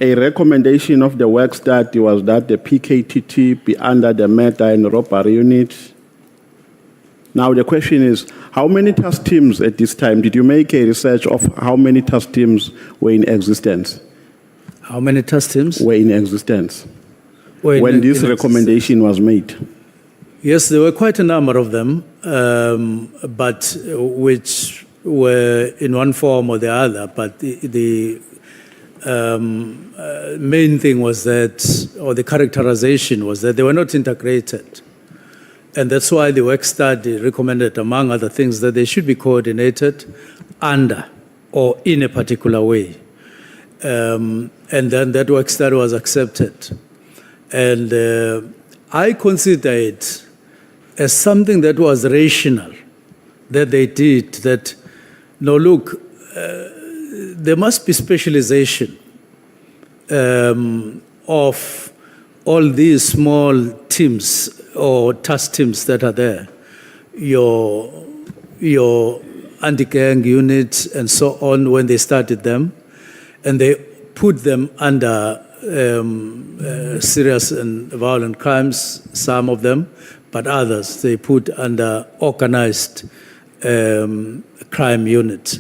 a recommendation of the work study was that the PKTT be under the murder and robbery unit. Now the question is, how many task teams at this time? Did you make a research of how many task teams were in existence? How many task teams? Were in existence when this recommendation was made? Yes, there were quite a number of them, but which were in one form or the other. But the main thing was that, or the characterization was that they were not integrated. And that's why the work study recommended, among other things, that they should be coordinated under or in a particular way. And then that work study was accepted. And I consider it as something that was rational, that they did, that, no, look, there must be specialization of all these small teams or task teams that are there, your anti-gang units and so on, when they started them, and they put them under serious and violent crimes, some of them, but others they put under organized crime units.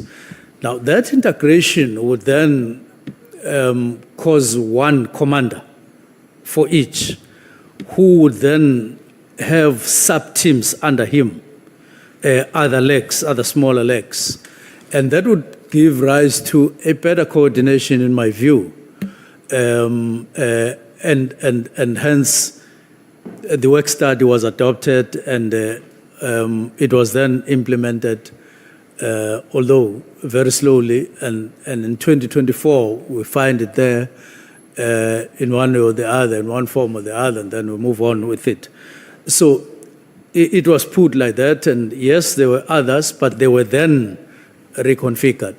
Now that integration would then cause one commander for each, who would then have sub-teams under him, other smaller legs. And that would give rise to a better coordination, in my view. And hence, the work study was adopted, and it was then implemented, although very slowly. And in 2024, we find it there in one way or the other, in one form or the other, and then we move on with it. So it was put like that, and yes, there were others, but they were then reconfigured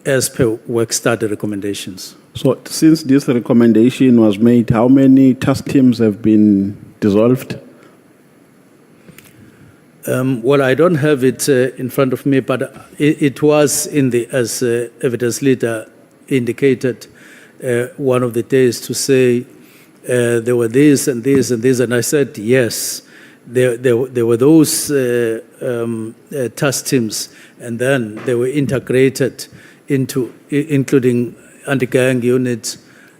as per work study recommendations. So since this recommendation was made, how many task teams have been dissolved? Well, I don't have it in front of me, but it was in the, as evidence leader indicated, one of the days to say there were this and this and this, and I said yes, there were those task teams, and then they were integrated into, including anti-gang units,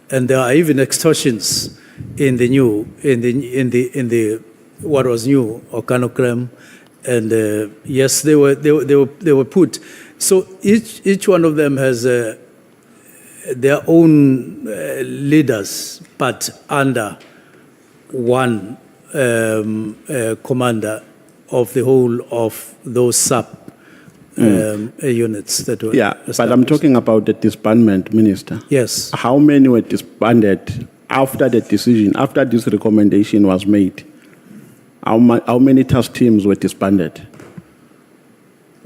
and there are even extortions in the new, in the what was new organogram, and yes, they were put. So each one of them has their own leaders, but under one commander of the whole of those sub units that were established. But I'm talking about the disbandment, Minister. Yes. How many were disbanded after the decision, after this recommendation was made? How many task teams were disbanded?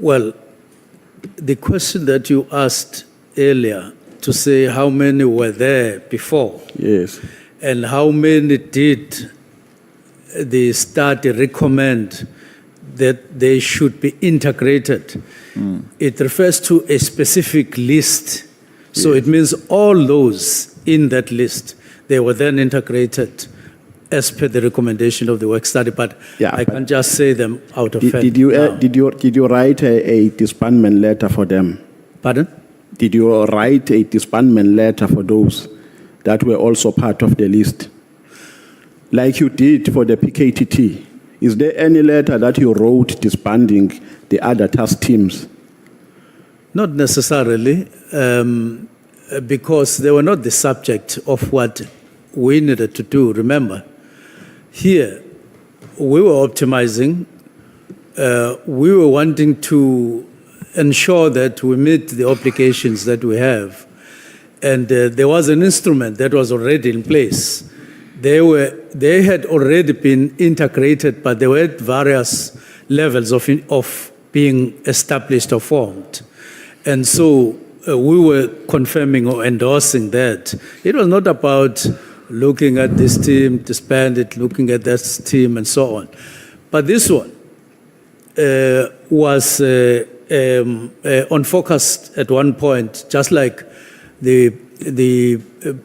Well, the question that you asked earlier, to say how many were there before, yes, and how many did the study recommend that they should be integrated, it refers to a specific list. So it means all those in that list, they were then integrated as per the recommendation of the work study, but I can't just say them out of hand. Did you write a disbandment letter for them? Pardon? Did you write a disbandment letter for those that were also part of the list? like you did for the PKTT? Is there any letter that you wrote disbanding the other task teams? Not necessarily, because they were not the subject of what we needed to do. Remember, here we were optimizing, we were wanting to ensure that we meet the obligations that we have. And there was an instrument that was already in place. They had already been integrated, but they were at various levels of being established or formed. And so we were confirming or endorsing that. It was not about looking at this team, disbanded, looking at this team, and so on. But this one was unfocused at one point, just like the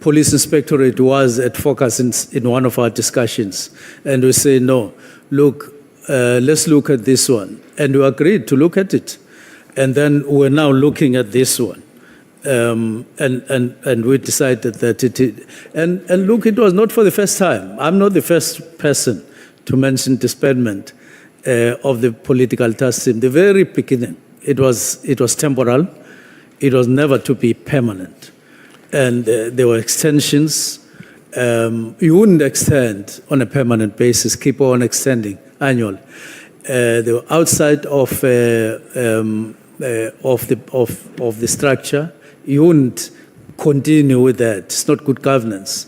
police inspectorate was at focus in one of our discussions. And we say, no, look, let's look at this one. And we agreed to look at it. And then we're now looking at this one. And we decided that and look, it was not for the first time. I'm not the first person to mention disbandment of the political task team. The very beginning, it was temporal. It was never to be permanent. And there were extensions. You wouldn't extend on a permanent basis, keep on extending annually. They were outside of the structure. You wouldn't continue with that. It's not good governance.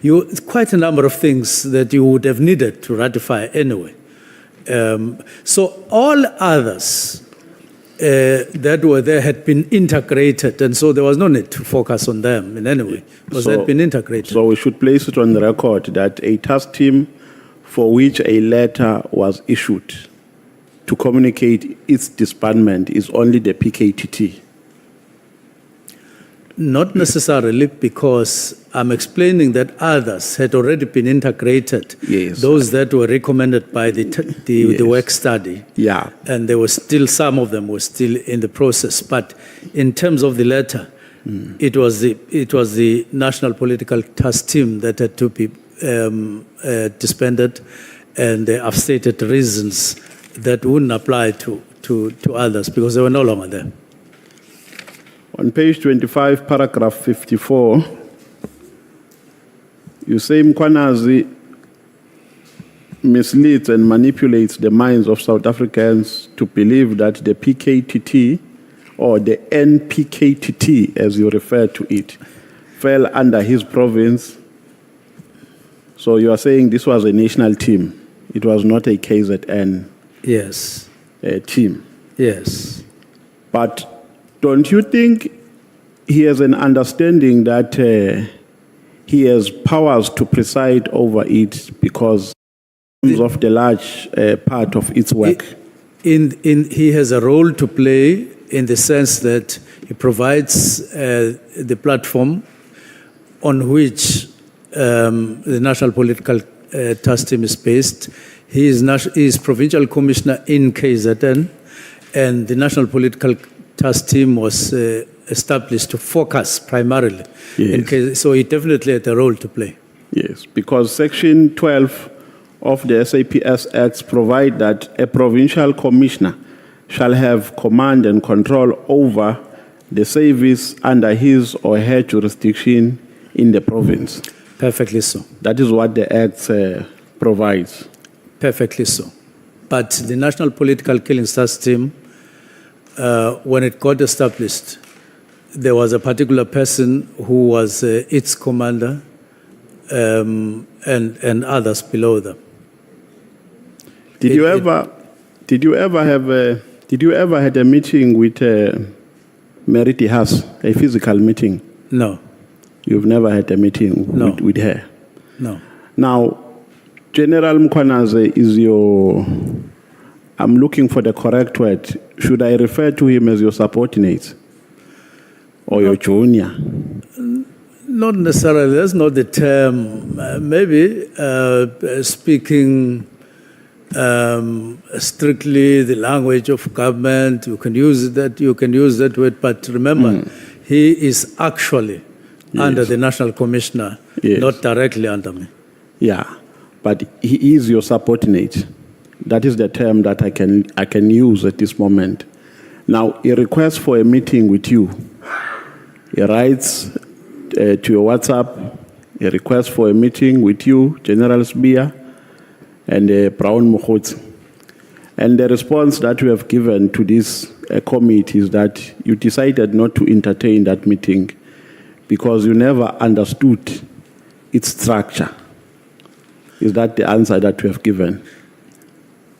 It's quite a number of things that you would have needed to ratify anyway. So all others that were there had been integrated, and so there was no need to focus on them in any way, because they had been integrated. So we should place it on the record that a task team for which a letter was issued to communicate its disbandment is only the PKTT. Not necessarily, because I'm explaining that others had already been integrated. Yes. Those that were recommended by the work study. Yeah. And there were still, some of them were still in the process. But in terms of the letter, it was the National Political Task Team that had to be disbanded, and I've stated reasons that wouldn't apply to others because they were no longer there. On page 25, paragraph 54, you say Mkhwanazi misleads and manipulates the minds of South Africans to believe that the PKTT, or the NPKTT as you refer to it, fell under his province. So you are saying this was a national team. It was not a KZN team. Yes. But don't you think he has an understanding that he has powers to preside over it because of the large part of its work? He has a role to play in the sense that he provides the platform on which the National Political Task Team is based. He is Provincial Commissioner in KZN, and the National Political Task Team was established to focus primarily. Yes. So he definitely had a role to play. Yes, because Section 12 of the SAPS Acts provide that a provincial commissioner shall have command and control over the service under his or her jurisdiction in the province. Perfectly so. That is what the Act provides. Perfectly so. But the National Political Killing Task Team, when it got established, there was a particular person who was its commander and others below them. Did you ever had a meeting with Mary Haas, a physical meeting? No. You've never had a meeting with her? No. Now, General Mkhwanazi is your, I'm looking for the correct word. Should I refer to him as your subordinate or your junior? Not necessarily. That's not the term. Maybe speaking strictly the language of government, you can use that word. But remember, he is actually under the National Commissioner, not directly under me. Yeah. but he is your subordinate. That is the term that I can use at this moment. Now, he requests for a meeting with you. He writes to your WhatsApp, a request for a meeting with you, General Sbia, and Brown Mkhwanazi. And the response that we have given to this committee is that you decided not to entertain that meeting because you never understood its structure. Is that the answer that we have given?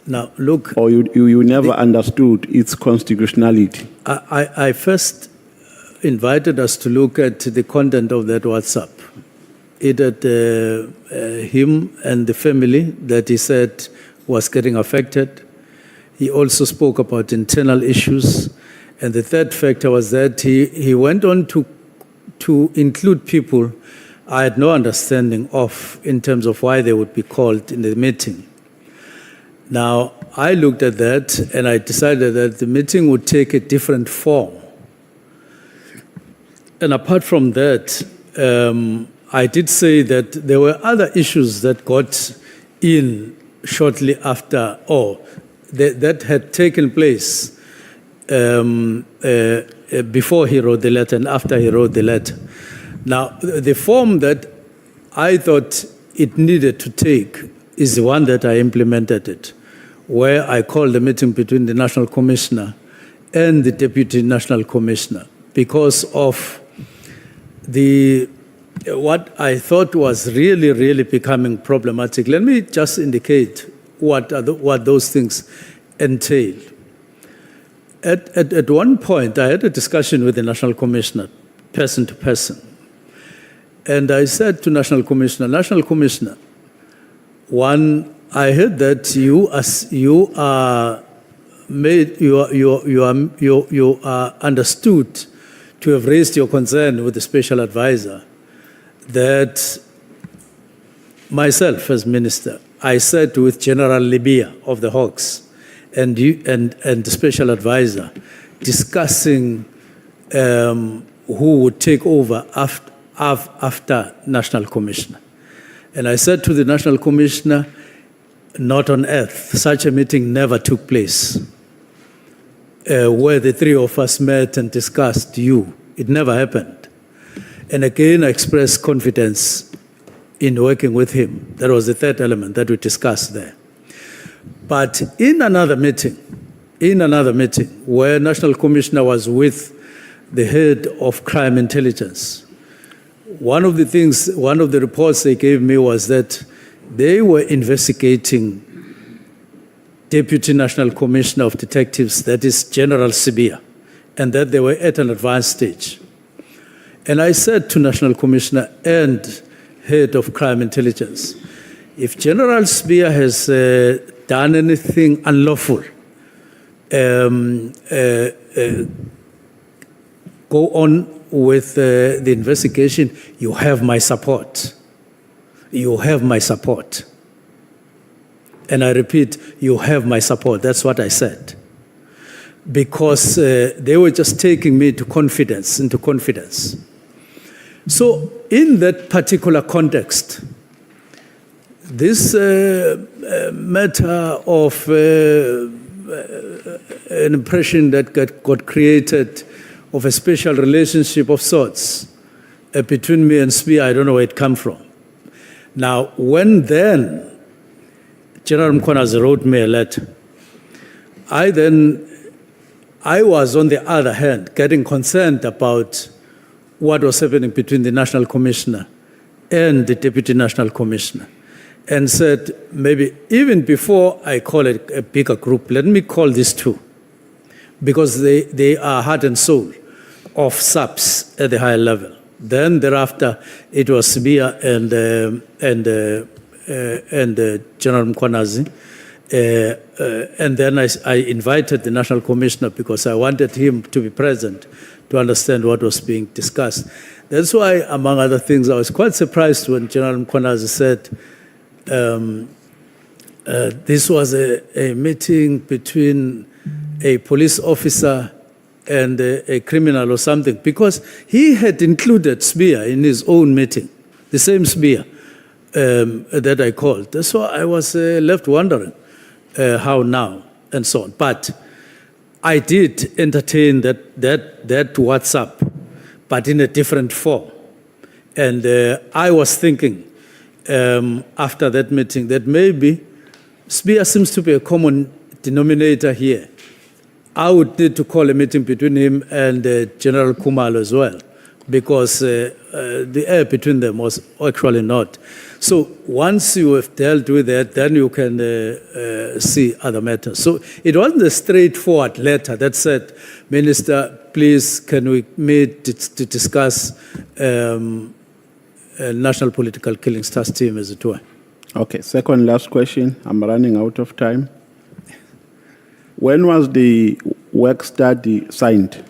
Now, look. Or you never understood its constitutionality? I first invited us to look at the content of that WhatsApp. It had him and the family that he said was getting affected. He also spoke about internal issues. And the third factor was that he went on to include people I had no understanding of in terms of why they would be called in the meeting. Now, I looked at that and I decided that the meeting would take a different form. And apart from that, I did say that there were other issues that got in shortly after, or that had taken place before he wrote the letter and after he wrote the letter. Now, the form that I thought it needed to take is the one that I implemented it, where I called a meeting between the National Commissioner and the Deputy National Commissioner because of what I thought was really, really becoming problematic. Let me just indicate what those things entail. At one point, I had a discussion with the National Commissioner, person to person. And I said to National Commissioner, one, I heard that you are understood to have raised your concern with the special advisor that myself as minister, I sat with General Libya of the Hawks and the special advisor discussing who would take over after National Commissioner. And I said to the National Commissioner, not on earth, such a meeting never took place where the three of us met and discussed you. It never happened. And again, I expressed confidence in working with him. That was the third element that we discussed there. But in another meeting where National Commissioner was with the head of crime intelligence, one of the reports they gave me was that they were investigating Deputy National Commissioner of Detectives, that is General Sibia, and that they were at an advanced stage. And I said to National Commissioner and Head of Crime Intelligence, if General Sibia has done anything unlawful, go on with the investigation, you have my support. You have my support. And I repeat, you have my support. That's what I said. Because they were just taking me into confidence. So in that particular context, this matter of an impression that got created of a special relationship of sorts between me and Sbia, I don't know where it came from. Now, when then General Mkhwanazi wrote me a letter, I was on the other hand getting concerned about what was happening between the National Commissioner and the Deputy National Commissioner, and said, maybe even before I call it a bigger group, let me call these two, because they are heart and soul of subs at the higher level. Then thereafter, it was Sibia and General Mkhwanazi. And then I invited the National Commissioner because I wanted him to be present to understand what was being discussed. That's why, among other things, I was quite surprised when General Mkhwanazi said this was a meeting between a police officer and a criminal or something, because he had included Sbia in his own meeting, the same Sbia, that I called. So I was left wondering how now and so on. But I did entertain that WhatsApp, but in a different form. And I was thinking after that meeting that maybe Spear seems to be a common denominator here. I would need to call a meeting between him and General Khumalo as well, because the air between them was actually not. So once you have dealt with that, then you can see other matters. So it wasn't a straightforward letter that said, Minister, please can we meet to discuss a national political killings task team, as it were. Okay, second last question. I'm running out of time. When was the work study signed?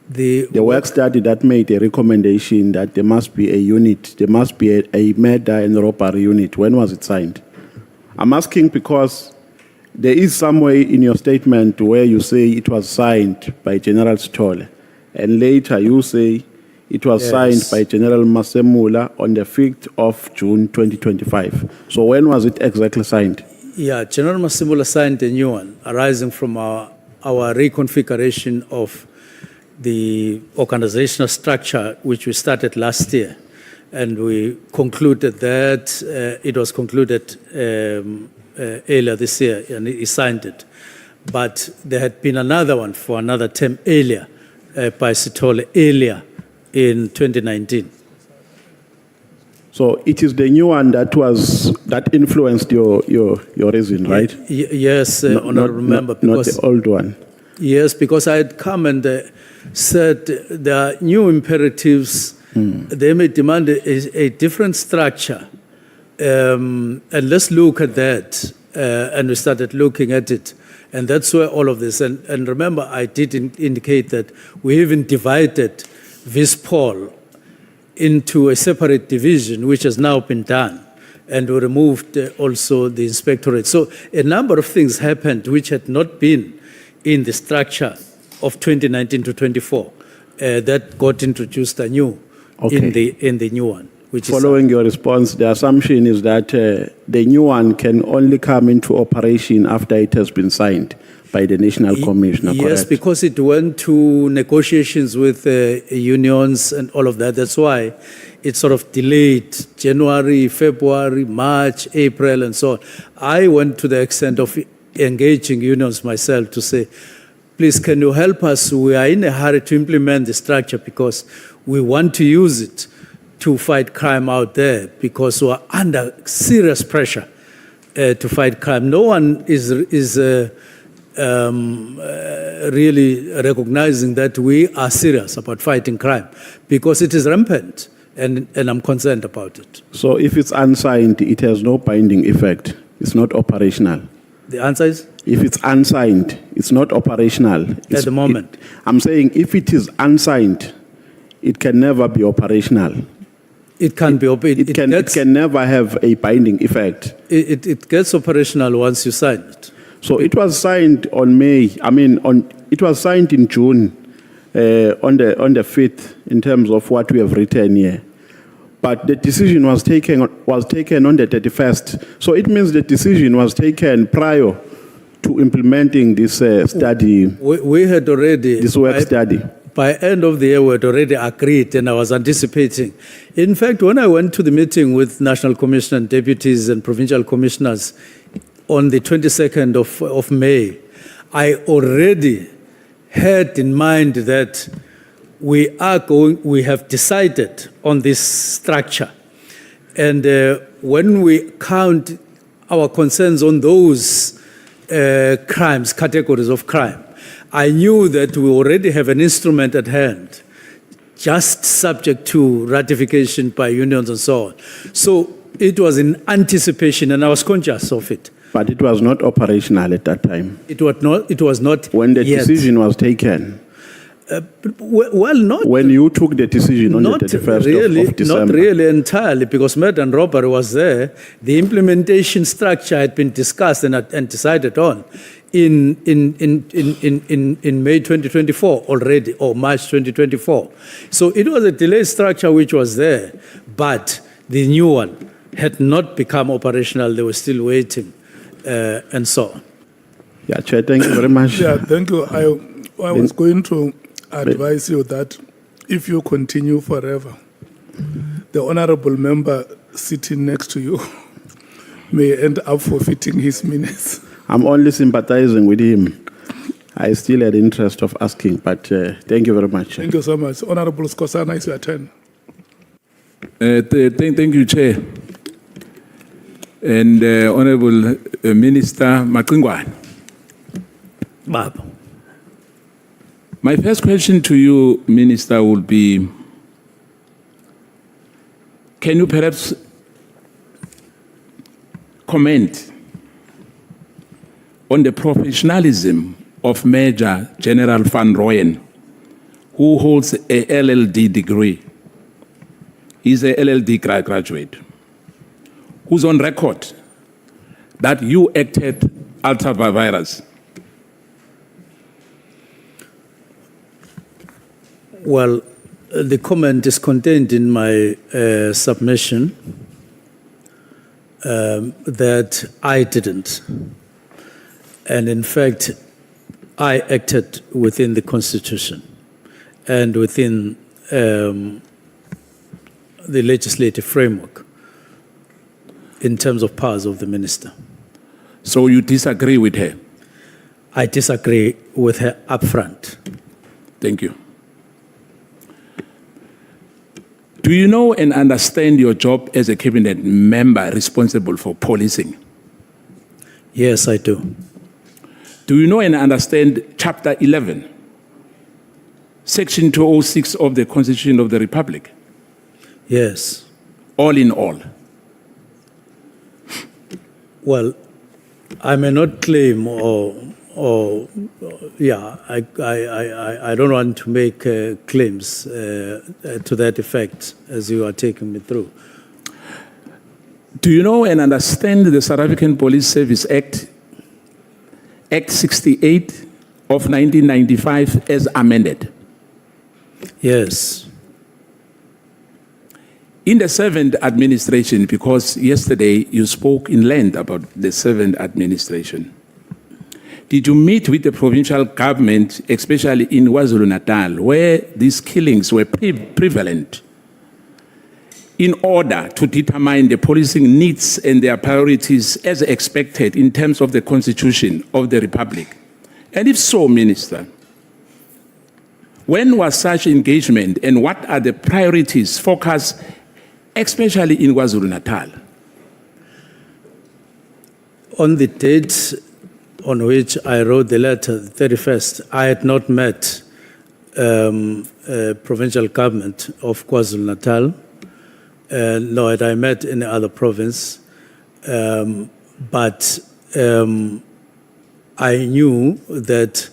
The work study that made a recommendation that there must be a unit, there must be a murder and robbery unit. When was it signed? I'm asking because there is somewhere in your statement where you say it was signed by General Stolle, and later you say it was signed by General Masemola on the 5th of June 2025. So when was it exactly signed? Yeah, General Masemola signed a new one arising from our reconfiguration of the organizational structure, which we started last year. And we concluded that it was concluded earlier this year, and he signed it. But there had been another one for another term earlier by Sithole earlier in 2019. So it is the new one that influenced your reason, right? Yes, Honorable Member. Not the old one. Yes, because I had come and said there are new imperatives. They may demand a different structure. And let's look at that. And we started looking at it. And that's where all of this. And remember, I did indicate that we even divided Vispol into a separate division, which has now been done. And we removed also the inspectorate. So a number of things happened which had not been in the structure of 2019 to 24 that got introduced anew in the new one. Which Following your response, the assumption is that the new one can only come into operation after it has been signed by the National Commissioner, yes, correct? because it went to negotiations with unions and all of that. That's why it sort of delayed January, February, March, April, and so on. I went to the extent of engaging unions myself to say, please, can you help us? We are in a hurry to implement the structure because we want to use it to fight crime out there because we are under serious pressure to fight crime. No one is really recognizing that we are serious about fighting crime because it is rampant, and I'm concerned about it. So if it's unsigned, it has no binding effect. It's not operational. The answer is? If it's unsigned, it's not operational. At the moment. I'm saying if it is unsigned, it can never be operational. It can be operational. It can never have a binding effect. It gets operational once you sign it. So it was signed on it was signed in June on the 5th in terms of what we have written here. But the decision was taken on the 31st. So it means the decision was taken prior to implementing this study. We had already... This work study. By end of the year, we had already agreed, and I was anticipating. In fact, when I went to the meeting with National Commissioner and deputies and provincial commissioners on the 22nd of May, I already had in mind that we have decided on this structure. And when we count our concerns on those categories of crime, I knew that we already have an instrument at hand, just subject to ratification by unions and so on. So it was in anticipation, and I was conscious of it. But it was not operational at that time. It was not when the yet. Decision was taken. Not when you took the decision on the 31st of December. Not really entirely, because murder and robbery was there. The implementation structure had been discussed and decided on in May 2024 already, or March 2024. So it was a delayed structure which was there, but the new one had not become operational. They were still waiting, and so on. Yeah, Chair, thank you very much. Yeah, thank you. I was going to advise you that if you continue forever, the honorable member sitting next to you may end up forfeiting his minutes. I'm only sympathizing with him. I still had interest of asking, but thank you very much. Thank you so much. Honorable Skosana, it's your turn. Thank you, Chair. And Honorable Minister Mkhwanazi. Baba. My first question to you, Minister, would be, can you perhaps comment on the professionalism of Major General Van Rooyen, who holds a LLD degree? He's a LLD graduate, who's on record that you acted ultra virus. Well, the comment is contained in my submission that I didn't. And in fact, I acted within the Constitution and within the legislative framework in terms of powers of the minister. So you disagree with her? I disagree with her upfront. Thank you. Do you know and understand your job as a cabinet member responsible for policing? Yes, I do. Do you know and understand Chapter 11, Section 206 of the Constitution of the Republic? Yes. All in all. Well, I may not claim I don't want to make claims to that effect as you are taking me through. Do you know and understand the South African Police Service Act, Act 68 of 1995 as amended? Yes. In the 7th administration, because yesterday you spoke in length about the 7th administration, did you meet with the provincial government, especially in KwaZulu-Natal, where these killings were prevalent, in order to determine the policing needs and their priorities as expected in terms of the Constitution of the Republic? And if so, Minister, when was such engagement and what are the priorities focused, especially in KwaZulu-Natal? On the date on which I wrote the letter, the 31st, I had not met provincial government of KwaZulu-Natal, nor had I met any other province, but I knew that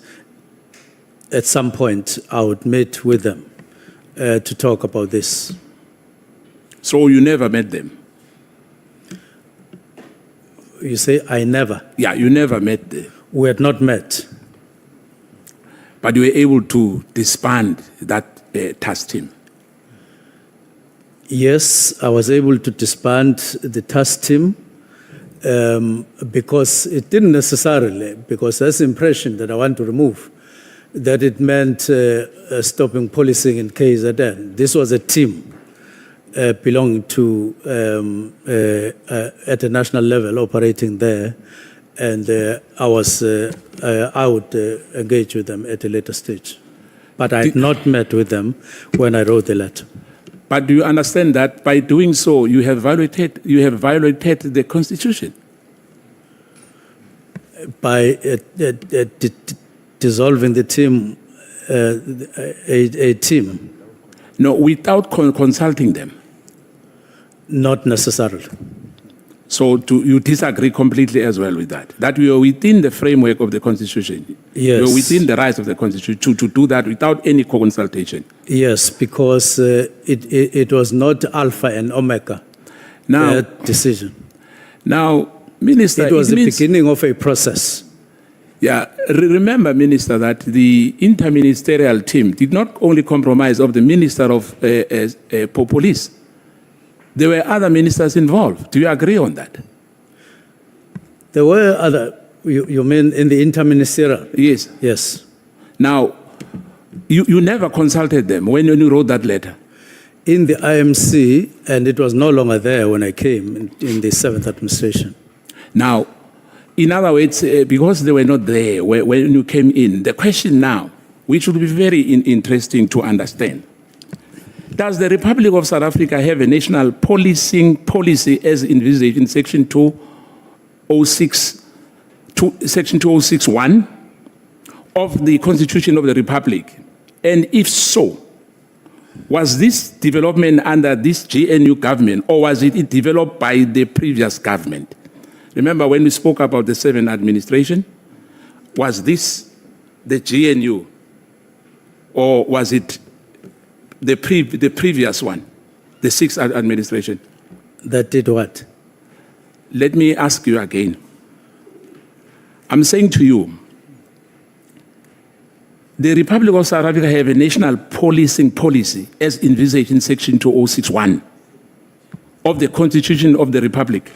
at some point I would meet with them to talk about this. So you never met them? You say I never? Yeah, you never met them. We had not met. But you were able to disband that task team? Yes, I was able to disband the task team because it didn't necessarily, because that's the impression that I want to remove, that it meant stopping policing in KZN. This was a team belonging to, at a national level, operating there, and I would engage with them at a later stage. But I had not met with them when I wrote the letter. But do you understand that by doing so, you have violated the Constitution? By dissolving the team, a team? No, without consulting them? Not necessarily. So you disagree completely as well with that? That we are within the framework of the Constitution? Yes. You are within the rights of the Constitution to do that without any consultation? Yes, because it was not alpha and omega decision. Now, Minister, it was the beginning of a process. Yeah, remember, Minister, that the Inter-Ministerial team did not only compromise of the Minister of Police, There were other ministers involved. Do you agree on that? There were other, you mean in the Inter-Ministerial? Yes. Yes. Now, you never consulted them when you wrote that letter? In the IMC, and it was no longer there when I came in the 7th administration. Now, in other words, because they were not there when you came in, the question now, which would be very interesting to understand, does the Republic of South Africa have a national policing policy as envisaged in Section 2061 of the Constitution of the Republic? And if so, was this development under this GNU government, or was it developed by the previous government? Remember when we spoke about the 7th administration? Was this the GNU, or was it the previous one, the 6th administration? That did what? Let me ask you again. I'm saying to you, the Republic of South Africa have a national policing policy as envisaged in Section 2061 of the Constitution of the Republic.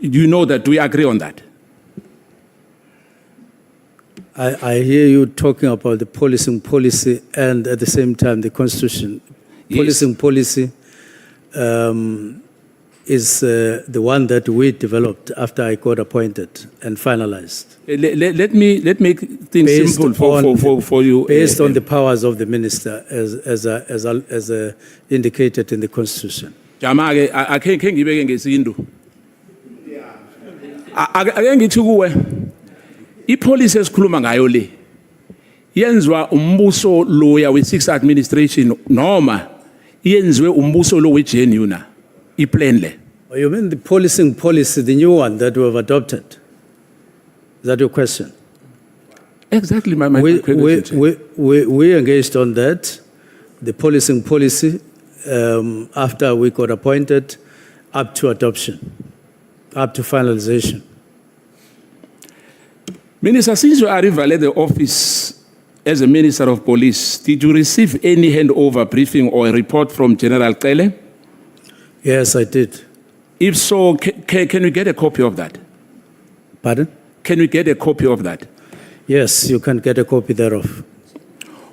You know that. Do we agree on that? I hear you talking about the policing policy and at the same time the Constitution. Yes. Policing policy is the one that we developed after I got appointed and finalized. Let me make things Based simple for you. Based on the powers of the minister as indicated in the Constitution. Jama-ke akhe ngibeke ngesintu. Ake ngithi kuwe ipolicy esikhuluma ngayo le yenziwa umbuso loya we-6th administration noma yenziwe umbuso lo we-GNU na iplan le. Oh, you mean the policing policy, the new one that we have adopted? Is that your question? Exactly my question. We engaged on that, the policing policy, after we got appointed, up to adoption, up to finalization. Minister, since you arrived at the office as a Minister of Police, did you receive any handover briefing or a report from General Cele? Yes, I did. If so, can we get a copy of that? Pardon? Can we get a copy of that? Yes, you can get a copy thereof.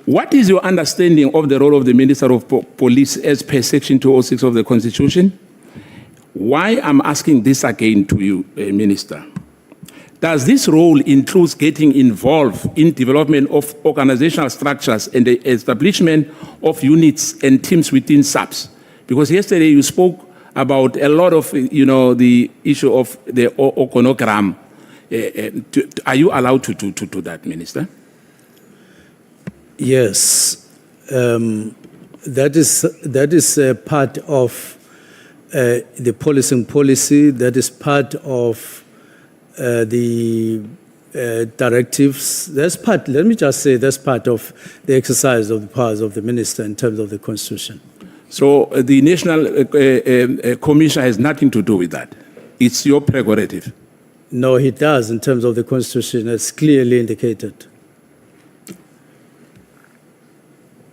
What is your understanding of the role of the Minister of Police as per Section 206 of the Constitution? Why I'm asking this again to you, Minister? Does this role include getting involved in development of organizational structures and the establishment of units and teams within SAPS? Because yesterday you spoke about a lot of, the issue of the organogram. Are you allowed to do that, Minister? Yes. That is part of the policing policy. That is part of the directives. That's part, let me just say, that's part of the exercise of the powers of the minister in terms of the Constitution. So the National Commission has nothing to do with that. It's your prerogative. No, he does in terms of the Constitution. It's clearly indicated.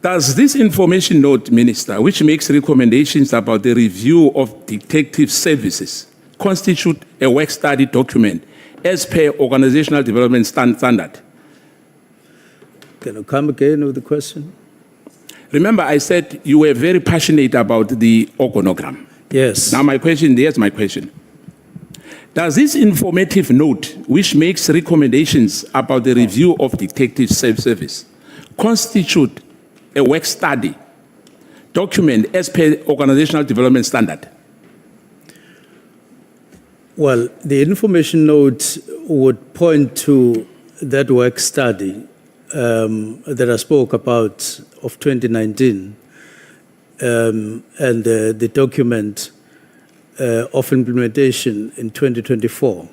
Does this information note, Minister, which makes recommendations about the review of detective services, constitute a work study document as per organizational development standard? Can you come again with the question? Remember, I said you were very passionate about the organogram. Yes. Now here's my question. Does this informative note, which makes recommendations about the review of detective service, constitute a work study document as per organizational development standard? Well, the information note would point to that work study that I spoke about of 2019 and the document of implementation in 2024.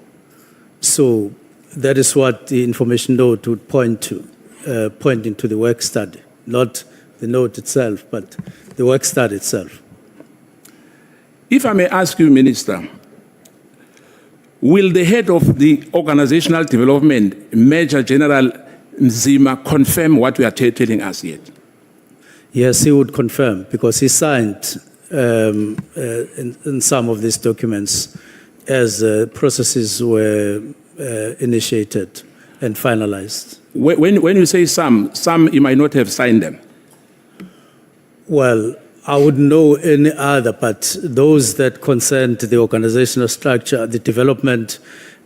So that is what the information note would point to, pointing to the work study, not the note itself, but the work study itself. If I may ask you, Minister, will the head of the organizational development, Major General Nzima, confirm what we are telling us yet? Yes, he would confirm because he signed in some of these documents as processes were initiated and finalized. When you say some you might not have signed them. Well, I wouldn't know any other, but those that concerned the organizational structure, the development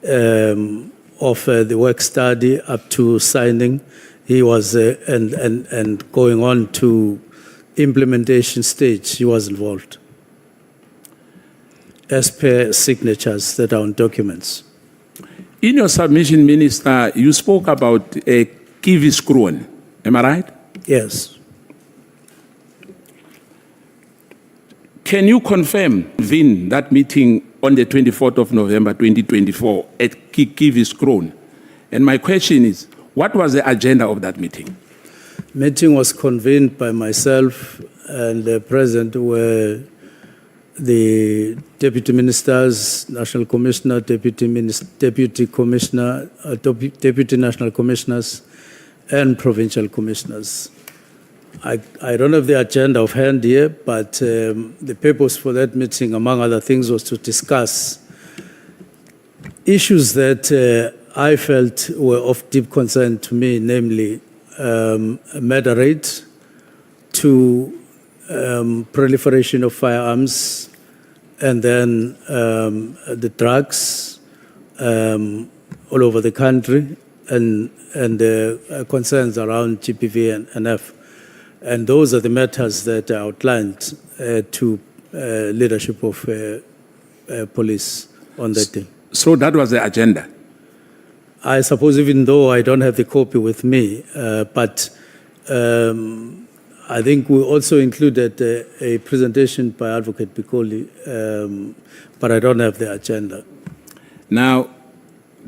of the work study up to signing, he was and going on to implementation stage, he was involved as per signatures that are on documents. In your submission, Minister, you spoke about a Kivis Kroon. Am I right? Yes. Can you confirm, Vin, that meeting on the 24th of November 2024 at Kivis Kroon? And my question is, what was the agenda of that meeting? Meeting was convened by myself and the President, where the Deputy Ministers, National Commissioner, Deputy Commissioner, Deputy National Commissioners, and Provincial Commissioners. I don't have the agenda of hand here, but the purpose for that meeting, among other things, was to discuss issues that I felt were of deep concern to me, namely murder rate, to proliferation of firearms, and then the drugs all over the country, and concerns around GPV and NF. And those are the matters that are outlined to leadership of police on that day. So that was the agenda? I suppose, even though I don't have the copy with me, but I think we also included a presentation by Advocate Piccoli, but I don't have the agenda. Now,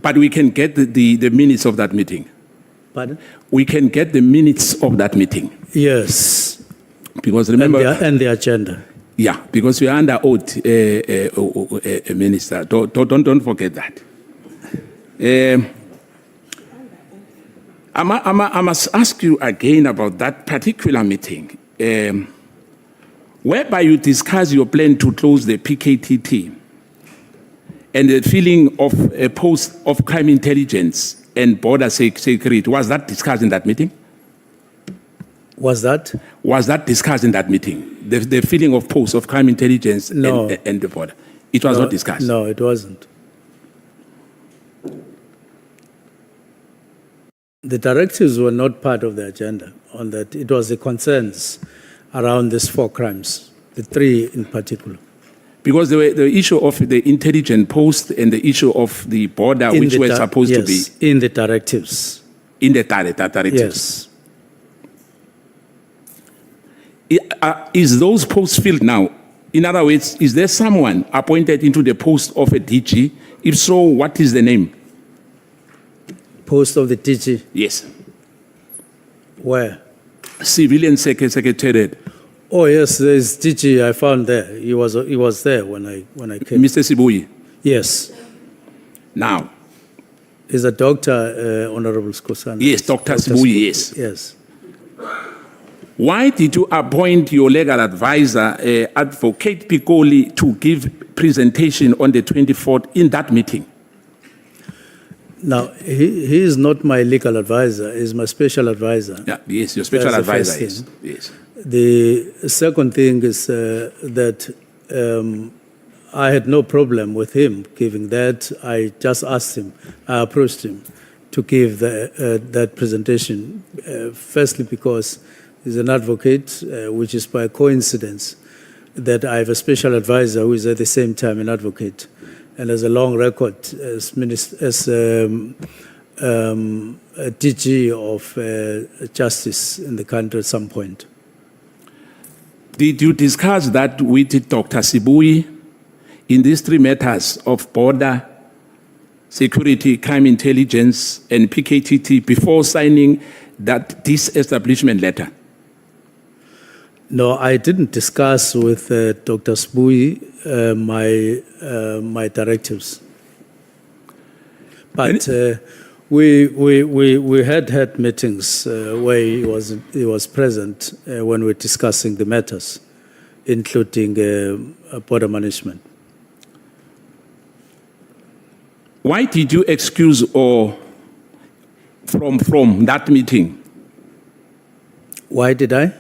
but we can get the minutes of that meeting. Pardon? We can get the minutes of that meeting. Yes. Because remember... And the agenda. Yeah, because we are under oath, Minister. Don't forget that. I must ask you again about that particular meeting, whereby you discuss your plan to close the PKTT and the filling of a post of crime intelligence and border security. Was that discussed in that meeting? Was that? Was that discussed in that meeting? The filling of posts of crime intelligence and the border? It was not discussed? No, it wasn't. The directives were not part of the agenda on that. It was the concerns around these 4 crimes, the 3 in particular. Because the issue of the intelligent post and the issue of the border, which were supposed to be... in the directives. In the directives. Yes. Is those posts filled now? In other words, is there someone appointed into the post of a DG? If so, what is the name? Post of the DG? Yes. Where? Civilian Secretariat. Oh yes, there's DG. I found there. He was there when I came. Mr. Sibui. Yes. Now. Is a doctor, Honorable Skosana. Yes, Dr. Sibui. Yes. Yes. Why did you appoint your legal advisor, Advocate Piccoli, to give presentation on the 24th in that meeting? Now, he is not my legal advisor. He's my special advisor. Yeah, yes, your special advisor is. Yes. The second thing is that I had no problem with him giving that. I just asked him, I approached him to give that presentation, firstly because he's an advocate, which is by coincidence that I have a special advisor who is at the same time an advocate and has a long record as a DG of justice in the country at some point. Did you discuss that with Dr. Sibui in these 3 matters of border, security, crime intelligence, and PKTT before signing that disestablishment letter? No, I didn't discuss with Dr. Sibui my directives. But we had meetings where he was present when we were discussing the matters, including border management. Why did you excuse or from that meeting? Why did I?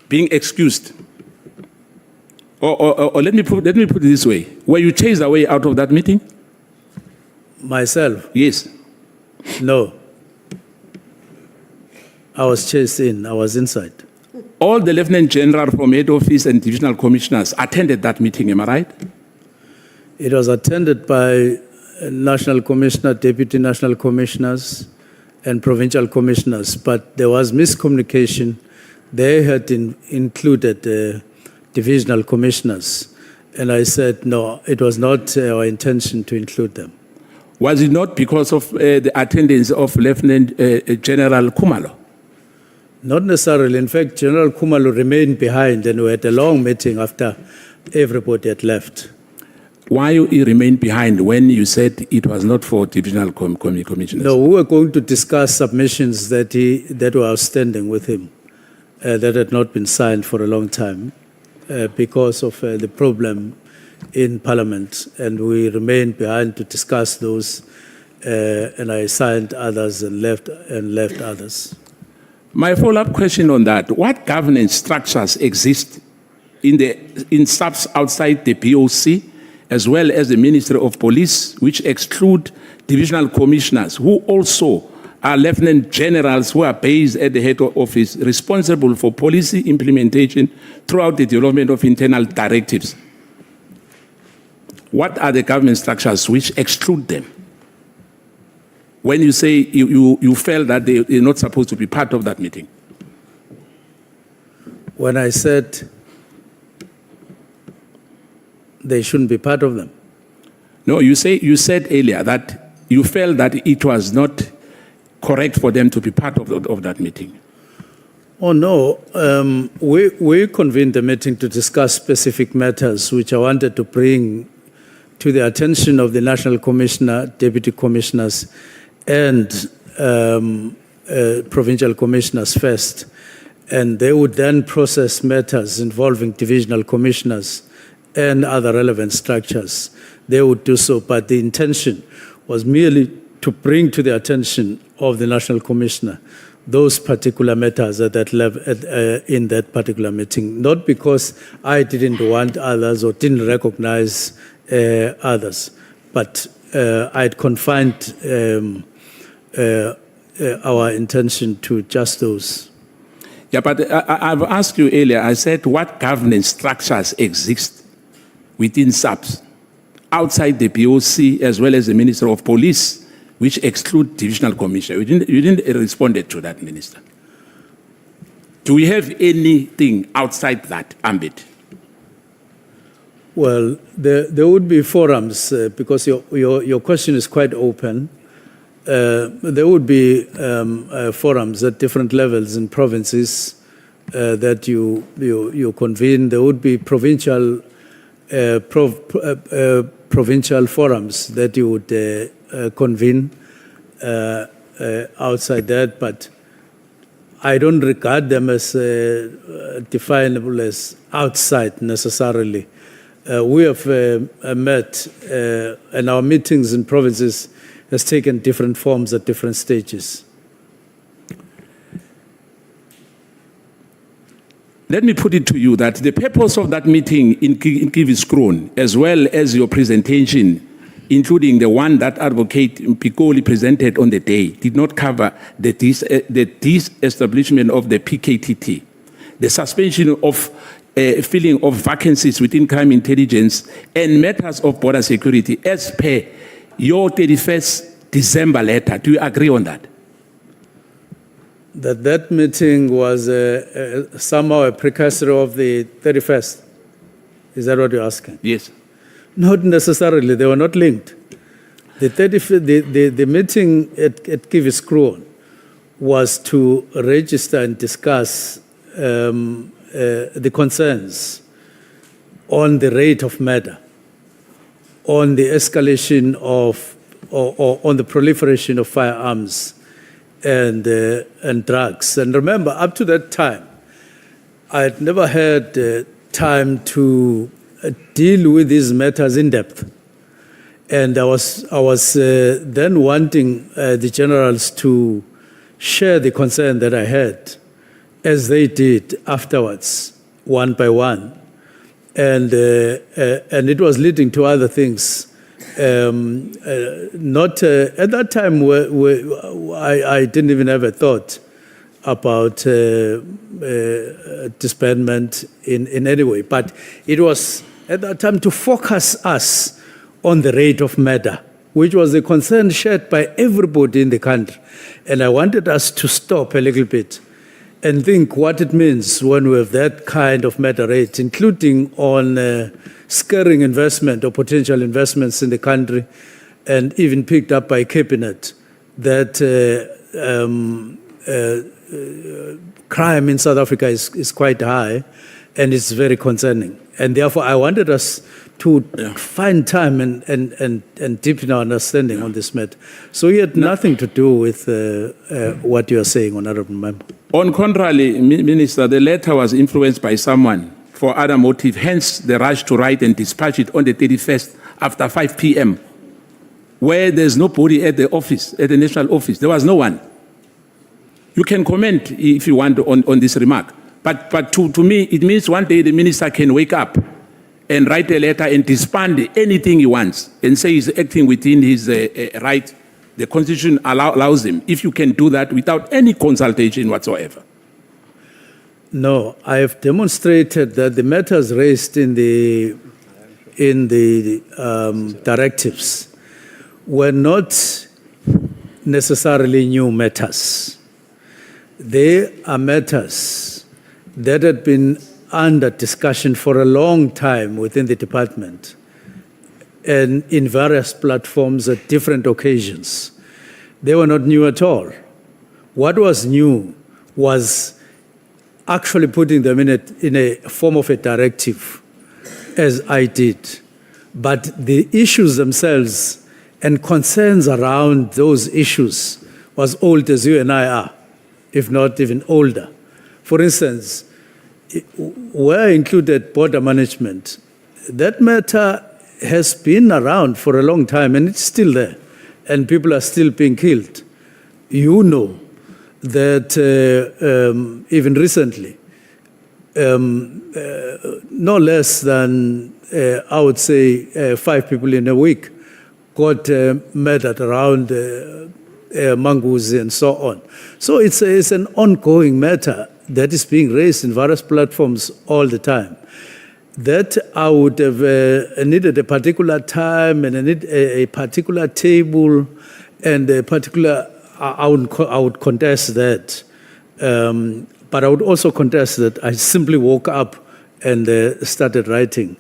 Being excused. Or let me put it this way. Were you chased away out of that meeting? Myself? Yes. No. I was chased in. I was inside. All the Lieutenant General from head office and divisional commissioners attended that meeting, am I right? It was attended by National Commissioner, Deputy National Commissioners, and Provincial Commissioners, but there was miscommunication. They had included divisional commissioners, and I said, no, it was not our intention to include them. Was it not because of the attendance of Lieutenant General Khumalo? Not necessarily. In fact, General Khumalo remained behind, and we had a long meeting after everybody had left. Why you remained behind when you said it was not for divisional commissioners? No, we were going to discuss submissions that were outstanding with him, that had not been signed for a long time because of the problem in Parliament, and we remained behind to discuss those, and I signed others and left others. My follow-up question on that: what governance structures exist in subs outside the POC, as well as the Ministry of Police, which exclude divisional commissioners, who also are lieutenant generals who are based at the head office, responsible for policy implementation throughout the development of internal directives? What are the government structures which exclude them? When you say you felt that they're not supposed to be part of that meeting? When I said they shouldn't be part of them. No, you said earlier that you felt that it was not correct for them to be part of that meeting. Oh, no. We convened a meeting to discuss specific matters which I wanted to bring to the attention of the National Commissioner, Deputy Commissioners, and Provincial Commissioners first. And they would then process matters involving divisional commissioners and other relevant structures. They would do so, but the intention was merely to bring to the attention of the National Commissioner those particular matters at that level, in that particular meeting, not because I didn't want others or didn't recognize others, but I'd confined our intention to just those. Yeah, but I've asked you earlier, I said, what governance structures exist within SAPS, outside the POC, as well as the Minister of Police, which exclude divisional commissioner? You didn't respond to that, Minister. Do we have anything outside that ambit? Well, there would be forums, because your question is quite open. There would be forums at different levels in provinces that you convene. There would be provincial forums that you would convene outside that, but I don't regard them as definable as outside necessarily. We have met, and our meetings in provinces has taken different forms at different stages. Let me put it to you that the purpose of that meeting in KwaZulu-Natal, as well as your presentation, including the one that Advocate Pikoli presented on the day, did not cover the disestablishment of the PKTT, the suspension of filling of vacancies within crime intelligence, and matters of border security, as per your 31st December letter. Do you agree on that? That meeting was somehow a precursor of the 31st. Is that what you're asking? Yes. Not necessarily. They were not linked. The meeting at KwaZulu-Natal was to register and discuss the concerns on the rate of murder, on the escalation of, or on the proliferation of firearms and drugs. And remember, up to that time, I had never heard time to deal with these matters in depth. And I was then wanting the generals to share the concern that I had, as they did afterwards, one by one. And it was leading to other things. Not at that time, I didn't even have a thought about disbandment in any way. But it was at that time to focus us on the rate of murder, which was a concern shared by everybody in the country. And I wanted us to stop a little bit and think what it means when we have that kind of murder rate, including on scaring investment or potential investments in the country, and even picked up by Cabinet that crime in South Africa is quite high and it's very concerning. And therefore, I wanted us to find time and deepen our understanding on this matter. So it had nothing to do with what you are saying, Honorable Member. On contrary, Minister, the letter was influenced by someone for other motive, hence the rush to write and dispatch it on the 31st after 5 p.m., where there's nobody at the office, at the national office. There was no one. You can comment if you want on this remark. But to me, it means one day the minister can wake up and write a letter and disband anything he wants and say he's acting within his right. The Constitution allows him, if you can do that without any consultation whatsoever. No, I have demonstrated that the matters raised in the directives were not necessarily new matters. They are matters that had been under discussion for a long time within the department and in various platforms at different occasions. They were not new at all. What was new was actually putting them in a form of a directive, as I did. But the issues themselves and concerns around those issues was old as you and I are, if not even older. For instance, where included border management, that matter has been around for a long time and it's still there, and people are still being killed. You know that even recently, no less than, I would say, 5 people in a week got murdered around Mkhwanazi and so on. So it's an ongoing matter that is being raised in various platforms all the time. That I would have needed a particular time and a particular table and a particular, I would contest that. But I would also contest that I simply woke up and started writing.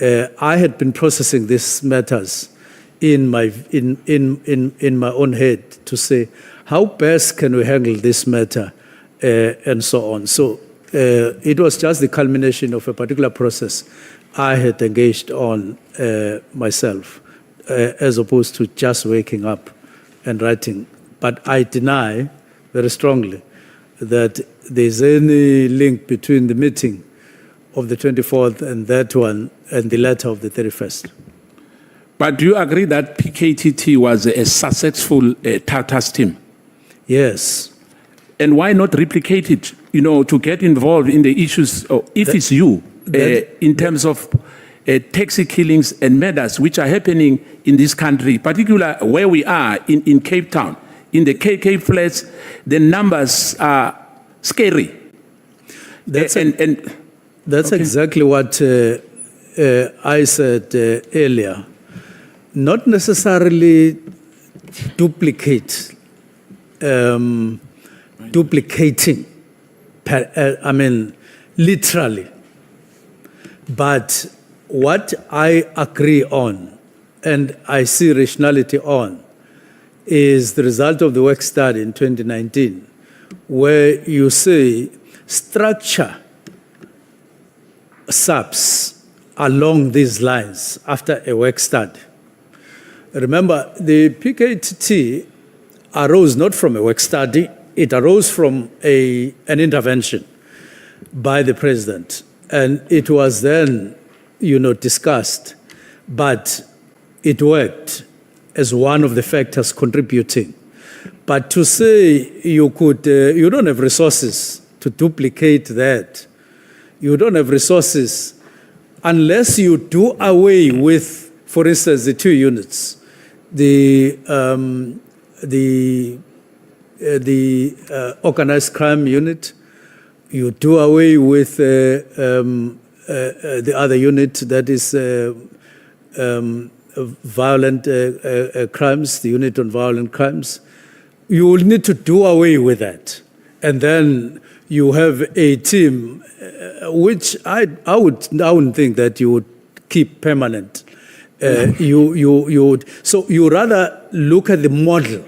I had been processing these matters in my own head to say, how best can we handle this matter and so on. So it was just the culmination of a particular process I had engaged on myself, as opposed to just waking up and writing. But I deny very strongly that there's any link between the meeting of the 24th and that one and the letter of the 31st. But do you agree that PKTT was a successful task team? Yes. And why not replicate it, to get involved in the issues, if it's you, in terms of taxi killings and murders which are happening in this country, particularly where we are in Cape Town, in the KK flats, the numbers are scary. That's exactly what I said earlier. Not necessarily duplicating, literally. But what I agree on and I see rationality on is the result of the work study in 2019, where you say structure subs along these lines after a work study. Remember, the PKTT arose not from a work study, it arose from an intervention by the president And it was then, discussed, but it worked as one of the factors contributing. But to say you don't have resources to duplicate that, you don't have resources unless you do away with, for instance, the 2 units, the organized crime unit, you do away with the other unit that is violent crimes, the unit on violent crimes. You will need to do away with that. And then you have a team, which I wouldn't think that you would keep permanent. So you rather look at the model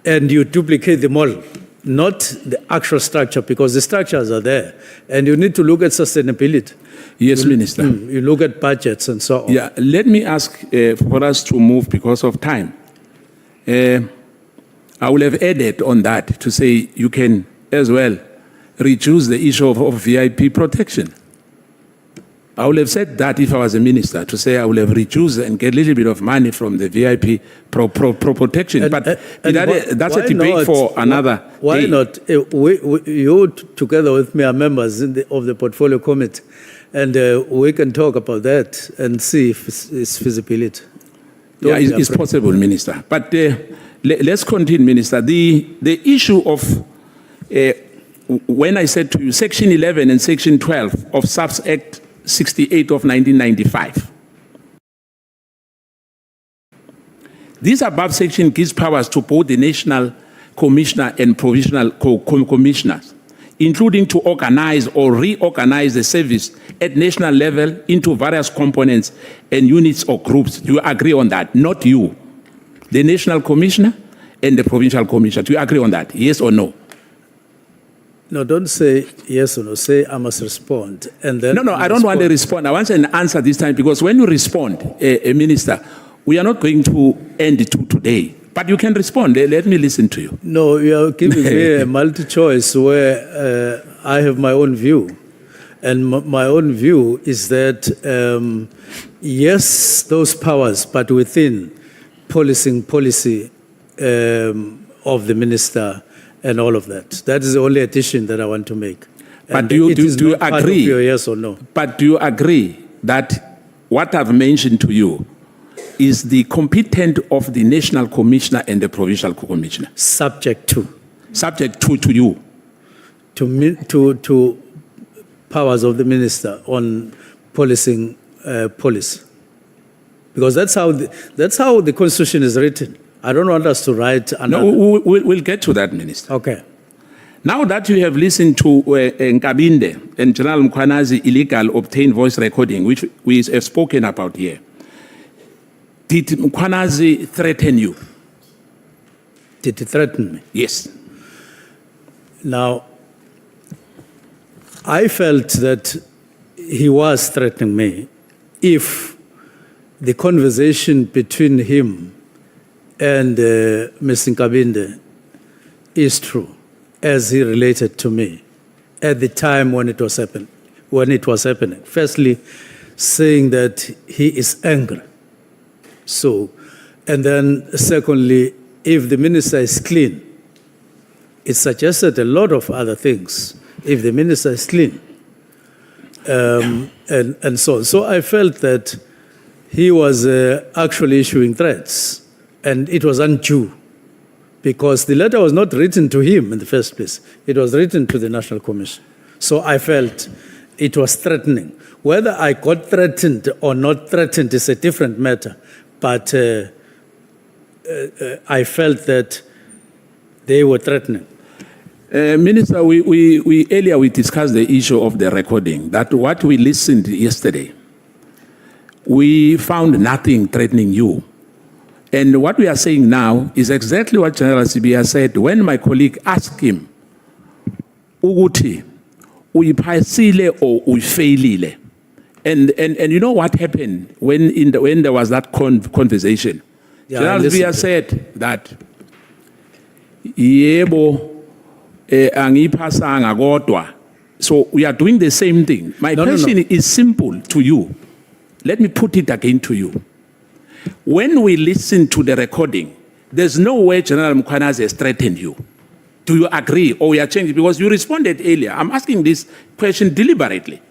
and you duplicate the model, not the actual structure, because the structures are there. And you need to look at sustainability. Yes, Minister. You look at budgets and so on. Yeah, let me ask for us to move because of time. I will have added on that to say you can as well reduce the issue of VIP protection. I would have said that if I was a minister, to say I will have reduced and get a little bit of money from the VIP protection. But that's a debate for another Why day. not? You together with me are members of the portfolio committee, and we can talk about that and see if it's feasibility. Yeah, it's possible, Minister. But let's continue, Minister. The issue of, when I said to you, Section 11 and Section 12 of SAPS Act 68 of 1995. This above section gives powers to both the National Commissioner and Provincial Commissioners, including to organize or reorganize the service at national level into various components and units or groups. Do you agree on that? Not you. The National Commissioner and the Provincial Commissioner. Do you agree on that? Yes or no? No, don't say yes or no. Say I must respond. And then No, I don't want to respond. I want an answer this time, because when you respond, Minister, we are not going to end it today. But you can respond. Let me listen to you. No, you are giving me a multi-choice where I have my own view. And my own view is that, yes, those powers, but within policing policy of the minister and all of that. That is the only addition that I want to make. But And do you it is not part of agree? your yes or no? But do you agree that what I've mentioned to you is the competent of the National Commissioner and the Provincial Commissioner? Subject to you. To powers of the minister on policing policy. Because that's how the Constitution is written. I don't want us to write another. No, we'll get to that, Minister. Okay. Now that you have listened to Nkabinde and General Mkhwanazi illegal obtained voice recording, which we have spoken about here, did Mkhwanazi threaten you? Did he threaten me? Yes. Now, I felt that he was threatening me if the conversation between him and Mr. Nkabinde is true, as he related to me at the time when it was happening. Firstly, saying that he is angry. So, and then secondly, if the minister is clean, it suggested a lot of other things. If the minister is clean, and so on. So I felt that he was actually issuing threats. And it was undue, because the letter was not written to him in the first place. It was written to the National Commission. So I felt it was threatening. Whether I got threatened or not threatened is a different matter. But I felt that they were threatening. Minister, we earlier discussed the issue of the recording, that what we listened yesterday, we found nothing threatening you. And what we are saying now is exactly what General Sibia said when my colleague asked him, Uguti, uyiphasile or uyifailile? And you know what happened when there was that conversation? Yeah, General Sibia said that, yebo, angiphasanga kodwa So we are doing the same thing. My question is simple to you. Let me put it again to you. When we listen to the recording, there's no way General Mkhwanazi has threatened you. Do you agree, or we are changing? Because you responded earlier. I'm asking this question deliberately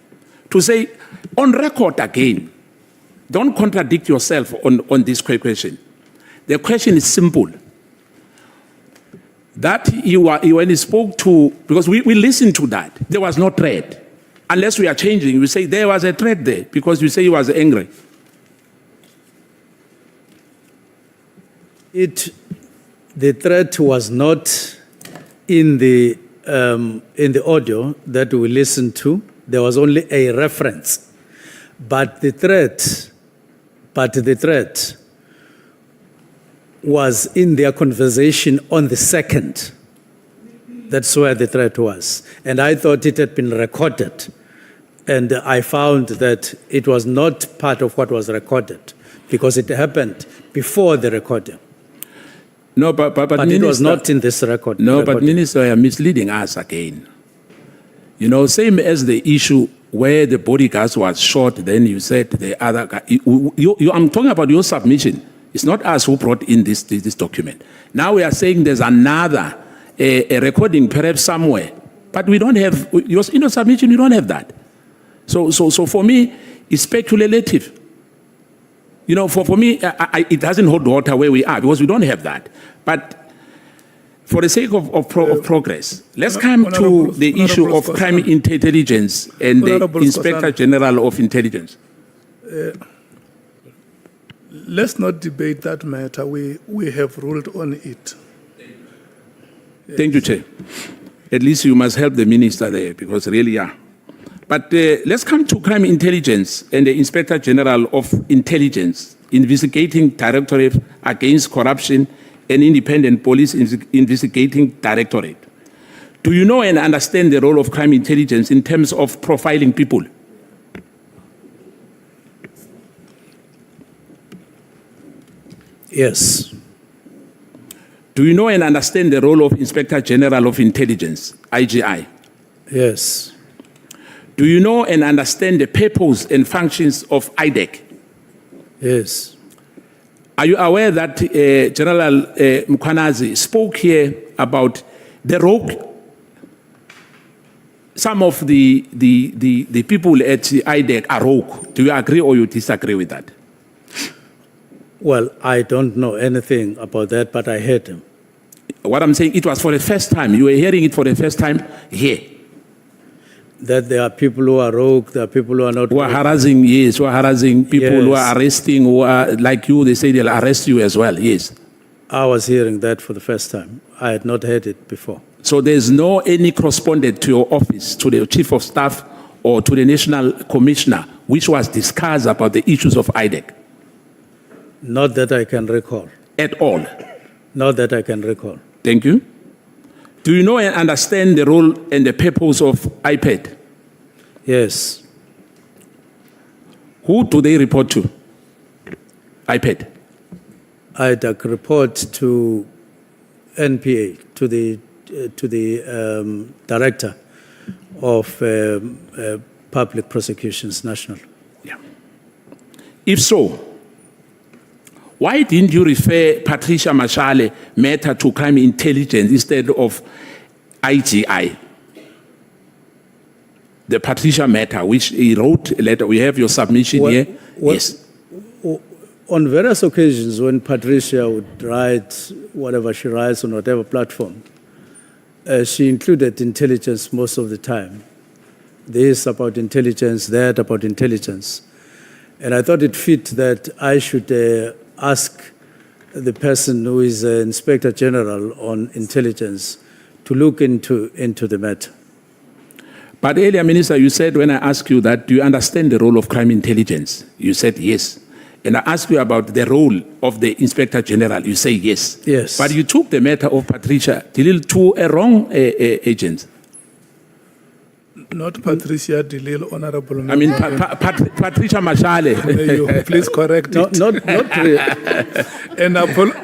to say, on record again, don't contradict yourself on this question. The question is simple. That when he spoke to, because we listened to that, there was no threat. Unless we are changing, we say there was a threat there because you say he was angry. The threat was not in the audio that we listened to. There was only a reference, but the threat was in their conversation on the 2nd. That's where the threat was, and I thought it had been recorded, and I found that it was not part of what was recorded because it happened before the recording. No, but Minister, it was not in this record. No, but Minister, you are misleading us again. You know, same as the issue where the bodyguard was shot, then you said the other guy. I'm talking about your submission. It's not us who brought in this document. Now we are saying there's another a recording perhaps somewhere, but we don't have, in your submission, you don't have that. So for me, it's speculative. You know, for me, it doesn't hold water where we are because we don't have that. But for the sake of progress, let's come to the issue of crime intelligence and the Inspector General of Intelligence. Let's not debate that matter. We have ruled on it. Thank you, Chair. At least you must help the minister there because really, yeah. But let's come to crime intelligence and the Inspector General of Intelligence, Investigating Directorate Against Corruption and Independent Police Investigating Directorate. Do you know and understand the role of crime intelligence in terms of profiling people? Yes. Do you know and understand the role of Inspector General of Intelligence, IGI? Yes. Do you know and understand the purpose and functions of IDEC? Yes. Are you aware that General Mkhwanazi spoke here about the rogue? Some of the people at IDEC are rogue. Do you agree or you disagree with that? Well, I don't know anything about that, but I heard him. What I'm saying, it was for the first time. You were hearing it for the first time here. That there are people who are rogue, there are people who are not. Who are harassing, yes, who are harassing people, yes. Who are arresting, who are like you, they say they'll arrest you as well, yes. I was hearing that for the first time. I had not heard it before. So there's no any correspondent to your office, to the Chief of Staff or to the National Commissioner, which was discussed about the issues of IDEC? Not that I can recall. At all? Not that I can recall. Thank you. Do you know and understand the role and the purpose of IPAD? Yes. Who do they report to? IPAD? IDEC report to NPA, to the Director of Public Prosecutions National. Yeah. If so, why didn't you refer Patricia Mashale matter to crime intelligence instead of IGI? The Patricia matter, which he wrote a letter. We have your submission here. Yes. On various occasions, when Patricia would write whatever she writes on whatever platform, she included intelligence most of the time. This about intelligence, that about intelligence. And I thought it fit that I should ask the person who is Inspector General on Intelligence to look into the matter. But earlier, Minister, you said when I asked you that, do you understand the role of crime intelligence? You said yes. And I asked you about the role of the Inspector General. You say yes. Yes. But you took the matter of Patricia Delil to a wrong agent. Not Patricia Delil, Honorable. I mean, Patricia Mashale. Please correct it. Not really.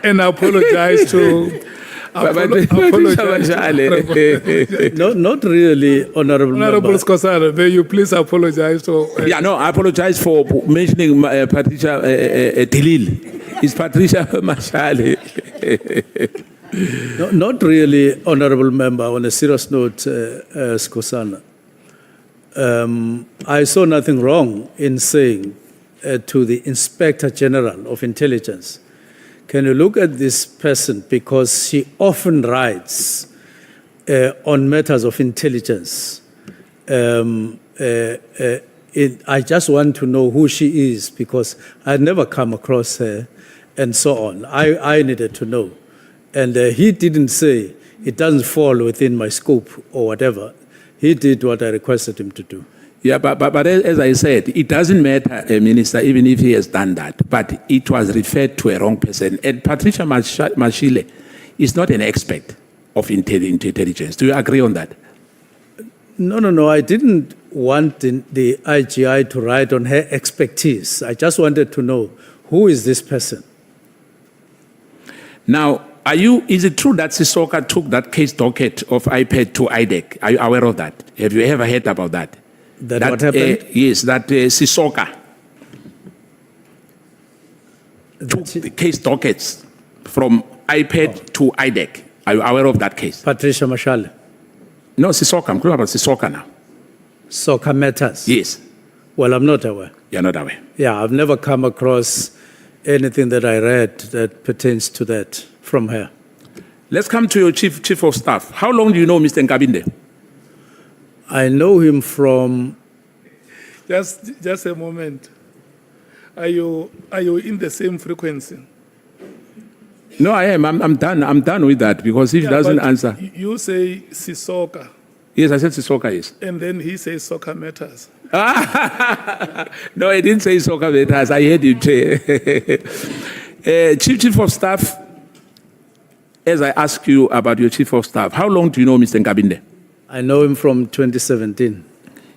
And apologize to apologize. No, not really, Honorable Honorable Member. Skosana, may you please apologize to... Yeah, no, I apologize for mentioning Patricia Delil. It's Patricia Mashale. No, not really, Honorable Member. On a serious note, Skosana, I saw nothing wrong in saying to the Inspector General of Intelligence, can you look at this person, because she often writes on matters of intelligence. I just want to know who she is, because I'd never come across her and so on. I needed to know. And he didn't say it doesn't fall within my scope or whatever. He did what I requested him to do. Yeah, but as I said, it doesn't matter, Minister, even if he has done that. But it was referred to a wrong person. And Patricia Mashile is not an expert of intelligence. Do you agree on that? No. I didn't want the IGI to write on her expertise. I just wanted to know, who is this person? Now, is it true that Sisoka took that case docket of iPad to IDEC? Are you aware of that? Have you ever heard about that? That what happened? Yes, that Sisoka took the case dockets from iPad to IDEC. Are you aware of that case? Patricia Mashale. No, Sisoka. I'm talking about Sisoka now. Soka matters? Yes. Well, I'm not aware. You're not aware? Yeah, I've never come across anything that I read that pertains to that from her. Let's come to your chief of staff. How long do you know Mr. Nkabinde? I know him from... Just a moment. Are you in the same frequency? No, I am. I'm done. I'm done with that, because if he doesn't but answer... You say Sisoka, Yes, I said Sisoka, yes. and then he says soccer matters. No, I didn't say soccer matters. I heard you say. Chief of Staff, as I ask you about your Chief of Staff, how long do you know Mr. Nkabinde? I know him from 2017.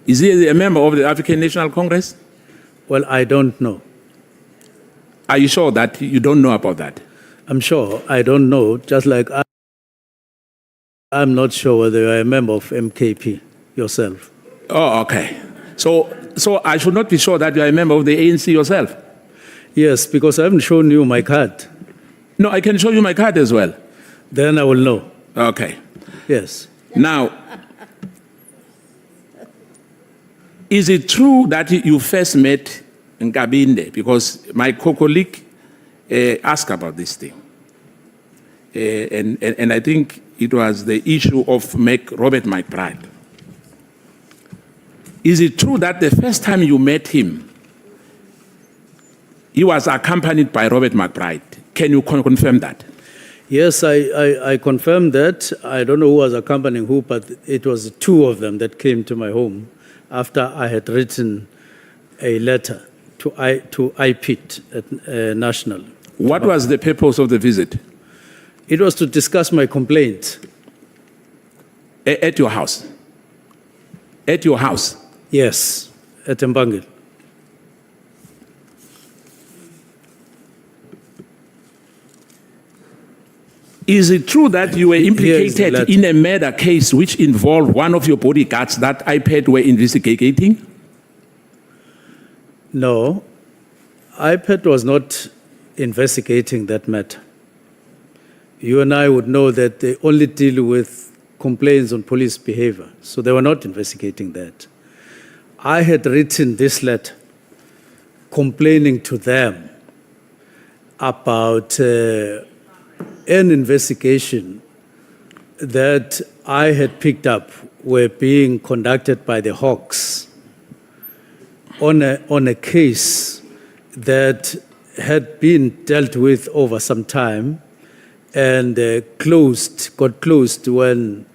Is he a member of the African National Congress? Well, I don't know. Are you sure that you don't know about that? I'm sure I don't know, just like I'm not sure whether you're a member of MKP yourself. Oh, okay. So I should not be sure that you are a member of the ANC yourself? Yes, because I haven't shown you my card. No, I can show you my card as well. Then I will know. Okay. Yes. Now, is it true that you first met Nkabinde? Because my colleague asked about this thing. And I think it was the issue of Robert McBride. Is it true that the first time you met him, he was accompanied by Robert McBride? Can you confirm that? Yes, I confirm that. I don't know who was accompanying who, but it was two of them that came to my home after I had written a letter to IPIT at National. What was the purpose of the visit? It was to discuss my complaint. At your house? At your house? Yes, at Mbangil. Is it true that you were implicated in a murder case which involved one of your bodyguards that IPAD were investigating? No, IPAD was not investigating that matter. You and I would know that they only deal with complaints on police behavior, so they were not investigating that. I had written this letter complaining to them about an investigation that I had picked up were being conducted by the Hawks on a case that had been dealt with over some time and got closed when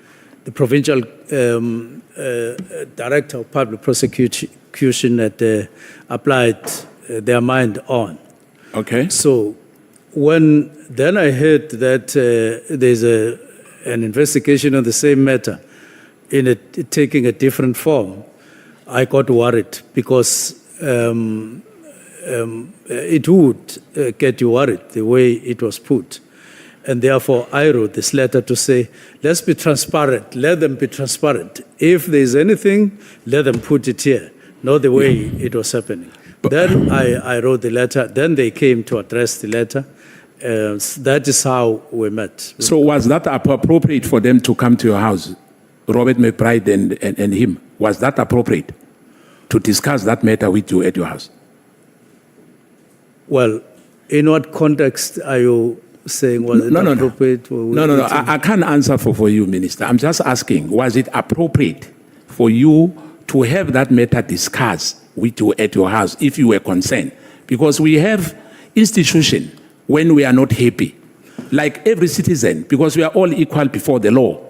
the Provincial Director of Public Prosecution had applied their mind on. Okay. So then I heard that there's an investigation on the same matter taking a different form, I got worried because it would get you worried the way it was put. And therefore, I wrote this letter to say, let's be transparent. Let them be transparent. If there's anything, let them put it here, not the way it was happening. Then I wrote the letter. Then they came to address the letter. That is how we met. So was that appropriate for them to come to your house, Robert McBride and him? Was that appropriate to discuss that matter with you at your house? Well, in what context are you saying? Was it appropriate? No. I can't answer for you, Minister. I'm just asking, was it appropriate for you to have that matter discussed with you at your house if you were concerned? Because we have institutions when we are not happy, like every citizen, because we are all equal before the law.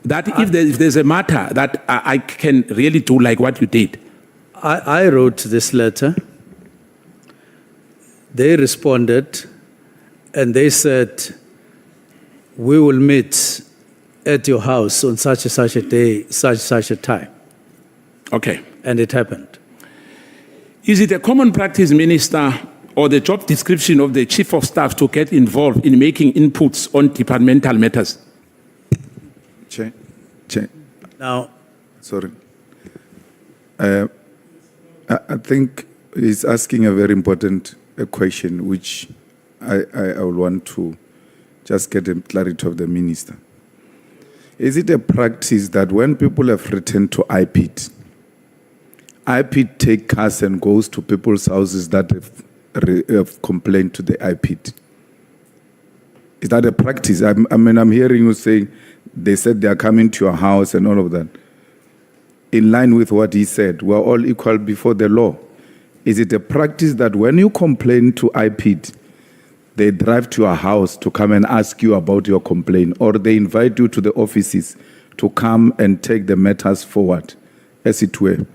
That if there's a matter that I can really do like what you did. I wrote this letter. They responded, and they said, we will meet at your house on such and such a day, such a time. Okay. And it happened. Is it a common practice, Minister, or the job description of the Chief of Staff to get involved in making inputs on departmental matters? Chair. Now, Sorry. I think he's asking a very important question, which I will want to just get a clarity of the Minister. Is it a practice that when people have returned to IPIT take cars and goes to people's houses that have complained to the IPIT? Is that a practice? I'm hearing you saying they said they are coming to your house and all of that. In line with what he said, we're all equal before the law. Is it a practice that when you complain to IPIT, they drive to your house to come and ask you about your complaint, or they invite you to the offices to come and take the matters forward, as it were,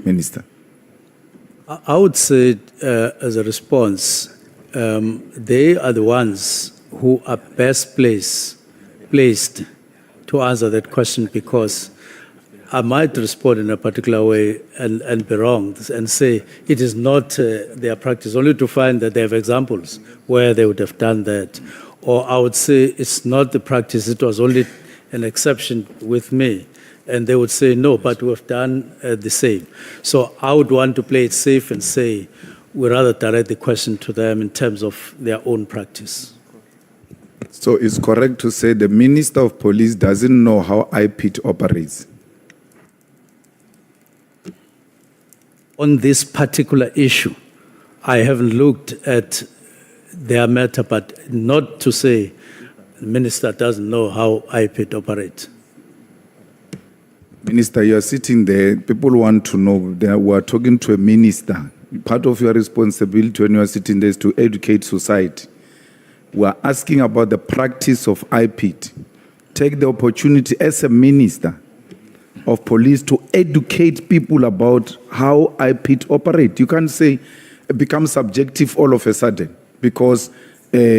Minister? I would say, as a response, they are the ones who are best placed to answer that question, because I might respond in a particular way and be wrong and say it is not their practice, only to find that they have examples where they would have done that. Or I would say it's not the practice, it was only an exception with me. And they would say, no, but we have done the same. So I would want to play it safe and say we rather direct the question to them in terms of their own practice. So it's correct to say the Minister of Police doesn't know how IPIT operates? On this particular issue, I haven't looked at their matter, but not to say the Minister doesn't know how IPIT operates. Minister, you are sitting there. People want to know. We are talking to a minister. Part of your responsibility when you are sitting there is to educate society. We are asking about the practice of IPIT. Take the opportunity as a minister of police to educate people about how IPIT operate. You can't say it becomes subjective all of a sudden because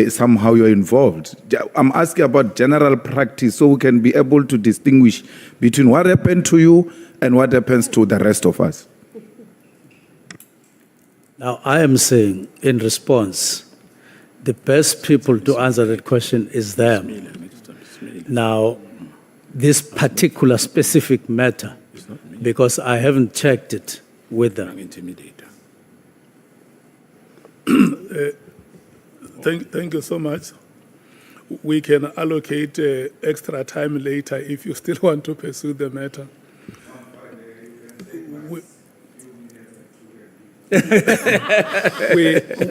somehow you're involved. I'm asking about general practice so we can be able to distinguish between what happened to you and what happens to the rest of us. Now, I am saying in response, the best people to answer that question is them. Now, this particular specific matter, because I haven't checked it with them. Thank you so much. We can allocate extra time later if you still want to pursue the matter.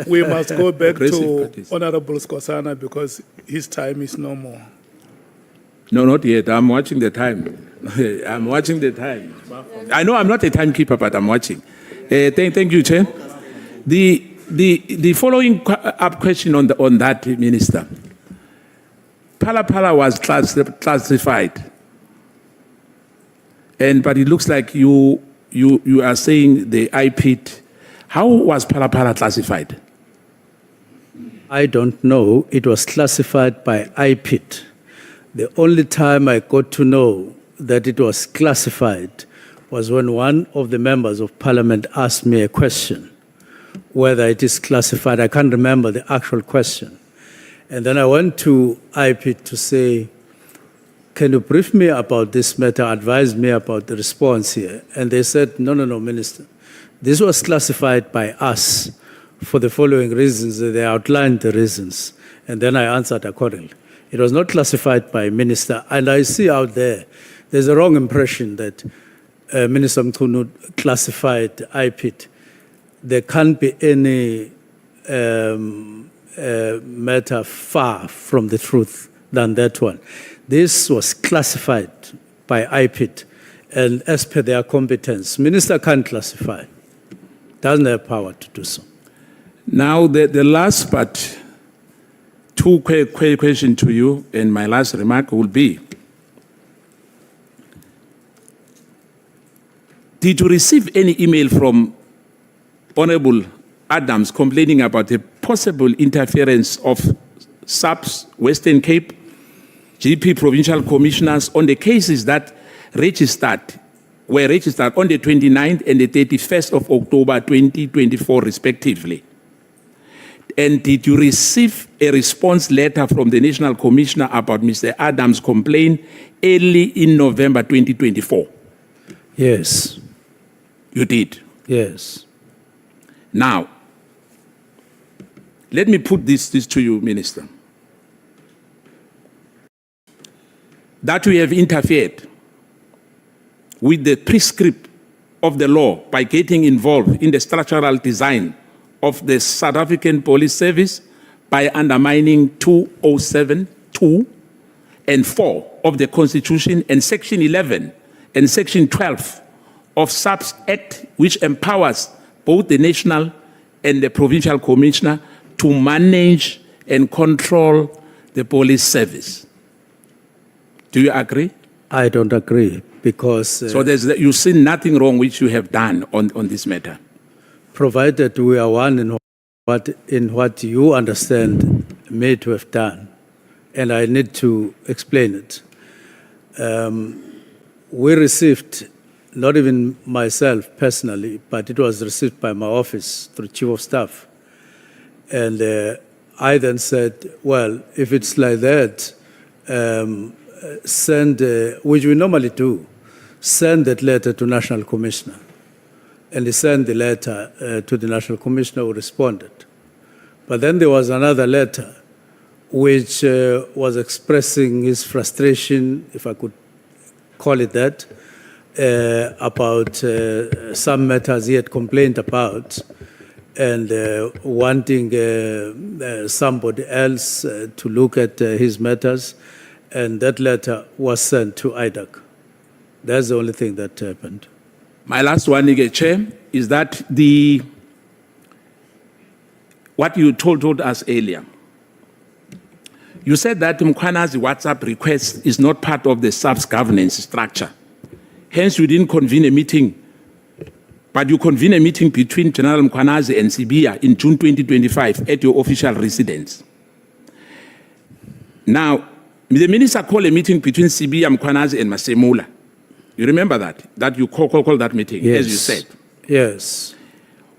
We must go back to Honorable Skosana because his time is no more. No, not yet. I'm watching the time. I'm watching the time. I know I'm not a timekeeper, but I'm watching. Thank you, Chair. The following up question on that, Minister. Pala was classified, but it looks like you are saying the IPIT. How was Pala classified? I don't know. It was classified by IPIT. The only time I got to know that it was classified was when one of the members of Parliament asked me a question, whether it is classified. I can't remember the actual question. And then I went to IPIT to say, can you brief me about this matter, advise me about the response here? And they said, no, Minister. This was classified by us for the following reasons. They outlined the reasons. And then I answered accordingly. It was not classified by Minister. And I see out there's a wrong impression that Minister Mchunu classified IPIT. There can't be any matter far from the truth than that one. This was classified by IPIT, and as per their competence, Minister can't classify, doesn't have power to do so. Now, the last part, two quick questions to you, and my last remark will be, did you receive any email from Honorable Adams complaining about the possible interference of SAPS, Western Cape, GP Provincial Commissioners on the cases that were registered on the 29th and the 31st of October 2024, respectively? And did you receive a response letter from the National Commissioner about Mr. Adams' complaint early in November 2024? Yes. You did? Yes. Now, let me put this to you, Minister. That we have interfered with the prescript of the law by getting involved in the structural design of the South African Police Service by undermining 207(2) and 4 of the Constitution and Section 11 and Section 12 of SAPS Act, which empowers both the national and the provincial commissioner to manage and control the police service. Do you agree? I don't agree because... so you see nothing wrong which you have done on this matter? Provided we are one in what you understand me to have done, and I need to explain it. We received, not even myself personally, but it was received by my office through Chief of Staff. And I then said, well, if it's like that, send, which we normally do, send that letter to National Commissioner. And he sent the letter to the National Commissioner who responded. But then there was another letter which was expressing his frustration, if I could call it that, about some matters he had complained about, and wanting somebody else to look at his matters, and that letter was sent to IDAC. That's the only thing that happened. My last one, Chair, is that what you told us earlier. You said that Mkhwanazi WhatsApp request is not part of the SAPS governance structure. Hence, you didn't convene a meeting, but you convened a meeting between General Mkhwanazi and Sibiya in June 2025 at your official residence. Now, the minister called a meeting between Sibiya, Mkhwanazi, and Masemola. You remember that? That you call that meeting, yes. As you said. Yes.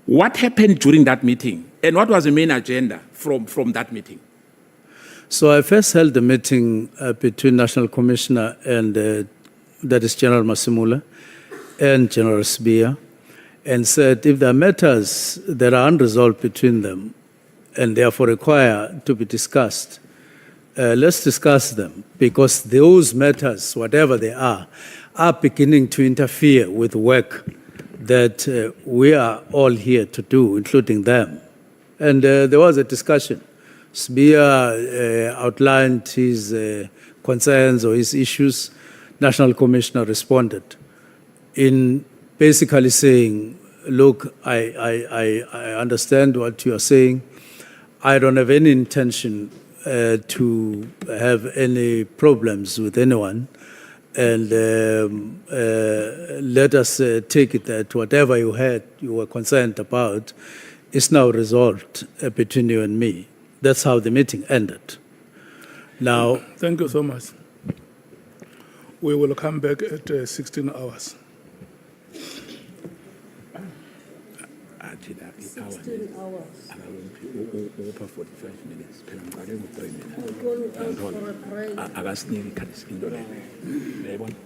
What happened during that meeting? And what was the main agenda from that meeting? So I first held the meeting between National Commissioner and that is General Masemola and General Sibiya, and said if there are matters that are unresolved between them and therefore require to be discussed, let's discuss them, because those matters, whatever they are beginning to interfere with work that we are all here to do, including them. And there was a discussion. Sibiya outlined his concerns or his issues. National Commissioner responded in basically saying, look, I understand what you are saying. I don't have any intention to have any problems with anyone. And let us take it that whatever you were concerned about, is now resolved between you and me. That's how the meeting ended. Now, thank you so much. We will come back at 16 hours. 16 hours. Over 45 minutes. Phela ngiqale ngo 3 minutes. We're going out for a break. Akasinike ikhathi into leyo. Uyayibona?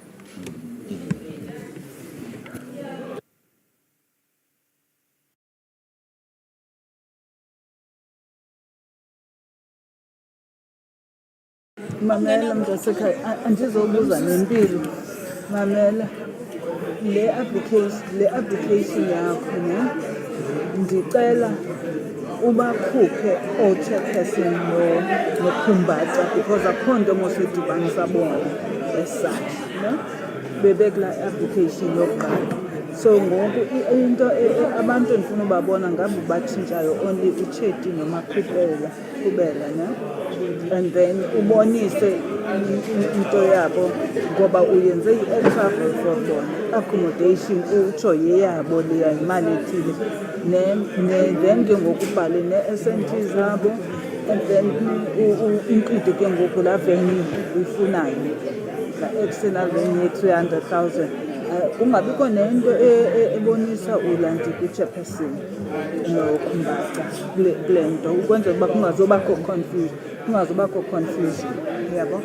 Mamela mntasekhaya andizobuza nempilo. Mamela le application yakho ne ndicela ubakhuphe o-chairperson nokhumbaca because akho nto mosidibanisa bona as-such, no? Bebekula application yokuqala. So ngoku into abantu endifuna ubabona ngabe batshintshayo only ucheti kubela, ne? And then ubonise into yabo ngoba uyenze i-extra for bona accommodation utsho yeyabo leya imali ethile then ke ngoku ubhale ne-SNT zabo and then include ke ngoku laa venue uyifunayo la external venue ye-300,000 kungabikho nento ebonisa ulanti kwi-chairperson nokhumbaca kule nto ukwenzela uba kungazobakho confusion yabo.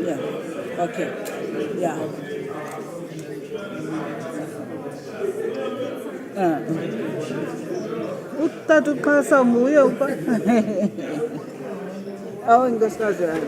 Yeah, okay, yeah. Utata uxhasa nguye uba awu inkosikazi yami.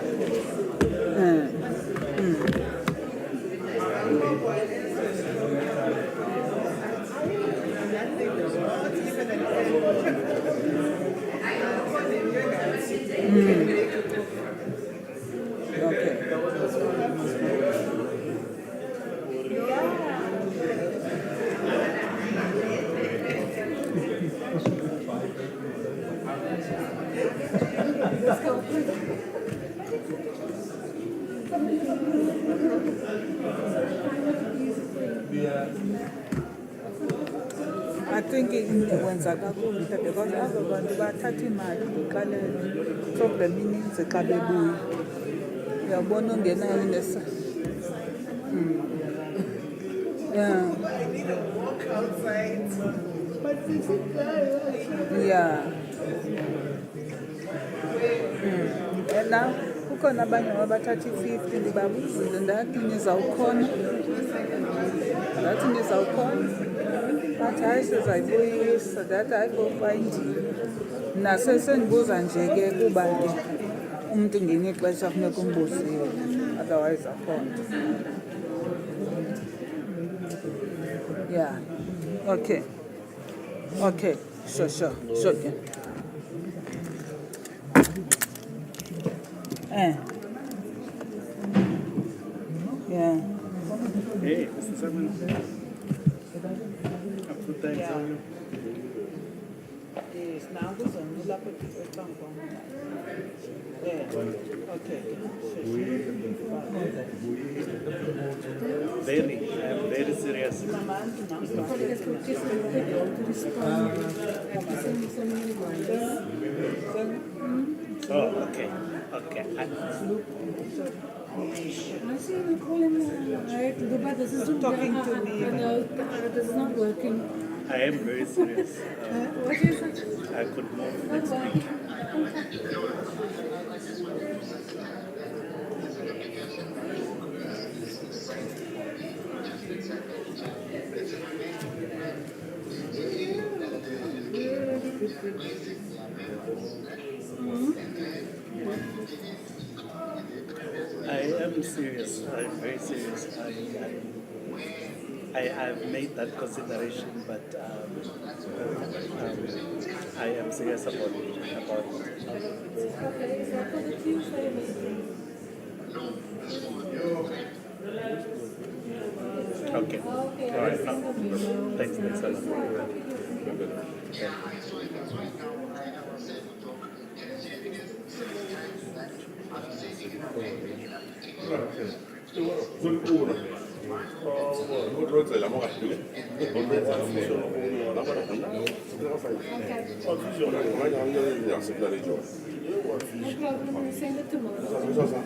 I think wenza kakhulu because abo bantu bathatha imali uqalele problem ininzi xa bebuya uyabona ungenayo nesa yeah na kukhona abanye abathatha i-50 ndibabuzile ndathi nizawukhona bathi hayi sizayibuyisa ndathi hayi bofayindile nasesendibuza nje ke kuba ke umntu ngenye ixesha funeka umbuzile otherwise akhona. Yeah, okay, sure yeah. Yeah. Hey, Mr. Simon. Yes, now who's on the lap of the okay. Very serious. Oh, okay. I see you call him but this is talking to me. No, this is not working. I am very serious. What is it? I could move next week. I am serious. I'm very serious. I've made that consideration, but I am serious about it. Okay, is that for the Tuesday meeting? Okay. All right. Thanks. No problem, we'll send it tomorrow.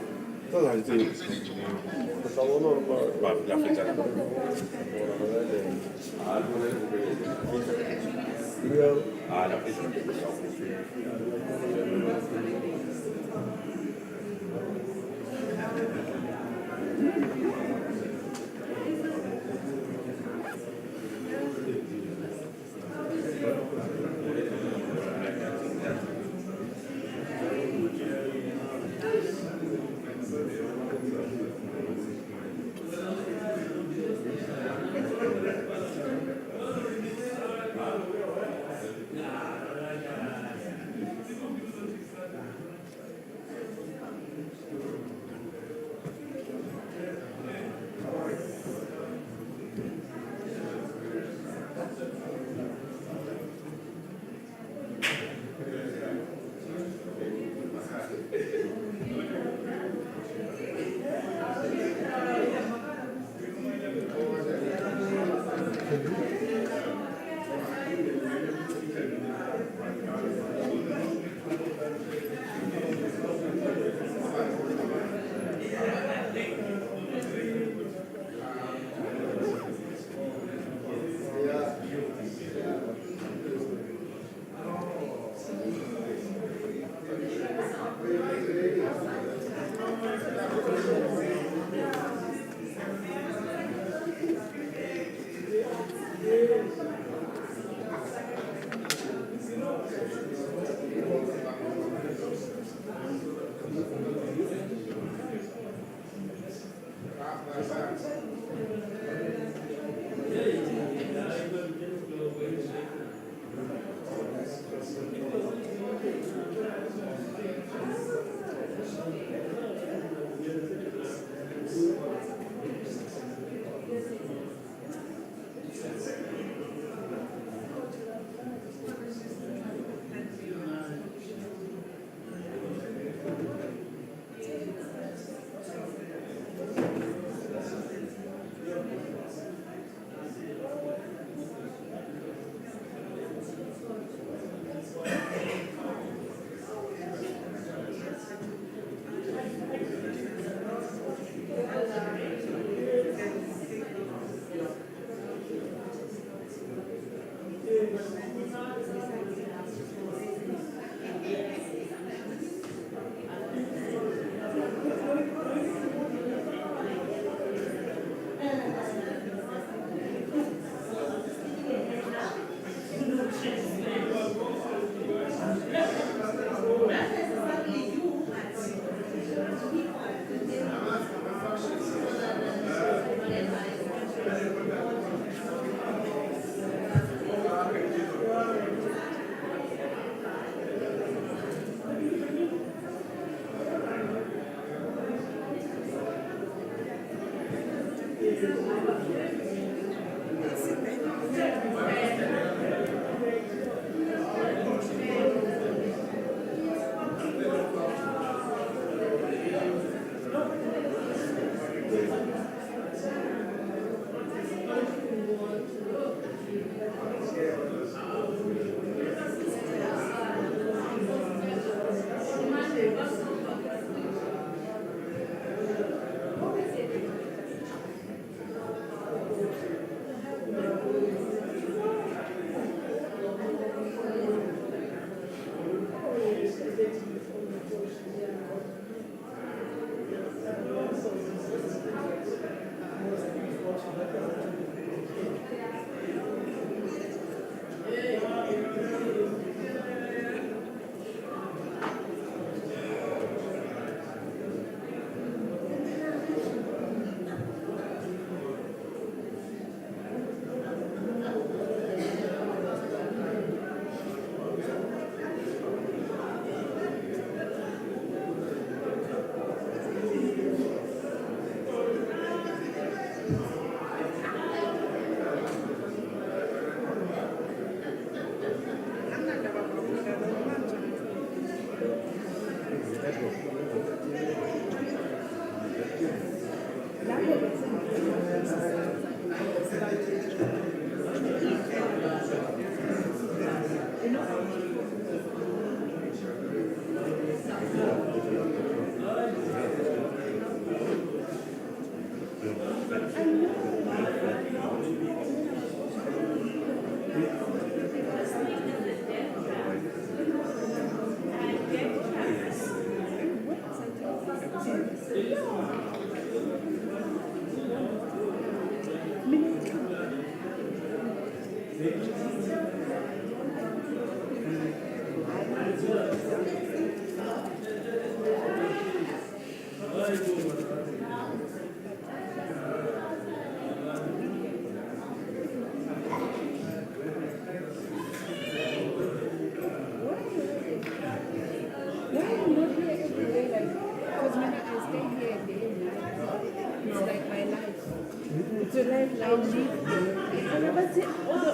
It's a life I live there. And I was the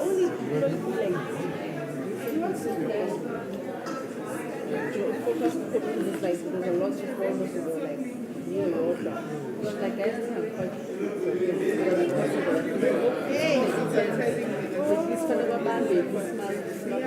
only people like you are so nice. Focus is like there's a lot of problems with like you and all that. But like guys have quite it's kind of a bad day. It's not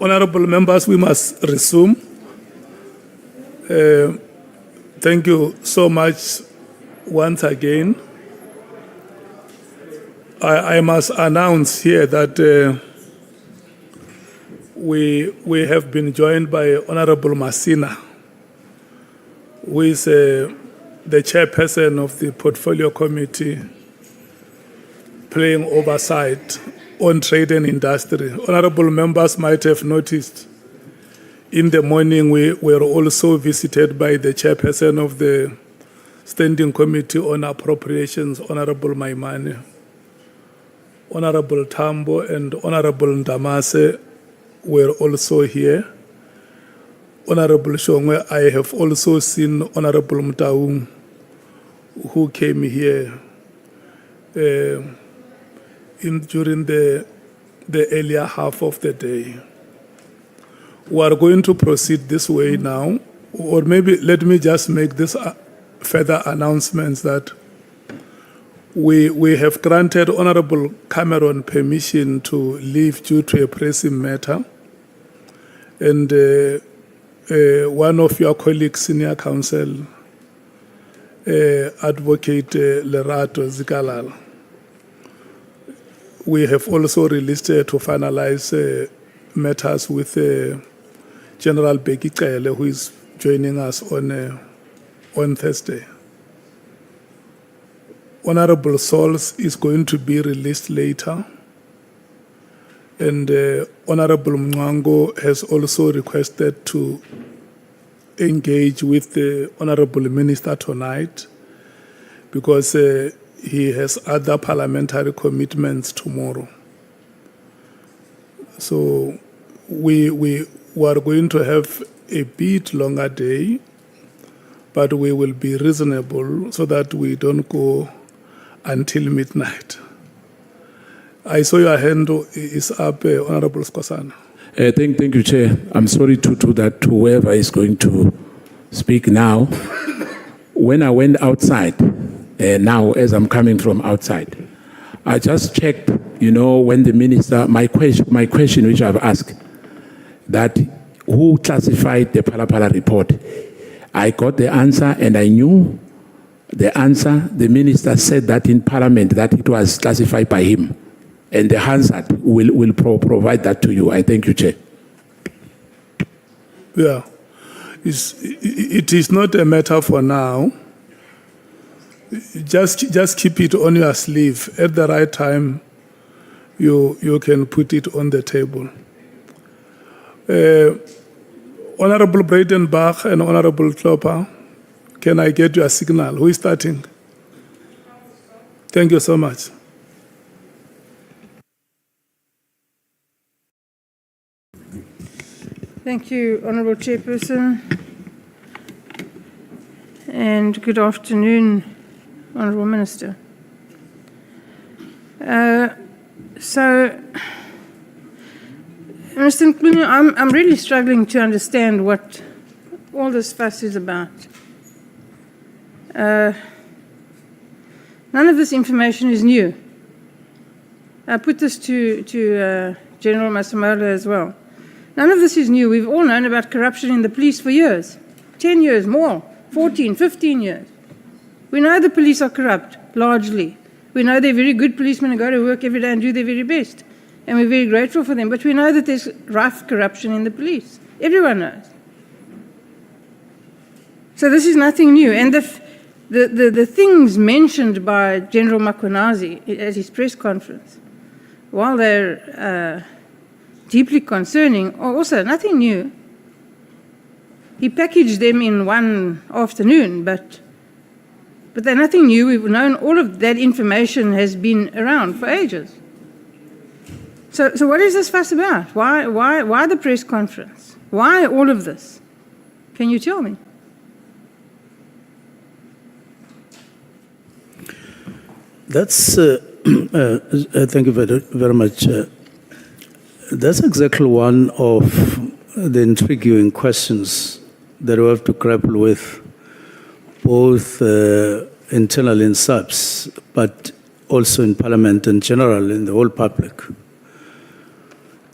Honorable members, we must resume. Thank you so much once again. I must announce here that we have been joined by Honorable Masina, who is the chairperson of the Portfolio Committee playing oversight on trade and industry. Honorable members might have noticed in the morning we were also visited by the chairperson of the Standing Committee on Appropriations, Honorable Maimane, Honorable Tambo and Honorable Ndamase were also here. Honorable Shongwe, I have also seen Honorable Mtaung, who came here during the earlier half of the day. We are going to proceed this way now, or maybe let me just make this further announcements that we have granted Honorable Cameron permission to leave due to a pressing matter, and one of your colleagues, senior counsel, Advocate Lerato Zikalala, we have also released to finalize matters with General Beki Cele, who is joining us on Thursday. Honorable Sauls is going to be released later, and Honorable Mwango has also requested to engage with the Honorable Minister tonight because he has other parliamentary commitments tomorrow. So we are going to have a bit longer day, but we will be reasonable so that we don't go until midnight. I saw your hand is up, Honorable Skosana. Thank you, Chair. I'm sorry to that to whoever is going to speak now. When I went outside, now as I'm coming from outside, I just checked, when the minister, my question which I've asked, that who classified the Pala report? I got the answer and I knew the answer. The minister said that in Parliament that it was classified by him. And the Hansard will provide that to you. I thank you, Chair. Yeah. It is not a matter for now. Just keep it on your sleeve. At the right time, you can put it on the table. Honorable Breitenbach and Honorable Klopper, can I get your signal? Who is starting? Thank you so much. Thank you, Honourable Chairperson, and good afternoon, Honourable Minister. So, Mr. Mkhwanazi, I'm really struggling to understand what all this fuss is about. None of this information is new. I put this to General Masemola as well. None of this is new. We've all known about corruption in the police for years, 10 years, more, 14, 15 years. We know the police are corrupt, largely. We know they're very good policemen who go to work every day and do their very best. And we're very grateful for them. But we know that there's rough corruption in the police. Everyone knows. So this is nothing new. And the things mentioned by General Mkhwanazi at his press conference, while they're deeply concerning, are also nothing new. He packaged them in one afternoon, but they're nothing new. We've known all of that information has been around for ages. So what is this fuss about? Why the press conference? Why all of this? Can you tell me? That's, thank you very much. That's exactly one of the intriguing questions that we have to grapple with, both internally in SAPS, but also in Parliament in general, in the whole public.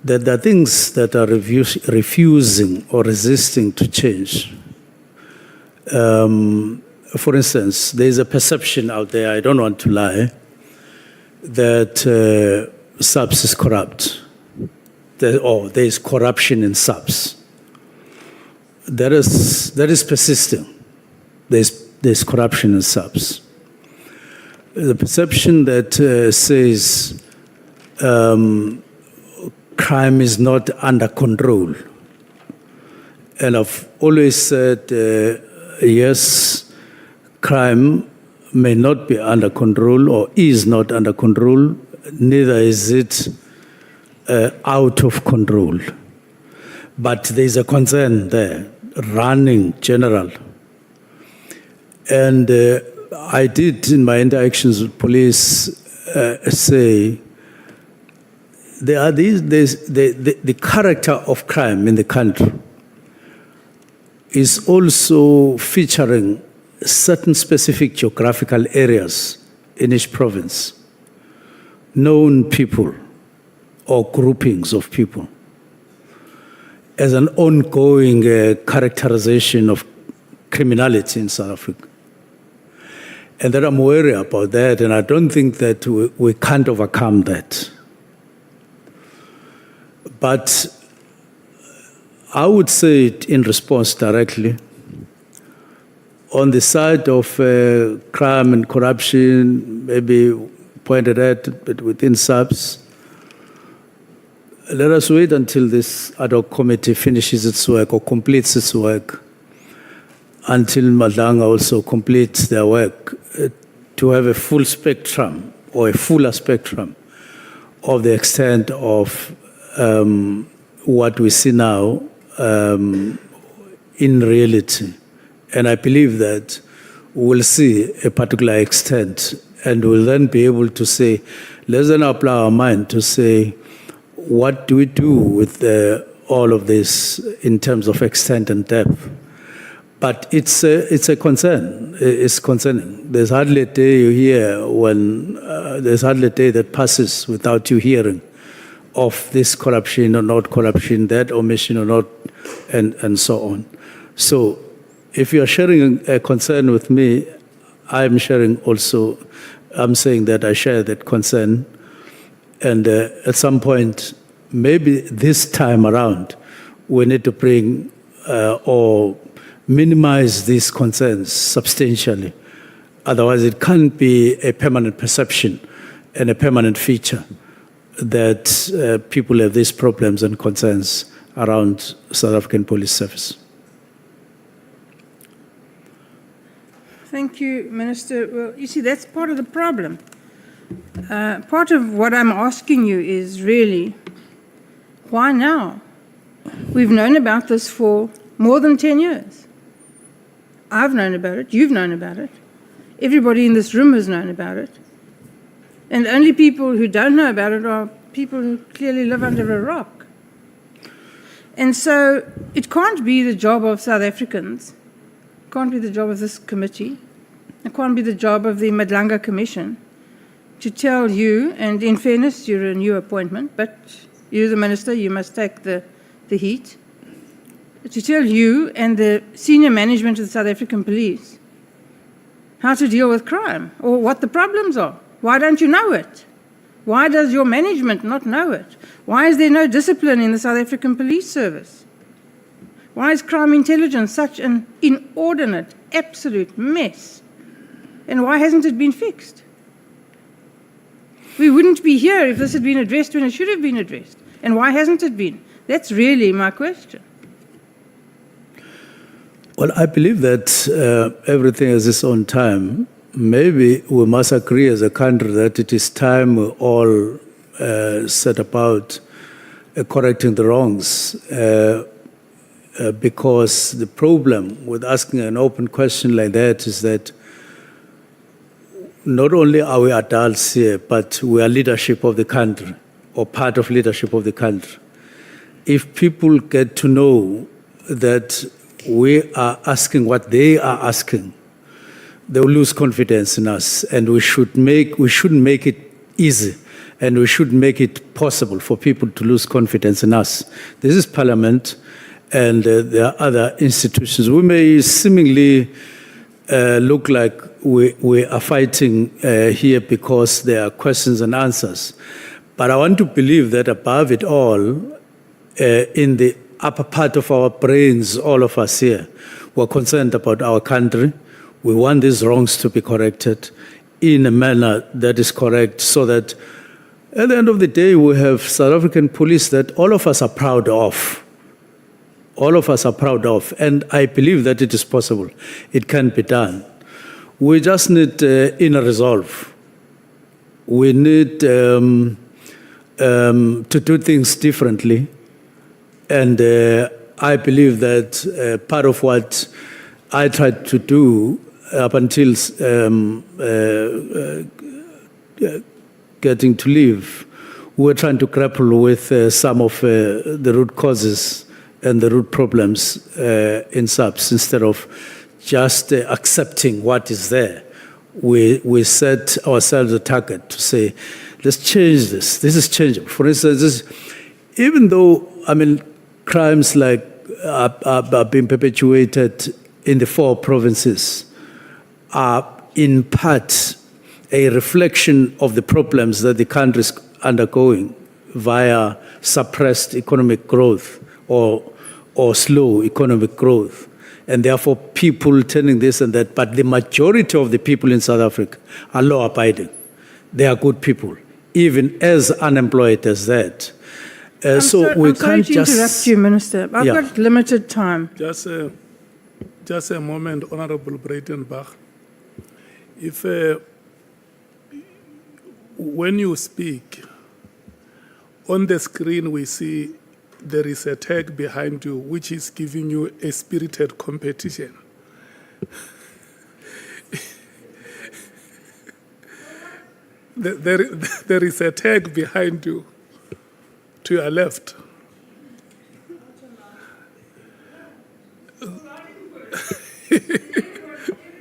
That there are things that are refusing or resisting to change. For instance, there is a perception out there, I don't want to lie, that SAPS is corrupt. There is corruption in SAPS. That is persisting. There's corruption in SAPS. the perception that says crime is not under control. And I've always said, yes, crime may not be under control or is not under control, neither is it out of control. But there's a concern there, running general. And I did, in my interactions with police, say there are the character of crime in the country is also featuring certain specific geographical areas in each province, known people or groupings of people, as an ongoing characterization of criminality in South Africa. And that I'm worried about that, and I don't think that we can't overcome that. But I would say it in response directly. On the side of crime and corruption, maybe pointed at, but within subs, let us wait until this ad hoc committee finishes its work or completes its work, until Nhlanhla also completes their work, to have a full spectrum or a fuller spectrum of the extent of what we see now in reality. And I believe that we'll see a particular extent, and we'll then be able to say, let's then apply our mind to say, what do we do with all of this in terms of extent and depth? But it's a concern. It's concerning. There's hardly a day you hear when there's hardly a day that passes without you hearing of this corruption or not corruption, that omission or not, and so on. So if you are sharing a concern with me, I'm sharing also, I'm saying that I share that concern. And at some point, maybe this time around, we need to bring or minimize these concerns substantially. Otherwise, it can't be a permanent perception and a permanent feature that people have these problems and concerns around South African Police Service. Thank you, Minister. Well, you see, that's part of the problem. Part of what I'm asking you is really, why now? We've known about this for more than 10 years. I've known about it, you've known about it, everybody in this room has known about it. And the only people who don't know about it are people who clearly live under a rock. And so it can't be the job of South Africans, it can't be the job of this committee, it can't be the job of the Nhlanhla Commission to tell you, and in fairness, you're a new appointment, but you're the minister, you must take the heat, to tell you and the senior management of the South African Police how to deal with crime or what the problems are. Why don't you know it? Why does your management not know it? Why is there no discipline in the South African Police Service? Why is crime intelligence such an inordinate, absolute mess? And why hasn't it been fixed? We wouldn't be here if this had been addressed when it should have been addressed. And why hasn't it been? That's really my question. Well, I believe that everything has its own time. Maybe we must agree as a country that it is time we all set about correcting the wrongs, because the problem with asking an open question like that is that not only are we adults here, but we are leadership of the country or part of leadership of the country. If people get to know that we are asking what they are asking, they will lose confidence in us, and we shouldn't make it easy, and we should make it possible for people to lose confidence in us. This is Parliament, and there are other institutions. We may seemingly look like we are fighting here because there are questions and answers, but I want to believe that above it all, in the upper part of our brains, all of us here, we're concerned about our country. We want these wrongs to be corrected. in a manner that is correct, so that at the end of the day, we have South African police that all of us are proud of. All of us are proud of, and I believe that it is possible. It can be done. We just need inner resolve. We need to do things differently, and I believe that part of what I tried to do up until getting to leave, we're trying to grapple with some of the root causes and the root problems in SAPS instead of just accepting what is there. We set ourselves a target to say, let's change this. This is changeable. For instance, even though, crimes like are being perpetuated in the 4 provinces are in part a reflection of the problems that the country is undergoing via suppressed economic growth or slow economic growth, and therefore people turning this and that. But the majority of the people in South Africa are law-abiding. They are good people, even as unemployed as that. I'm sorry to interrupt you, Minister. I've got limited time. Just a moment, Honorable Breitenbach. If when you speak, on the screen we see there is a tag behind you which is giving you a spirited competition. There is a tag behind you to your left.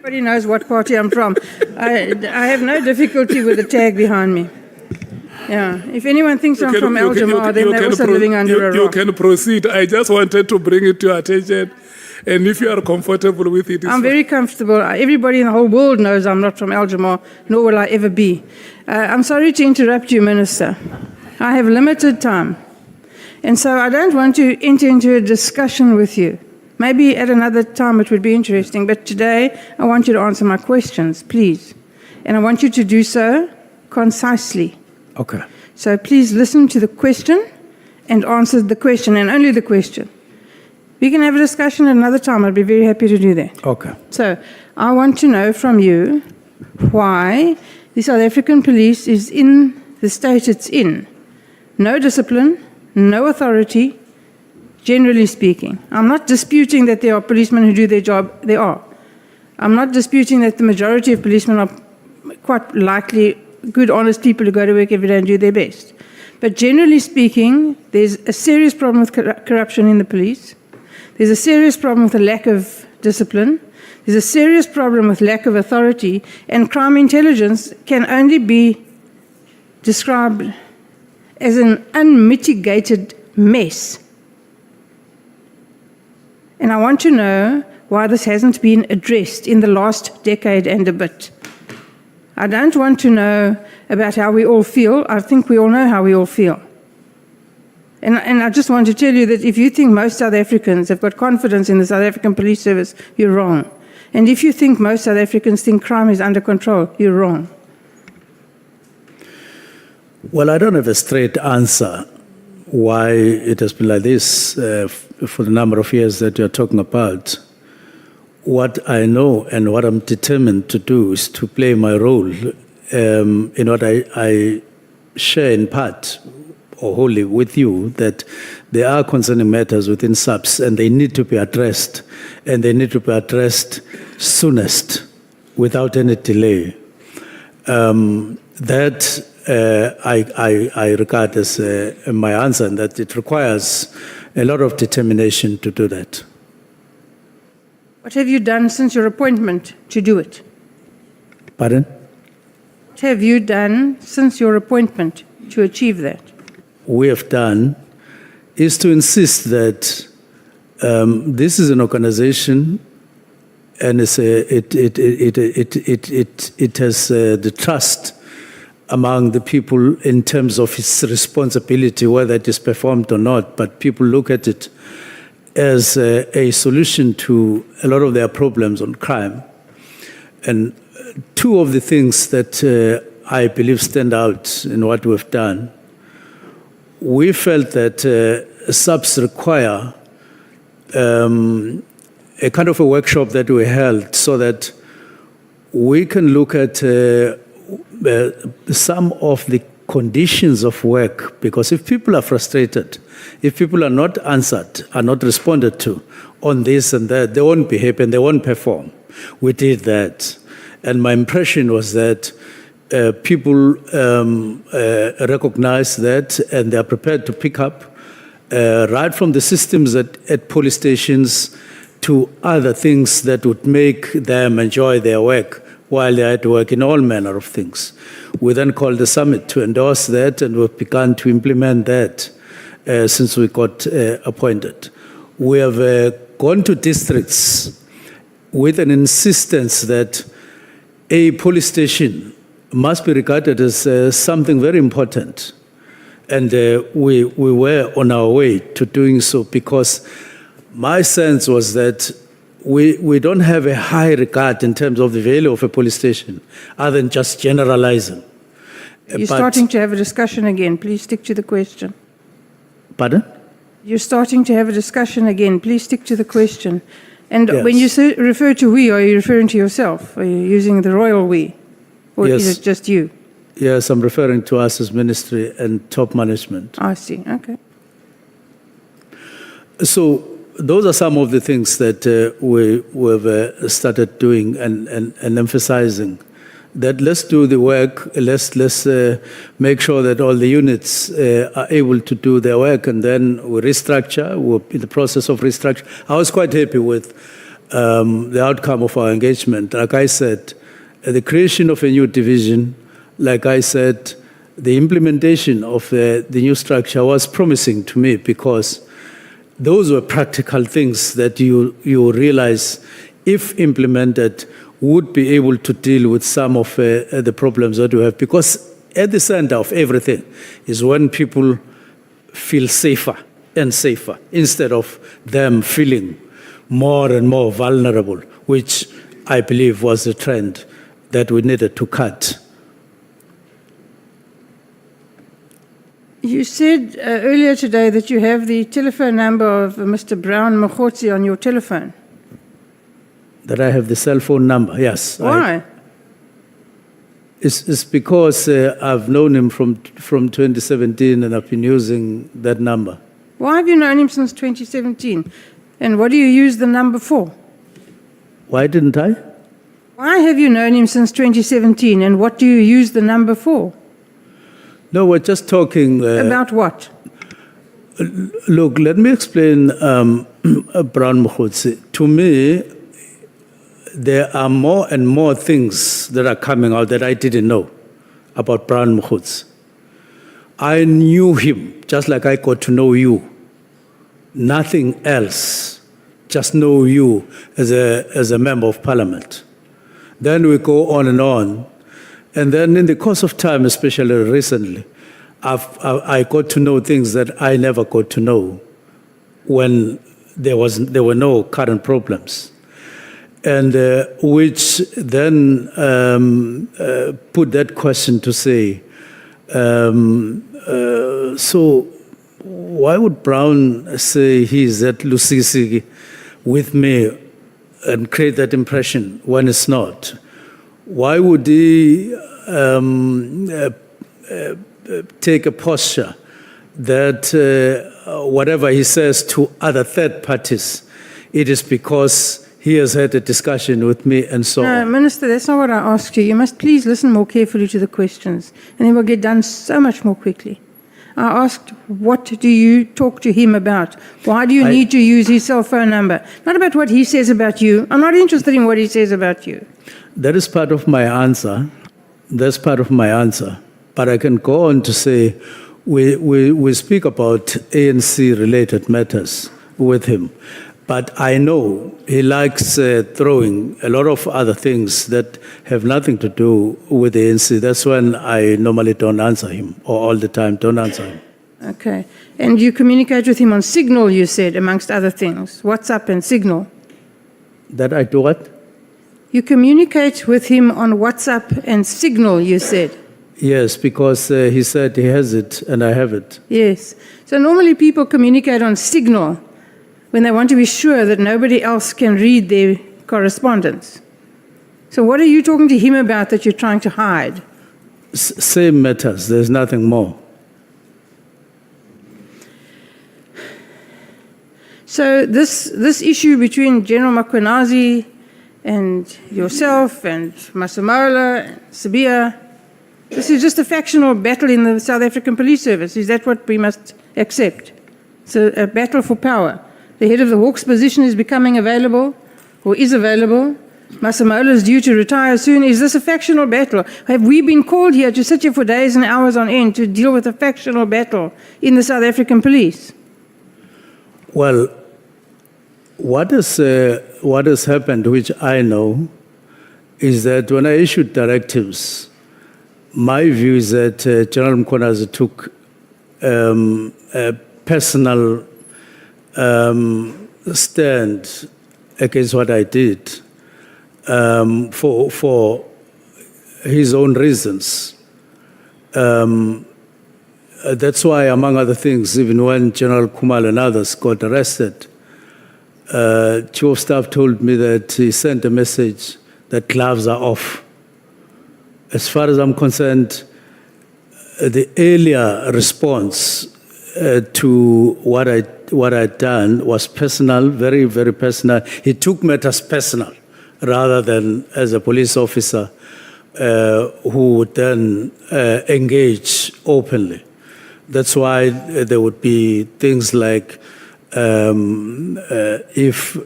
Everybody knows what party I'm from. I have no difficulty with the tag behind me. Yeah, if anyone thinks I'm from Al Jamar, then they're also living under a rock. You can proceed. I just wanted to bring it to your attention. And if you are comfortable with it, I'm very comfortable. Everybody in the whole world knows I'm not from Al Jamar, nor will I ever be. I'm sorry to interrupt you, Minister. I have limited time. And so I don't want to enter into a discussion with you. Maybe at another time it would be interesting, but today I want you to answer my questions, please. And I want you to do so concisely. Okay. So please listen to the question and answer the question, and only the question. We can have a discussion at another time. I'd be very happy to do that. Okay. So I want to know from you why the South African police is in the state it's in. No discipline, no authority, generally speaking. I'm not disputing that there are policemen who do their job. There are. I'm not disputing that the majority of policemen are quite likely good, honest people who go to work every day and do their best. But generally speaking, there's a serious problem with corruption in the police. There's a serious problem with a lack of discipline. There's a serious problem with lack of authority. And crime intelligence can only be described as an unmitigated mess. And I want to know why this hasn't been addressed in the last decade and a bit. I don't want to know about how we all feel. I think we all know how we all feel. And I just want to tell you that if you think most South Africans have got confidence in the South African Police Service, you're wrong. And if you think most South Africans think crime is under control, you're wrong. Well, I don't have a straight answer why it has been like this for the number of years that you're talking about. What I know and what I'm determined to do is to play my role in what I share in part or wholly with you, that there are concerning matters within SAPS and they need to be addressed, and they need to be addressed soonest without any delay. That I regard as my answer, and that it requires a lot of determination to do that. What have you done since your appointment to do it? Pardon? What have you done since your appointment to achieve that? We have done is to insist that this is an organization, and it has the trust among the people in terms of its responsibility, whether it is performed or not. But people look at it as a solution to a lot of their problems on crime. And two of the things that I believe stand out in what we've done. We felt that subs require a kind of a workshop that we held so that we can look at some of the conditions of work, because if people are frustrated, if people are not answered, are not responded to on this and that, they won't be happy and they won't perform. We did that. And my impression was that people recognize that and they are prepared to pick up right from the systems at police stations to other things that would make them enjoy their work while they're at work in all manner of things. We then called the summit to endorse that, and we've begun to implement that since we got appointed. We have gone to districts with an insistence that a police station must be regarded as something very important. And we were on our way to doing so, because my sense was that we don't have a high regard in terms of the value of a police station, other than just generalizing. You're starting to have a discussion again. Please stick to the question. Pardon? You're starting to have a discussion again. Please stick to the question. And Yes. when you refer to we, are you referring to yourself? Are you using the royal we? Or Yes. is it just you? Yes, I'm referring to us as ministry and top management. I see. Okay. So those are some of the things that we've started doing and emphasizing. That let's do the work, let's make sure that all the units are able to do their work, and then we restructure. We're in the process of restructure. I was quite happy with the outcome of our engagement. Like I said, the creation of a new division, like I said, the implementation of the new structure was promising to me, because those were practical things that you realize, if implemented, would be able to deal with some of the problems that we have. Because at the center of everything is when people feel safer and safer, instead of them feeling more and more vulnerable, which I believe was the trend that we needed to cut. You said earlier today that you have the telephone number of Mr. Brown Mkhwanazi on your telephone. That I have the cell phone number, yes. Why? It's because I've known him from 2017, and I've been using that number. Why have you known him since 2017? And what do you use the number for? Why didn't I? Why have you known him since 2017, and what do you use the number for? No, we're just talking... About what? Look, let me explain Brown Mkhwanazi. To me, there are more and more things that are coming out that I didn't know about Brown Mkhwanazi. I knew him just like I got to know you. Nothing else. Just know you as a member of parliament. Then we go on. And then in the course of time, especially recently, I got to know things that I never got to know when there were no current problems. And which then put that question to say, so why would Brown say he's at Lusisi with me and create that impression when it's not? Why would he take a posture that whatever he says to other third parties, it is because he has had a discussion with me and so on? No, Minister, that's not what I asked you. You must please listen more carefully to the questions, and then we'll get done so much more quickly. I asked, what do you talk to him about? Why do you need to use his cell phone number? Not about what he says about you. I'm not interested in what he says about you. That is part of my answer. That's part of my answer. But I can go on to say we speak about ANC-related matters with him. But I know he likes throwing a lot of other things that have nothing to do with the ANC. That's when I normally don't answer him, or all the time don't answer him. Okay. And you communicate with him on Signal, you said, amongst other things. WhatsApp and Signal. That I do what? You communicate with him on WhatsApp and Signal, you said. Yes, because he said he has it and I have it. Yes. So normally people communicate on Signal when they want to be sure that nobody else can read their correspondence. So what are you talking to him about that you're trying to hide? Same matters, there's nothing more. So this issue between General Mkhwanazi and yourself and Masemola and Sabia, this is just a factional battle in the South African Police Service. Is that what we must accept? It's a battle for power. The head of the Hawks position is becoming available, or is available. Masemola is due to retire soon. Is this a factional battle? Have we been called here to sit here for days and hours on end to deal with a factional battle in the South African police? Well, what has happened, which I know, is that when I issued directives, my view is that General Mkhwanazi took a personal stand against what I did for his own reasons. That's why, among other things, even when General Kumal and others got arrested, Chief of Staff told me that he sent a message that gloves are off. As far as I'm concerned, the earlier response to what I'd done was personal, very, very personal. He took matters personal rather than as a police officer who would then engage openly. That's why there would be things like if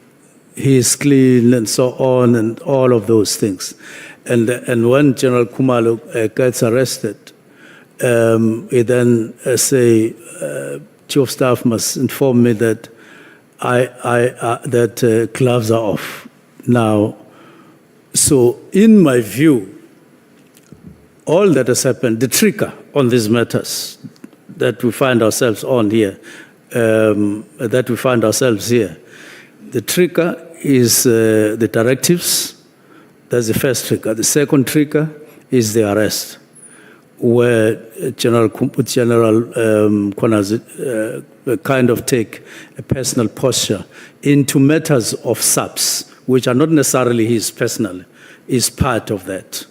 he is clean and so on and all of those things. And when General Kumalo gets arrested, he then say, Chief of Staff must inform me that that gloves are off now. So in my view, all that has happened, the trigger on these matters that we find ourselves on here, the trigger is the directives. That's the first trigger. The second trigger is the arrest, where General Mkhwanazi kind of take a personal posture into matters of subs, which are not necessarily his personal, is part of that.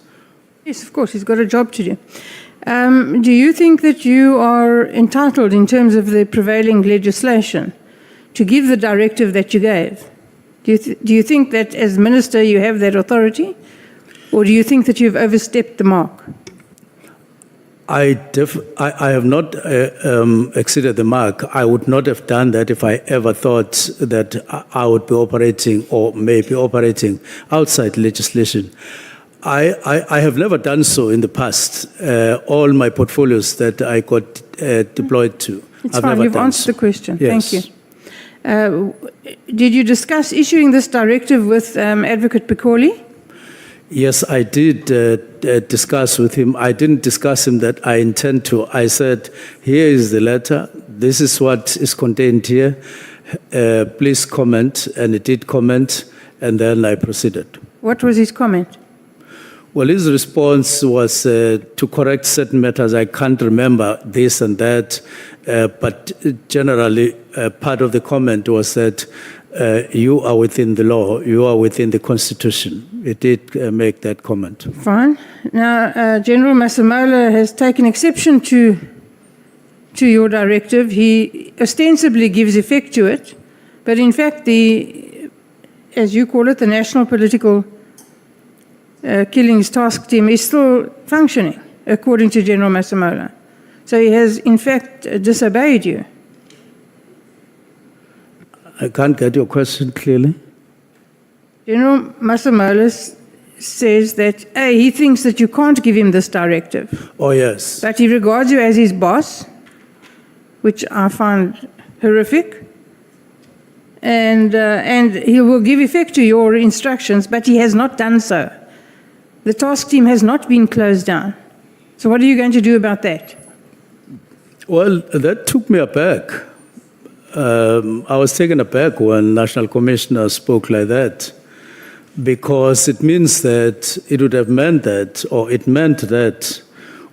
Yes, of course, he's got a job to do. Do you think that you are entitled, in terms of the prevailing legislation, to give the directive that you gave? Do you think that as minister you have that authority? Or do you think that you've overstepped the mark? I have not exceeded the mark. I would not have done that if I ever thought that I would be operating or may be operating outside legislation. I have never done so in the past. All my portfolios that I got deployed to. It's I've fine, never you've done answered so. the question. Yes. Thank you. Did you discuss issuing this directive with Advocate Pikoli? Yes, I did discuss with him. I didn't discuss him that I intend to. I said, here is the letter. This is what is contained here. Please comment. And he did comment, and then I proceeded. What was his comment? Well, his response was to correct certain matters. I can't remember this and that, but generally part of the comment was that you are within the law, you are within the Constitution. It did make that comment. Fine. Now, General Masemola has taken exception to your directive. He ostensibly gives effect to it, but in fact, as you call it, the National Political Killings Task Team is still functioning, according to General Masemola. So he has, in fact, disobeyed you. I can't get your question clearly. General Masemola says that, A, he thinks that you can't give him this directive. Oh, yes. But he regards you as his boss, which I find horrific. And he will give effect to your instructions, but he has not done so. The task team has not been closed down. So what are you going to do about that? Well, that took me aback. I was taken aback when National Commissioner spoke like that. because it means that it would have meant that, or it meant that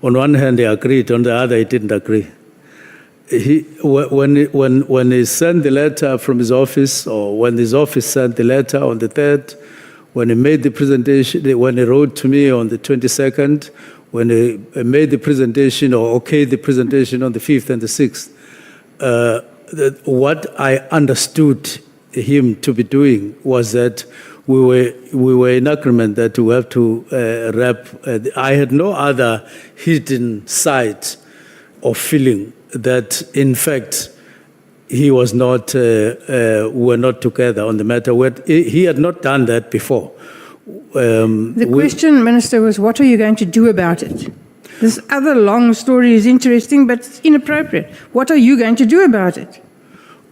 on one hand he agreed, on the other he didn't agree. When he sent the letter from his office, or when his office sent the letter on the 3rd, when he made the presentation, when he wrote to me on the 22nd, when he made the presentation or okayed the presentation on the 5th and the 6th, what I understood him to be doing was that we were in agreement that we have to wrap. I had no other hidden side or feeling that, in fact, he was not, were not together on the matter. He had not done that before. The question, Minister, was what are you going to do about it? This other long story is interesting, but it's inappropriate. What are you going to do about it?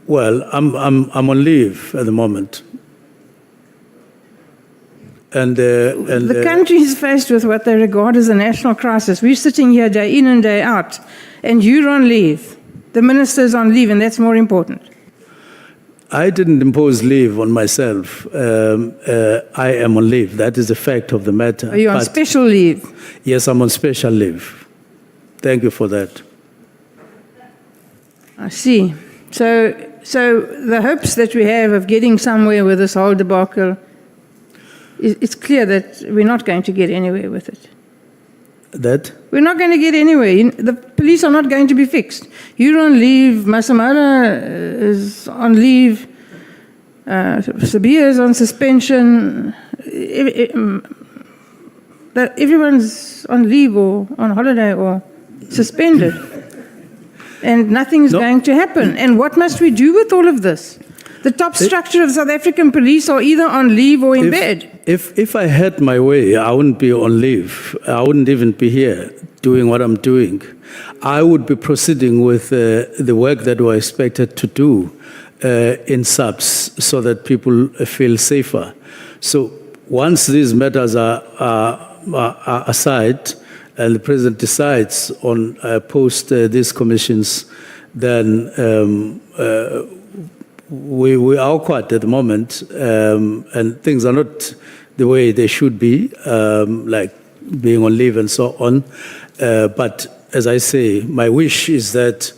Well, I'm on leave at the moment. And the country is faced with what they regard as a national crisis. We're sitting here day in and day out, and you're on leave. The minister's on leave, and that's more important. I didn't impose leave on myself. I am on leave. That is the fact of the matter. Are you on special leave? Yes, I'm on special leave. Thank you for that. I see. So the hopes that we have of getting somewhere with this whole debacle, it's clear that we're not going to get anywhere with it. That? We're not going to get anywhere. The police are not going to be fixed. You're on leave. Masemola is on leave. Sabia is on suspension. Everyone's on leave or on holiday or suspended. And nothing's going to happen. And what must we do with all of this? The top structure of South African police are either on leave or in bed. If I had my way, I wouldn't be on leave. I wouldn't even be here doing what I'm doing. I would be proceeding with the work that we're expected to do in subs so that people feel safer. So once these matters are aside and the President decides on post these commissions, then we are awkward at the moment, and things are not the way they should be, like being on leave and so on. But as I say, my wish is that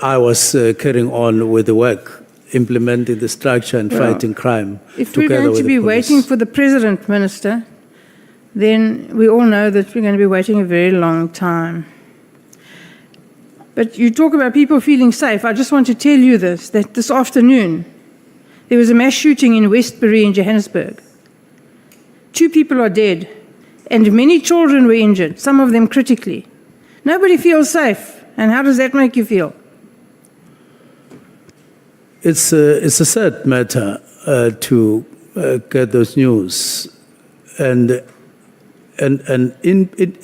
I was carrying on with the work, implementing the structure and fighting crime. If we're going to be waiting for the President, Minister, then we all know that we're going to be waiting a very long time. But you talk about people feeling safe. I just want to tell you this, that this afternoon, there was a mass shooting in Westbury in Johannesburg. 2 people are dead, and many children were injured, some of them critically. Nobody feels safe. And how does that make you feel? It's a sad matter to get those news. And in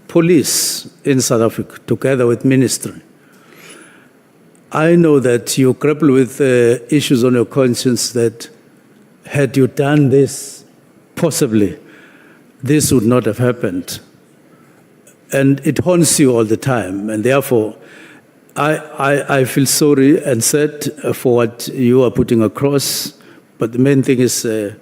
police in South Africa, together with ministry, I know that you grapple with issues on your conscience that had you done this, possibly this would not have happened. And it haunts you all the time. And therefore, I feel sorry and sad for what you are putting across. But the main thing is the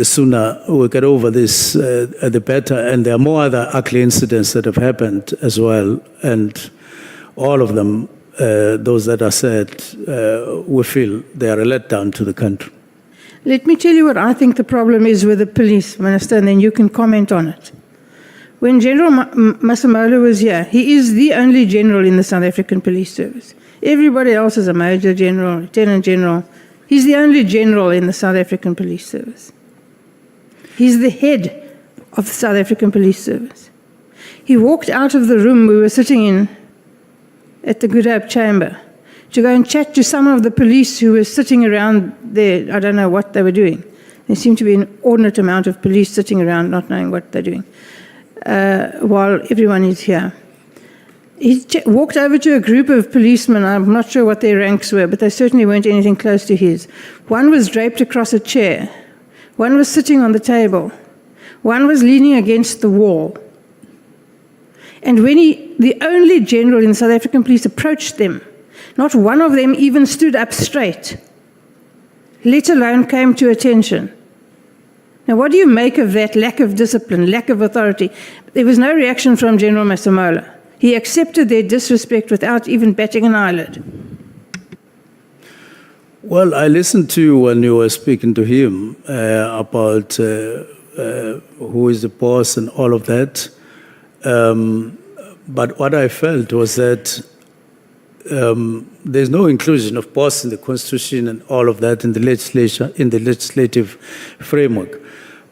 sooner we get over this, the better. And there are more other ugly incidents that have happened as well. And all of them, those that are said, we feel they are a letdown to the country. Let me tell you what I think the problem is with the police, Minister, and then you can comment on it. When General Masemola was here, he is the only general in the South African Police Service. Everybody else is a Major General, Lieutenant General. He's the only general in the South African Police Service. He's the head of the South African Police Service. He walked out of the room we were sitting in at the Good Hope Chamber to go and chat to some of the police who were sitting around there. I don't know what they were doing. There seemed to be an inordinate amount of police sitting around not knowing what they're doing while everyone is here. He walked over to a group of policemen. I'm not sure what their ranks were, but they certainly weren't anything close to his. One was draped across a chair. One was sitting on the table. One was leaning against the wall. And when the only general in South African police approached them, not one of them even stood up straight, let alone came to attention. Now, what do you make of that lack of discipline, lack of authority? There was no reaction from General Masemola. He accepted their disrespect without even batting an eyelid. Well, I listened to you when you were speaking to him about who is the boss and all of that. But what I felt was that there's no inclusion of boss in the Constitution and all of that in the legislation, in the legislative framework.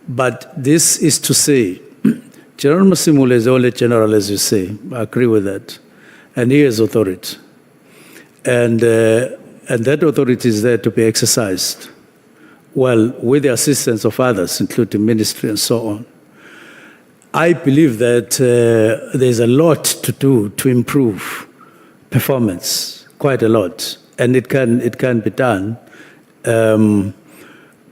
But this is to say, General Masemola is the only general, as you say. I agree with that. And he has authority. And that authority is there to be exercised, well, with the assistance of others, including ministry and so on. I believe that there's a lot to do to improve performance, quite a lot. And it can be done,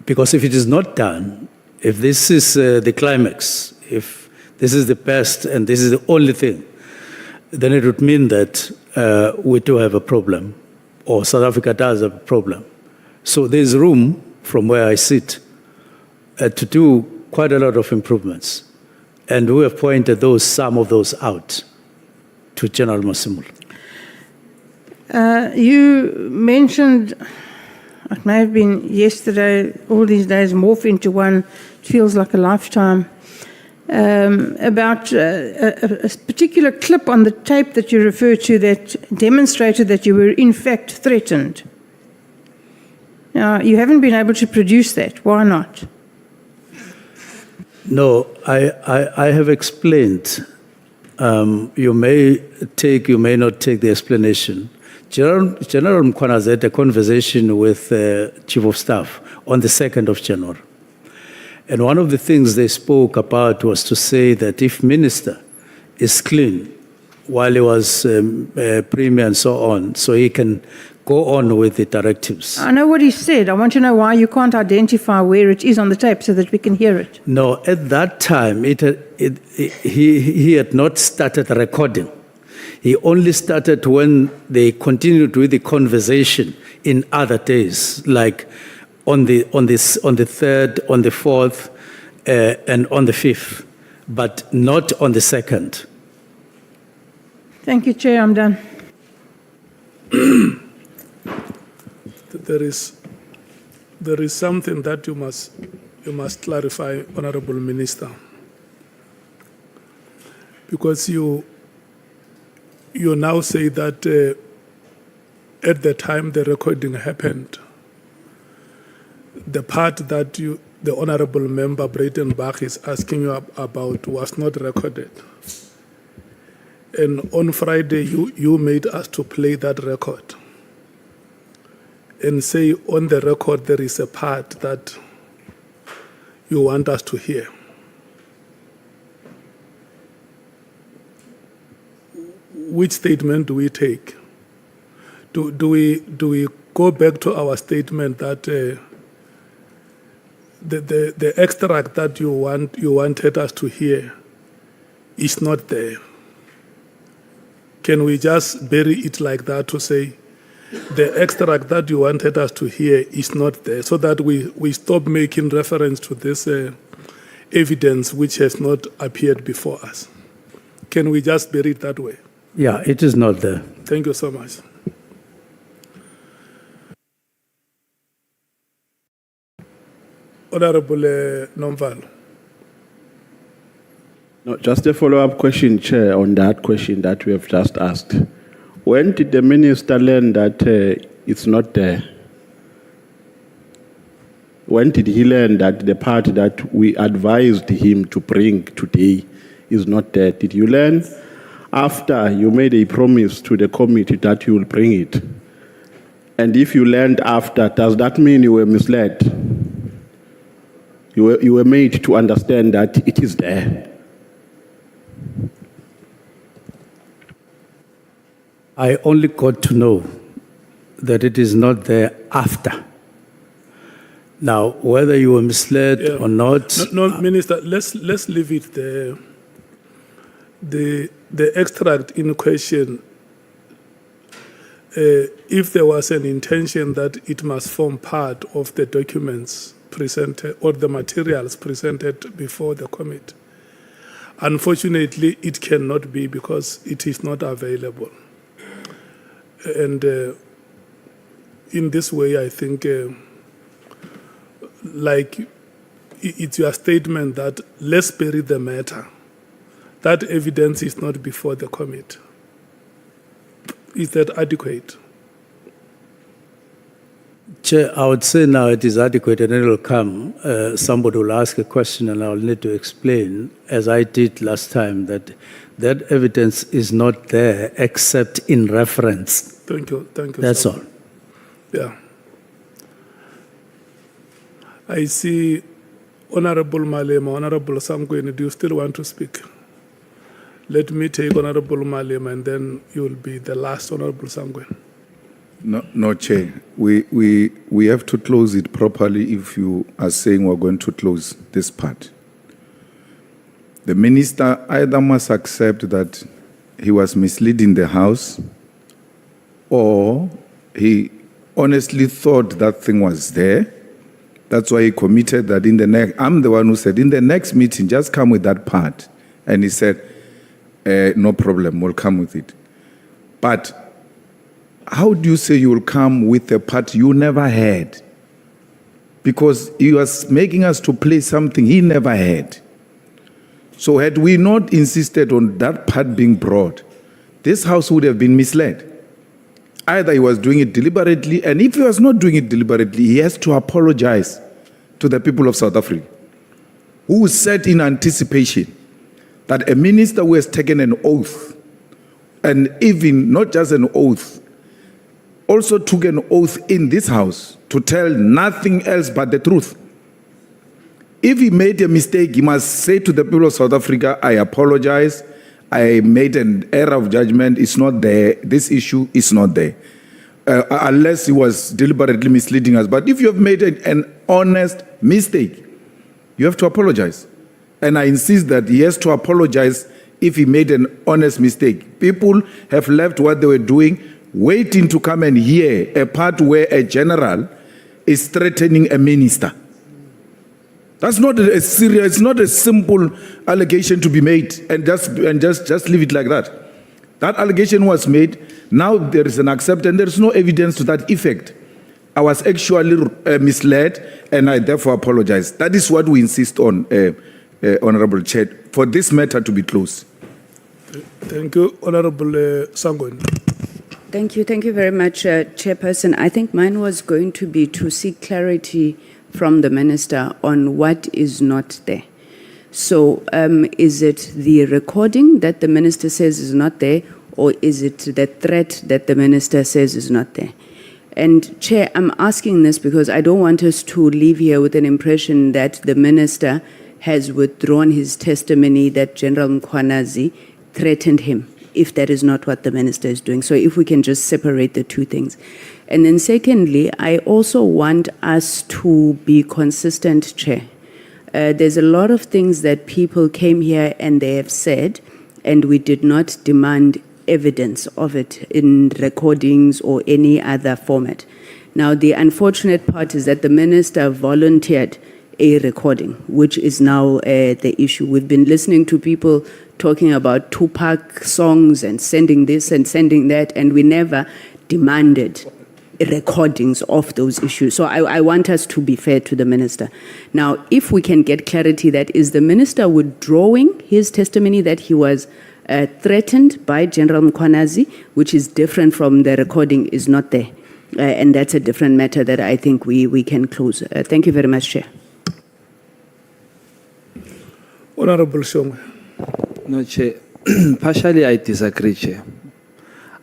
because if it is not done, if this is the climax, if this is the best and this is the only thing, then it would mean that we do have a problem, or South Africa does have a problem. So there's room, from where I sit, to do quite a lot of improvements. And we have pointed some of those out to General Masemola. You mentioned, it may have been yesterday, all these days morph into one, it feels like a lifetime, about a particular clip on the tape that you referred to that demonstrated that you were in fact threatened. Now, you haven't been able to produce that. Why not? No, I have explained. You may not take the explanation. General Mkhwanazi had a conversation with Chief of Staff on the 2nd of January. And one of the things they spoke about was to say that if minister is clean while he was premier and so on, so he can go on with the directives. I know what he said. I want to know why you can't identify where it is on the tape so that we can hear it. No, at that time, he had not started recording. He only started when they continued with the conversation in other days, like on the 3rd, on the 4th, and on the 5th, but not on the 2nd. Thank you, Chair. I'm done. There is something that you must clarify, Honourable Minister, because you now say that at the time the recording happened, the part that the Honourable Member Breitenbach is asking you about was not recorded. And on Friday, you made us to play that record and say on the record there is a part that you want us to hear. Which statement do we take? Do we go back to our statement that the extract that you wanted us to hear is not there? Can we just bury it like that to say the extract that you wanted us to hear is not there, so that we stop making reference to this evidence which has not appeared before us? Can we just bury it that way? Yeah, it is not there. Thank you so much. Honourable Nomvalo. No, just a follow-up question, Chair, on that question that we have just asked. When did the minister learn that it's not there? When did he learn that the part that we advised him to bring today is not there? Did you learn after you made a promise to the committee that you will bring it? And if you learned after, does that mean you were misled? You were made to understand that it is there. I only got to know that it is not there after. Now, whether you were misled or not... No, Minister, let's leave it there. The extract in question, if there was an intention that it must form part of the documents presented or the materials presented before the committee. Unfortunately, it cannot be because it is not available. And in this way, I think, like it's your statement that let's bury the matter. That evidence is not before the committee. Is that adequate? Chair, I would say now it is adequate and it will come. Somebody will ask a question and I'll need to explain, as I did last time, that that evidence is not there except in reference. Thank you. That's sir. all. Yeah. I see Honorable Malema, Honorable Samkwena, do you still want to speak? Let me take Honorable Malema and then you will be the last Honorable Samkwena. No, Chair. We have to close it properly if you are saying we're going to close this part. The minister either must accept that he was misleading the House or he honestly thought that thing was there. That's why he committed that in the next, I'm the one who said, in the next meeting, just come with that part. And he said, no problem, we'll come with it. But how do you say you will come with a part you never had? Because he was making us to play something he never had. So had we not insisted on that part being brought, this House would have been misled. Either he was doing it deliberately, and if he was not doing it deliberately, he has to apologize to the people of South Africa, who sat in anticipation that a minister who has taken an oath, and even not just an oath, also took an oath in this House to tell nothing else but the truth. If he made a mistake, he must say to the people of South Africa, I apologize, I made an error of judgment, it's not there, this issue is not there. Unless he was deliberately misleading us. But if you have made an honest mistake, you have to apologize. And I insist that he has to apologize if he made an honest mistake. People have left what they were doing, waiting to come and hear a part where a general is threatening a minister. That's not a serious, it's not a simple allegation to be made and just leave it like that. That allegation was made, now there is an acceptance, there is no evidence to that effect. I was actually misled and I therefore apologize. That is what we insist on, Honorable Chair, for this matter to be closed. Thank you, Honorable Sangweni. Thank you very much, Chairperson. I think mine was going to be to seek clarity from the Minister on what is not there. So is it the recording that the Minister says is not there, or is it the threat that the Minister says is not there? And Chair, I'm asking this because I don't want us to leave here with an impression that the Minister has withdrawn his testimony that General Mkhwanazi threatened him, if that is not what the Minister is doing. So if we can just separate the two things. And then secondly, I also want us to be consistent, Chair. There's a lot of things that people came here and they have said, and we did not demand evidence of it in recordings or any other format. Now, the unfortunate part is that the Minister volunteered a recording, which is now the issue. We've been listening to people talking about Tupac songs and sending this and sending that, and we never demanded recordings of those issues. So I want us to be fair to the Minister. Now, if we can get clarity that is the Minister withdrawing his testimony that he was threatened by General Mkhwanazi, which is different from the recording is not there. And that's a different matter that I think we can close. Thank you very much, Chair. Honorable Shongwe. No, Chair. Partially, I disagree, Chair.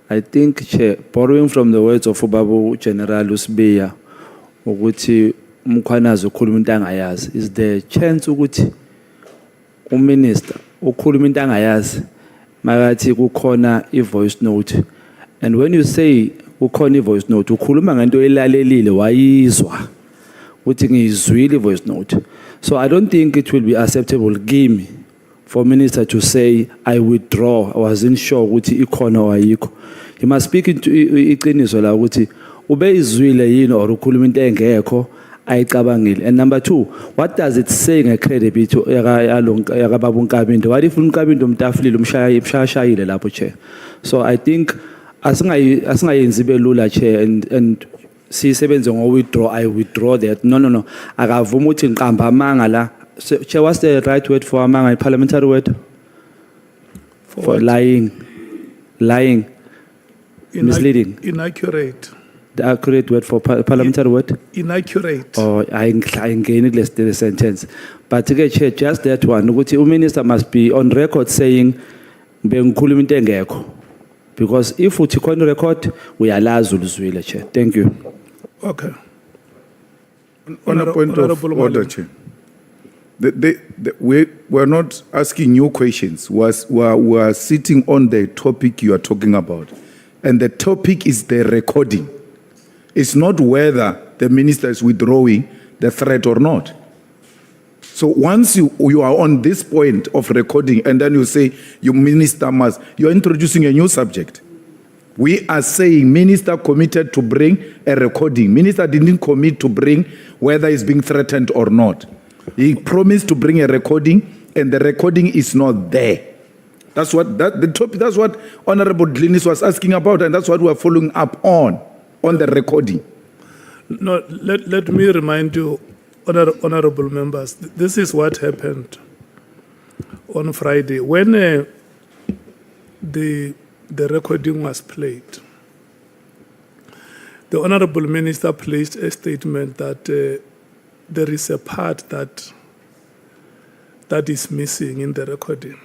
I think, Chair, borrowing from the words of Ubabu General Usbeya, ukuthi Mkhwanazi ukhuluma into angayazi, is the chance ukuthi uMinister ukhuluma into angayazi makathi kukhona i-voice note. And when you say kukhona i-voice note, ukhuluma ngento elalelile wayizwa ukuthi ngiyizwile i-voice note. So I don't think it will be acceptable kimi for Minister to say, I withdraw, I wasn't sure ukuthi ikhona or ayikho. He must speak into iqiniso la ukuthi ube izwile yini or ukhuluma into engekho ayicabangile. And number two, what does it say ngecredibility yakababa uNkabindo? What if uNkabindo umtafulile umshayile lapho, Chair? So I think asingayenzi ibe lula, Chair, and sisebenze ngo-withdraw, I withdraw that. No. Akavuma uthi ngiqamba amanga la. So, Chair, what's the right word for amanga, parliamentary word? For what? lying, misleading. Inaccurate. The accurate word for parliamentary word? Inaccurate. Oh, I engage the sentence. But again, Chair, just that one. The minister must be on record saying, "Bengikhuluma into engekho." Because if we on record, we allow Zuluzwile, Chair. Thank you. Okay. On a point of Honorable order, Malim. Chair. We're not asking you questions. We're sitting on the topic you are talking about. And the topic is the recording. It's not whether the minister is withdrawing the threat or not. So once you are on this point of recording and then you say, you minister must, you're introducing a new subject. We are saying minister committed to bring a recording. Minister didn't commit to bring whether he's being threatened or not. He promised to bring a recording and the recording is not there. That's what that's what Honorable Dlinis was asking about, and that's what we're following up on the recording. No, let me remind you, honorable members, this is what happened on Friday. When the recording was played, the Honorable Minister placed a statement that there is a part that is missing in the recording.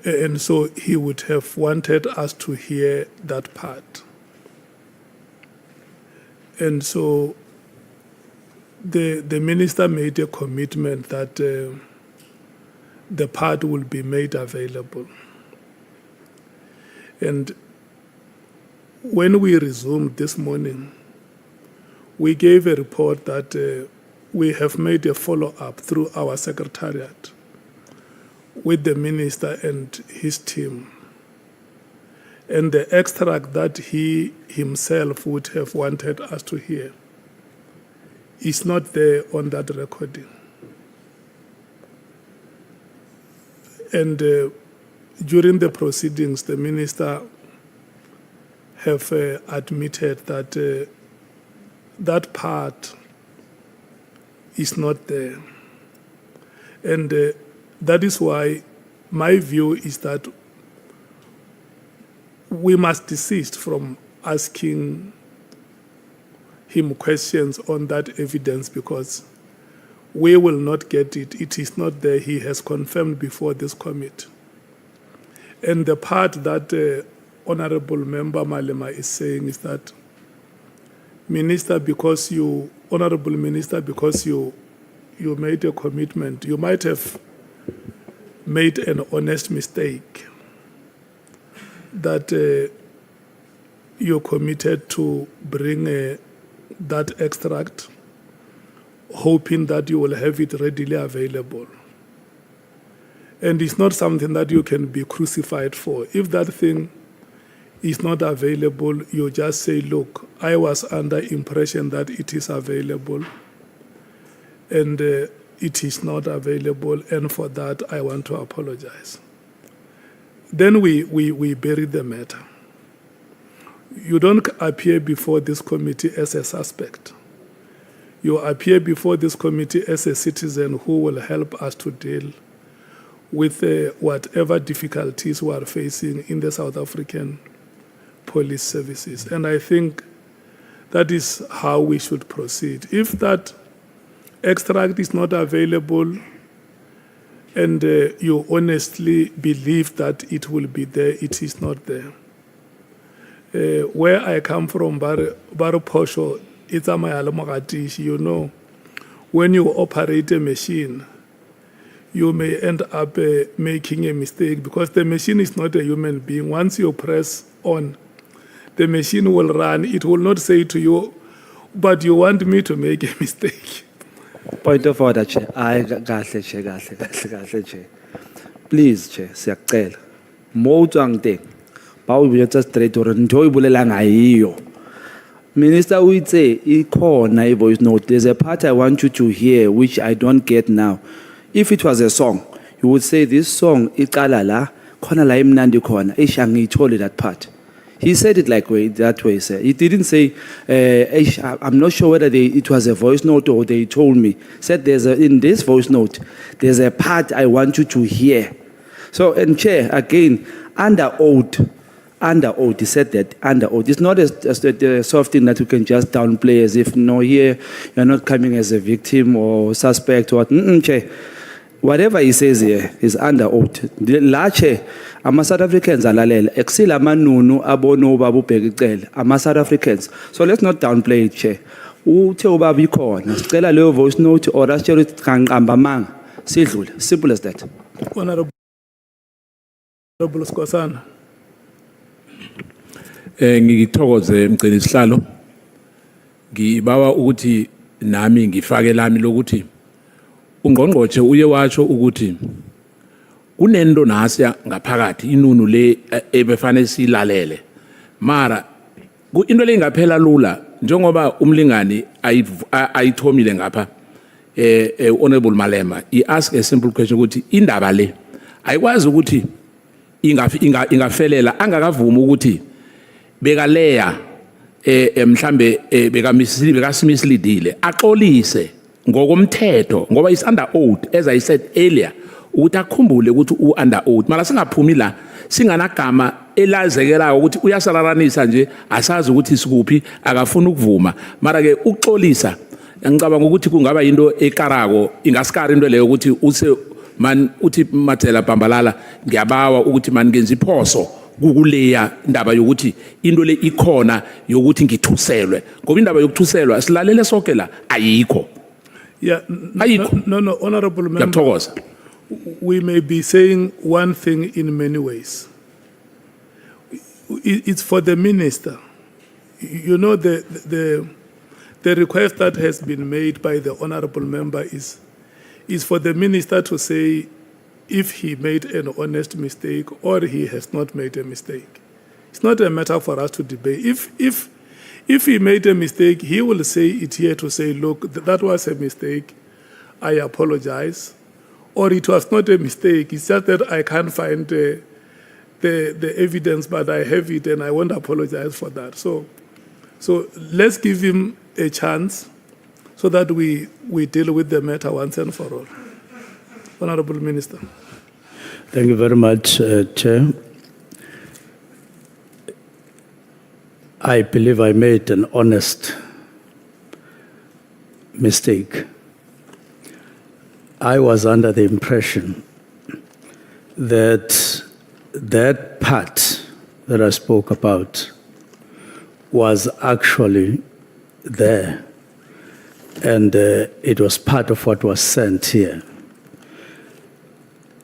And so he would have wanted us to hear that part. And so the minister made a commitment that the part will be made available. And when we resumed this morning, we gave a report that we have made a follow-up through our secretariat with the minister and his team. And the extract that he himself would have wanted us to hear is not there on that recording. And during the proceedings, the minister have admitted that that part is not there. And that is why my view is that we must desist from asking him questions on that evidence because we will not get it. It is not there. He has confirmed before this committee. And the part that Honorable Member Malema is saying is that, Honorable Minister, because you made a commitment, you might have made an honest mistake that you committed to bring that extract, hoping that you will have it readily available. And it's not something that you can be crucified for. If that thing is not available, you just say, look, I was under impression that it is available, and it is not available, and for that I want to apologize. Then we bury the matter. You don't appear before this committee as a suspect. You appear before this committee as a citizen who will help us to deal with whatever difficulties we are facing in the South African police services. And I think that is how we should proceed. If that extract is not available and you honestly believe that it will be there, it is not there. Where I come from, Baro Posho, it's a Mayalamakatish, you know, when you operate a machine, you may end up making a mistake because the machine is not a human being. Once you press on, the machine will run. It will not say to you, but you want me to make a mistake. Point of order, Chair. Kahle, Chair. Please, Chair, siyacela. Mo utswang teng, ba o botsa straight hore ntho e bolelang ha eyo. Minister Uitse, ikhona i-voice note. There's a part I want you to hear, which I don't get now. If it was a song, you would say this song, iqala la, khona la imnandi khona, told that part. He said it that way, sir. He didn't say, I'm not sure whether it was a voice note or they told me. Said in this voice note, there's a part I want you to hear. So, and Chair, again, under oath, he said that, under oath. It's not a soft thing that you can just downplay as if, no, here, you're not coming as a victim or suspect or what. Chair, whatever he says here is under oath. La Chair, ama South Africans alalela, exil amanunu abono babu pekicela, ama South Africans. So let's not downplay it, Chair. Uthe ubaba ikhona, sicela leyo voice note or asitshela ukuthi kanqamba manga, sidlule. Simple as that. Honorable Skhosana. Ngithokoze mgcini isihlalo. Ngibawa ukuthi nami ngifake lami lokuthi ungqongqotshe uye watsho ukuthi kunento nasiya ngaphakathi inunu le ebefanele silalele mara into le ingaphela lula njengoba umlingani ayithomile ngapha honorable Malema he ask a simple question ukuthi indaba le ayikwazi ukuthi ingafelela angakavuma ukuthi bekaleya mhlambe bekaSmith axolise ngokomthetho ngoba is under oath as I said earlier ukuthi akhumbule ukuthi under oath mara singaphumi la singanagama elazekelayo ukuthi uyasalaranisa nje asazi ukuthi sikuphi akafuna ukuvuma mara ke ukuxolisa ngicabanga ukuthi kungaba into ekarako ingasikari into leyo ukuthi uthi Mathela Bambalala ngiyabawa ukuthi mani ngenza iphoso kukuleya indaba yokuthi into le ikhona yokuthi ngithuselwe ngoba indaba yokuthuselwa silalele sonke la ayikho. Yeah, no, honorable member. We may be saying one thing in many ways. It's for the minister. You know, the request that has been made by the honorable member is for the minister to say if he made an honest mistake or he has not made a mistake. It's not a matter for us to debate. If he made a mistake, he will say it here to say, look, that was a mistake. I apologize. Or it was not a mistake. It's just that I can't find the evidence, but I have it and I won't apologize for that. So let's give him a chance so that we deal with the matter once and for all. Honorable Minister. Thank you very much, Chair. I believe I made an honest mistake. I was under the impression that that part that I spoke about was actually there, and it was part of what was sent here.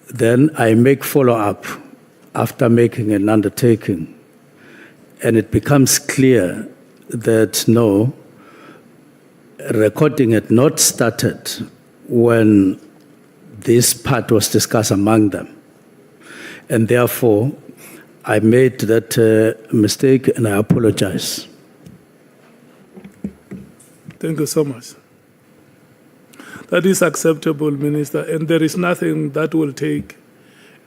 Then I make follow-up after making an undertaking, and it becomes clear that no, recording had not started when this part was discussed among them. And therefore, I made that mistake and I apologize. Thank you so much. That is acceptable, Minister, and there is nothing that will take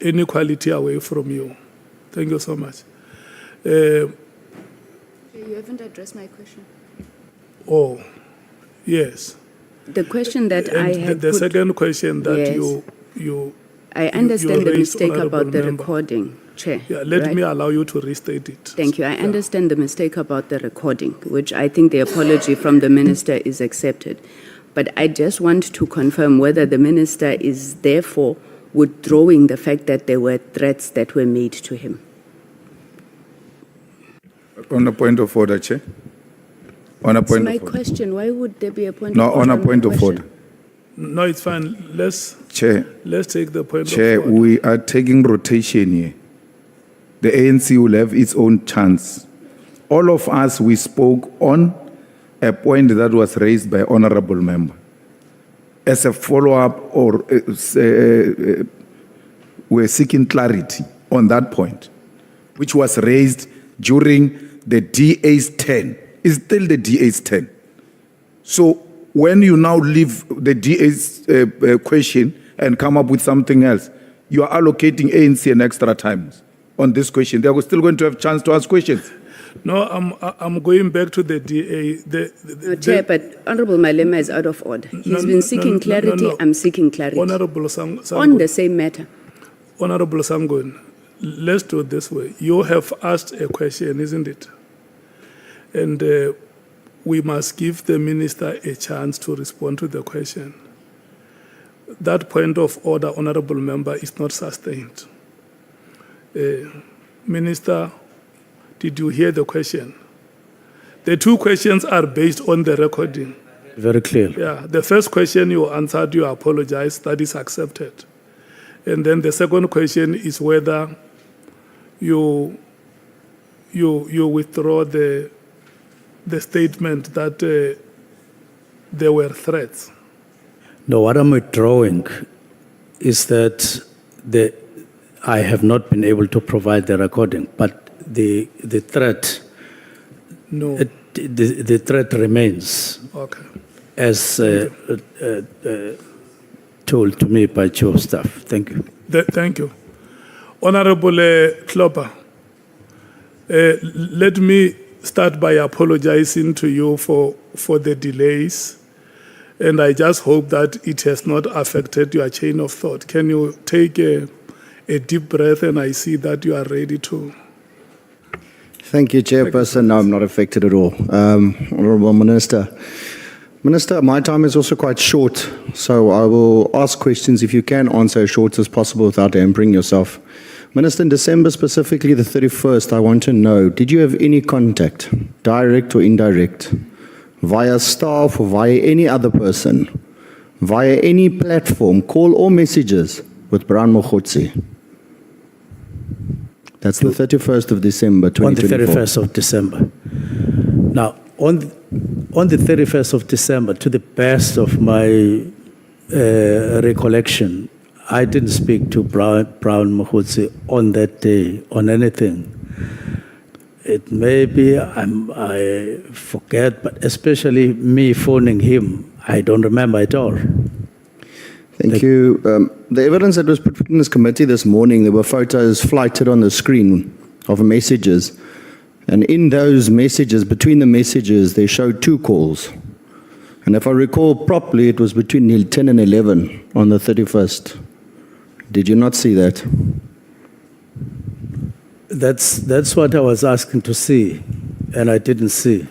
any quality away from you. Thank you so much. You haven't addressed my question. Oh, yes. The question that I had the second question that yes. you I understand the raised, mistake about the member. recording, Chair. Yeah, let right? me allow you to restate it. Thank you. I understand the mistake about the recording, which I think the apology from the minister is accepted. But I just want to confirm whether the minister is therefore withdrawing the fact that there were threats that were made to him. On a point of order, Chair. On a point my of order. question, why would there be a point No, of order? on a point of order. No, it's fine. Let's take the point Chair, of order. we are taking rotation here. The ANC will have its own chance. All of us, we spoke on a point that was raised by honorable member. As a follow-up, or we're seeking clarity on that point, which was raised during the DA's 10 is still the DA's turn. So when you now leave the DA's question and come up with something else, you are allocating ANC an extra time on this question. They are still going to have a chance to ask questions. No, I'm going back to the DA. No, Chair, but Honorable Malema is out of order. He's been seeking clarity. I'm seeking clarity. Honorable on the same matter. Honorable Sangun, let's do it this way. You have asked a question, isn't it? And we must give the minister a chance to respond to the question. That point of order, honorable member, is not sustained. Minister, did you hear the question? The two questions are based on the recording. Very clear. Yeah, the first question you answered, you apologize, that is accepted. And then the second question is whether you withdraw the statement that there were threats. No, what I'm withdrawing is that I have not been able to provide the recording, but the threat, no, the threat remains. Okay. As told to me by Chief of Staff. Thank you. Thank you, Honorable Klopper. Let me start by apologizing to you for the delays. And I just hope that it has not affected your chain of thought. Can you take a deep breath, and I see that you are ready to. Thank you, Chairperson. No, I'm not affected at all. Honourable Minister. Minister, my time is also quite short, so I will ask questions if you can answer as short as possible without hampering yourself. Minister, in December, specifically the 31st, I want to know, did you have any contact, direct or indirect, via staff or via any other person, via any platform, call or messages with Brian Mkhwanazi? That's the 31st of December, 2024. On the 31st of December. Now, on the 31st of December, to the best of my recollection, I didn't speak to Brian Mkhwanazi on that day, on anything. It may be I forget, but especially me phoning him, I don't remember at all. Thank you. The evidence that was put in this committee this morning, there were photos flighted on the screen of messages. And in those messages, between the messages, they showed two calls. And if I recall properly, it was between 10 and 11 on the 31st. Did you not see that? That's what I was asking to see, and I didn't see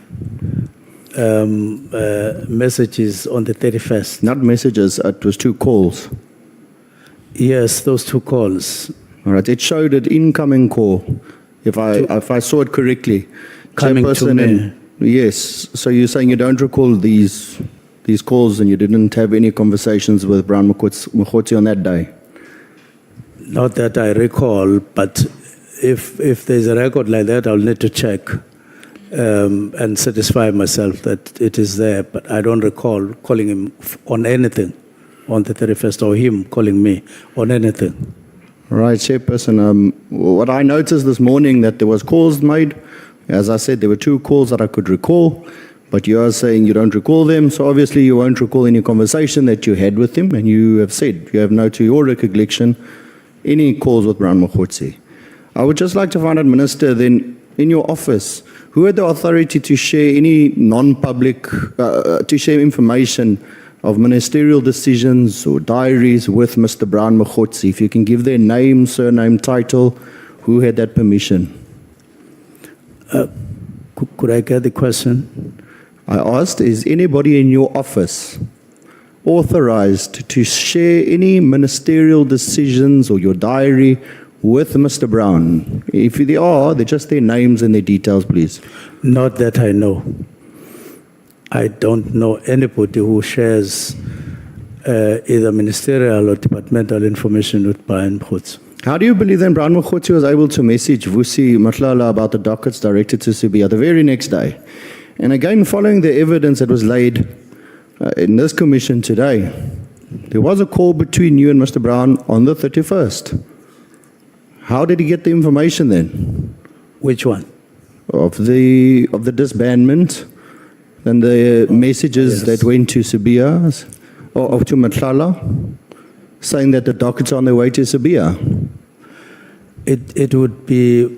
messages on the 31st. Not messages, it was two calls. Yes, those two calls. All right, it showed an incoming call, if I saw it correctly. Coming to me. Yes, so you're saying you don't recall these calls and you didn't have any conversations with Brian Mkhwanazi on that day? Not that I recall, but if there's a record like that, I'll need to check and satisfy myself that it is there. But I don't recall calling him on anything on the 31st or him calling me on anything. Right, Chairperson. What I noticed this morning that there was calls made. As I said, there were two calls that I could recall, but you are saying you don't recall them, so obviously you won't recall any conversation that you had with him, and you have said you have no, to your recollection, any calls with Brian Mkhwanazi. I would just like to find out, Minister, then, in your office, who had the authority to share any non-public, to share information of ministerial decisions or diaries with Mr. Brian Mkhwanazi? If you can give their name, surname, title, who had that permission? Could I get the question? I asked, is anybody in your office authorized to share any ministerial decisions or your diary with Mr. Brown? If they are, they're just their names and their details, please. Not that I know. I don't know anybody who shares either ministerial or departmental information with Brian Mkhwanazi. How do you believe then Brian Mkhwanazi was able to message Vusi Nhlanhla about the dockets directed to Sibia the very next day? And again, following the evidence that was laid in this commission today, there was a call between you and Mr. Brown on the 31st. How did he get the information then? Which one? the disbandment and the messages that went to Sibia or to Nhlanhla, saying that the dockets are on their way to Sibia? It would be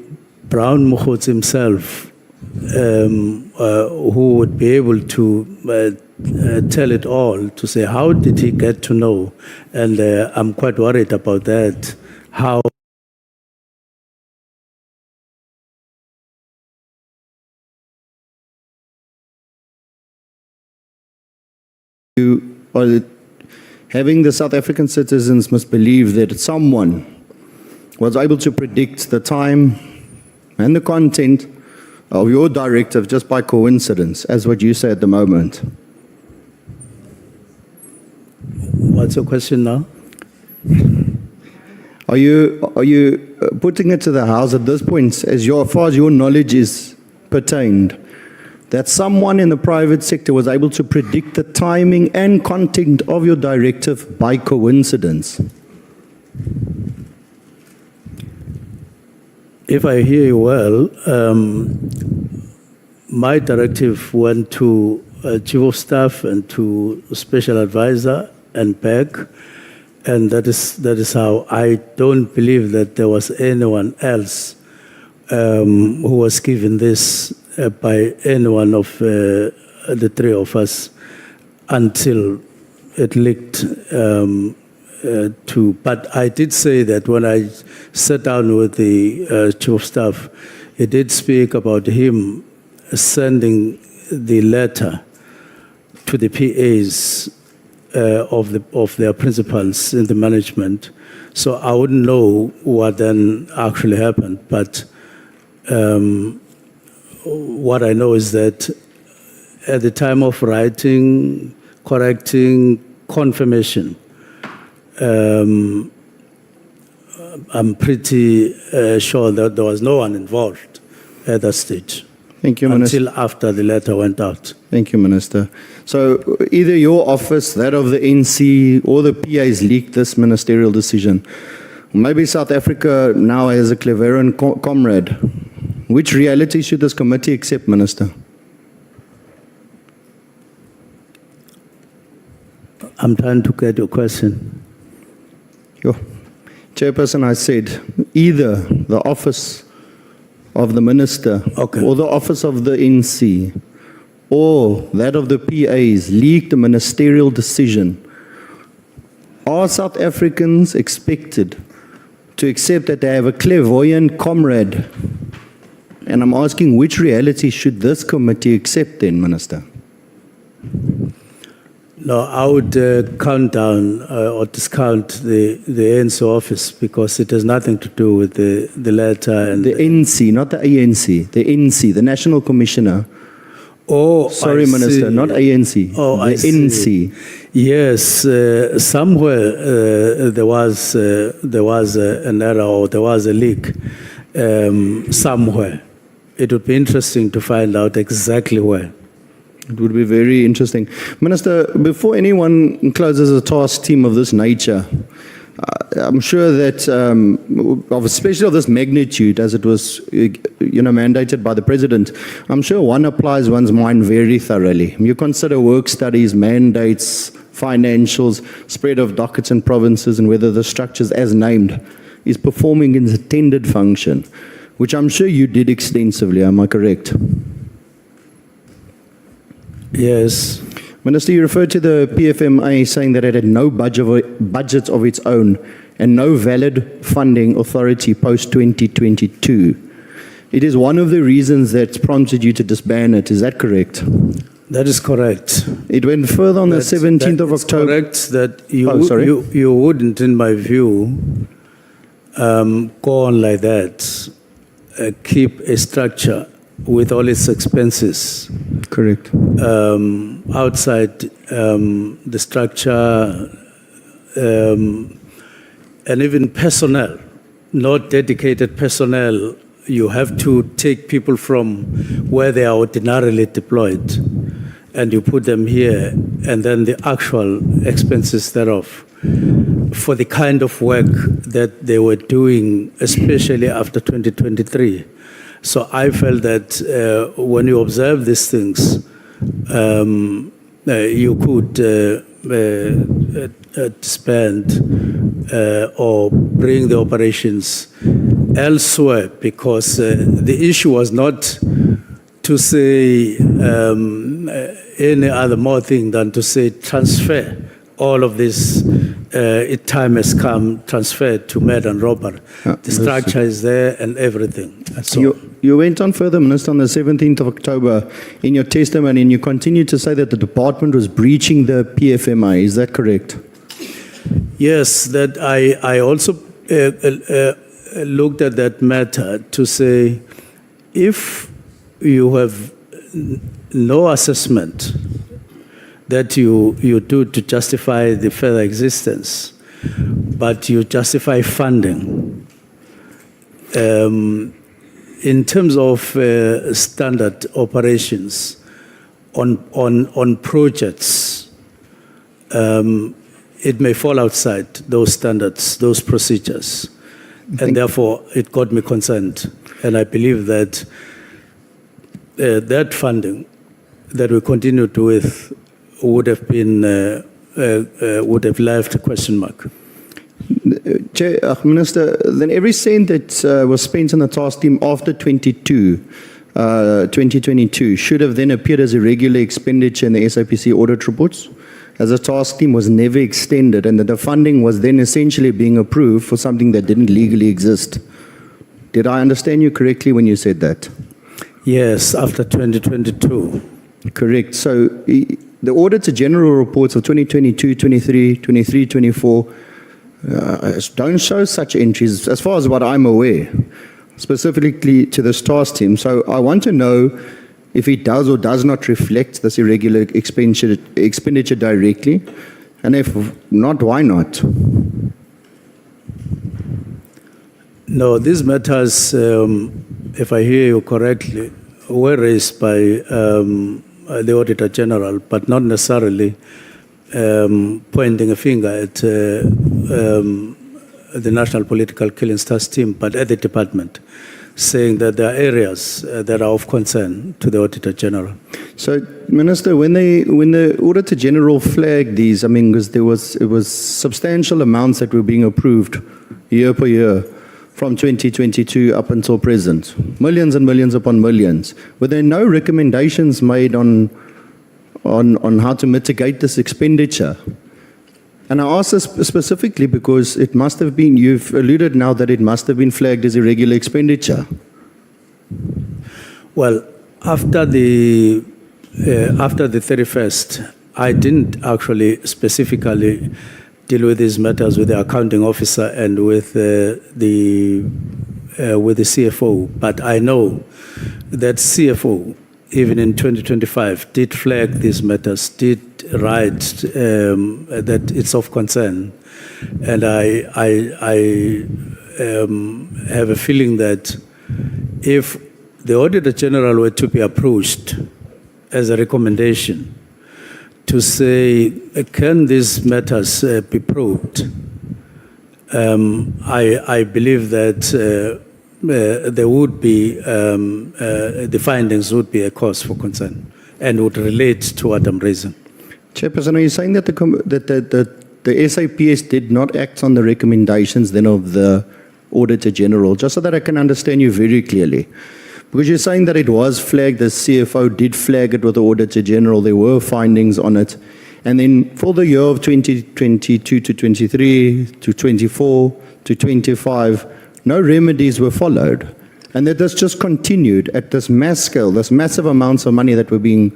Brown Mkhwanazi himself who would be able to tell it all, to say how did he get to know, and I'm quite worried about that. How having the South African citizens must believe that someone was able to predict the time and the content of your directive just by coincidence, as what you say at the moment. What's your question now? Are you putting it to the House at this point, as far as your knowledge is pertained, that someone in the private sector was able to predict the timing and content of your directive by coincidence? If I hear you well, my directive went to Chief of Staff and to Special Advisor and back, and that is how. I don't believe that there was anyone else who was given this by any one of the three of us until it leaked but I did say that when I sat down with the Chief of Staff, he did speak about him sending the letter to the PAs of their principals in the management. So I wouldn't know what then actually happened, but what I know is that at the time of writing, correcting, confirmation, I'm pretty sure that there was no one involved at that stage. Thank you, Minister. Until after the letter went out. Thank you, Minister. So either your office, that of the NC, or the PAs leaked this ministerial decision. Maybe South Africa now has a Cleveran comrade. Which reality should this committee accept, Minister? I'm trying to get your question. Chairperson, I said either the office of the minister or the office of the NC or that of the PAs leaked a ministerial decision. Are South Africans expected to accept that they have a clairvoyant comrade? And I'm asking, which reality should this committee accept then, Minister? No, I would count down or discount the ANC office because it has nothing to do with the letter. And the NC, not the ANC, the NC, the National Commissioner. Oh, sorry, Minister, not ANC. Oh, the NC. Yes, somewhere there was an error or there was a leak somewhere. It would be interesting to find out exactly where. It would be very interesting. Minister, before anyone closes a task team of this nature, I'm sure that, especially of this magnitude, as it was mandated by the President, I'm sure one applies one's mind very thoroughly. You consider work studies, mandates, financials, spread of dockets and provinces, and whether the structures as named is performing its intended function, which I'm sure you did extensively. Am I correct? Yes. Minister, you referred to the PFMA saying that it had no budget of its own and no valid funding authority post-2022. It is one of the reasons that prompted you to disband it. Is that correct? That is correct. It went further on the 17th of October. Correct that you wouldn't, in my view, go on like that, keep a structure with all its expenses. Correct. Outside the structure and even personnel, not dedicated personnel. You have to take people from where they are ordinarily deployed and you put them here, and then the actual expenses thereof for the kind of work that they were doing, especially after 2023. So I felt that when you observe these things, you could disband or bring the operations elsewhere, because the issue was not to say any other more thing than to say transfer all of this. Time has come, transferred to murder and robbery. The structure is there and everything. And so you went on further, Minister, on the 17th of October in your testimony, and you continued to say that the department was breaching the PFMI. Is that correct? yes, that I also looked at that matter to say, if you have no assessment that you do to justify the further existence, but you justify funding. In terms of standard operations on projects, it may fall outside those standards, those procedures, and therefore it got me concerned. And I believe that that funding that we continued with would have been would have left a question mark. Chair, Minister, then every cent that was spent on the task team after 2022 should have then appeared as a regular expenditure in the SIPC audit reports, as the task team was never extended and that the funding was then essentially being approved for something that didn't legally exist. Did I understand you correctly when you said that? Yes, after 2022. Correct. So the Auditor General reports of 2022, 23, 23, 24 don't show such entries, as far as what I'm aware, specifically to this task team. So I want to know if it does or does not reflect this irregular expenditure directly, and if not, why not? No, these matters, if I hear you correctly, were raised by the Auditor General, but not necessarily pointing a finger at the National Political Killings Task Team, but at the department, saying that there are areas that are of concern to the Auditor General. So, Minister, when the Auditor General flagged these, I mean, because it was substantial amounts that were being approved year per year from 2022 up until present, millions and millions upon millions. Were there no recommendations made on how to mitigate this expenditure? And I ask this specifically because it must have been, you've alluded now that it must have been flagged as irregular expenditure. Well, after the 31st, I didn't actually specifically deal with these matters with the accounting officer and with the CFO, but I know that CFO, even in 2025, did flag these matters, did write that it's of concern. And I have a feeling that if the Auditor General were to be approached as a recommendation to say, can these matters be probed, I believe that there would be, the findings would be a cause for concern and would relate to what I'm raising. Chairperson, are you saying that the SAPS did not act on the recommendations then of the Auditor General, just so that I can understand you very clearly? Because you're saying that it was flagged, the CFO did flag it with the Auditor General, there were findings on it, and then for the year of 2022 to 23 to 24 to 25, no remedies were followed, and that this just continued at this mass scale, this massive amounts of money that were being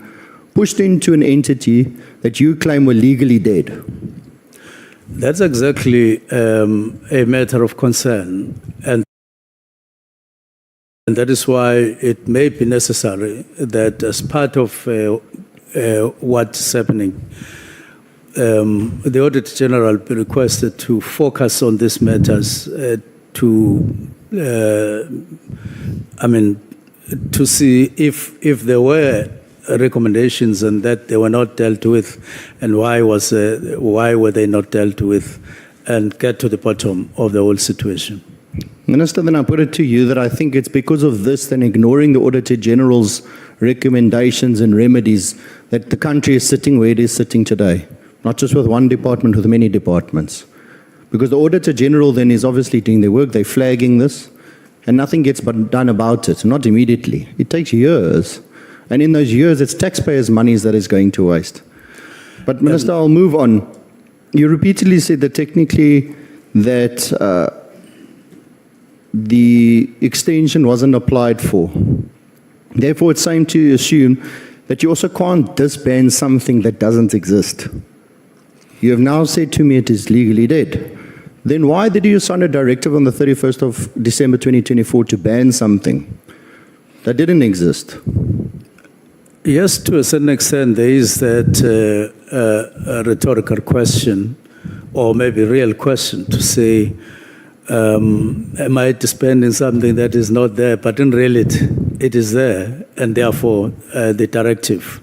pushed into an entity that you claim were legally dead. That's exactly a matter of concern, and that is why it may be necessary that as part of what's happening, the Auditor General be requested to focus on these matters to see if there were recommendations and that they were not dealt with, and why were they not dealt with, and get to the bottom of the whole situation. Minister, then I put it to you that I think it's because of this, then ignoring the Auditor General's recommendations and remedies, that the country is sitting where it is sitting today. Not just with one department, with many departments. Because the Auditor General then is obviously doing their work, they're flagging this, and nothing gets done about it, not immediately. It takes years. And in those years, it's taxpayers' monies that is going to waste. But Minister, I'll move on. You repeatedly said that technically that the extension wasn't applied for. Therefore, it's time to assume that you also can't disband something that doesn't exist. You have now said to me it is legally dead. Then why did you sign a directive on the 31st of December 2024 to ban something that didn't exist? Yes, to a certain extent, there is that a rhetorical question, or maybe real question, to say, am I disbanding something that is not there? But in reality, it is there, and therefore the directive.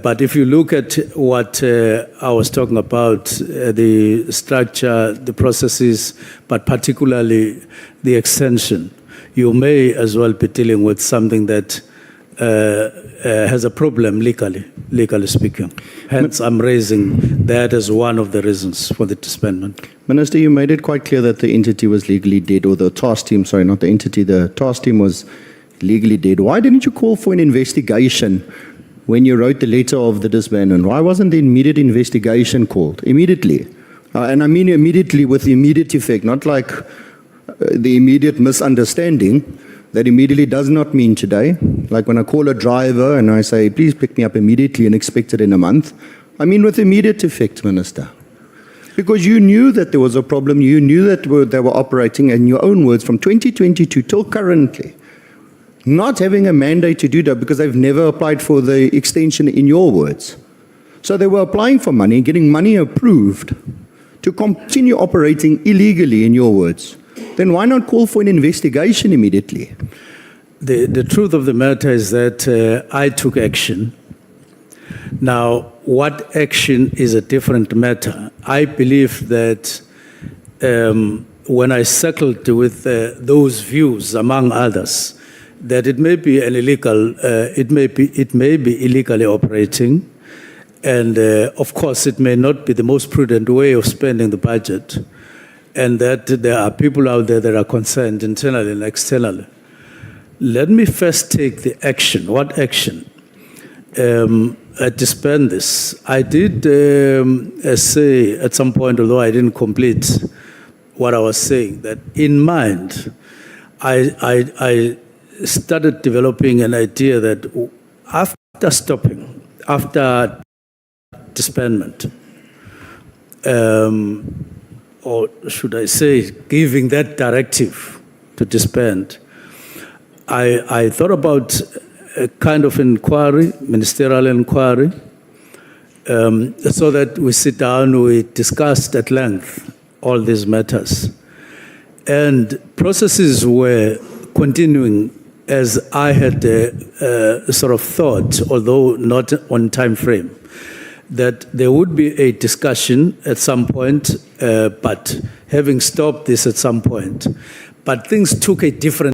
But if you look at what I was talking about, the structure, the processes, but particularly the extension, you may as well be dealing with something that has a problem legally speaking. Hence, I'm raising that as one of the reasons for the disbandment. Minister, you made it quite clear that the entity was legally dead, or the task team, sorry, not the entity, the task team was legally dead. Why didn't you call for an investigation when you wrote the letter of the disbandment? Why wasn't the immediate investigation called? Immediately. And I mean immediately with immediate effect, not like the immediate misunderstanding. That immediately does not mean today. Like when I call a driver and I say, please pick me up immediately and expect it in a month. I mean with immediate effect, Minister. Because you knew that there was a problem, you knew that they were operating, in your own words, from 2022 till currently, not having a mandate to do that because they've never applied for the extension in your words. So they were applying for money, getting money approved to continue operating illegally in your words. Then why not call for an investigation immediately? The truth of the matter is that I took action. Now, what action is a different matter. I believe that when I circled with those views, among others, that it may be an illegal, it may be illegally operating, and of course it may not be the most prudent way of spending the budget, and that there are people out there that are concerned internally and externally. Let me first take the action. What action? Disband this. I did say at some point, although I didn't complete what I was saying, that in mind, I started developing an idea that after stopping, after disbandment, or should I say, giving that directive to disband, I thought about a kind of inquiry, ministerial inquiry, so that we sit down, we discussed at length all these matters. And processes were continuing as I had sort of thought, although not on time frame, that there would be a discussion at some point, but having stopped this at some point, but things took a different